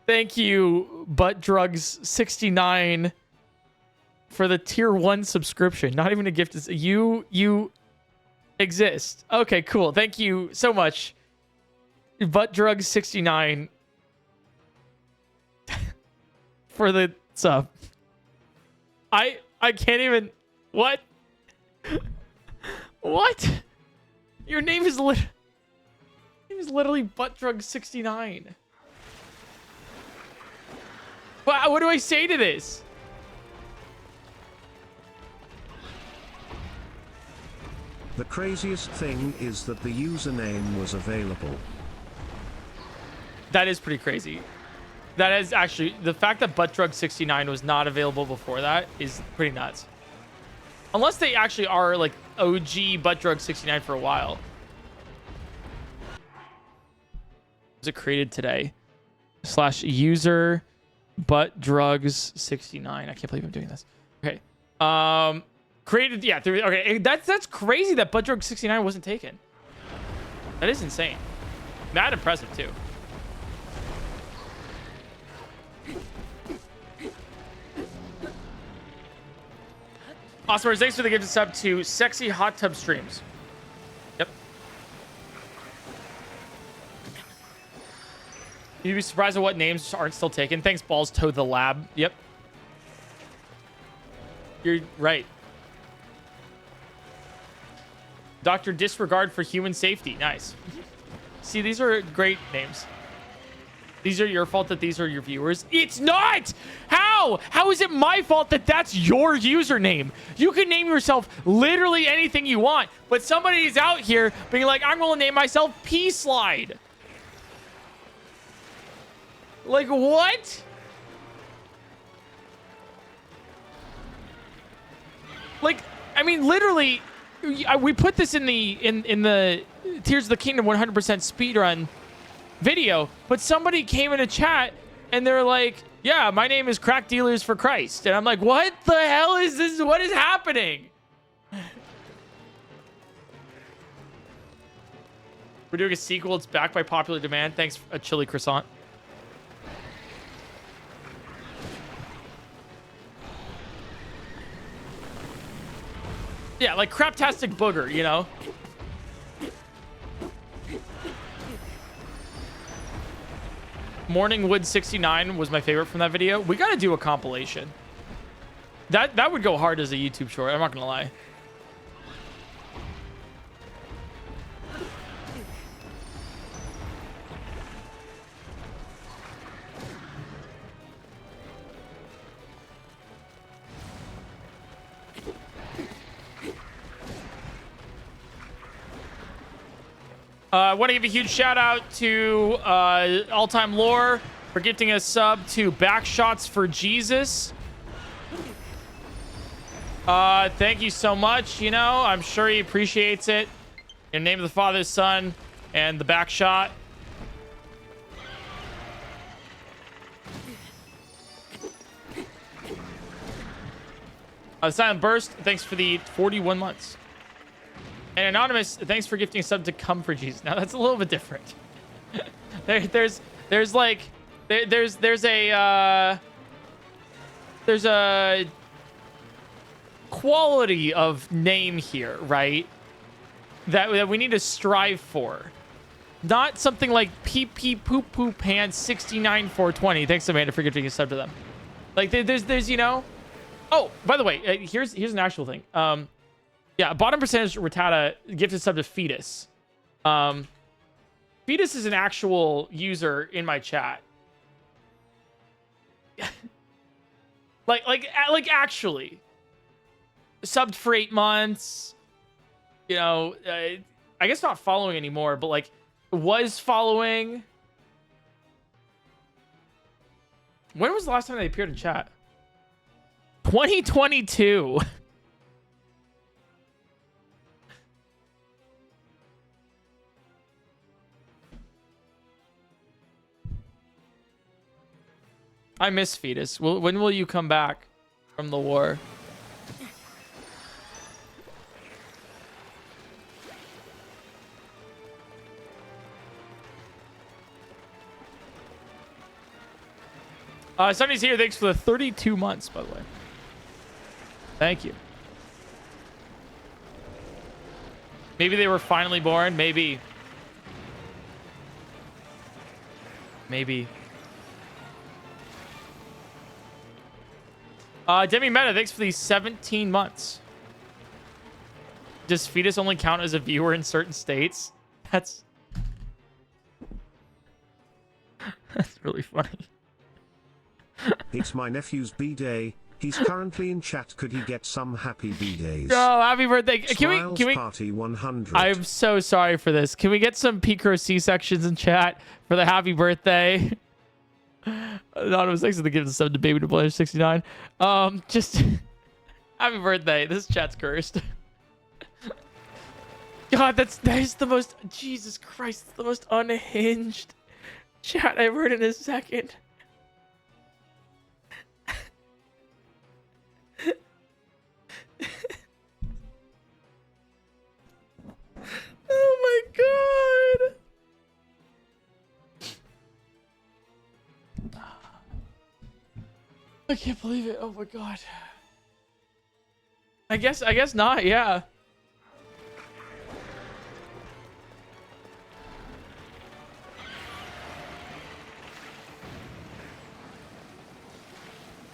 Thank you, Butt Drugs 69, for the tier 1 subscription. Not even a gift. You exist. Okay, cool. Thank you so much, Butt Drugs 69, for the sub. I can't even. What? What? Your name is literally Butt Drugs 69. What do I say to this? The craziest thing is that the username was available. That is pretty crazy. That is actually, the fact that Butt Drug 69 was not available before that is pretty nuts. Unless they actually are like OG Butt Drug 69 for a while. Was it created today? /user Butt Drugs 69. I can't believe I'm doing this. Okay. Created, yeah. Okay, that's crazy that Butt Drug 69 wasn't taken. That is insane. That impressive too. Awesome. Thanks for the gift sub to Sexy Hot Tub Streams. Yep. You'd be surprised at what names aren't still taken. Thanks, Balls Toe the Lab. Yep. You're right. Dr. Disregard for Human Safety. Nice. See, these are great names. These are your fault that these are your viewers. It's not! How? How is it my fault that that's your username? You can name yourself literally anything you want, but somebody's out here being like, I'm going to name myself P-Slide. Like, what? Like, I mean, literally, we put this in the Tears of the Kingdom 100% speedrun video, but somebody came in a chat and they're like, yeah, my name is Crack Dealers for Christ. And I'm like, what the hell is this? What is happening? We're doing a sequel. It's backed by popular demand. Thanks, a chili croissant. Yeah, like Craptastic Booger, you know? Morningwood 69 was my favorite from that video. We gotta do a compilation. That would go hard as a YouTube short. I'm not gonna lie. I want to give a huge shout out to All Time Lore for gifting a sub to Backshots for Jesus. Thank you so much. You know, I'm sure he appreciates it. In the name of the Father, Son, and the Backshot. Silent Burst, thanks for the 41 months. And Anonymous, thanks for gifting a sub to Come for Jesus. Now that's a little bit different. there's a quality of name here, right? That we need to strive for. Not something like PP Poop Poop Pants 69 420. Thanks, Amanda, for gifting a sub to them. Like there's you know. Oh, by the way, here's an actual thing. Yeah, bottom percentage Rattata gifted sub to Fetus. Fetus is an actual user in my chat. like actually subbed for 8 months. You know, I guess not following anymore, but like was following. When was the last time they appeared in chat? 2022. I miss Fetus. When will you come back from the war? Sonny's here. Thanks for the 32 months, by the way. Thank you. Maybe they were finally born. Maybe. Demi Meta, thanks for these 17 months. Does Fetus only count as a viewer in certain states? That's really funny. It's my nephew's B-day. He's currently in chat. Could he get some happy B-days? Oh, happy birthday. Can we Party 100. I'm so sorry for this. Can we get some PointCrow C-sections in chat for the happy birthday? Anonymous, thanks for the gift of sub to Baby to Blair 69. Just happy birthday. This chat's cursed. God, that is the most, Jesus Christ, the most unhinged chat I've heard in a second. Oh my god. I can't believe it. Oh my god. I guess not, yeah.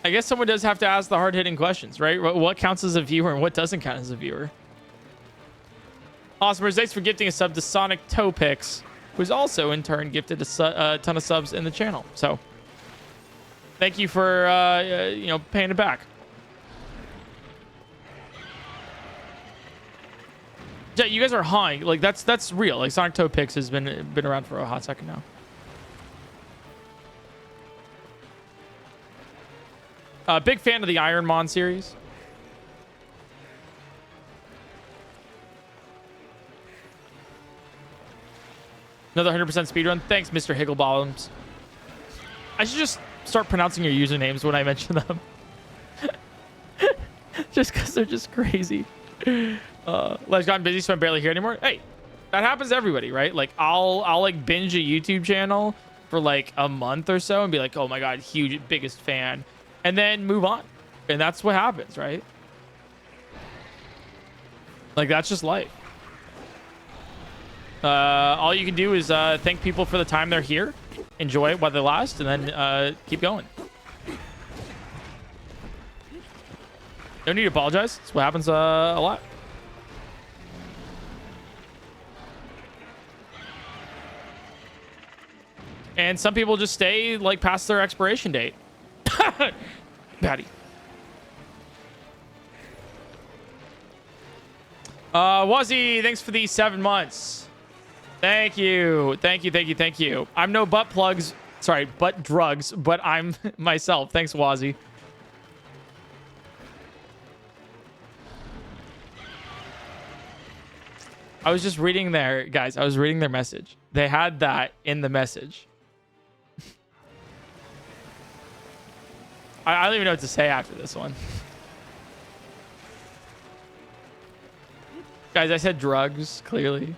I guess someone does have to ask the hard-hitting questions, right? What counts as a viewer and what doesn't count as a viewer? Awesome. Thanks for gifting a sub to Sonic Topix, who's also in turn gifted a ton of subs in the channel. So thank you for you know, paying it back. Yeah, you guys are high. Like that's real. Like Sonic Topix has been around for a hot second now. Big fan of the Ironmon series. Another 100% speedrun. Thanks, Mr. Higglebottoms. I should just start pronouncing your usernames when I mention them. Just because they're just crazy. Life's gotten busy, so I'm barely here anymore. Hey, that happens to everybody, right? Like, I'll like binge a YouTube channel for like a month or so and be like, oh my god, huge, biggest fan. And then move on. And that's what happens, right? Like, that's just life. All you can do is thank people for the time they're here, enjoy it while they last, and then keep going. No need to apologize. That's what happens a lot. And some people just stay like past their expiration date. Patty. Wazzy, thanks for the 7 months. Thank you. Thank you. Thank you. Thank you. I'm no butt plugs. Sorry, butt drugs, but I'm myself. Thanks, Wazzy. I was just reading their, guys, I was reading their message. They had that in the message. I don't even know what to say after this one. Guys, I said drugs, clearly.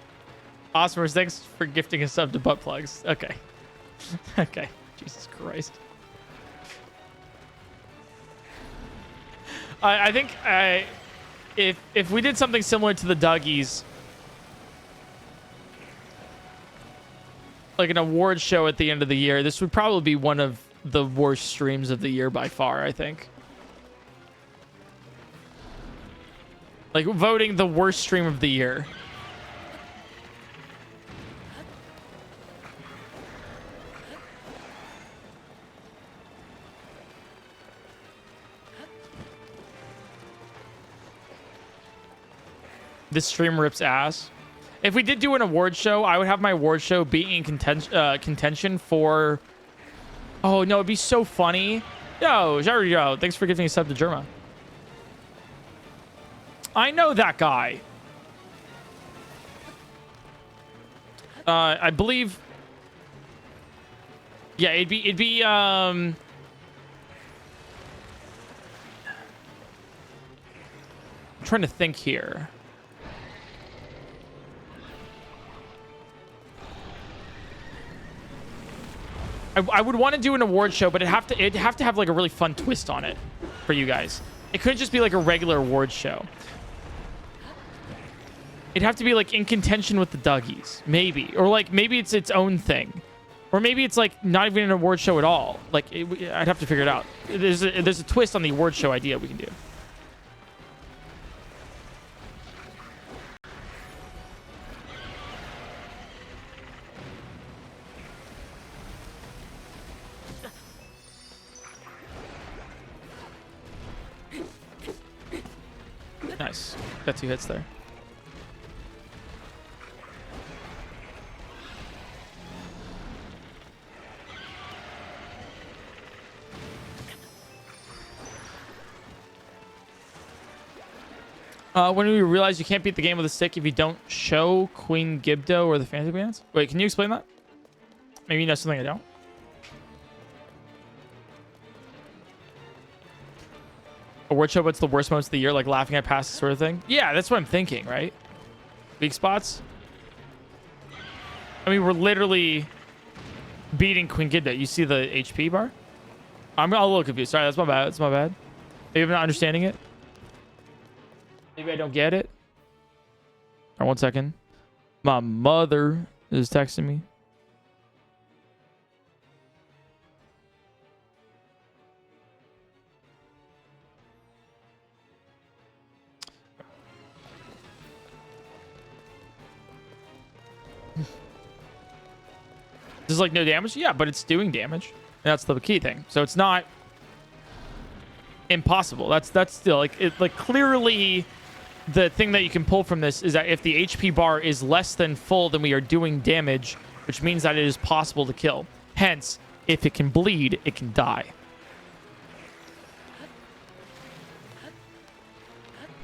Osmers, thanks for gifting a sub to butt plugs. Okay. Okay. Jesus Christ. I think if we did something similar to the Dougies, like an award show at the end of the year, this would probably be one of the worst streams of the year by far, I think. Like voting the worst stream of the year. This stream rips ass. If we did do an award show, I would have my award show be in contention for... Oh, no, it'd be so funny. Yo, thanks for giving a sub to Germa. I know that guy. I believe... Yeah, it'd be I'm trying to think here. I would want to do an award show, but it'd have to have like a really fun twist on it for you guys. It couldn't just be like a regular award show. It'd have to be like in contention with the Dougies, maybe, or like maybe it's its own thing, or maybe it's like not even an award show at all. Like I'd have to figure it out. There's a twist on the award show idea we can do. Nice. Got 2 hits there. When we realize you can't beat the game with a stick if you don't show Queen Gibdo or the Fantasy Bands? Wait, can you explain that? Maybe you know something I don't. Award show, what's the worst moments of the year? Like laughing at past sort of thing? Yeah, that's what I'm thinking, right? Weak spots? I mean, we're literally beating Queen Gibdo. You see the HP bar? I'm a little confused. Sorry, that's my bad. That's my bad. Maybe I'm not understanding it. Maybe I don't get it. All right, 1 second. My mother is texting me. This is like no damage? Yeah, but it's doing damage. And that's the key thing. So it's not impossible. That's still like clearly the thing that you can pull from this is that if the HP bar is less than full, then we are doing damage, which means that it is possible to kill. Hence, if it can bleed, it can die.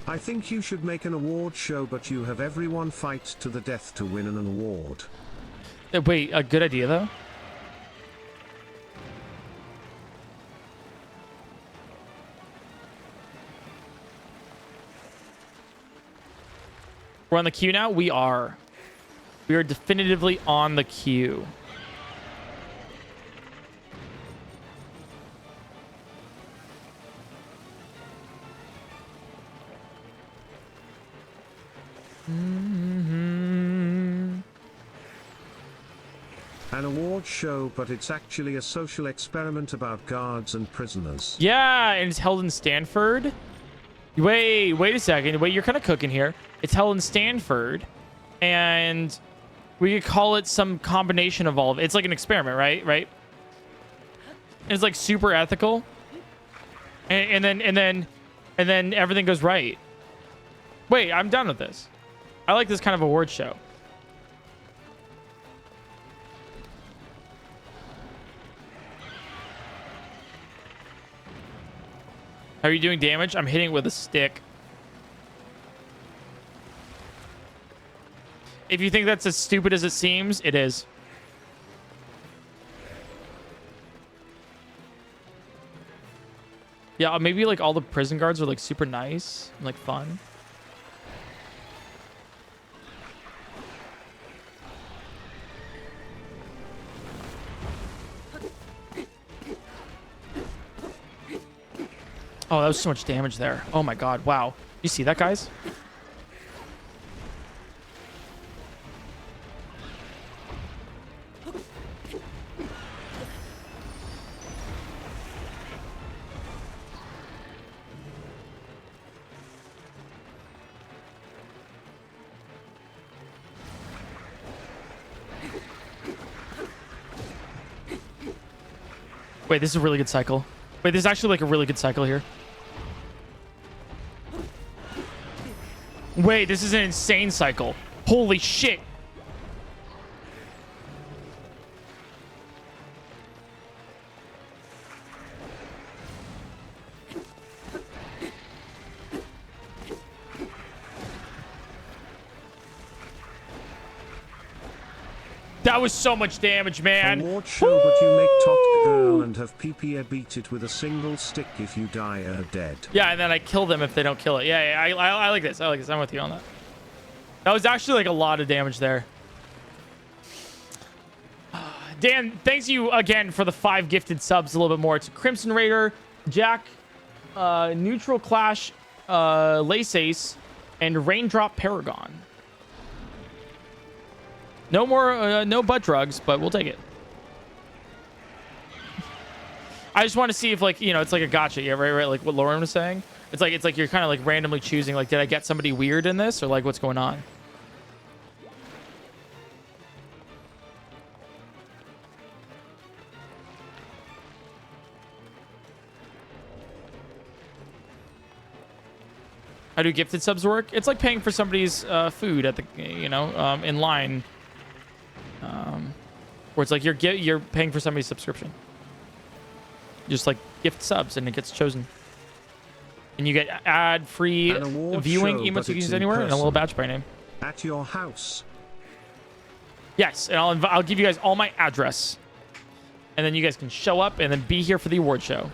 I think you should make an award show, but you have everyone fight to the death to win an award. Wait, a good idea though. We're on the queue now? We are. We are definitively on the queue. An award show, but it's actually a social experiment about guards and prisoners. Yeah, and it's held in Stanford. Wait a second. Wait, you're kind of cooking here. It's held in Stanford, and we could call it some combination of all of it. It's like an experiment, right? Right? And it's like super ethical, and then everything goes right. Wait, I'm done with this. I like this kind of award show. How are you doing damage? I'm hitting with a stick. If you think that's as stupid as it seems, it is. Yeah, maybe like all the prison guards are like super nice and like fun. Oh, that was so much damage there. Oh my god, wow. You see that, guys? Wait, this is a really good cycle. Wait, this is actually like a really good cycle here. Wait, this is an insane cycle. Holy shit. That was so much damage, man. Award show, but you make totk girl and have PPA beat it with a single stick if you die are dead. Yeah, and then I kill them if they don't kill it. Yeah, I like this. I like this. I'm with you on that. That was actually like a lot of damage there. Dan, thanks you again for the 5 gifted subs a little bit more. It's Crimson Raider, Jack, Neutral Clash, Lace Ace, and Raindrop Paragon. No more, no butt drugs, but we'll take it. I just want to see if, like, you know, it's like a gotcha. Yeah, right. Like what Lauren was saying. It's like you're kind of like randomly choosing, like, did I get somebody weird in this, or like what's going on? How do gifted subs work? It's like paying for somebody's food at the, you know, in line. Where it's like you're paying for somebody's subscription. Just like gift subs, and it gets chosen. And you get ad-free viewing emotes you can use anywhere, and a little badge by name. At your house. Yes, and I'll give you guys all my address. And then you guys can show up and then be here for the award show.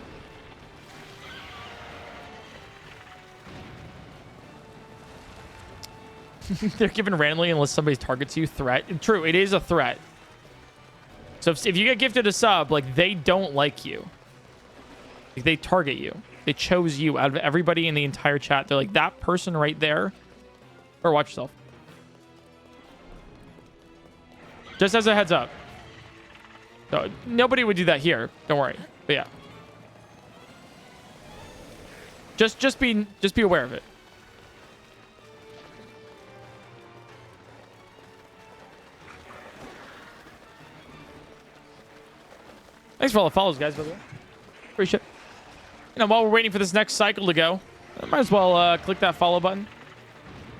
They're given randomly unless somebody targets you. Threat. True, it is a threat. So if you get gifted a sub, like, they don't like you. Like, they target you. They chose you out of everybody in the entire chat. They're like, that person right there. Or watch yourself. Just as a heads up. So, nobody would do that here. Don't worry. But yeah. Just be aware of it. Thanks for all the follows, guys, by the way. Appreciate it. You know, while we're waiting for this next cycle to go, I might as well click that follow button.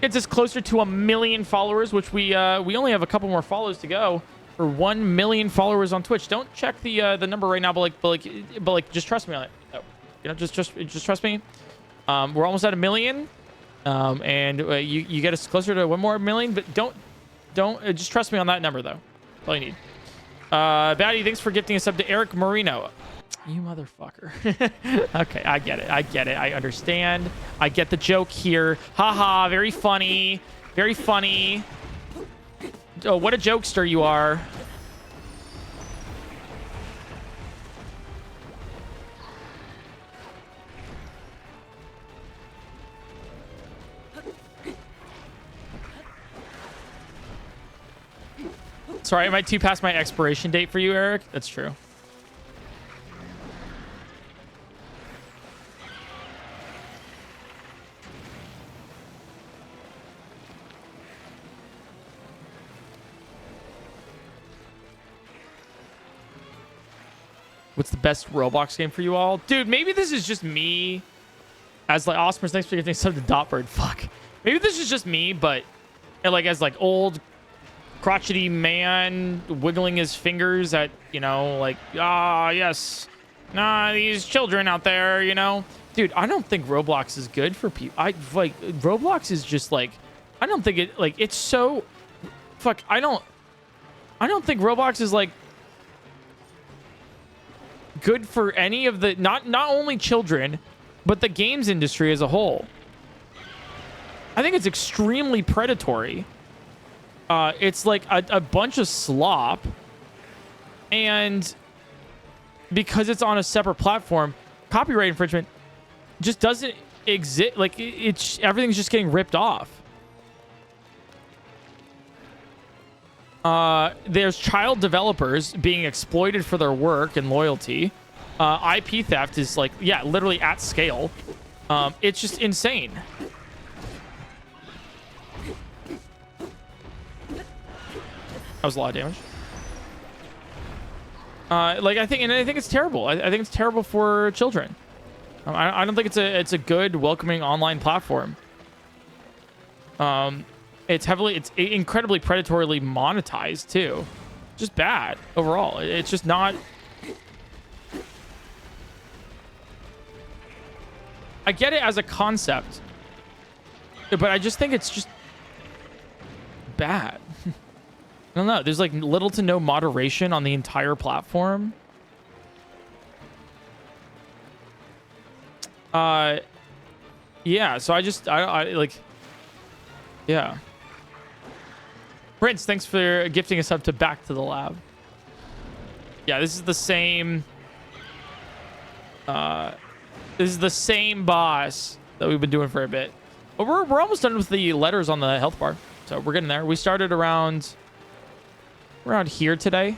Gets us closer to 1 million followers, which we only have a couple more follows to go for 1 million followers on Twitch. Don't check the number right now, but just trust me on it. Oh, you know, just trust me. We're almost at 1 million, and you get us closer to 1 more million, but don't just trust me on that number though. That's all you need. Batty, thanks for gifting us up to Eric Marino. You motherfucker. Okay, I get it. I understand. I get the joke here. Haha, very funny. Very funny. Oh, what a jokester you are. Sorry, I might too past my expiration date for you, Eric. That's true. What's the best Roblox game for you all? Dude, maybe this is just me. As like Osmer's next for gifting sub to Dotbird. Fuck. Maybe this is just me, but like as like old crotchety man wiggling his fingers at, you know, like, yes, these children out there, you know. Dude, I don't think Roblox is good for people. I like Roblox is just like, I don't think it like it's so fuck. I don't think Roblox is like good for any of the not only children, but the games industry as a whole. I think it's extremely predatory. It's like a bunch of slop, and because it's on a separate platform, copyright infringement just doesn't exist. Like it's everything's just getting ripped off. There's child developers being exploited for their work and loyalty. IP theft is like, yeah, literally at scale. It's just insane. That was a lot of damage. I think it's terrible. I think it's terrible for children. I don't think it's a good, welcoming online platform. It's incredibly predatorily monetized too. Just bad overall. It's just not. I get it as a concept, but I just think it's just bad. I don't know. There's like little to no moderation on the entire platform. Yeah. So I like. Yeah. Prince, thanks for gifting us up to Back to the Lab. Yeah, this is the same. This is the same boss that we've been doing for a bit. But we're almost done with the letters on the health bar, so we're getting there. We started around here today.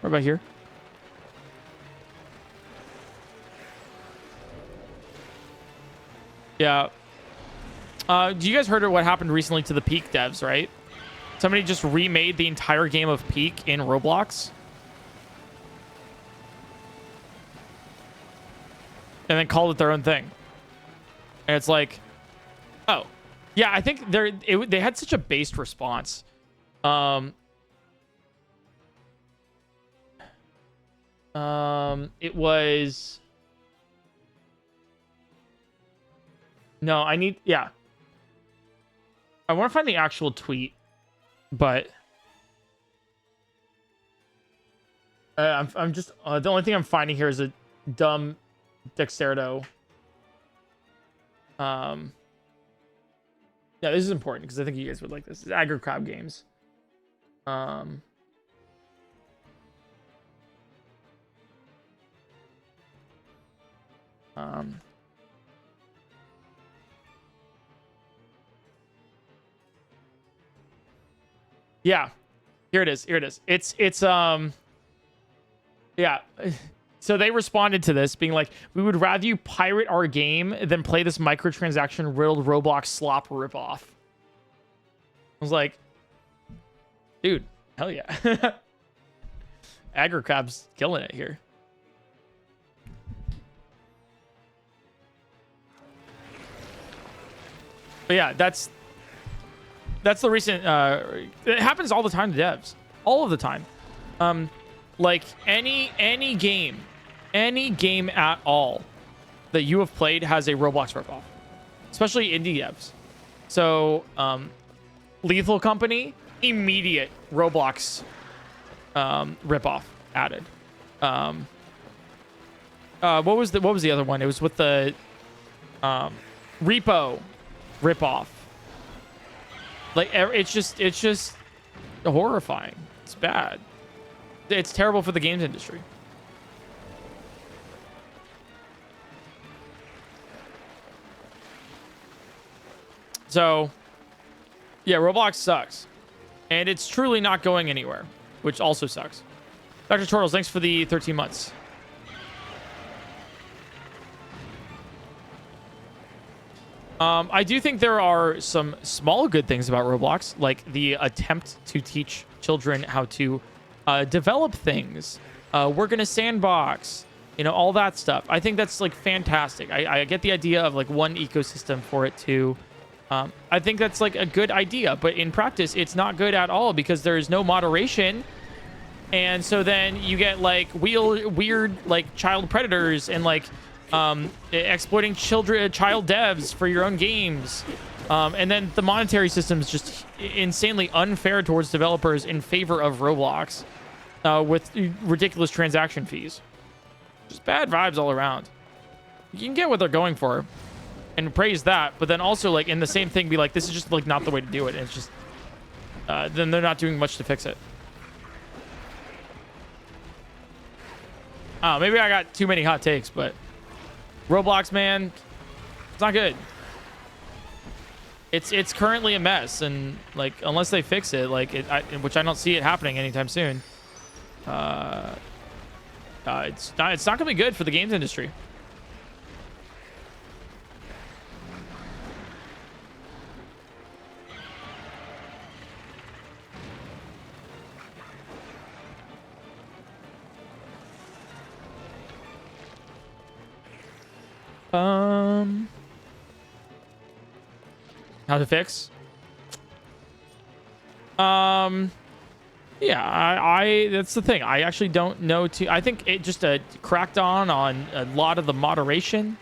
What about here? Yeah. Do you guys heard of what happened recently to the Peak devs, right? Somebody just remade the entire game of Peak in Roblox. And then called it their own thing. And it's like, oh. Yeah, I think they had such a based response. It was... No, yeah. I want to find the actual tweet, but I'm just the only thing I'm finding here is a dumb Dexerto. Yeah, this is important because I think you guys would like this. It's Aggro Crab Games. Yeah, here it is. It's yeah. So they responded to this being like, we would rather you pirate our game than play this microtransaction riddled Roblox slop ripoff. I was like, dude, hell yeah. Agrocrab's killing it here. But yeah, that's the recent it happens all the time to devs. All of the time. Like any game at all that you have played has a Roblox ripoff. Especially indie devs. So Lethal Company, immediate Roblox ripoff added. What was the other one? It was with the Repo ripoff. Like it's just horrifying. It's bad. It's terrible for the games industry. So, yeah, Roblox sucks. And it's truly not going anywhere, which also sucks. Dr. Turtles, thanks for the 13 months. I do think there are some small good things about Roblox, like the attempt to teach children how to develop things, work in a sandbox, all that stuff. I think that's like fantastic. I get the idea of like one ecosystem for it too. I think that's like a good idea, but in practice, it's not good at all because there is no moderation. And so then you get like weird like child predators and like exploiting child devs for your own games. And then the monetary system is just insanely unfair towards developers in favor of Roblox with ridiculous transaction fees. Just bad vibes all around. You can get what they're going for and praise that, but then also like in the same thing be like, this is just like not the way to do it. And it's just then they're not doing much to fix it. Maybe I got too many hot takes, but Roblox, man, it's not good. It's currently a mess, and like unless they fix it, like which I don't see it happening anytime soon, it's not gonna be good for the games industry. How to fix? Yeah, I that's the thing. I actually don't know I think it just cracked on a lot of the moderation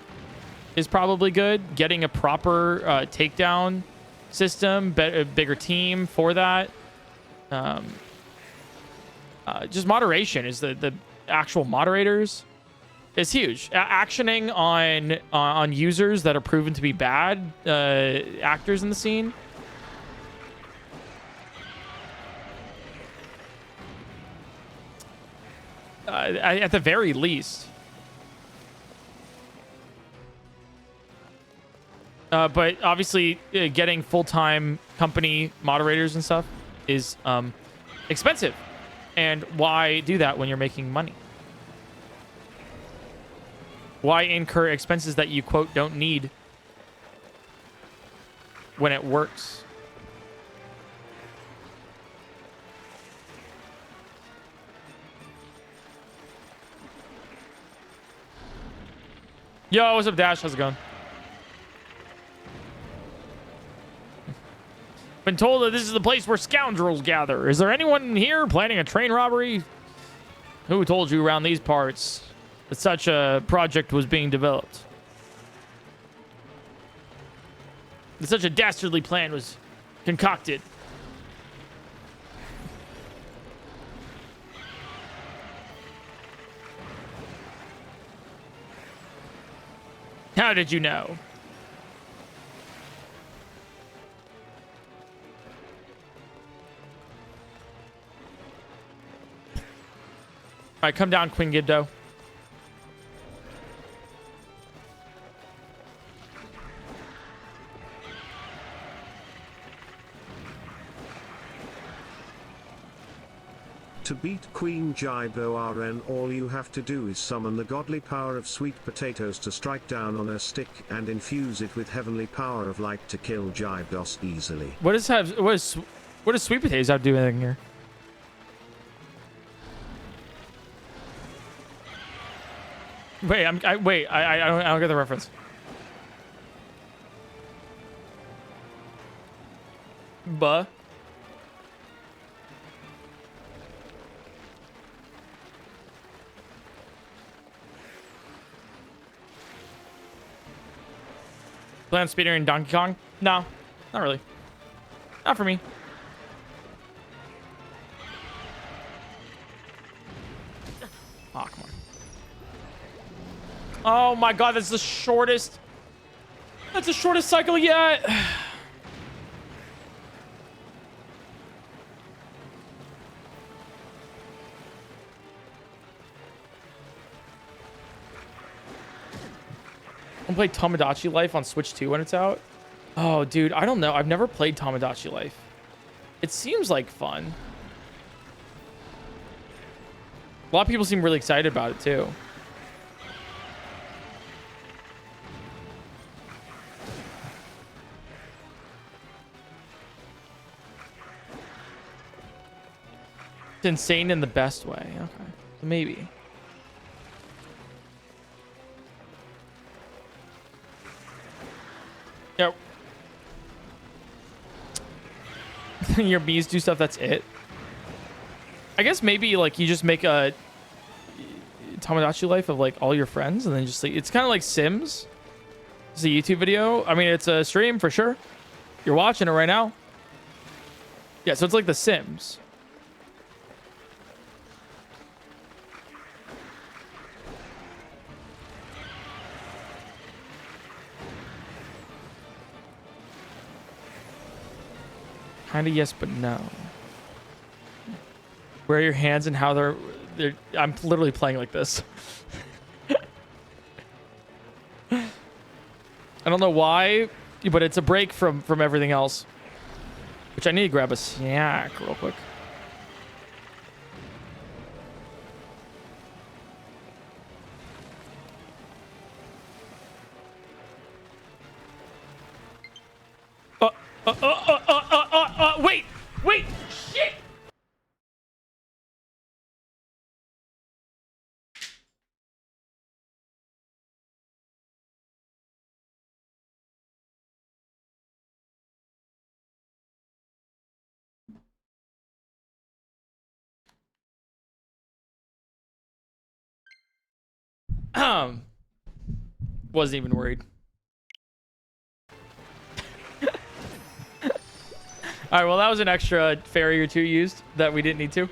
is probably good. Getting a proper takedown system, a bigger team for that. Just moderation is the actual moderators. It's huge. Actioning on users that are proven to be bad actors in the scene. At the very least. But obviously, getting full-time company moderators and stuff is expensive. And why do that when you're making money? Why incur expenses that you, quote, don't need when it works? Yo, what's up, Dash? How's it going? Been told that this is the place where scoundrels gather. Is there anyone here planning a train robbery? Who told you around these parts that such a project was being developed? That such a dastardly plan was concocted? How did you know? All right, come down, Queen Gibdo. To beat Queen Gibdo RN, all you have to do is summon the godly power of sweet potatoes to strike down on a stick and infuse it with heavenly power of light to kill Gibdos easily. What does sweet potatoes have to do with anything here? Wait, I don't get the reference. Buh. Plan speeder in Donkey Kong? No, not really. Not for me. Oh, come on. Oh my god, that's the shortest. That's the shortest cycle yet. I'm gonna play Tomodachi Life on Switch 2 when it's out. Oh, dude, I don't know. I've never played Tomodachi Life. It seems like fun. A lot of people seem really excited about it too. It's insane in the best way. Okay, maybe. Yep. Your bees do stuff, that's it. I guess maybe like you just make a Tamagotchi life of like all your friends, and then just like it's kind of like Sims. It's a YouTube video. I mean, it's a stream for sure. You're watching it right now. Yeah, so it's like The Sims. Kinda yes, but no. Where are your hands and how they're I'm literally playing like this. I don't know why, but it's a break from everything else. Which I need to grab a snack real quick. Wait! Shit! Wasn't even worried. All right, well, that was an extra fairy or two used that we didn't need to.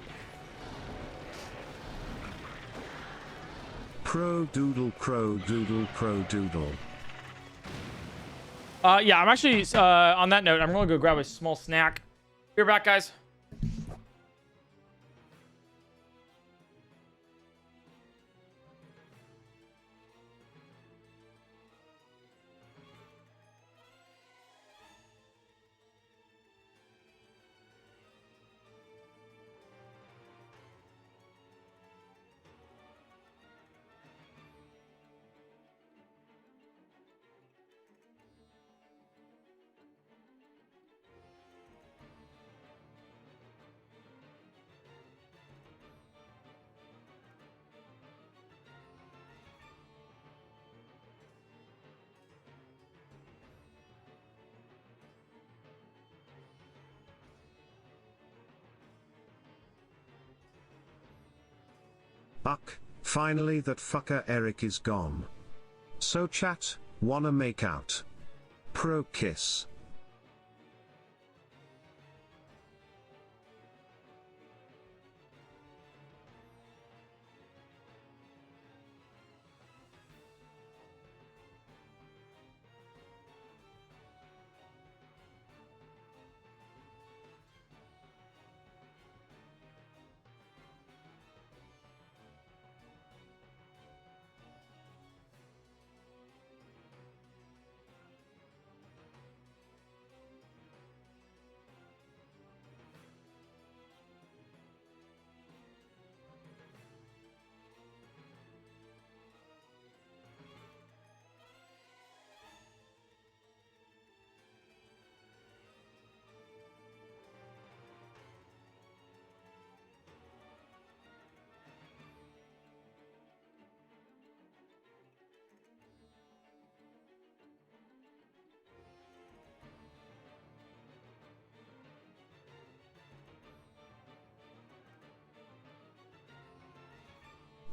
Crow doodle, crow doodle, crow doodle. Yeah, I'm actually, on that note, I'm going to go grab a small snack. Be right back, guys. Uck, finally that fucker Eric is gone. So chat, wanna make out? Pro kiss.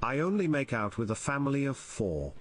I only make out with a family of 4.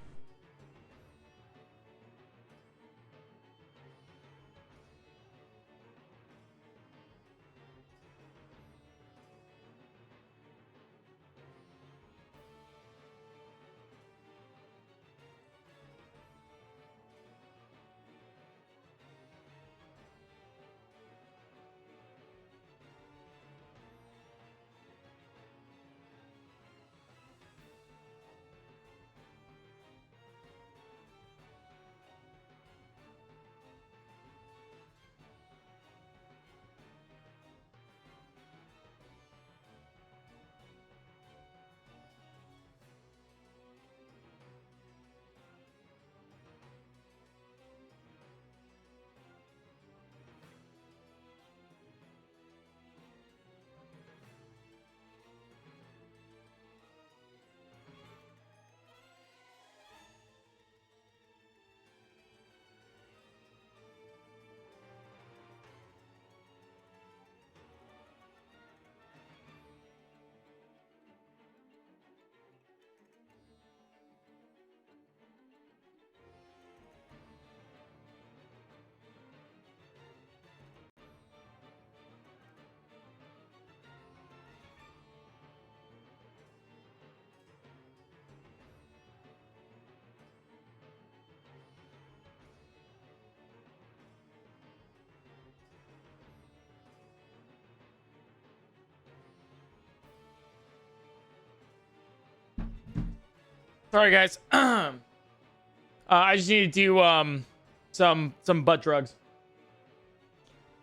Sorry, guys. I just need to do some butt drugs.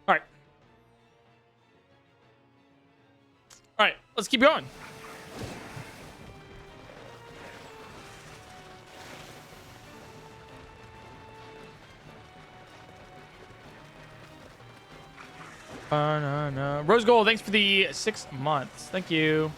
All right. All right, let's keep going. No. Rose Gold, thanks for the 6 months. Thank you.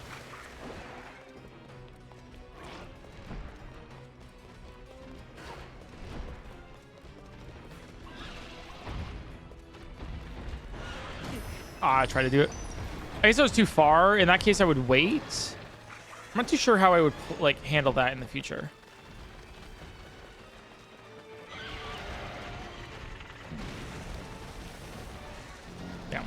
I tried to do it. I guess it was too far. In that case, I would wait. I'm not too sure how I would like handle that in the future. Yeah.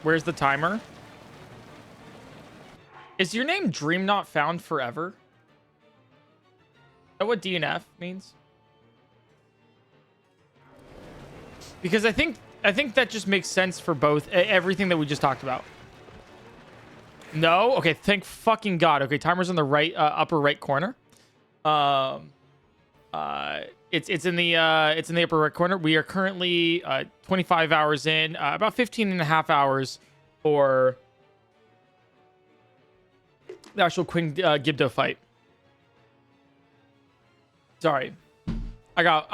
Where's the timer? Is your name Dream Not Found Forever? Is that what DNF means? Because I think that just makes sense for both everything that we just talked about. No? Okay, thank fucking God. Okay, timer's in the right upper right corner. It's in the upper right corner. We are currently 25 hours in, about 15 and a half hours for the actual Queen Gibdo fight. Sorry. I got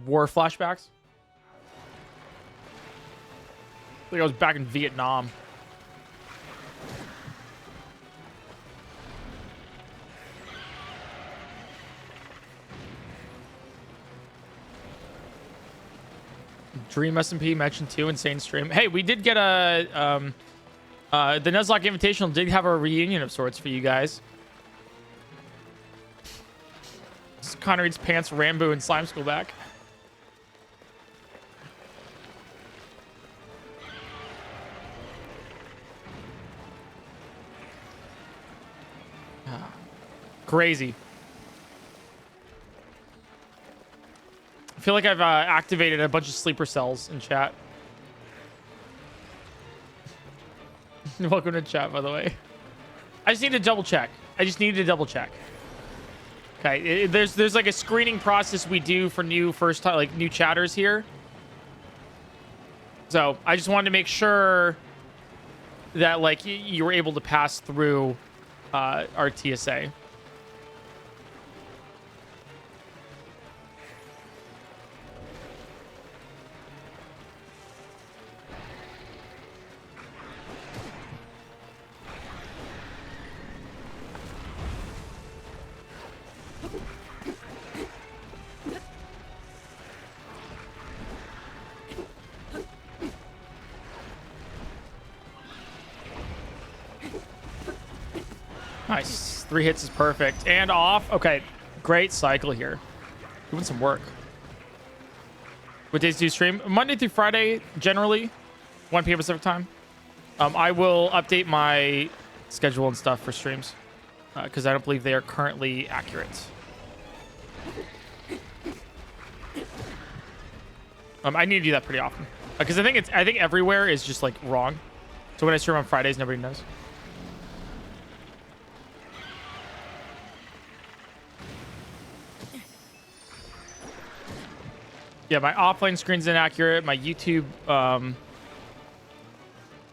war flashbacks. Like I was back in Vietnam. Dream SMP mentioned too. Insane stream. Hey, we did get a the Nuzlocke Invitational did have a reunion of sorts for you guys. Connor eats pants, Rambo, and Slime School back. Crazy. I feel like I've activated a bunch of sleeper cells in chat. Welcome to chat, by the way. I just need to double check. Okay, there's like a screening process we do for new new chatters here. So I just wanted to make sure that like you were able to pass through our TSA. Nice. 3 hits is perfect. And off. Okay. Great cycle here. Doing some work. What days do you stream? Monday through Friday, generally. 1 p.m. Pacific time. I will update my schedule and stuff for streams. Because I don't believe they are currently accurate. I need to do that pretty often. Because I think everywhere is just like wrong. So when I stream on Fridays, nobody knows. Yeah, my offline screen's inaccurate. My YouTube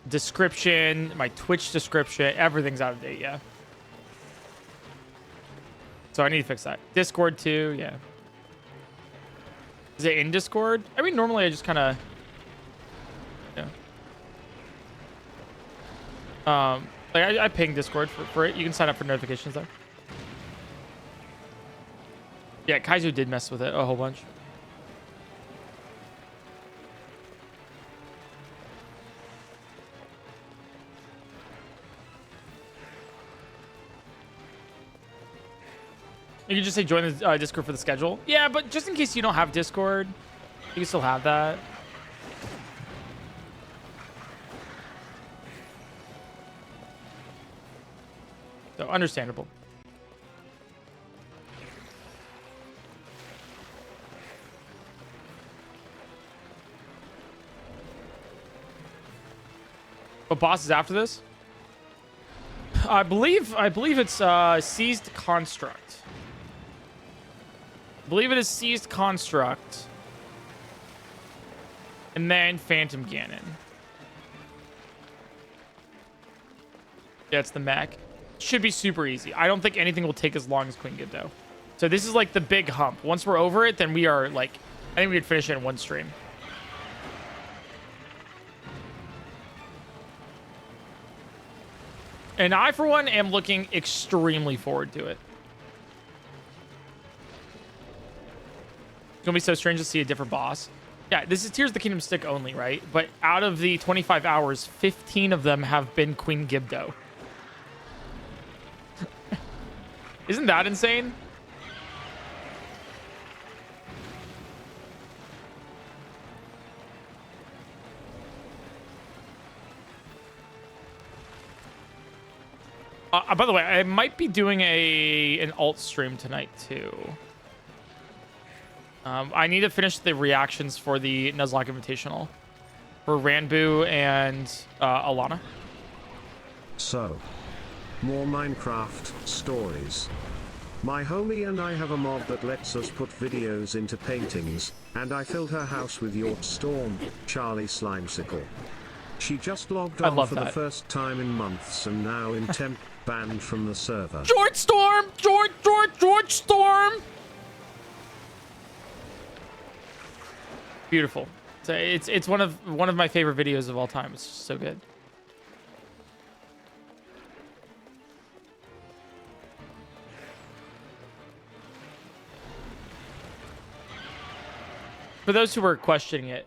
description, my Twitch description, everything's out of date, yeah. So I need to fix that. Discord too, yeah. Is it in Discord? I mean, normally I just kind of... Yeah. Like I ping Discord for it. You can sign up for notifications there. Yeah, Kaizo did mess with it a whole bunch. You can just say join the Discord for the schedule. Yeah, but just in case you don't have Discord, you can still have that. So understandable. What boss is after this? I believe it's Seized Construct. I believe it is Seized Construct. And then Phantom Ganon. Yeah, it's the mech. Should be super easy. I don't think anything will take as long as Queen Gibdo. So this is like the big hump. Once we're over it, then we are like, I think we could finish it in one stream. And I, for one, am looking extremely forward to it. It's gonna be so strange to see a different boss. Yeah, this is Tears of the Kingdom stick only, right? But out of the 25 hours, 15 of them have been Queen Gibdo. Isn't that insane? By the way, I might be doing an alt stream tonight too. I need to finish the reactions for the Nuzlocke Invitational for Ranbu and Alana. So, more Minecraft stories. My homie and I have a mod that lets us put videos into paintings, and I filled her house with Yacht Storm, Charlie Slimesicle. She just logged on for the first time in months and now in temp banned from the server. George Storm! George Storm! Beautiful. So it's one of my favorite videos of all time. It's just so good. For those who were questioning it,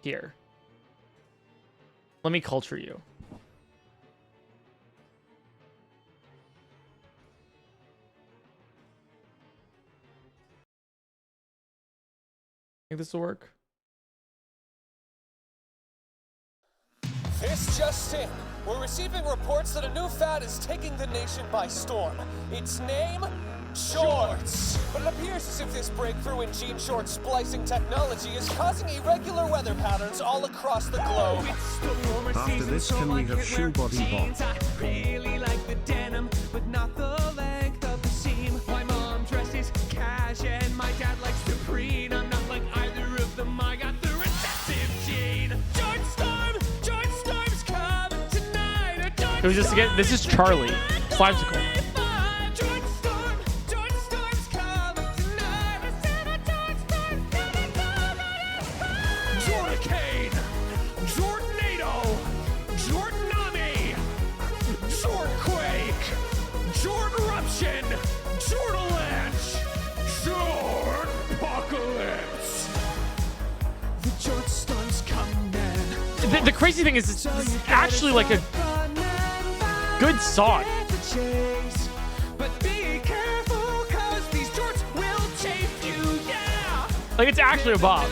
here. Let me culture you. Think this will work? This just in. We're receiving reports that a new fad is taking the nation by storm. Its name? Shorts. But it appears as if this breakthrough in gene short splicing technology is causing irregular weather patterns all across the globe. After this, can we have shoe body bot? I really like the denim, but not the length of the seam. My mom dresses cash and my dad likes to preen. I'm not like either of them. I got the recessive gene. George Storm's coming tonight. Who's this again? This is Charlie. Slimesicle. The crazy thing is, it's actually like a good song. Like, it's actually a bop.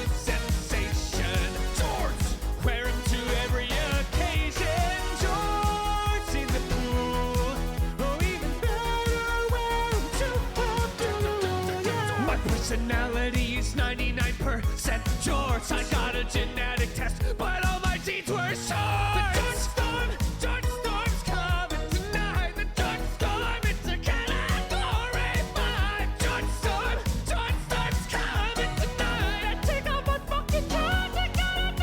My personality is 99% George. I got a genetic test, but all my genes were short. George Storm's coming tonight. The George Storm, it's a category 5. George Storm's coming tonight. I take out my fucking George. I got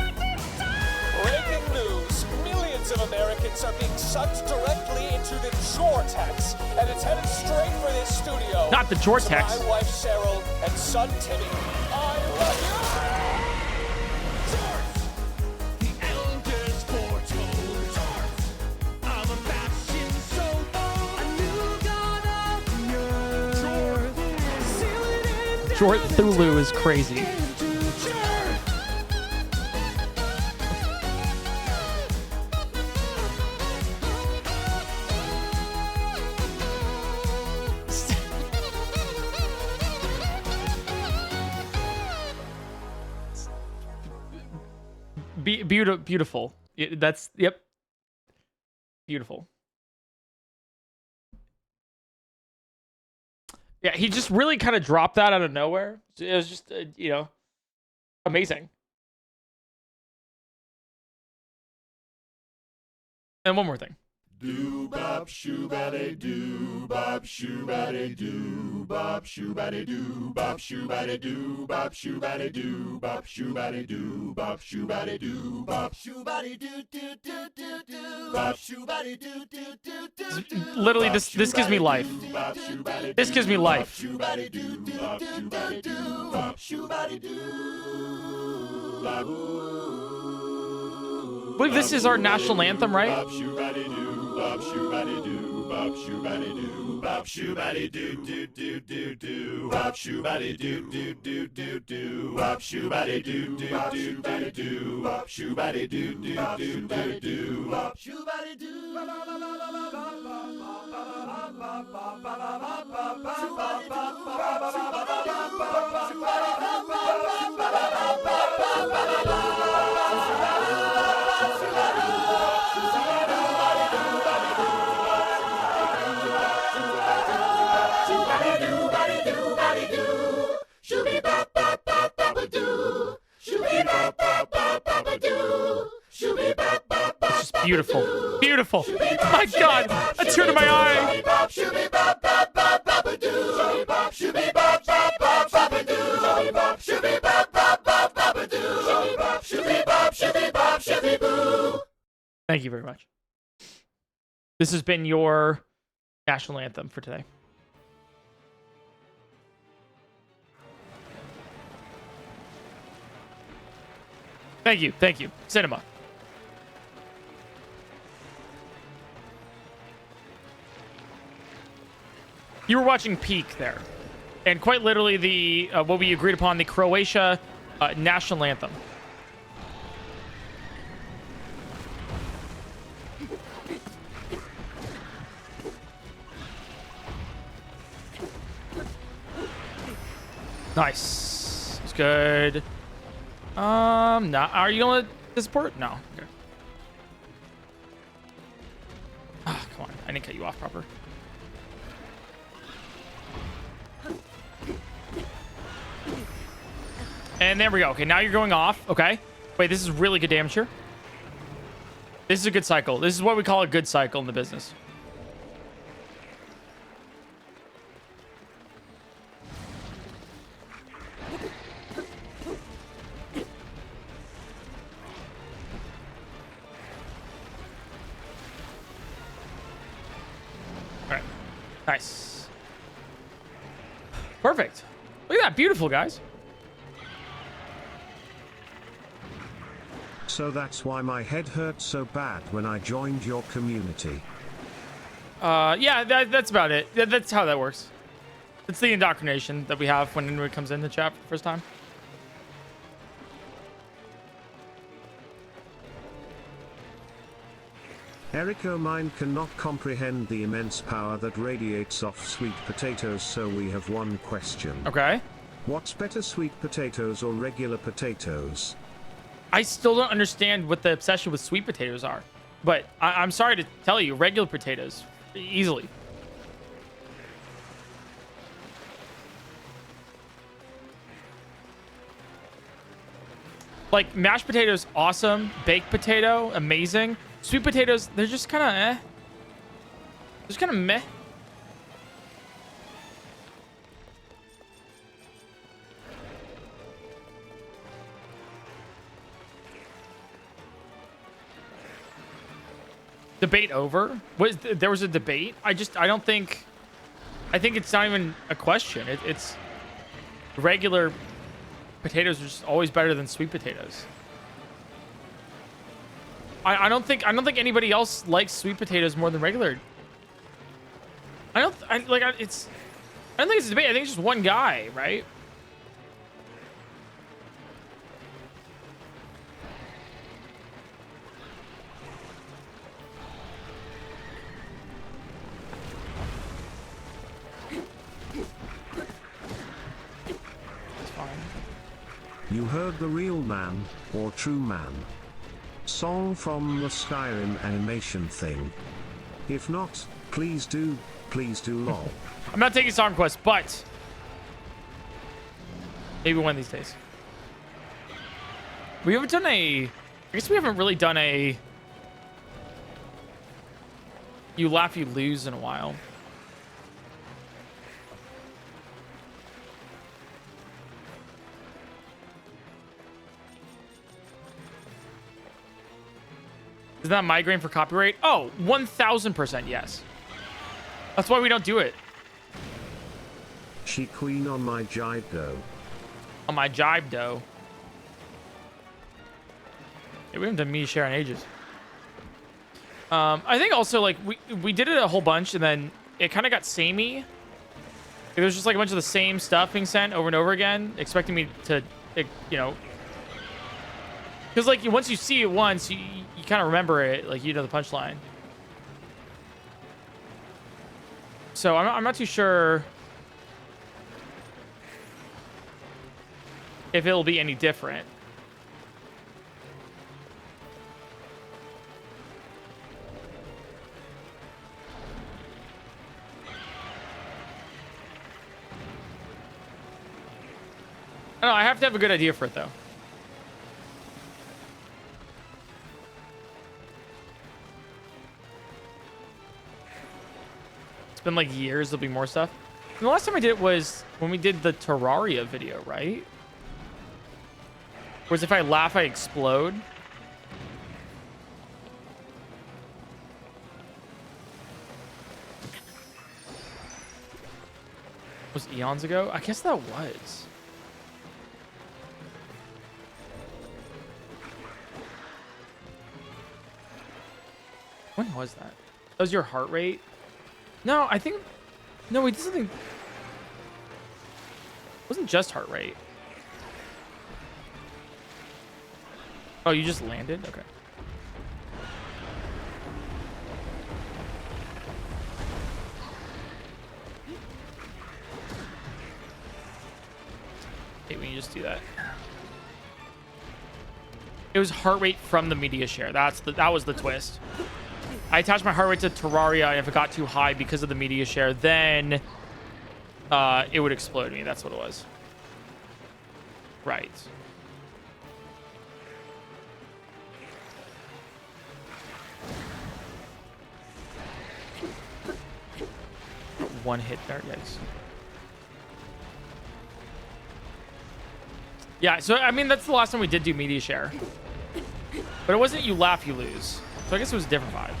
Breaking news. Millions of Americans are being sucked directly into the Jortex, and it's headed straight for this studio. Not the Jortex. To my wife Cheryl and son Timmy. I love you. the elders foretold. I'm a fashion soul. A new god of the earth. Sealing in Short Thulu is crazy. Beautiful. That's, yep. Beautiful. Yeah, he just really kind of dropped that out of nowhere. It was just, you know, amazing. And one more thing. Do bop shoobady do bop shoobady do bop shoobady do bop shoobady do bop shoobady do bop shoobady do bop shoobady do bop shoobady do do do do do bop shoobady do do do do do. Literally, this gives me life. This gives me life. Shoobady do do do do do bop shoobady do. I believe this is our national anthem, right? Bop shoobady do. Bop shoobady do, bop shoobady do, bop shoobady do do do do do, bop shoobady do do do do do, bop shoobady do do do do do, bop shoobady do do do do do, bop shoobady do. It's just beautiful. Beautiful. My God, a tear to my eye. Thank you very much. This has been your national anthem for today. Thank you. Thank you. Cinema. You were watching Peak there. And quite literally the what we agreed upon, the Croatia national anthem. Nice. It's good. No. Are you gonna support? No. Okay. Ah, come on. I didn't cut you off proper. And there we go. Okay, now you're going off. Okay. Wait, this is really good damage here. This is a good cycle. This is what we call a good cycle in the business. Nice. Perfect. Look at that. Beautiful, guys. So that's why my head hurt so bad when I joined your community. Yeah, that's about it. That's how that works. It's the indoctrination that we have when anyone comes in the chat for the first time. Erico, mine cannot comprehend the immense power that radiates off sweet potatoes, so we have one question. Okay. What's better, sweet potatoes or regular potatoes? I still don't understand what the obsession with sweet potatoes are. But I'm sorry to tell you, regular potatoes, easily. Like, mashed potatoes, awesome. Baked potato, amazing. Sweet potatoes, they're just kind of eh. Just kind of meh. Debate over? There was a debate? I don't think... I think it's not even a question. It's... Regular potatoes are just always better than sweet potatoes. I don't think anybody else likes sweet potatoes more than regular. I don't think it's a debate. I think it's just one guy, right? It's fine. You heard the real man, or true man. Song from the Skyrim animation thing. If not, please do lol. I'm not taking song requests, but maybe one of these days. We haven't done I guess we haven't really done a You laugh, you lose in a while. Is that migraine for copyright? Oh, 1000% yes. That's why we don't do it. She queen on my Gibdo. On my Gibdo. Yeah, we haven't done me share in ages. I think also like we did it a whole bunch and then it kind of got samey. It was just like a bunch of the same stuff being sent over and over again, expecting me to, you know, because like once you see it once, you kind of remember it, like you know the punchline. So I'm not too sure if it'll be any different. I don't know, I have to have a good idea for it though. It's been like years, there'll be more stuff. And the last time I did it was when we did the Terraria video, right? Whereas if I laugh, I explode. Was eons ago? I guess that was. When was that? That was your heart rate? No, I think... No, we did something... It wasn't just heart rate. Oh, you just landed? Okay. Hey, when you just do that. It was heart rate from the media share. That was the twist. I attached my heart rate to Terraria, and if it got too high because of the media share, then it would explode me. That's what it was. Right. One hit there, yikes. Yeah, so I mean that's the last time we did do media share. But it wasn't you laugh, you lose. So I guess it was a different vibe.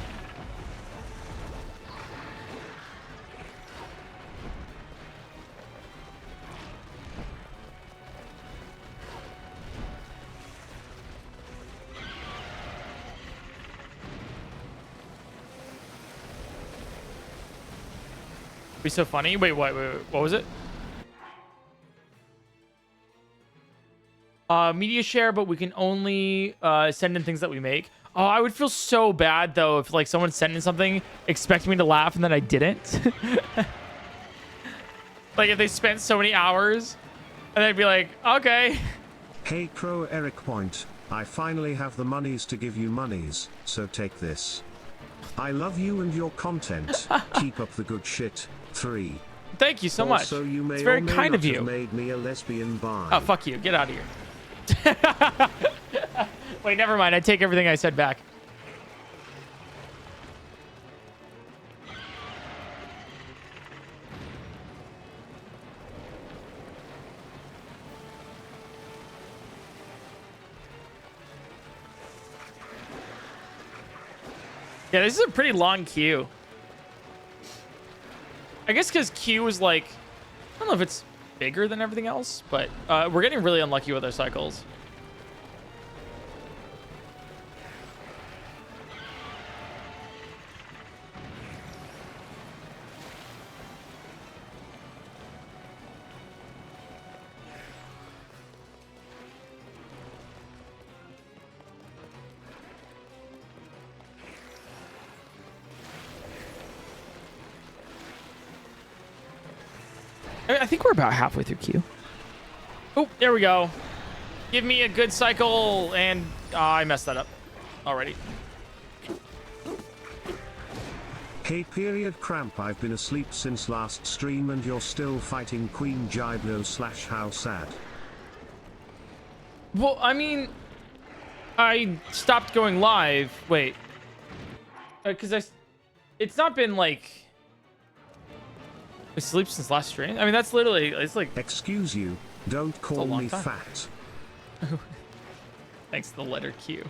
Be so funny. Wait, what was it? Media share, but we can only send in things that we make. Oh, I would feel so bad though if like someone sent in something expecting me to laugh and then I didn't. Like if they spent so many hours and they'd be like, okay. Hey Crow Eric Point, I finally have the monies to give you monies, so take this. I love you and your content. Keep up the good shit. 3. Thank you so much. Also, you may it's very or may kind not of you. have made me a lesbian bi. Oh, fuck you. Get out of here. Wait, never mind. I take everything I said back. Yeah, this is a pretty long queue. I guess because Q is like, I don't know if it's bigger than everything else, but we're getting really unlucky with our cycles. I think we're about halfway through Q. Oh, there we go. Give me a good cycle, and I messed that up already. Hey period cramp, I've been asleep since last stream and you're still fighting Queen Gibdo / how sad. Well, I mean, I stopped going live. Wait. Because it's not been like asleep since last stream. I mean, that's literally, it's like, Excuse you, don't call long me time. fat. thanks to the letter Q.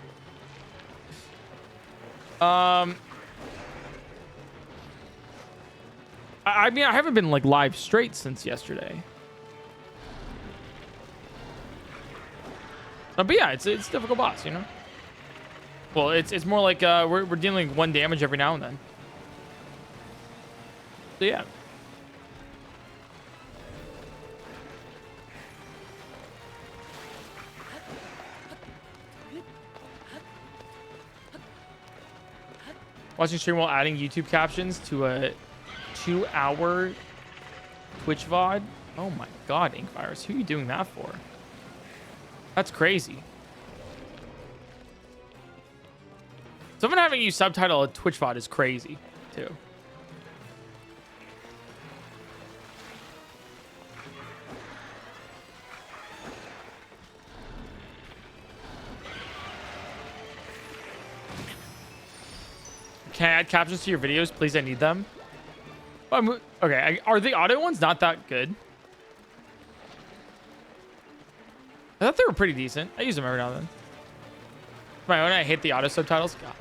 I mean, I haven't been like live straight since yesterday. But yeah, it's a difficult boss, you know. Well, it's more like we're dealing 1 damage every now and then. So yeah. Watching stream while adding YouTube captions to a 2-hour Twitch VOD. Oh my god, Inkvirus, who are you doing that for? That's crazy. Someone having you subtitle a Twitch VOD is crazy, too. Can I add captions to your videos? Please, I need them. Okay, are the audio ones not that good? I thought they were pretty decent. I use them every now and then. My own, I hate the auto subtitles. Gotcha.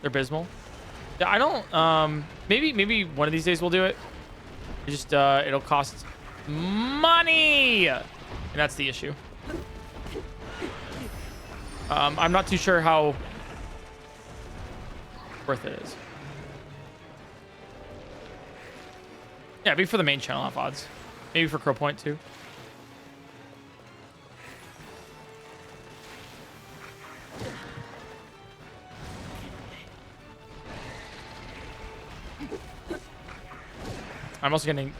They're abysmal. Yeah, I don't. Maybe one of these days we'll do it. It just it'll cost money, and that's the issue. I'm not too sure how worth it is. Yeah, maybe for the main channel, not VODs. Maybe for Crowpoint too. I'm also getting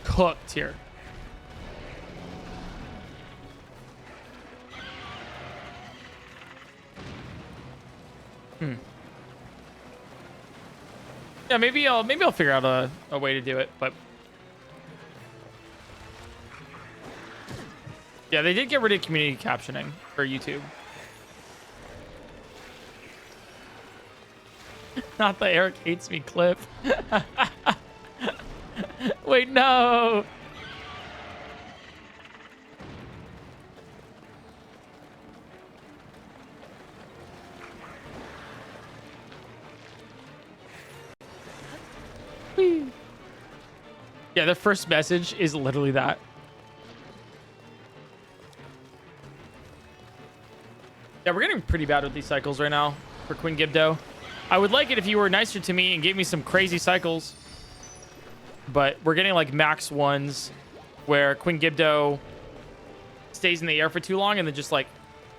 cooked here. Yeah, maybe I'll figure out a way to do it, but yeah, they did get rid of community captioning for YouTube. Not the Eric hates me clip. Wait, no. Yeah, the first message is literally that. Yeah, we're getting pretty bad with these cycles right now for Queen Gibdo. I would like it if you were nicer to me and gave me some crazy cycles. But we're getting like max ones where Queen Gibdo stays in the air for too long and then just like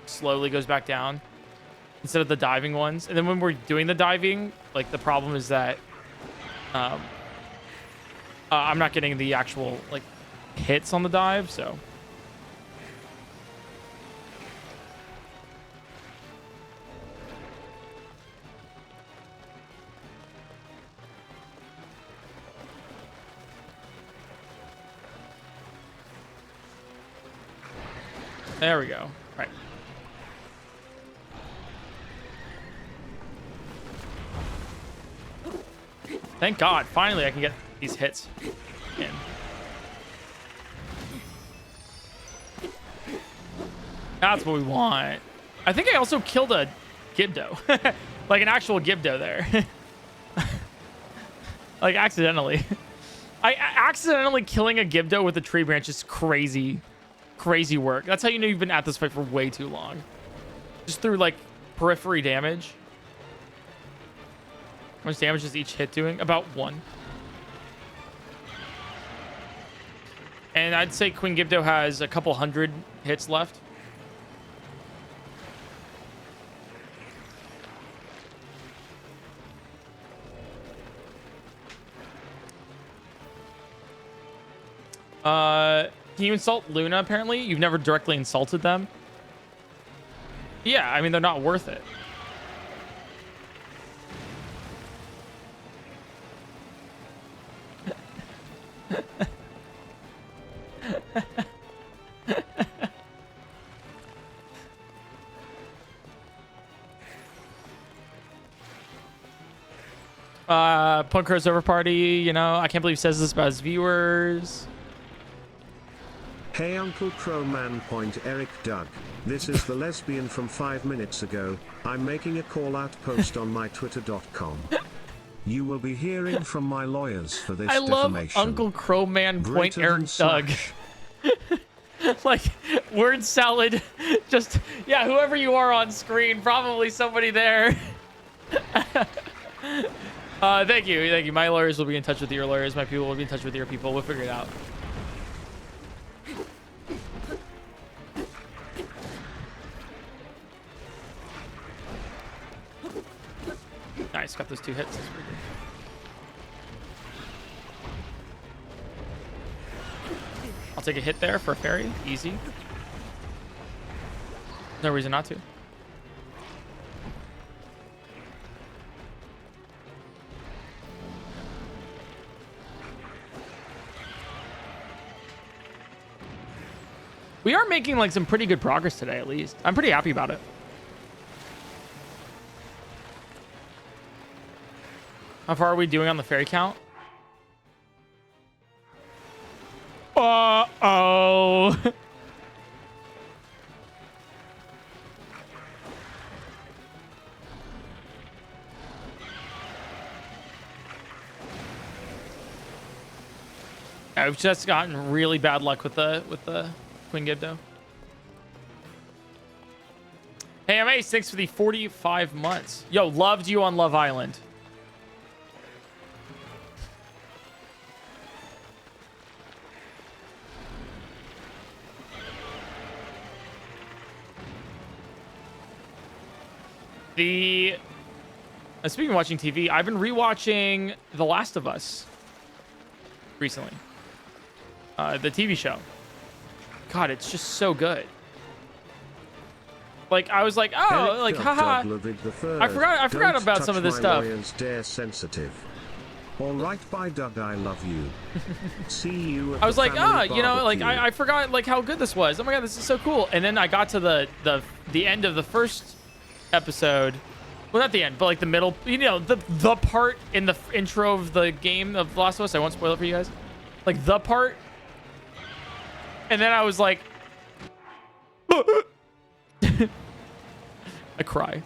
slowly goes back down instead of the diving ones. And then when we're doing the diving, like the problem is that I'm not getting the actual like hits on the dive, so. There we go. Right. Thank God. Finally, I can get these hits in. That's what we want. I think I also killed a Gibdo. Like an actual Gibdo there. Like accidentally. I accidentally killing a Gibdo with a tree branch is crazy. Crazy work. That's how you know you've been at this fight for way too long. Just through like periphery damage. How much damage is each hit doing? About 1. And I'd say Queen Gibdo has a couple hundred hits left. Can you insult Luna, apparently? You've never directly insulted them? Yeah, I mean, they're not worth it. PointCrow server party. You know, I can't believe he says this about his viewers. Hey Uncle Crow Man. Eric Doug. This is the lesbian from 5 minutes ago. I'm making a call out post on my twitter.com. You will be hearing from my lawyers for this I love defamation. Uncle Crowman Point Greater Eric than Doug. slash. Like word salad. Just yeah, whoever you are on screen, probably somebody there. Thank you. My lawyers will be in touch with your lawyers. My people will be in touch with your people. We'll figure it out. Nice, got those 2 hits. That's pretty good. I'll take a hit there for a fairy. Easy. No reason not to. We are making like some pretty good progress today, at least. I'm pretty happy about it. How far are we doing on the fairy count? Uh-oh. I've just gotten really bad luck with the Queen Gibdo. Hey, I'm Ace. Thanks for the 45 months. Yo, loved you on Love Island. Speaking of watching TV, I've been rewatching The Last of Us recently. The TV show. God, it's just so good. Like I was like, oh, like haha. I forgot about some of this stuff. Dare sensitive. All right, bye, Doug. I love you. See you. At I was the like, family you know, like barbecue. I forgot like how good this was. Oh my god, this is so cool. And then I got to the end of the first episode. Well, not the end, but like the middle. You know, the part in the intro of the game of The Last of Us. I won't spoil it for you guys. Like the part. And then I was like, I cry.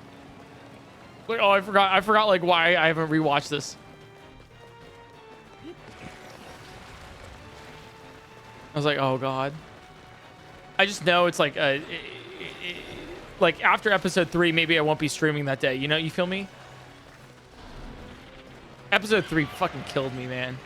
Like, oh, I forgot like why I haven't rewatched this. I was like, oh god. I just know it's like like after episode 3, maybe I won't be streaming that day. You know, you feel me? Episode 3 fucking killed me, man.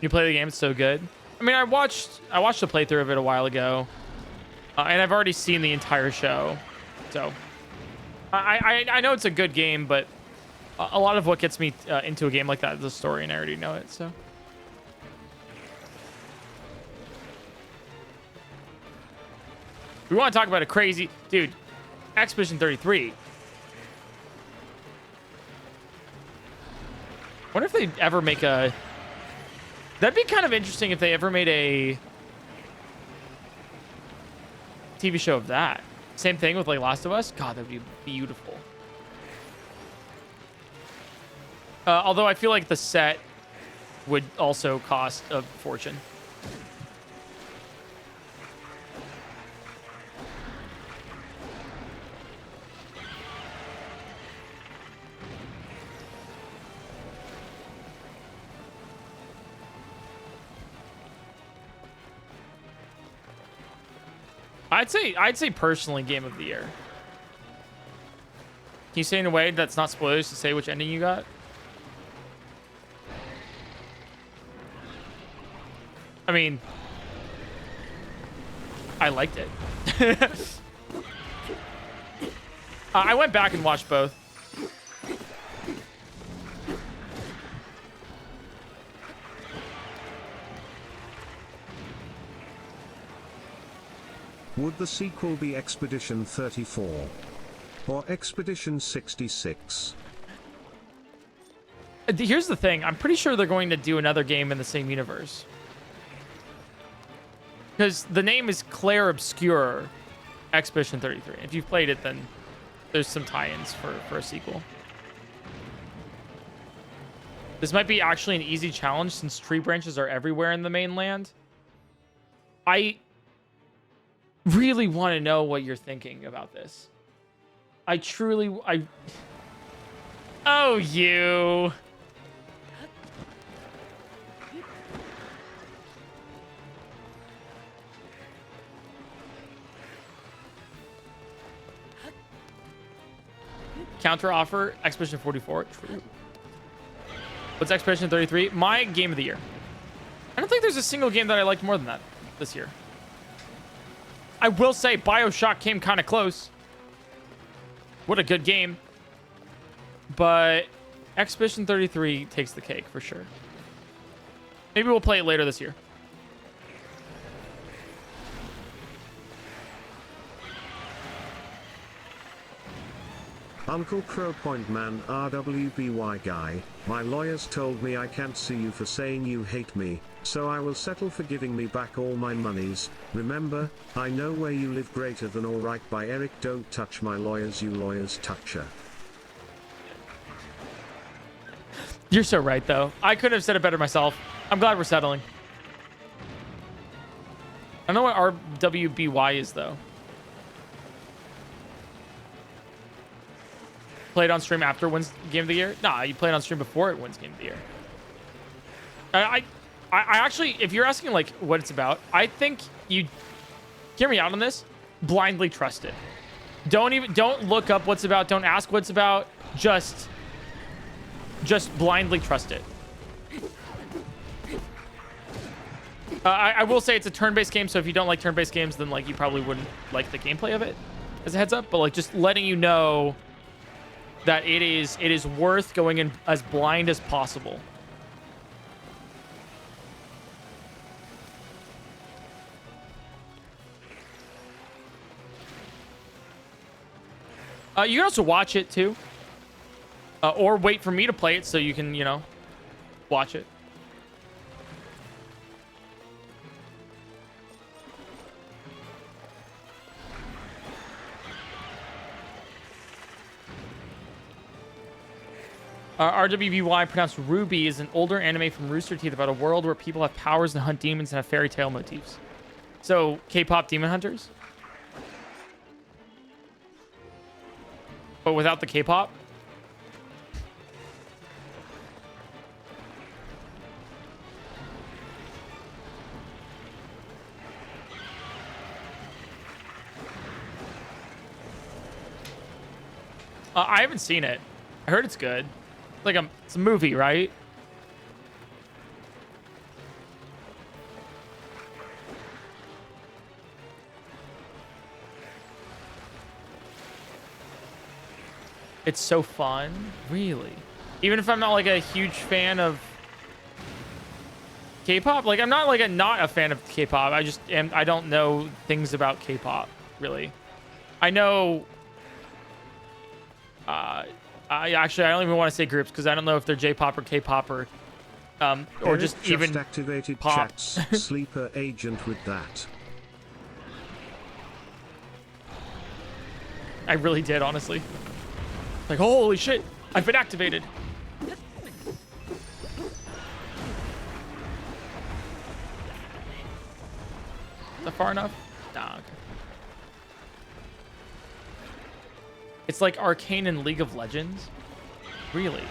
You play the game, it's so good. I mean, I watched the playthrough of it a while ago, and I've already seen the entire show, so I know it's a good game, but a lot of what gets me into a game like that is the story, and I already know it. So we want to talk about a crazy dude, Expedition 33. Wonder if they ever make a. That'd be kind of interesting if they ever made a TV show of that. Same thing with like Last of Us. God, that'd be beautiful. Although I feel like the set would also cost a fortune. I'd say personally game of the year. Can you say in a way that's not spoilers to say which ending you got? I mean, I liked it. I went back and watched both. Would the sequel be Expedition 34? Or Expedition 66? Here's the thing. I'm pretty sure they're going to do another game in the same universe. Because the name is Claire Obscure Expedition 33. If you've played it, then there's some tie-ins for a sequel. This might be actually an easy challenge since tree branches are everywhere in the mainland. I really want to know what you're thinking about this. Oh, you. Counter offer, Expedition 44. True. What's Expedition 33? My game of the year. I don't think there's a single game that I liked more than that this year. I will say BioShock came kind of close. What a good game. But Expedition 33 takes the cake for sure. Maybe we'll play it later this year. Uncle Crow Point Man RWBY guy, my lawyers told me I can't sue you for saying you hate me, so I will settle for giving me back all my monies. Remember, I know where you live. Greater than alright by Eric. Don't touch my lawyers, you lawyers toucher. You're so right, though. I couldn't have said it better myself. I'm glad we're settling. I don't know what RWBY is, though. Played on stream after it wins Game of the Year? Nah, you played on stream before it wins Game of the Year. I actually, if you're asking like what it's about, I think you hear me out on this. Blindly trust it. Don't look up what's about. Don't ask what's about. Just blindly trust it. I will say it's a turn-based game, so if you don't like turn-based games, then like you probably wouldn't like the gameplay of it as a heads up. But like just letting you know that it is worth going in as blind as possible. You can also watch it too, or wait for me to play it so you can, watch it. RWBY, pronounced Ruby, is an older anime from Rooster Teeth about a world where people have powers and hunt demons and have fairy tale motifs. So, K-pop demon hunters? But without the K-pop? I haven't seen it. I heard it's good. It's a movie, right? It's so fun, really. Even if I'm not like a huge fan of K-pop, like I'm not like not a fan of K-pop. I don't know things about K-pop really. I know. I don't even want to say groups because I don't know if they're J-pop or K-pop or just even activated pop. Chat's sleeper agent with that. I really did, honestly. Like, holy shit, I've been activated. Is that far enough? Nah, okay. It's like Arcane and League of Legends. Really?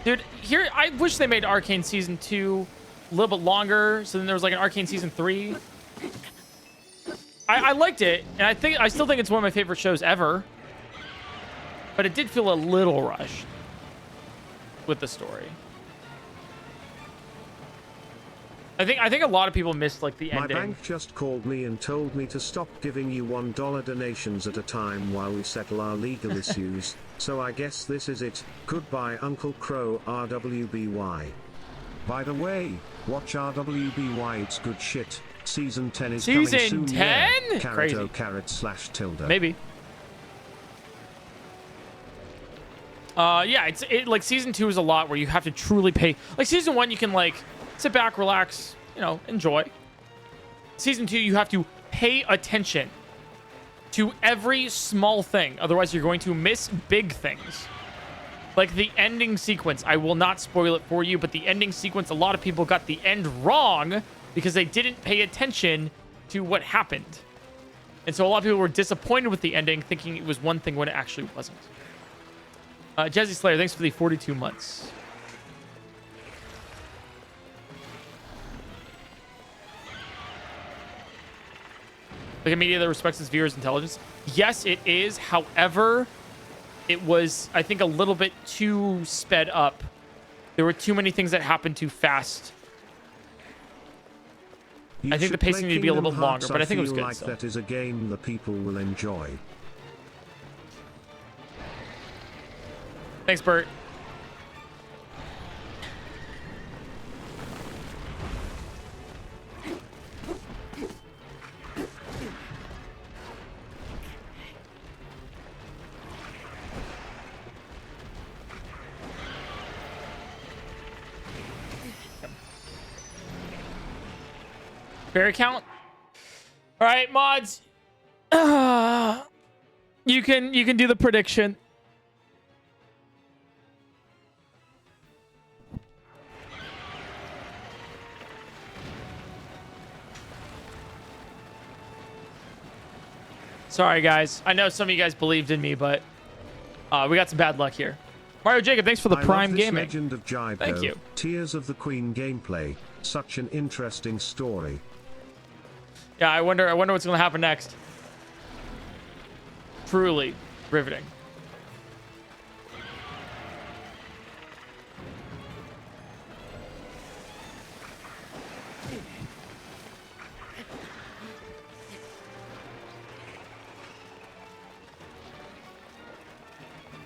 Dude, here, I wish they made Arcane Season 2 a little bit longer, so then there was like an Arcane Season 3. I liked it, and I still think it's one of my favorite shows ever. But it did feel a little rushed with the story. I think a lot of people missed like the ending. My bank just called me and told me to stop giving you $1 donations at a time while we settle our legal issues. So I guess this is it. Goodbye, Uncle Crow RWBY. By the way, watch RWBY. It's good shit. Season 10 is coming soon. Season 10? Yeah. Crazy. /tilde. Maybe. Yeah, like season 2 is a lot where you have to truly pay. Like season 1, you can like sit back, relax, you know, enjoy. Season 2, you have to pay attention to every small thing. Otherwise, you're going to miss big things. Like the ending sequence. I will not spoil it for you, but the ending sequence, a lot of people got the end wrong because they didn't pay attention to what happened. And so a lot of people were disappointed with the ending, thinking it was one thing when it actually wasn't. Jazzy Slayer, thanks for the 42 months. Like a media that respects its viewers' intelligence. Yes, it is. However, it was, I think, a little bit too sped up. There were too many things that happened too fast. I think the pacing needed to be a little bit longer, but I think it was good. Like that is a game the people will enjoy. Thanks, Bert. Berry count. All right, mods. You can do the prediction. Sorry, guys. I know some of you guys believed in me, but we got some bad luck here. Mario Jacob, thanks for the Prime Gaming. Legend of Gibdo. Thank you. Tears of the Queen gameplay. Such an interesting story. Yeah, I wonder what's going to happen next. Truly riveting.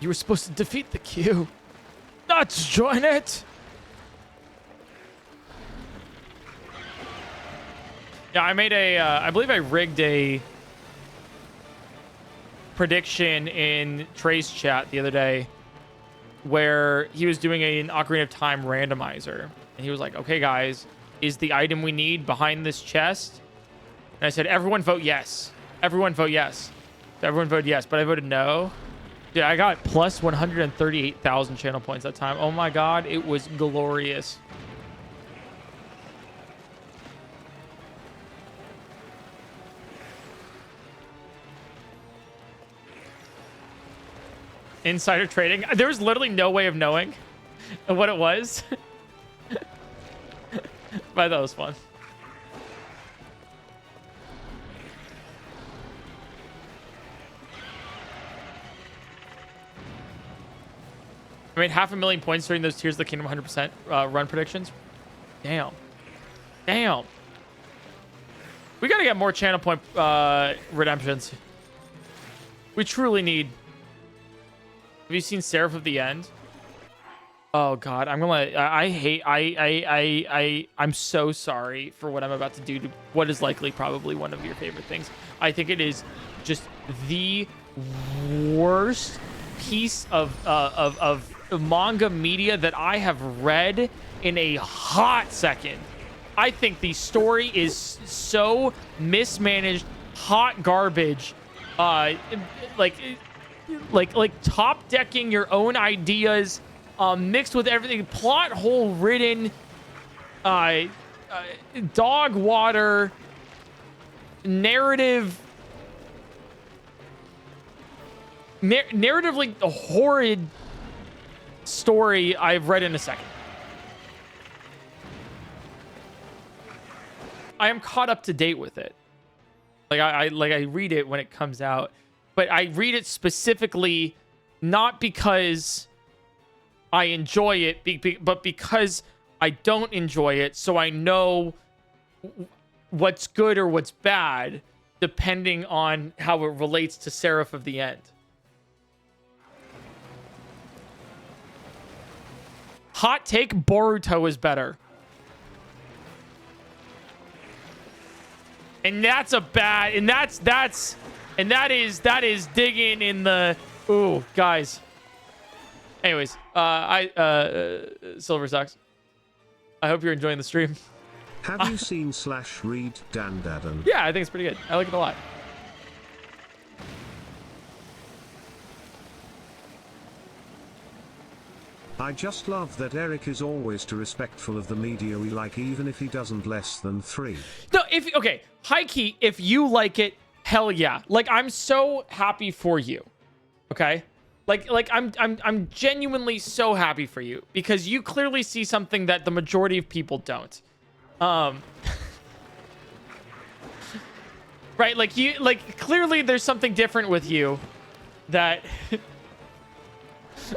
You were supposed to defeat the queue, not join it. Yeah, I made a, I believe I rigged a prediction in Trey's chat the other day where he was doing an Ocarina of Time randomizer. And he was like, okay, guys, is the item we need behind this chest? And I said, everyone vote yes. Everyone vote yes. So everyone voted yes, but I voted no. Dude, I got plus 138,000 channel points that time. Oh my God, it was glorious. Insider trading. There was literally no way of knowing what it was. But that was fun. I made 500,000 points during those Tears of the Kingdom 100% run predictions. Damn. Damn. We got to get more channel point redemptions. We truly need. Have you seen Seraph of the End? Oh God, I'm so sorry for what I'm about to do to what is likely probably one of your favorite things. I think it is just the worst piece of manga media that I have read in a hot second. I think the story is so mismanaged, hot garbage. Like top decking your own ideas, mixed with everything, plot hole ridden, dog water, narratively a horrid story I've read in a second. I am caught up to date with it. Like I read it when it comes out. But I read it specifically not because I enjoy it, but because I don't enjoy it. So I know what's good or what's bad, depending on how it relates to Seraph of the End. Hot take, Boruto is better. And that's a bad, and that is digging in the, ooh, guys. Anyways, Silver Sox, I hope you're enjoying the stream. Have you seen slash read Dandadan? Yeah, I think it's pretty good. I like it a lot. I just love that Eric is always too respectful of the media we like, even if he doesn't less than 3. No, okay, high key, if you like it, hell yeah. Like, I'm so happy for you. Okay? Like I'm genuinely so happy for you because you clearly see something that the majority of people don't. Right? Like clearly there's something different with you that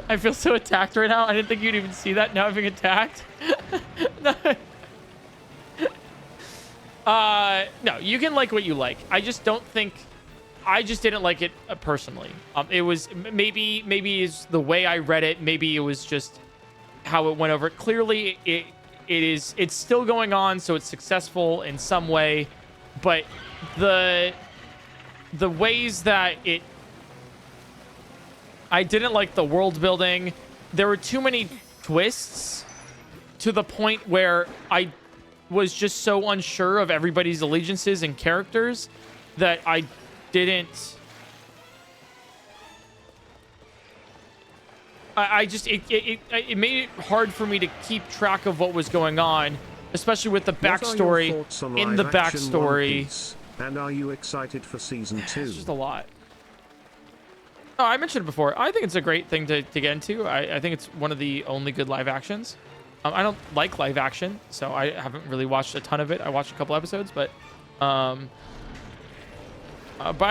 I feel so attacked right now. I didn't think you'd even see that. Now I'm being attacked. No, you can like what you like. I just didn't like it personally. It was maybe is the way I read it. Maybe it was just how it went over. Clearly, it's still going on, so it's successful in some way. But the ways that I didn't like the world building. There were too many twists to the point where I was just so unsure of everybody's allegiances and characters that I didn't. It made it hard for me to keep track of what was going on, especially with the backstory. In the backstory, and are you excited for season 2? It's just a lot. Oh, I mentioned it before. I think it's a great thing to get into. I think it's one of the only good live actions. I don't like live action, so I haven't really watched a ton of it. I watched a couple episodes, but I'm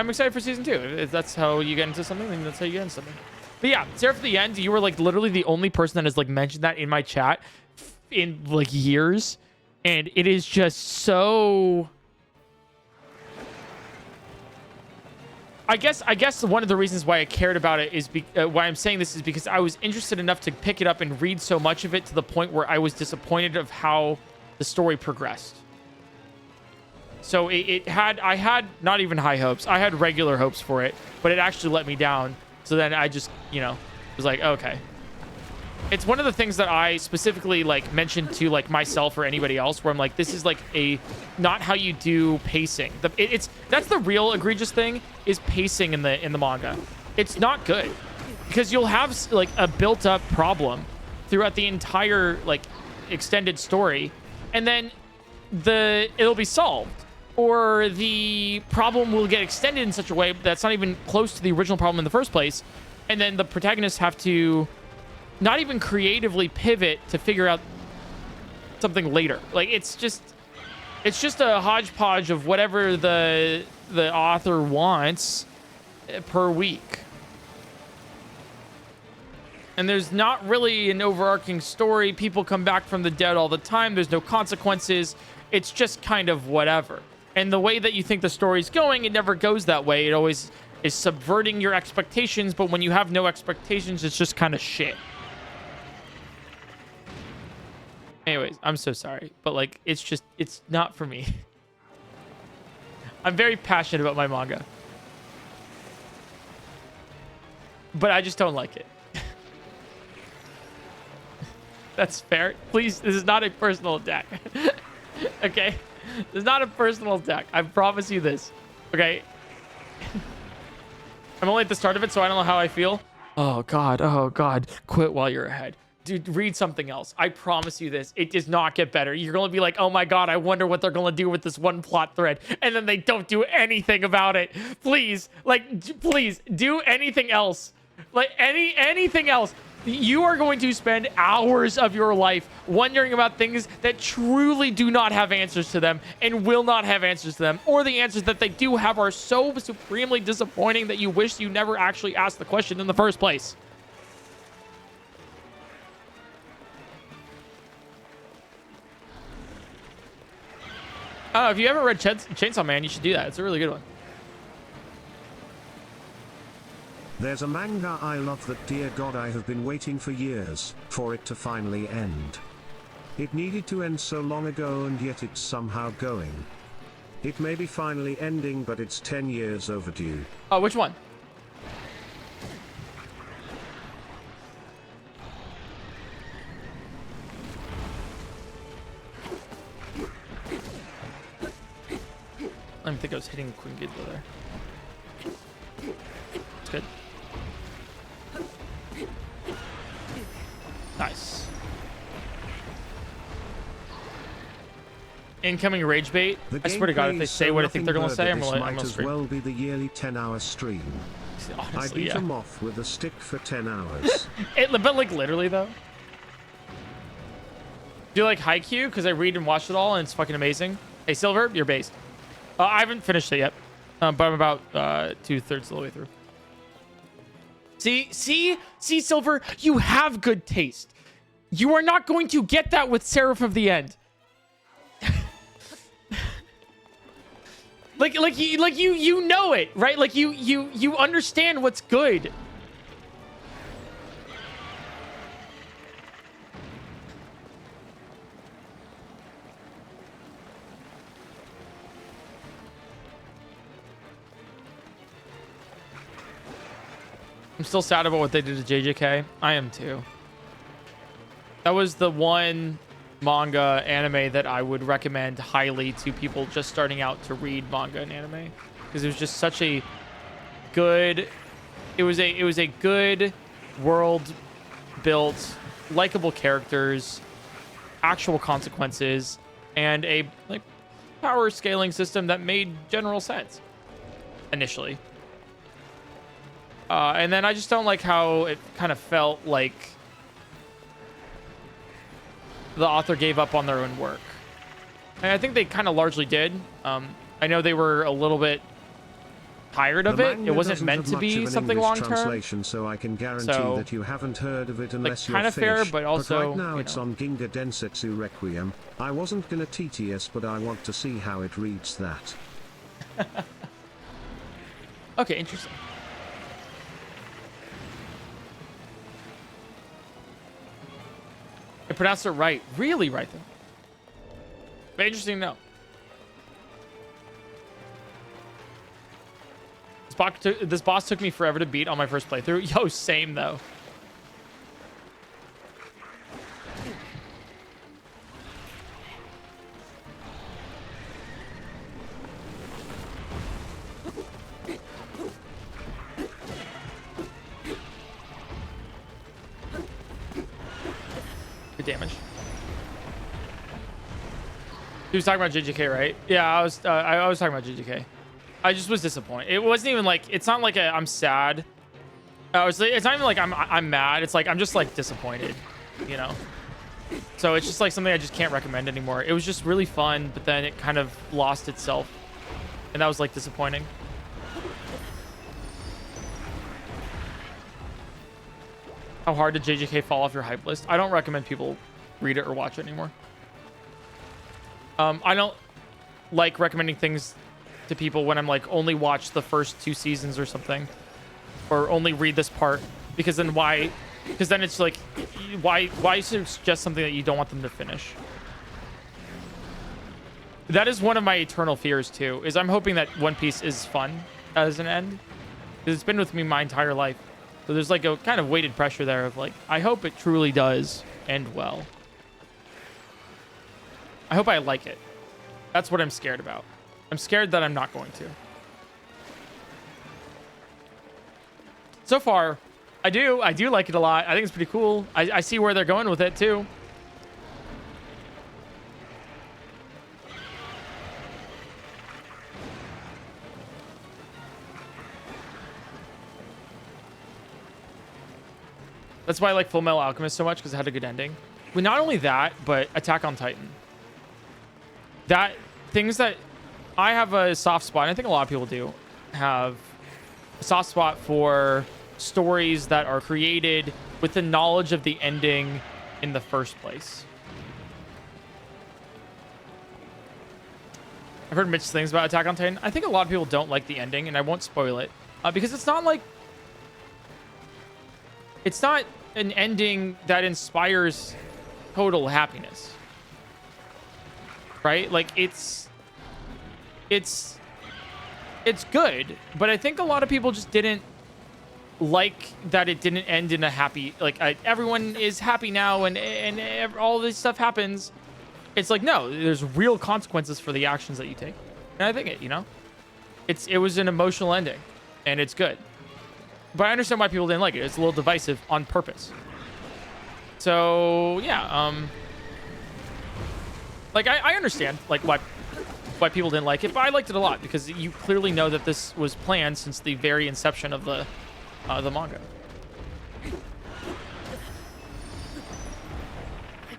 excited for season 2. If that's how you get into something, then that's how you get into something. But yeah, Sarah, for the end, you were like literally the only person that has like mentioned that in my chat in like years, and it is just so. I guess one of the reasons why I cared about it is why I'm saying this is because I was interested enough to pick it up and read so much of it to the point where I was disappointed of how the story progressed. So I had not even high hopes. I had regular hopes for it, but it actually let me down. So then I just, was like, okay. It's one of the things that I specifically like mentioned to like myself or anybody else where I'm like, this is like not how you do pacing. That's the real egregious thing is pacing in the manga. It's not good because you'll have like a built up problem throughout the entire like extended story, and then it'll be solved, or the problem will get extended in such a way that's not even close to the original problem in the first place, and then the protagonists have to not even creatively pivot to figure out something later. Like it's just a hodgepodge of whatever the author wants per week. And there's not really an overarching story. People come back from the dead all the time. There's no consequences. It's just kind of whatever. And the way that you think the story's going, it never goes that way. It always is subverting your expectations, but when you have no expectations, it's just kind of shit. Anyways, I'm so sorry, but like, it's not for me. I'm very passionate about my manga, but I just don't like it. That's fair. Please, this is not a personal attack. Okay? This is not a personal attack. I promise you this. Okay? I'm only at the start of it, so I don't know how I feel. Oh, God. Oh, God. Quit while you're ahead. Dude, read something else. I promise you this. It does not get better. You're going to be like, oh my God, I wonder what they're going to do with this one plot thread. And then they don't do anything about it. Please, please do anything else. Like anything else. You are going to spend hours of your life wondering about things that truly do not have answers to them and will not have answers to them. Or the answers that they do have are so supremely disappointing that you wish you never actually asked the question in the first place. If you haven't read Chainsaw Man, you should do that. It's a really good one. There's a manga I love that, dear God, I have been waiting for years for it to finally end. It needed to end so long ago, and yet it's somehow going. It may be finally ending, but it's 10 years overdue. Oh, which one? I didn't think I was hitting Queen Gibdo there. It's good. Nice. Incoming rage bait. The I swear to God, if gameplay they is say so what I think they're gonna nothing say, I'm burger, gonna, this I'm might gonna as stream. well be the yearly 10-hour stream. I Honestly, beat yeah. a moth with a stick for 10 hours. But like literally though. Do you like Haikyuu? Because I read and watch it all, and it's fucking amazing. Hey, Silver, you're based. I haven't finished it yet, but I'm about 2/3 of the way through. See, Silver, you have good taste. You are not going to get that with Seraph of the End. like you know it, right? Like you understand what's good. I'm still sad about what they did to JJK. I am too. That was the one manga anime that I would recommend highly to people just starting out to read manga and anime, because it was just such a good. It was a good world built, likable characters, actual consequences, and a like power scaling system that made general sense initially. And then I just don't like how it kind of felt like the author gave up on their own work. And I think they kind of largely did. I know they were a little bit tired of it. It wasn't meant to be something long-term. So I can guarantee that you haven't heard of it unless like, kind you're of fair, finished. but also right now it's know. on Ginga Densetsu Requiem. I wasn't gonna TTS, but I want to see how it reads that. Okay, interesting. I pronounced it right. Really right, though. But interesting to know. This boss took me forever to beat on my first playthrough. Yo, same, though. Good damage. He was talking about JJK, right? Yeah, I was talking about JJK. I just was disappointed. It wasn't even like, it's not like I'm sad. It's not even like I'm mad. It's like I'm just like disappointed, you know. So it's just like something I just can't recommend anymore. It was just really fun, but then it kind of lost itself, and that was like disappointing. How hard did JJK fall off your hype list? I don't recommend people read it or watch it anymore. I don't like recommending things to people when I'm like only watch the first 2 seasons or something, or only read this part, because then why? Because then it's like, why suggest something that you don't want them to finish? That is one of my eternal fears too. Is I'm hoping that One Piece is fun as an end, because it's been with me my entire life. So there's like a kind of weighted pressure there of like, I hope it truly does end well. I hope I like it. That's what I'm scared about. I'm scared that I'm not going to. So far, I do like it a lot. I think it's pretty cool. I see where they're going with it too. That's why I like Full Metal Alchemist so much, because it had a good ending. But not only that, but Attack on Titan. Things that I have a soft spot, and I think a lot of people do have a soft spot for stories that are created with the knowledge of the ending in the first place. I've heard mixed things about Attack on Titan. I think a lot of people don't like the ending, and I won't spoil it, because it's not like, it's not an ending that inspires total happiness, right? Like it's good, but I think a lot of people just didn't like that it didn't end in a happy, like everyone is happy now and all this stuff happens. It's like, no, there's real consequences for the actions that you take, and I think it, you know. it was an emotional ending, and it's good. But I understand why people didn't like it. It's a little divisive on purpose. So yeah, like I understand like why people didn't like it, but I liked it a lot because you clearly know that this was planned since the very inception of the manga.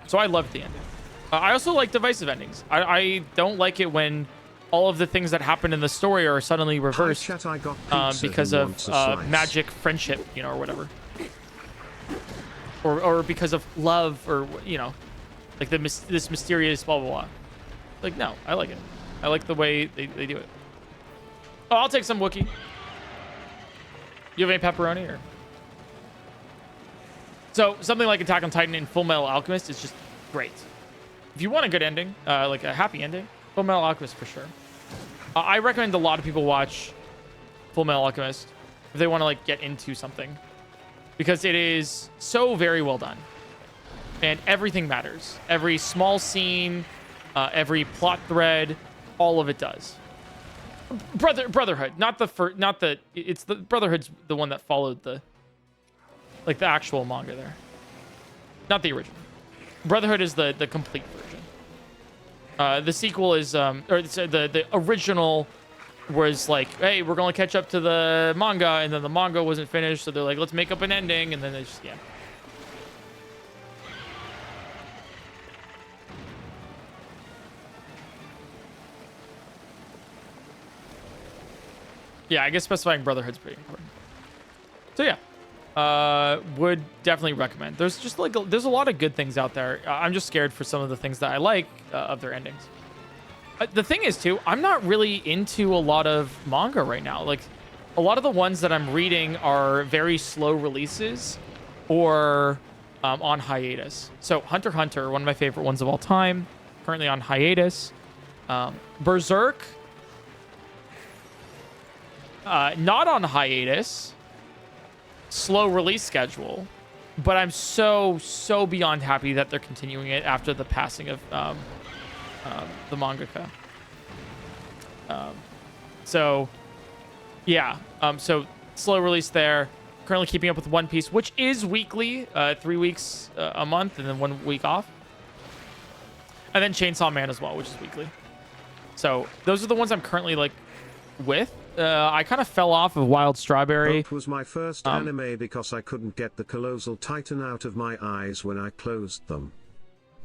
So I loved the ending. I also like divisive endings. I don't like it when all of the things that happen in the story are suddenly reversed Hi, chat, I got pizza. because Who of wants a slice? magic friendship, you know, or whatever. Or because of love, or, you know, like this mysterious blah, blah, blah. Like, no, I like it. I like the way they do it. Oh, I'll take some Wookiee. You have any pepperoni? Or? So, something like Attack on Titan and Full Metal Alchemist is just great. If you want a good ending, like a happy ending, Full Metal Alchemist for sure. I recommend a lot of people watch Full Metal Alchemist if they want to like get into something, because it is so very well done, and everything matters. Every small scene, every plot thread, all of it does. Brotherhood, it's the Brotherhood's the one that followed the actual manga there, not the original. Brotherhood is the complete version. The sequel is the original was like, hey, we're gonna catch up to the manga, and then the manga wasn't finished, so they're like, let's make up an ending, and then they just yeah, I guess specifying Brotherhood's pretty important. So yeah, would definitely recommend. There's just like there's a lot of good things out there. I'm just scared for some of the things that I like of their endings. The thing is too, I'm not really into a lot of manga right now. Like, a lot of the ones that I'm reading are very slow releases or on hiatus. So Hunter x Hunter, one of my favorite ones of all time, currently on hiatus. Berserk, not on hiatus. Slow release schedule, but I'm so beyond happy that they're continuing it after the passing of the mangaka. So yeah, so slow release there. Currently keeping up with One Piece, which is weekly, 3 weeks a month, and then 1 week off. And then Chainsaw Man as well, which is weekly. So those are the ones I'm currently like with. I kind of fell off of Wild Strawberry. It was my first anime because I couldn't get the colossal titan out of my eyes when I closed them.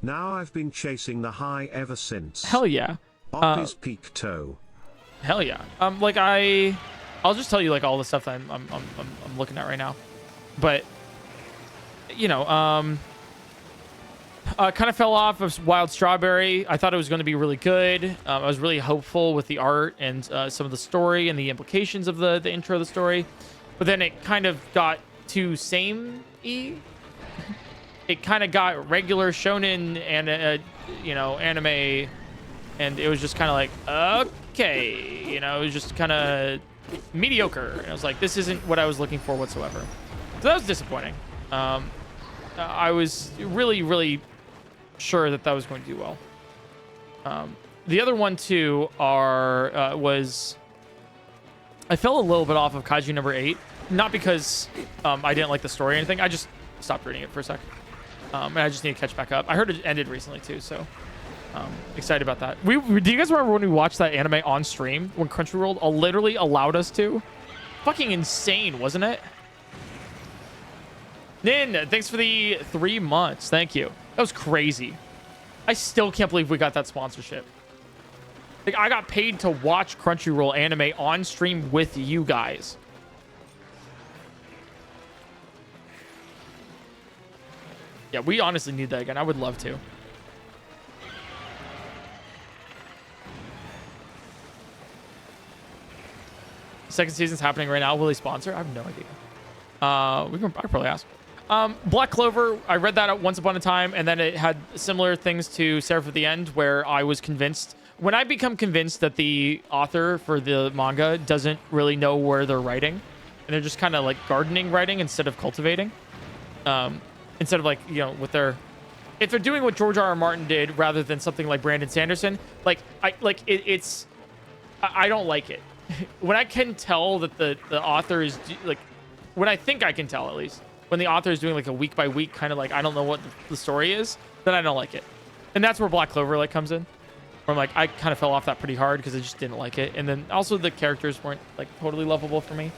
Now I've been chasing the high ever since. Hell yeah. Op is peak toe. Hell yeah. Like I'll just tell you like all the stuff that I'm looking at right now. But you know, kind of fell off of Wild Strawberry. I thought it was going to be really good. I was really hopeful with the art and some of the story and the implications of the intro of the story. But then it kind of got too samey. It kind of got regular shonen and anime, and it was just kind of like, okay, you know, it was just kind of mediocre. And I was like, this isn't what I was looking for whatsoever. So that was disappointing. I was really sure that was going to do well. The other one too was I fell a little bit off of Kaiju number 8, not because I didn't like the story or anything. I just stopped reading it for a sec, and I just need to catch back up. I heard it ended recently too, so excited about that. Do you guys remember when we watched that anime on stream when Crunchyroll literally allowed us to? Fucking insane, wasn't it? Nin, thanks for the 3 months. Thank you. That was crazy. I still can't believe we got that sponsorship. Like, I got paid to watch Crunchyroll anime on stream with you guys. Yeah, we honestly need that again. I would love to. Second season's happening right now. Will they sponsor? I have no idea. I could probably ask. Black Clover, I read that once upon a time, and then it had similar things to Seraph at the End, where I was convinced. When I become convinced that the author for the manga doesn't really know where they're writing, and they're just kind of like gardening writing instead of cultivating, instead of like, you know, if they're doing what George R.R. Martin did rather than something like Brandon Sanderson, I don't like it. when I can tell that the author is like, when I think I can tell at least, when the author is doing like a week by week kind of like I don't know what the story is, then I don't like it. And that's where Black Clover like comes in. Where I'm like, I kind of fell off that pretty hard because I just didn't like it. And then also the characters weren't like totally lovable for me.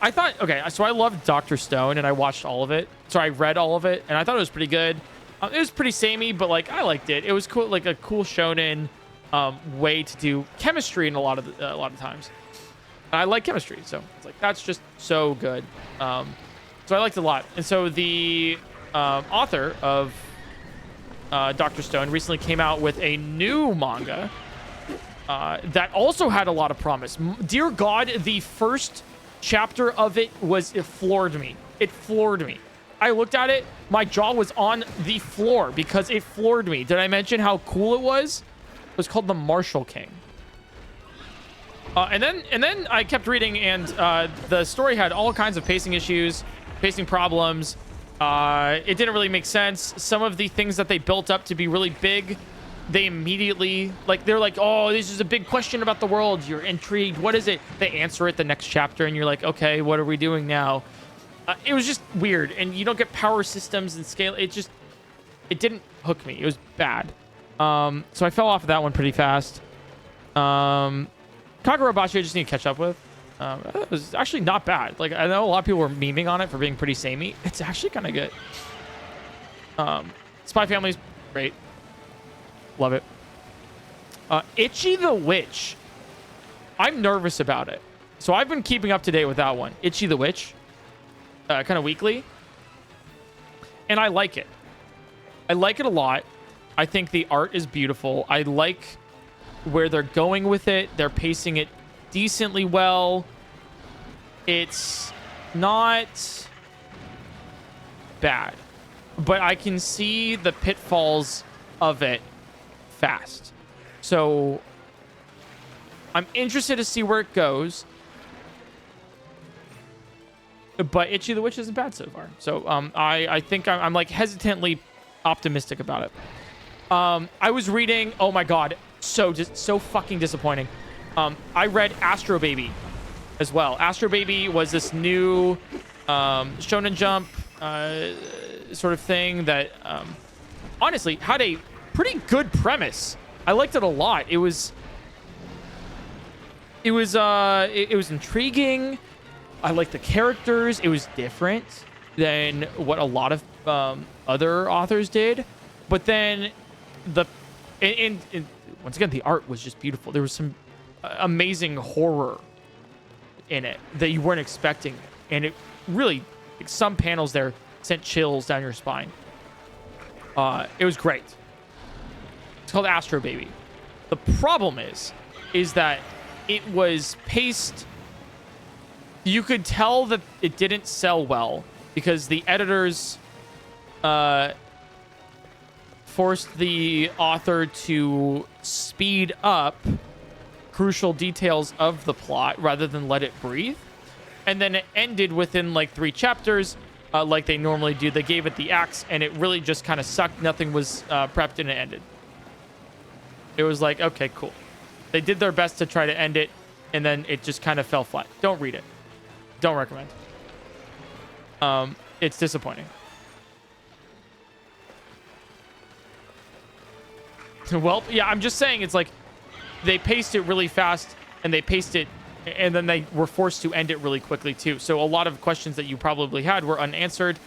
I thought, okay, so I loved Dr. Stone and I watched all of it. So I read all of it and I thought it was pretty good. It was pretty samey, but like I liked it. It was cool, like a cool shonen way to do chemistry in a lot of times. I like chemistry, so it's like that's just so good. So I liked it a lot. And so the author of Dr. Stone recently came out with a new manga that also had a lot of promise. Dear God, the first chapter of it floored me. It floored me. I looked at it, my jaw was on the floor because it floored me. Did I mention how cool it was? It was called The Marshall King. And then I kept reading, and the story had all kinds of pacing issues, pacing problems. It didn't really make sense. Some of the things that they built up to be really big, they immediately, like, they're like, oh, this is a big question about the world. You're intrigued. What is it? They answer it the next chapter, and you're like, okay, what are we doing now? It was just weird, and you don't get power systems and scale. It didn't hook me. It was bad. So I fell off of that one pretty fast. Kagurabashi I just need to catch up with. It was actually not bad. Like, I know a lot of people were memeing on it for being pretty samey. It's actually kind of good. Spy Family's great. Love it. Itchy the Witch. I'm nervous about it. So I've been keeping up to date with that one. Itchy the Witch. Kind of weekly. And I like it. I like it a lot. I think the art is beautiful. I like where they're going with it. They're pacing it decently well. It's not bad, but I can see the pitfalls of it fast. So I'm interested to see where it goes. But Itchy the Witch isn't bad so far. So I think I'm like hesitantly optimistic about it. I was reading, oh my god, so fucking disappointing. I read Astro Baby as well. Astro Baby was this new Shonen Jump sort of thing that honestly had a pretty good premise. I liked it a lot. It was intriguing. I liked the characters. It was different than what a lot of other authors did. But then and once again, the art was just beautiful. There was some amazing horror in it that you weren't expecting. And it really, like, some panels there sent chills down your spine. It was great. It's called Astro Baby. The problem is that it was paced. You could tell that it didn't sell well because the editors forced the author to speed up crucial details of the plot rather than let it breathe. And then it ended within like 3 chapters like they normally do. They gave it the axe and it really just kind of sucked. Nothing was prepped and it ended. It was like, okay, cool. They did their best to try to end it and then it just kind of fell flat. Don't read it. Don't recommend. It's disappointing. Well, yeah, I'm just saying it's like they paced it really fast and they paced it and then they were forced to end it really quickly too. So a lot of questions that you probably had were unanswered.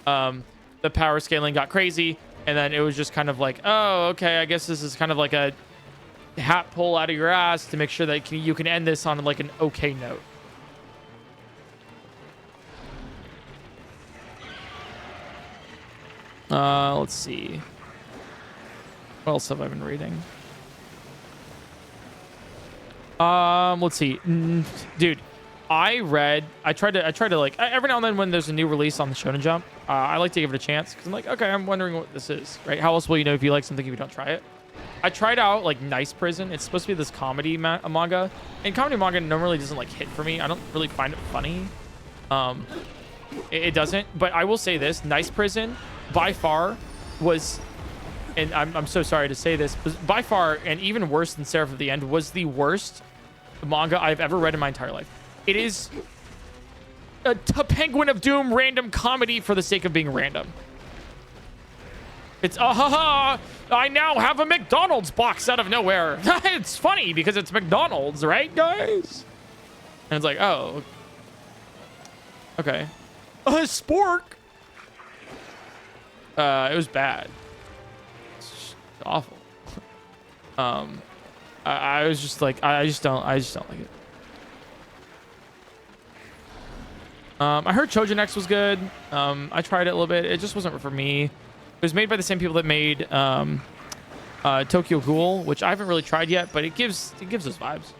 The power scaling got crazy and then it was just kind of like, oh, okay, I guess this is kind of like a hat pull out of your ass to make sure that you can end this on like an okay note. Let's see. What else have I been reading? Let's see. Dude, I tried to like every now and then when there's a new release on the Shonen Jump, I like to give it a chance because I'm like, okay, I'm wondering what this is, right? How else will you know if you like something if you don't try it? I tried out like Nice Prison. It's supposed to be this comedy manga, and comedy manga normally doesn't like hit for me. I don't really find it funny. It doesn't. But I will say this: Nice Prison by far was, and I'm so sorry to say this, but by far and even worse than Seraph of the End was the worst manga I've ever read in my entire life. It is a Penguin of Doom random comedy for the sake of being random. It's I now have a McDonald's box out of nowhere. It's funny because it's McDonald's, right, guys? And it's like, oh, okay. Spork. It was bad. It's awful. I was just like, I just don't like it. I heard Trojan X was good. I tried it a little bit. It just wasn't for me. It was made by the same people that made Tokyo Ghoul, which I haven't really tried yet, but it gives us vibes.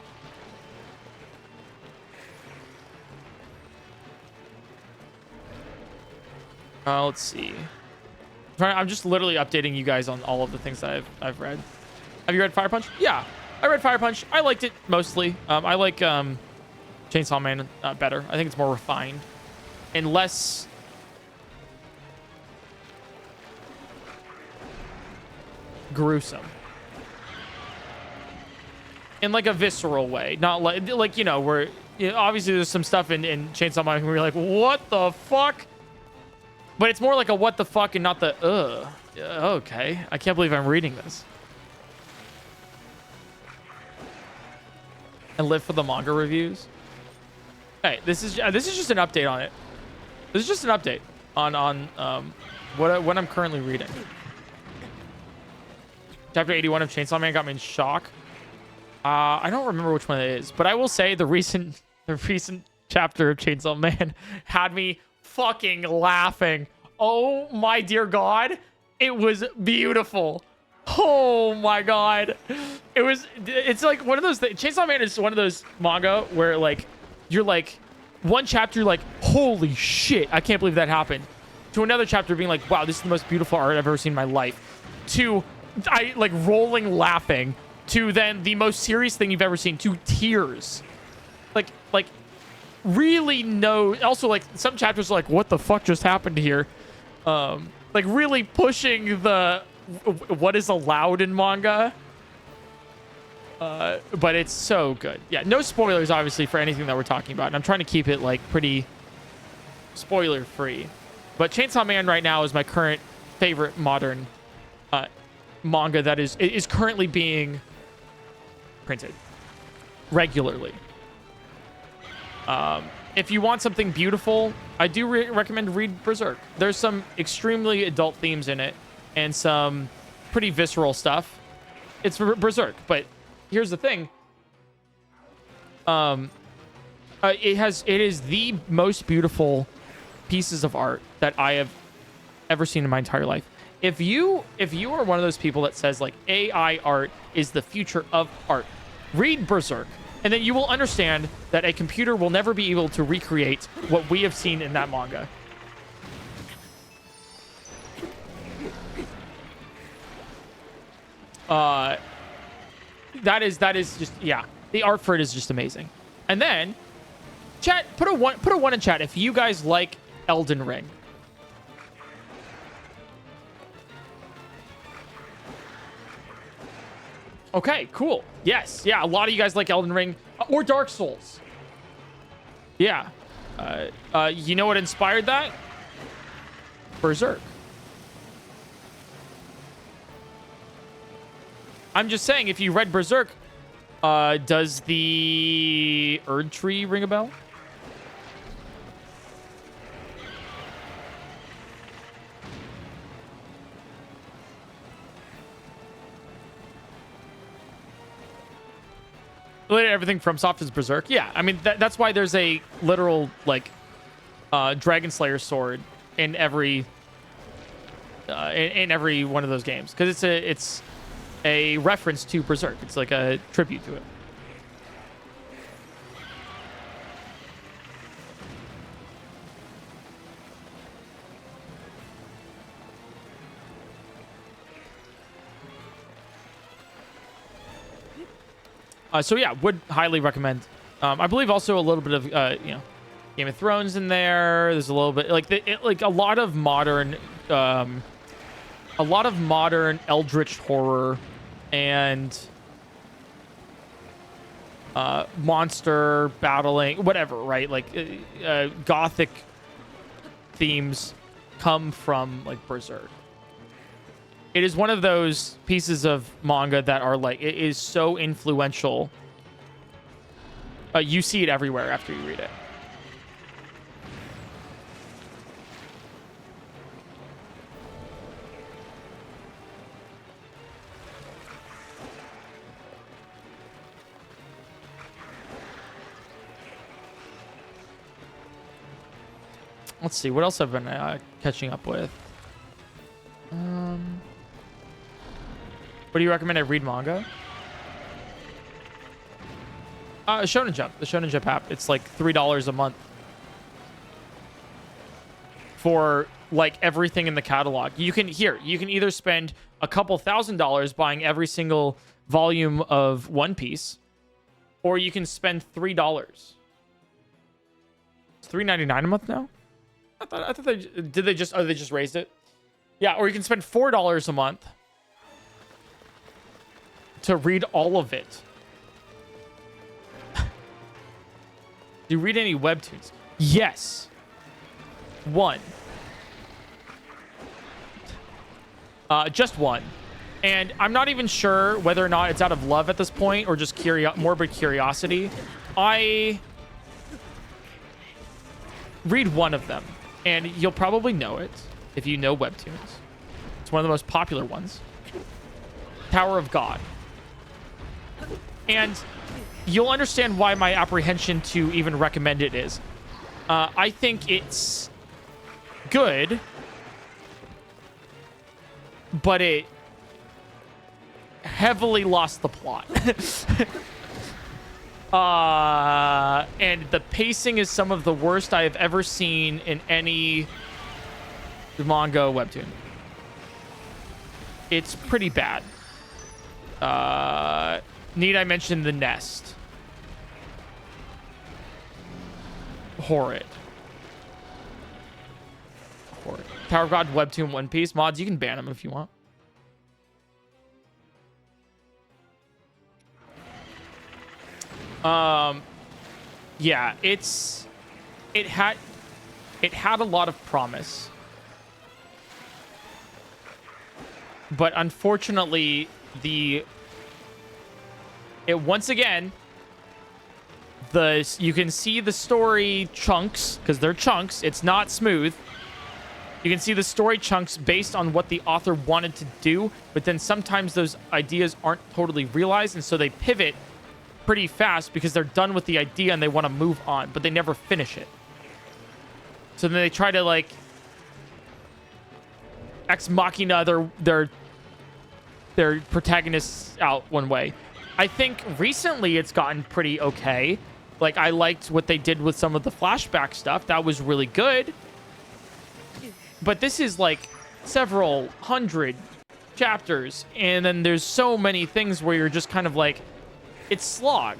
Let's see. I'm just literally updating you guys on all of the things that I've read. Have you read Fire Punch? Yeah, I read Fire Punch. I liked it mostly. I like Chainsaw Man better. I think it's more refined and less gruesome in like a visceral way, not like you know, where obviously there's some stuff in Chainsaw Man where you're like, what the fuck? But it's more like a what the fuck and not the okay. I can't believe I'm reading this. And live for the manga reviews. Hey, this is just an update on it. This is just an update on what I'm currently reading. Chapter 81 of Chainsaw Man got me in shock. I don't remember which one it is, but I will say the recent chapter of Chainsaw Man had me fucking laughing. Oh my dear God. It was beautiful. Oh my God. It's like one of those things. Chainsaw Man is one of those manga where like you're like one chapter you're like, holy shit, I can't believe that happened. To another chapter being like, wow, this is the most beautiful art I've ever seen in my life. To I like rolling laughing. To then the most serious thing you've ever seen. To tears. Like really no. Also like some chapters are like, what the fuck just happened here? Like really pushing the what is allowed in manga. But it's so good. Yeah, no spoilers obviously for anything that we're talking about. And I'm trying to keep it like pretty spoiler free. But Chainsaw Man right now is my current favorite modern manga that is currently being printed regularly. If you want something beautiful, I do recommend read Berserk. There's some extremely adult themes in it and some pretty visceral stuff. It's Berserk, but here's the thing. It is the most beautiful pieces of art that I have ever seen in my entire life. If you are one of those people that says like AI art is the future of art, read Berserk. And then you will understand that a computer will never be able to recreate what we have seen in that manga. That is just, yeah. The art for it is just amazing. And then, chat, put a one in chat if you guys like Elden Ring. Okay, cool. Yes, yeah, a lot of you guys like Elden Ring or Dark Souls. Yeah. You know what inspired that? Berserk. I'm just saying, if you read Berserk, does the Erd Tree ring a bell? Everything from Soft is Berserk. Yeah, I mean that's why there's a literal like Dragon Slayer sword in every in every one of those games because it's a reference to Berserk. It's like a tribute to it. So yeah, would highly recommend. I believe also a little bit of Game of Thrones in there. There's a little bit like a lot of modern eldritch horror and monster battling, whatever, right? Like gothic themes come from like Berserk. It is one of those pieces of manga that are like, it is so influential. You see it everywhere after you read it. Let's see, what else I've been catching up with? What do you recommend I read manga? Shonen Jump, the Shonen Jump app. It's like $3 a month for like everything in the catalog. You can either spend a couple $1,000s buying every single volume of One Piece, or you can spend $3. It's $3.99 a month now. I thought they just raised it. Yeah, or you can spend $4 a month to read all of it. Do you read any webtoons? Yes. One. Just one. And I'm not even sure whether or not it's out of love at this point or just morbid curiosity. I read one of them, and you'll probably know it if you know webtoons. It's one of the most popular ones. Tower of God. And you'll understand why my apprehension to even recommend it is. I think it's good, but it heavily lost the plot. And the pacing is some of the worst I have ever seen in any manga webtoon. It's pretty bad. Need I mention The Nest? Horrid. Tower of God, webtoon, One Piece. Mods, you can ban them if you want. Yeah, it had a lot of promise, but unfortunately once again, you can see the story chunks, because they're chunks. It's not smooth. You can see the story chunks based on what the author wanted to do, but then sometimes those ideas aren't totally realized, and so they pivot pretty fast because they're done with the idea and they want to move on, but they never finish it. So then they try to like ex machina their protagonists out one way. I think recently it's gotten pretty okay. Like, I liked what they did with some of the flashback stuff. That was really good. But this is like several hundred chapters, and then there's so many things where you're just kind of like, it's slog.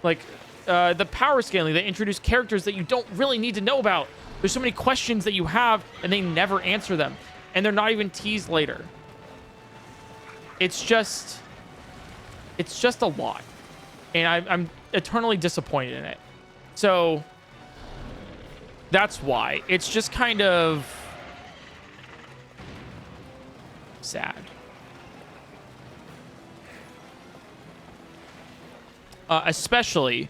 Like, the power scaling, they introduce characters that you don't really need to know about. There's so many questions that you have, and they never answer them. And they're not even teased later. It's just a lot. And I'm eternally disappointed in it. So, that's why. It's just kind of sad. Especially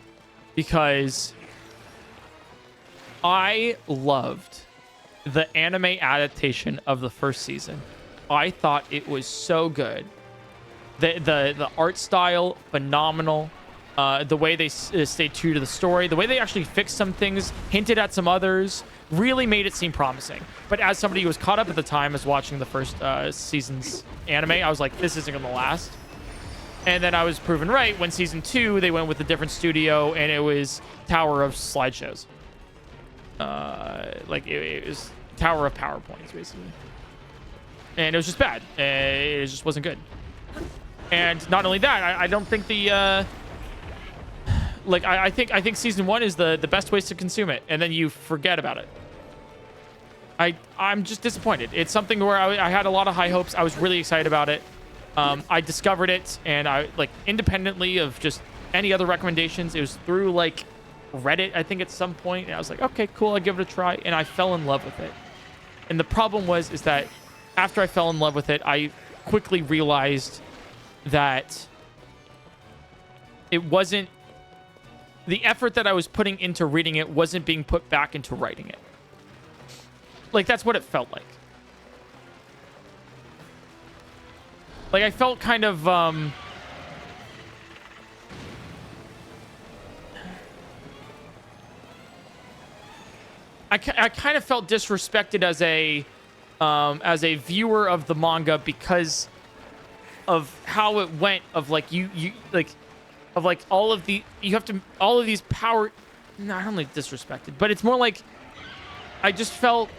because I loved the anime adaptation of the first season. I thought it was so good. The art style, phenomenal. The way they stayed true to the story, the way they actually fixed some things, hinted at some others, really made it seem promising. But as somebody who was caught up at the time as watching the first season's anime, I was like, this isn't going to last. And then I was proven right. When season 2, they went with a different studio, and it was Tower of Slideshows. Like, it was Tower of PowerPoints, basically. And it was just bad. It just wasn't good. And not only that, I don't think the... Like, I think season 1 is the best ways to consume it, and then you forget about it. I'm just disappointed. It's something where I had a lot of high hopes. I was really excited about it. I discovered it, and I, like, independently of just any other recommendations. It was through like Reddit, I think, at some point, and I was like, okay, cool, I'll give it a try, and I fell in love with it. And the problem is that after I fell in love with it, I quickly realized that it wasn't, the effort that I was putting into reading it wasn't being put back into writing it. Like, that's what it felt like. Like, I felt kind of, I kind of felt disrespected as a viewer of the manga because of how it went, of like you like of like all of the, you have to, all of these power, not only disrespected, but it's more like I just felt,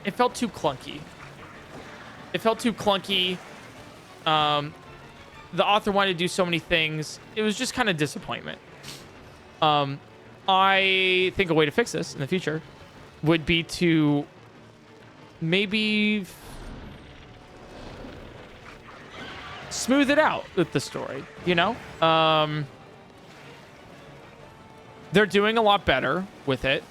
it felt too clunky. It felt too clunky. The author wanted to do so many things. It was just kind of disappointment. I think a way to fix this in the future would be to maybe smooth it out with the story, you know? They're doing a lot better with it,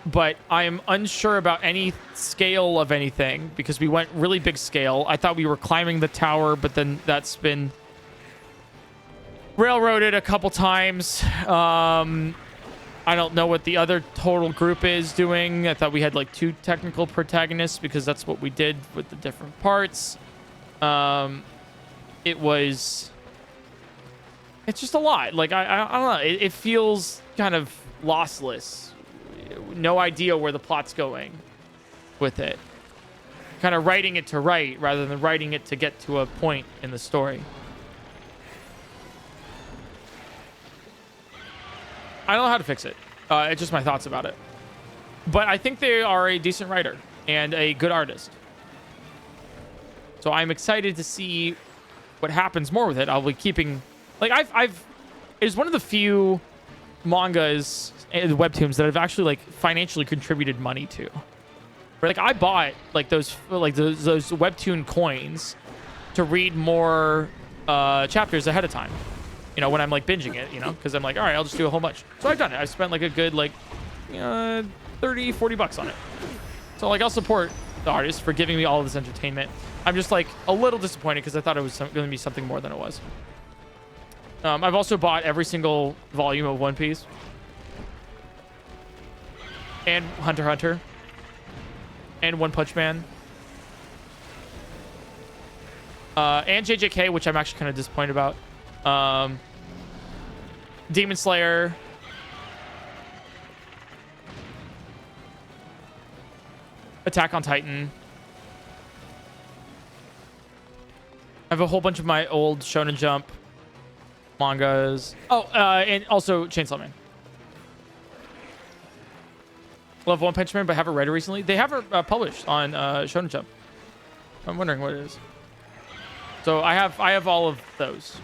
but I am unsure about any scale of anything because we went really big scale. I thought we were climbing the tower, but then that's been railroaded a couple times. I don't know what the other total group is doing. I thought we had like 2 technical protagonists because that's what we did with the different parts. It's just a lot. Like, I don't know. It feels kind of lossless. No idea where the plot's going with it. Kind of writing it to write rather than writing it to get to a point in the story. I don't know how to fix it. It's just my thoughts about it. But I think they are a decent writer and a good artist. So I'm excited to see what happens more with it. I'll be keeping, like, it's one of the few mangas and webtoons that I've actually like financially contributed money to. Like, I bought like those webtoon coins to read more chapters ahead of time. You know, when I'm like binging it, you know, because I'm like, all right, I'll just do a whole bunch. So I've done it. I've spent like a good like $30-$40 on it. So like, I'll support the artist for giving me all of this entertainment. I'm just like a little disappointed because I thought it was going to be something more than it was. I've also bought every single volume of One Piece and Hunter x Hunter and One Punch Man and JJK, which I'm actually kind of disappointed about. Demon Slayer, Attack on Titan. I have a whole bunch of my old Shonen Jump mangas. Oh, and also Chainsaw Man. Love One Punch Man, but haven't read it recently. They have it published on Shonen Jump. I'm wondering what it is. So I have all of those.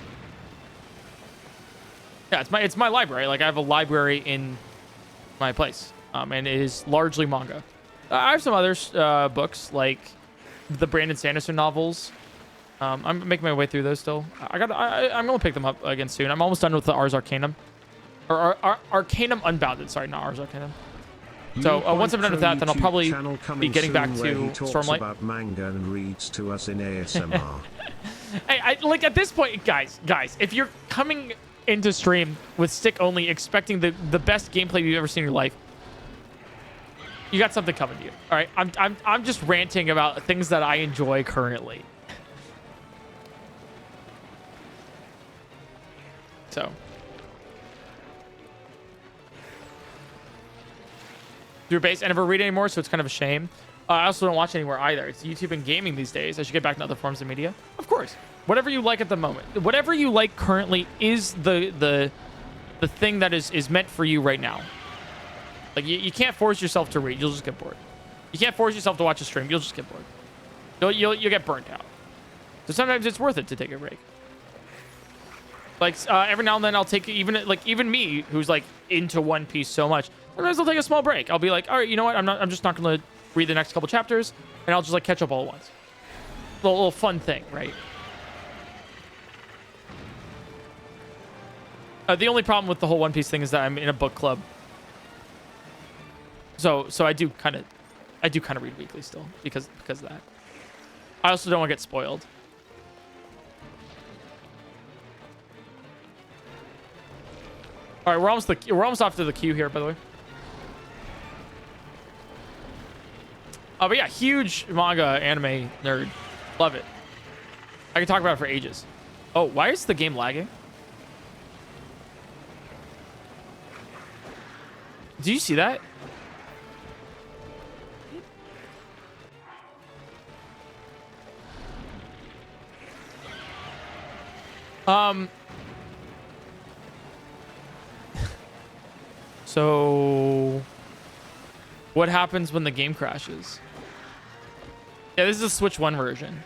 Yeah, it's my library. Like, I have a library in my place, and it is largely manga. I have some other books, like the Brandon Sanderson novels. I'm making my way through those still. I'm gonna pick them up again soon. I'm almost done with the Ars Arcanum, or Arcanum Unbounded. Sorry, not Ars Arcanum. So once I'm done with that, then I'll probably be getting back to Stormlight. About manga and reads to us in ASMR. I like, at this point, guys, if you're coming into stream with stick only, expecting the best gameplay you've ever seen in your life, you got something coming to you. All right, I'm just ranting about things that I enjoy currently. So, through base, I never read anymore, so it's kind of a shame. I also don't watch anywhere either. It's YouTube and gaming these days. I should get back to other forms of media. Of course, whatever you like at the moment, whatever you like currently is the thing that is meant for you right now. Like, you can't force yourself to read. You'll just get bored. You can't force yourself to watch a stream. You'll just get bored. You'll get burnt out. So sometimes it's worth it to take a break. Like, every now and then I'll take, even me, who's like into One Piece so much, sometimes I'll take a small break. I'll be like, all right, you know what? I'm just not gonna read the next couple chapters, and I'll just like catch up all at once. A little fun thing, right? The only problem with the whole One Piece thing is that I'm in a book club. So I do kind of read weekly still because of that. I also don't want to get spoiled. All right, we're almost off to the queue here, by the way. But yeah, huge manga anime nerd. Love it. I can talk about it for ages. Oh, why is the game lagging? Do you see that? So what happens when the game crashes? Yeah, this is a Switch 1 version.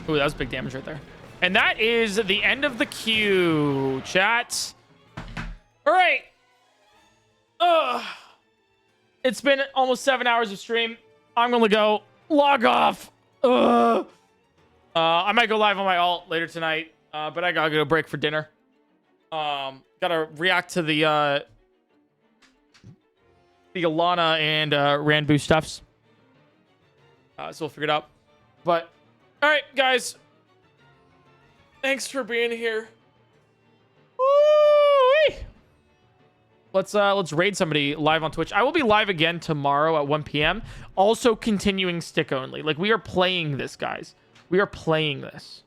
Ooh, that was big damage right there. And that is the end of the queue, chat. All right. It's been almost 7 hours of stream. I'm going to go log off. I might go live on my alt later tonight, but I got to go break for dinner. Got to react to the Alana and Ranboo stuffs. So we'll figure it out. But all right, guys. Thanks for being here. Woo-wee. Let's raid somebody live on Twitch. I will be live again tomorrow at 1 p.m. Also continuing stick only. Like, we are playing this, guys. We are playing this.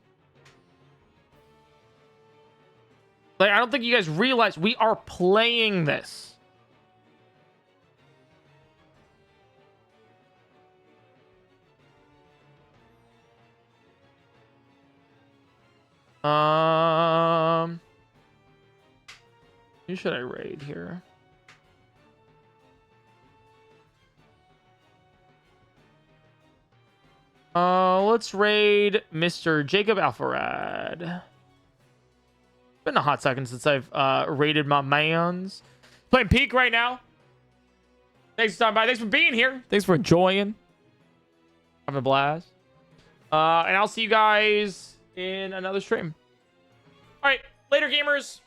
Like, I don't think you guys realize we are playing this. Who should I raid here? Let's raid Mr. Jacob Alfarad. Been a hot second since I've raided my mans. Playing Peak right now. Thanks for stopping by. Thanks for being here. Thanks for enjoying. Having a blast. And I'll see you guys in another stream. All right, later, gamers.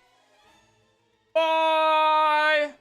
Bye.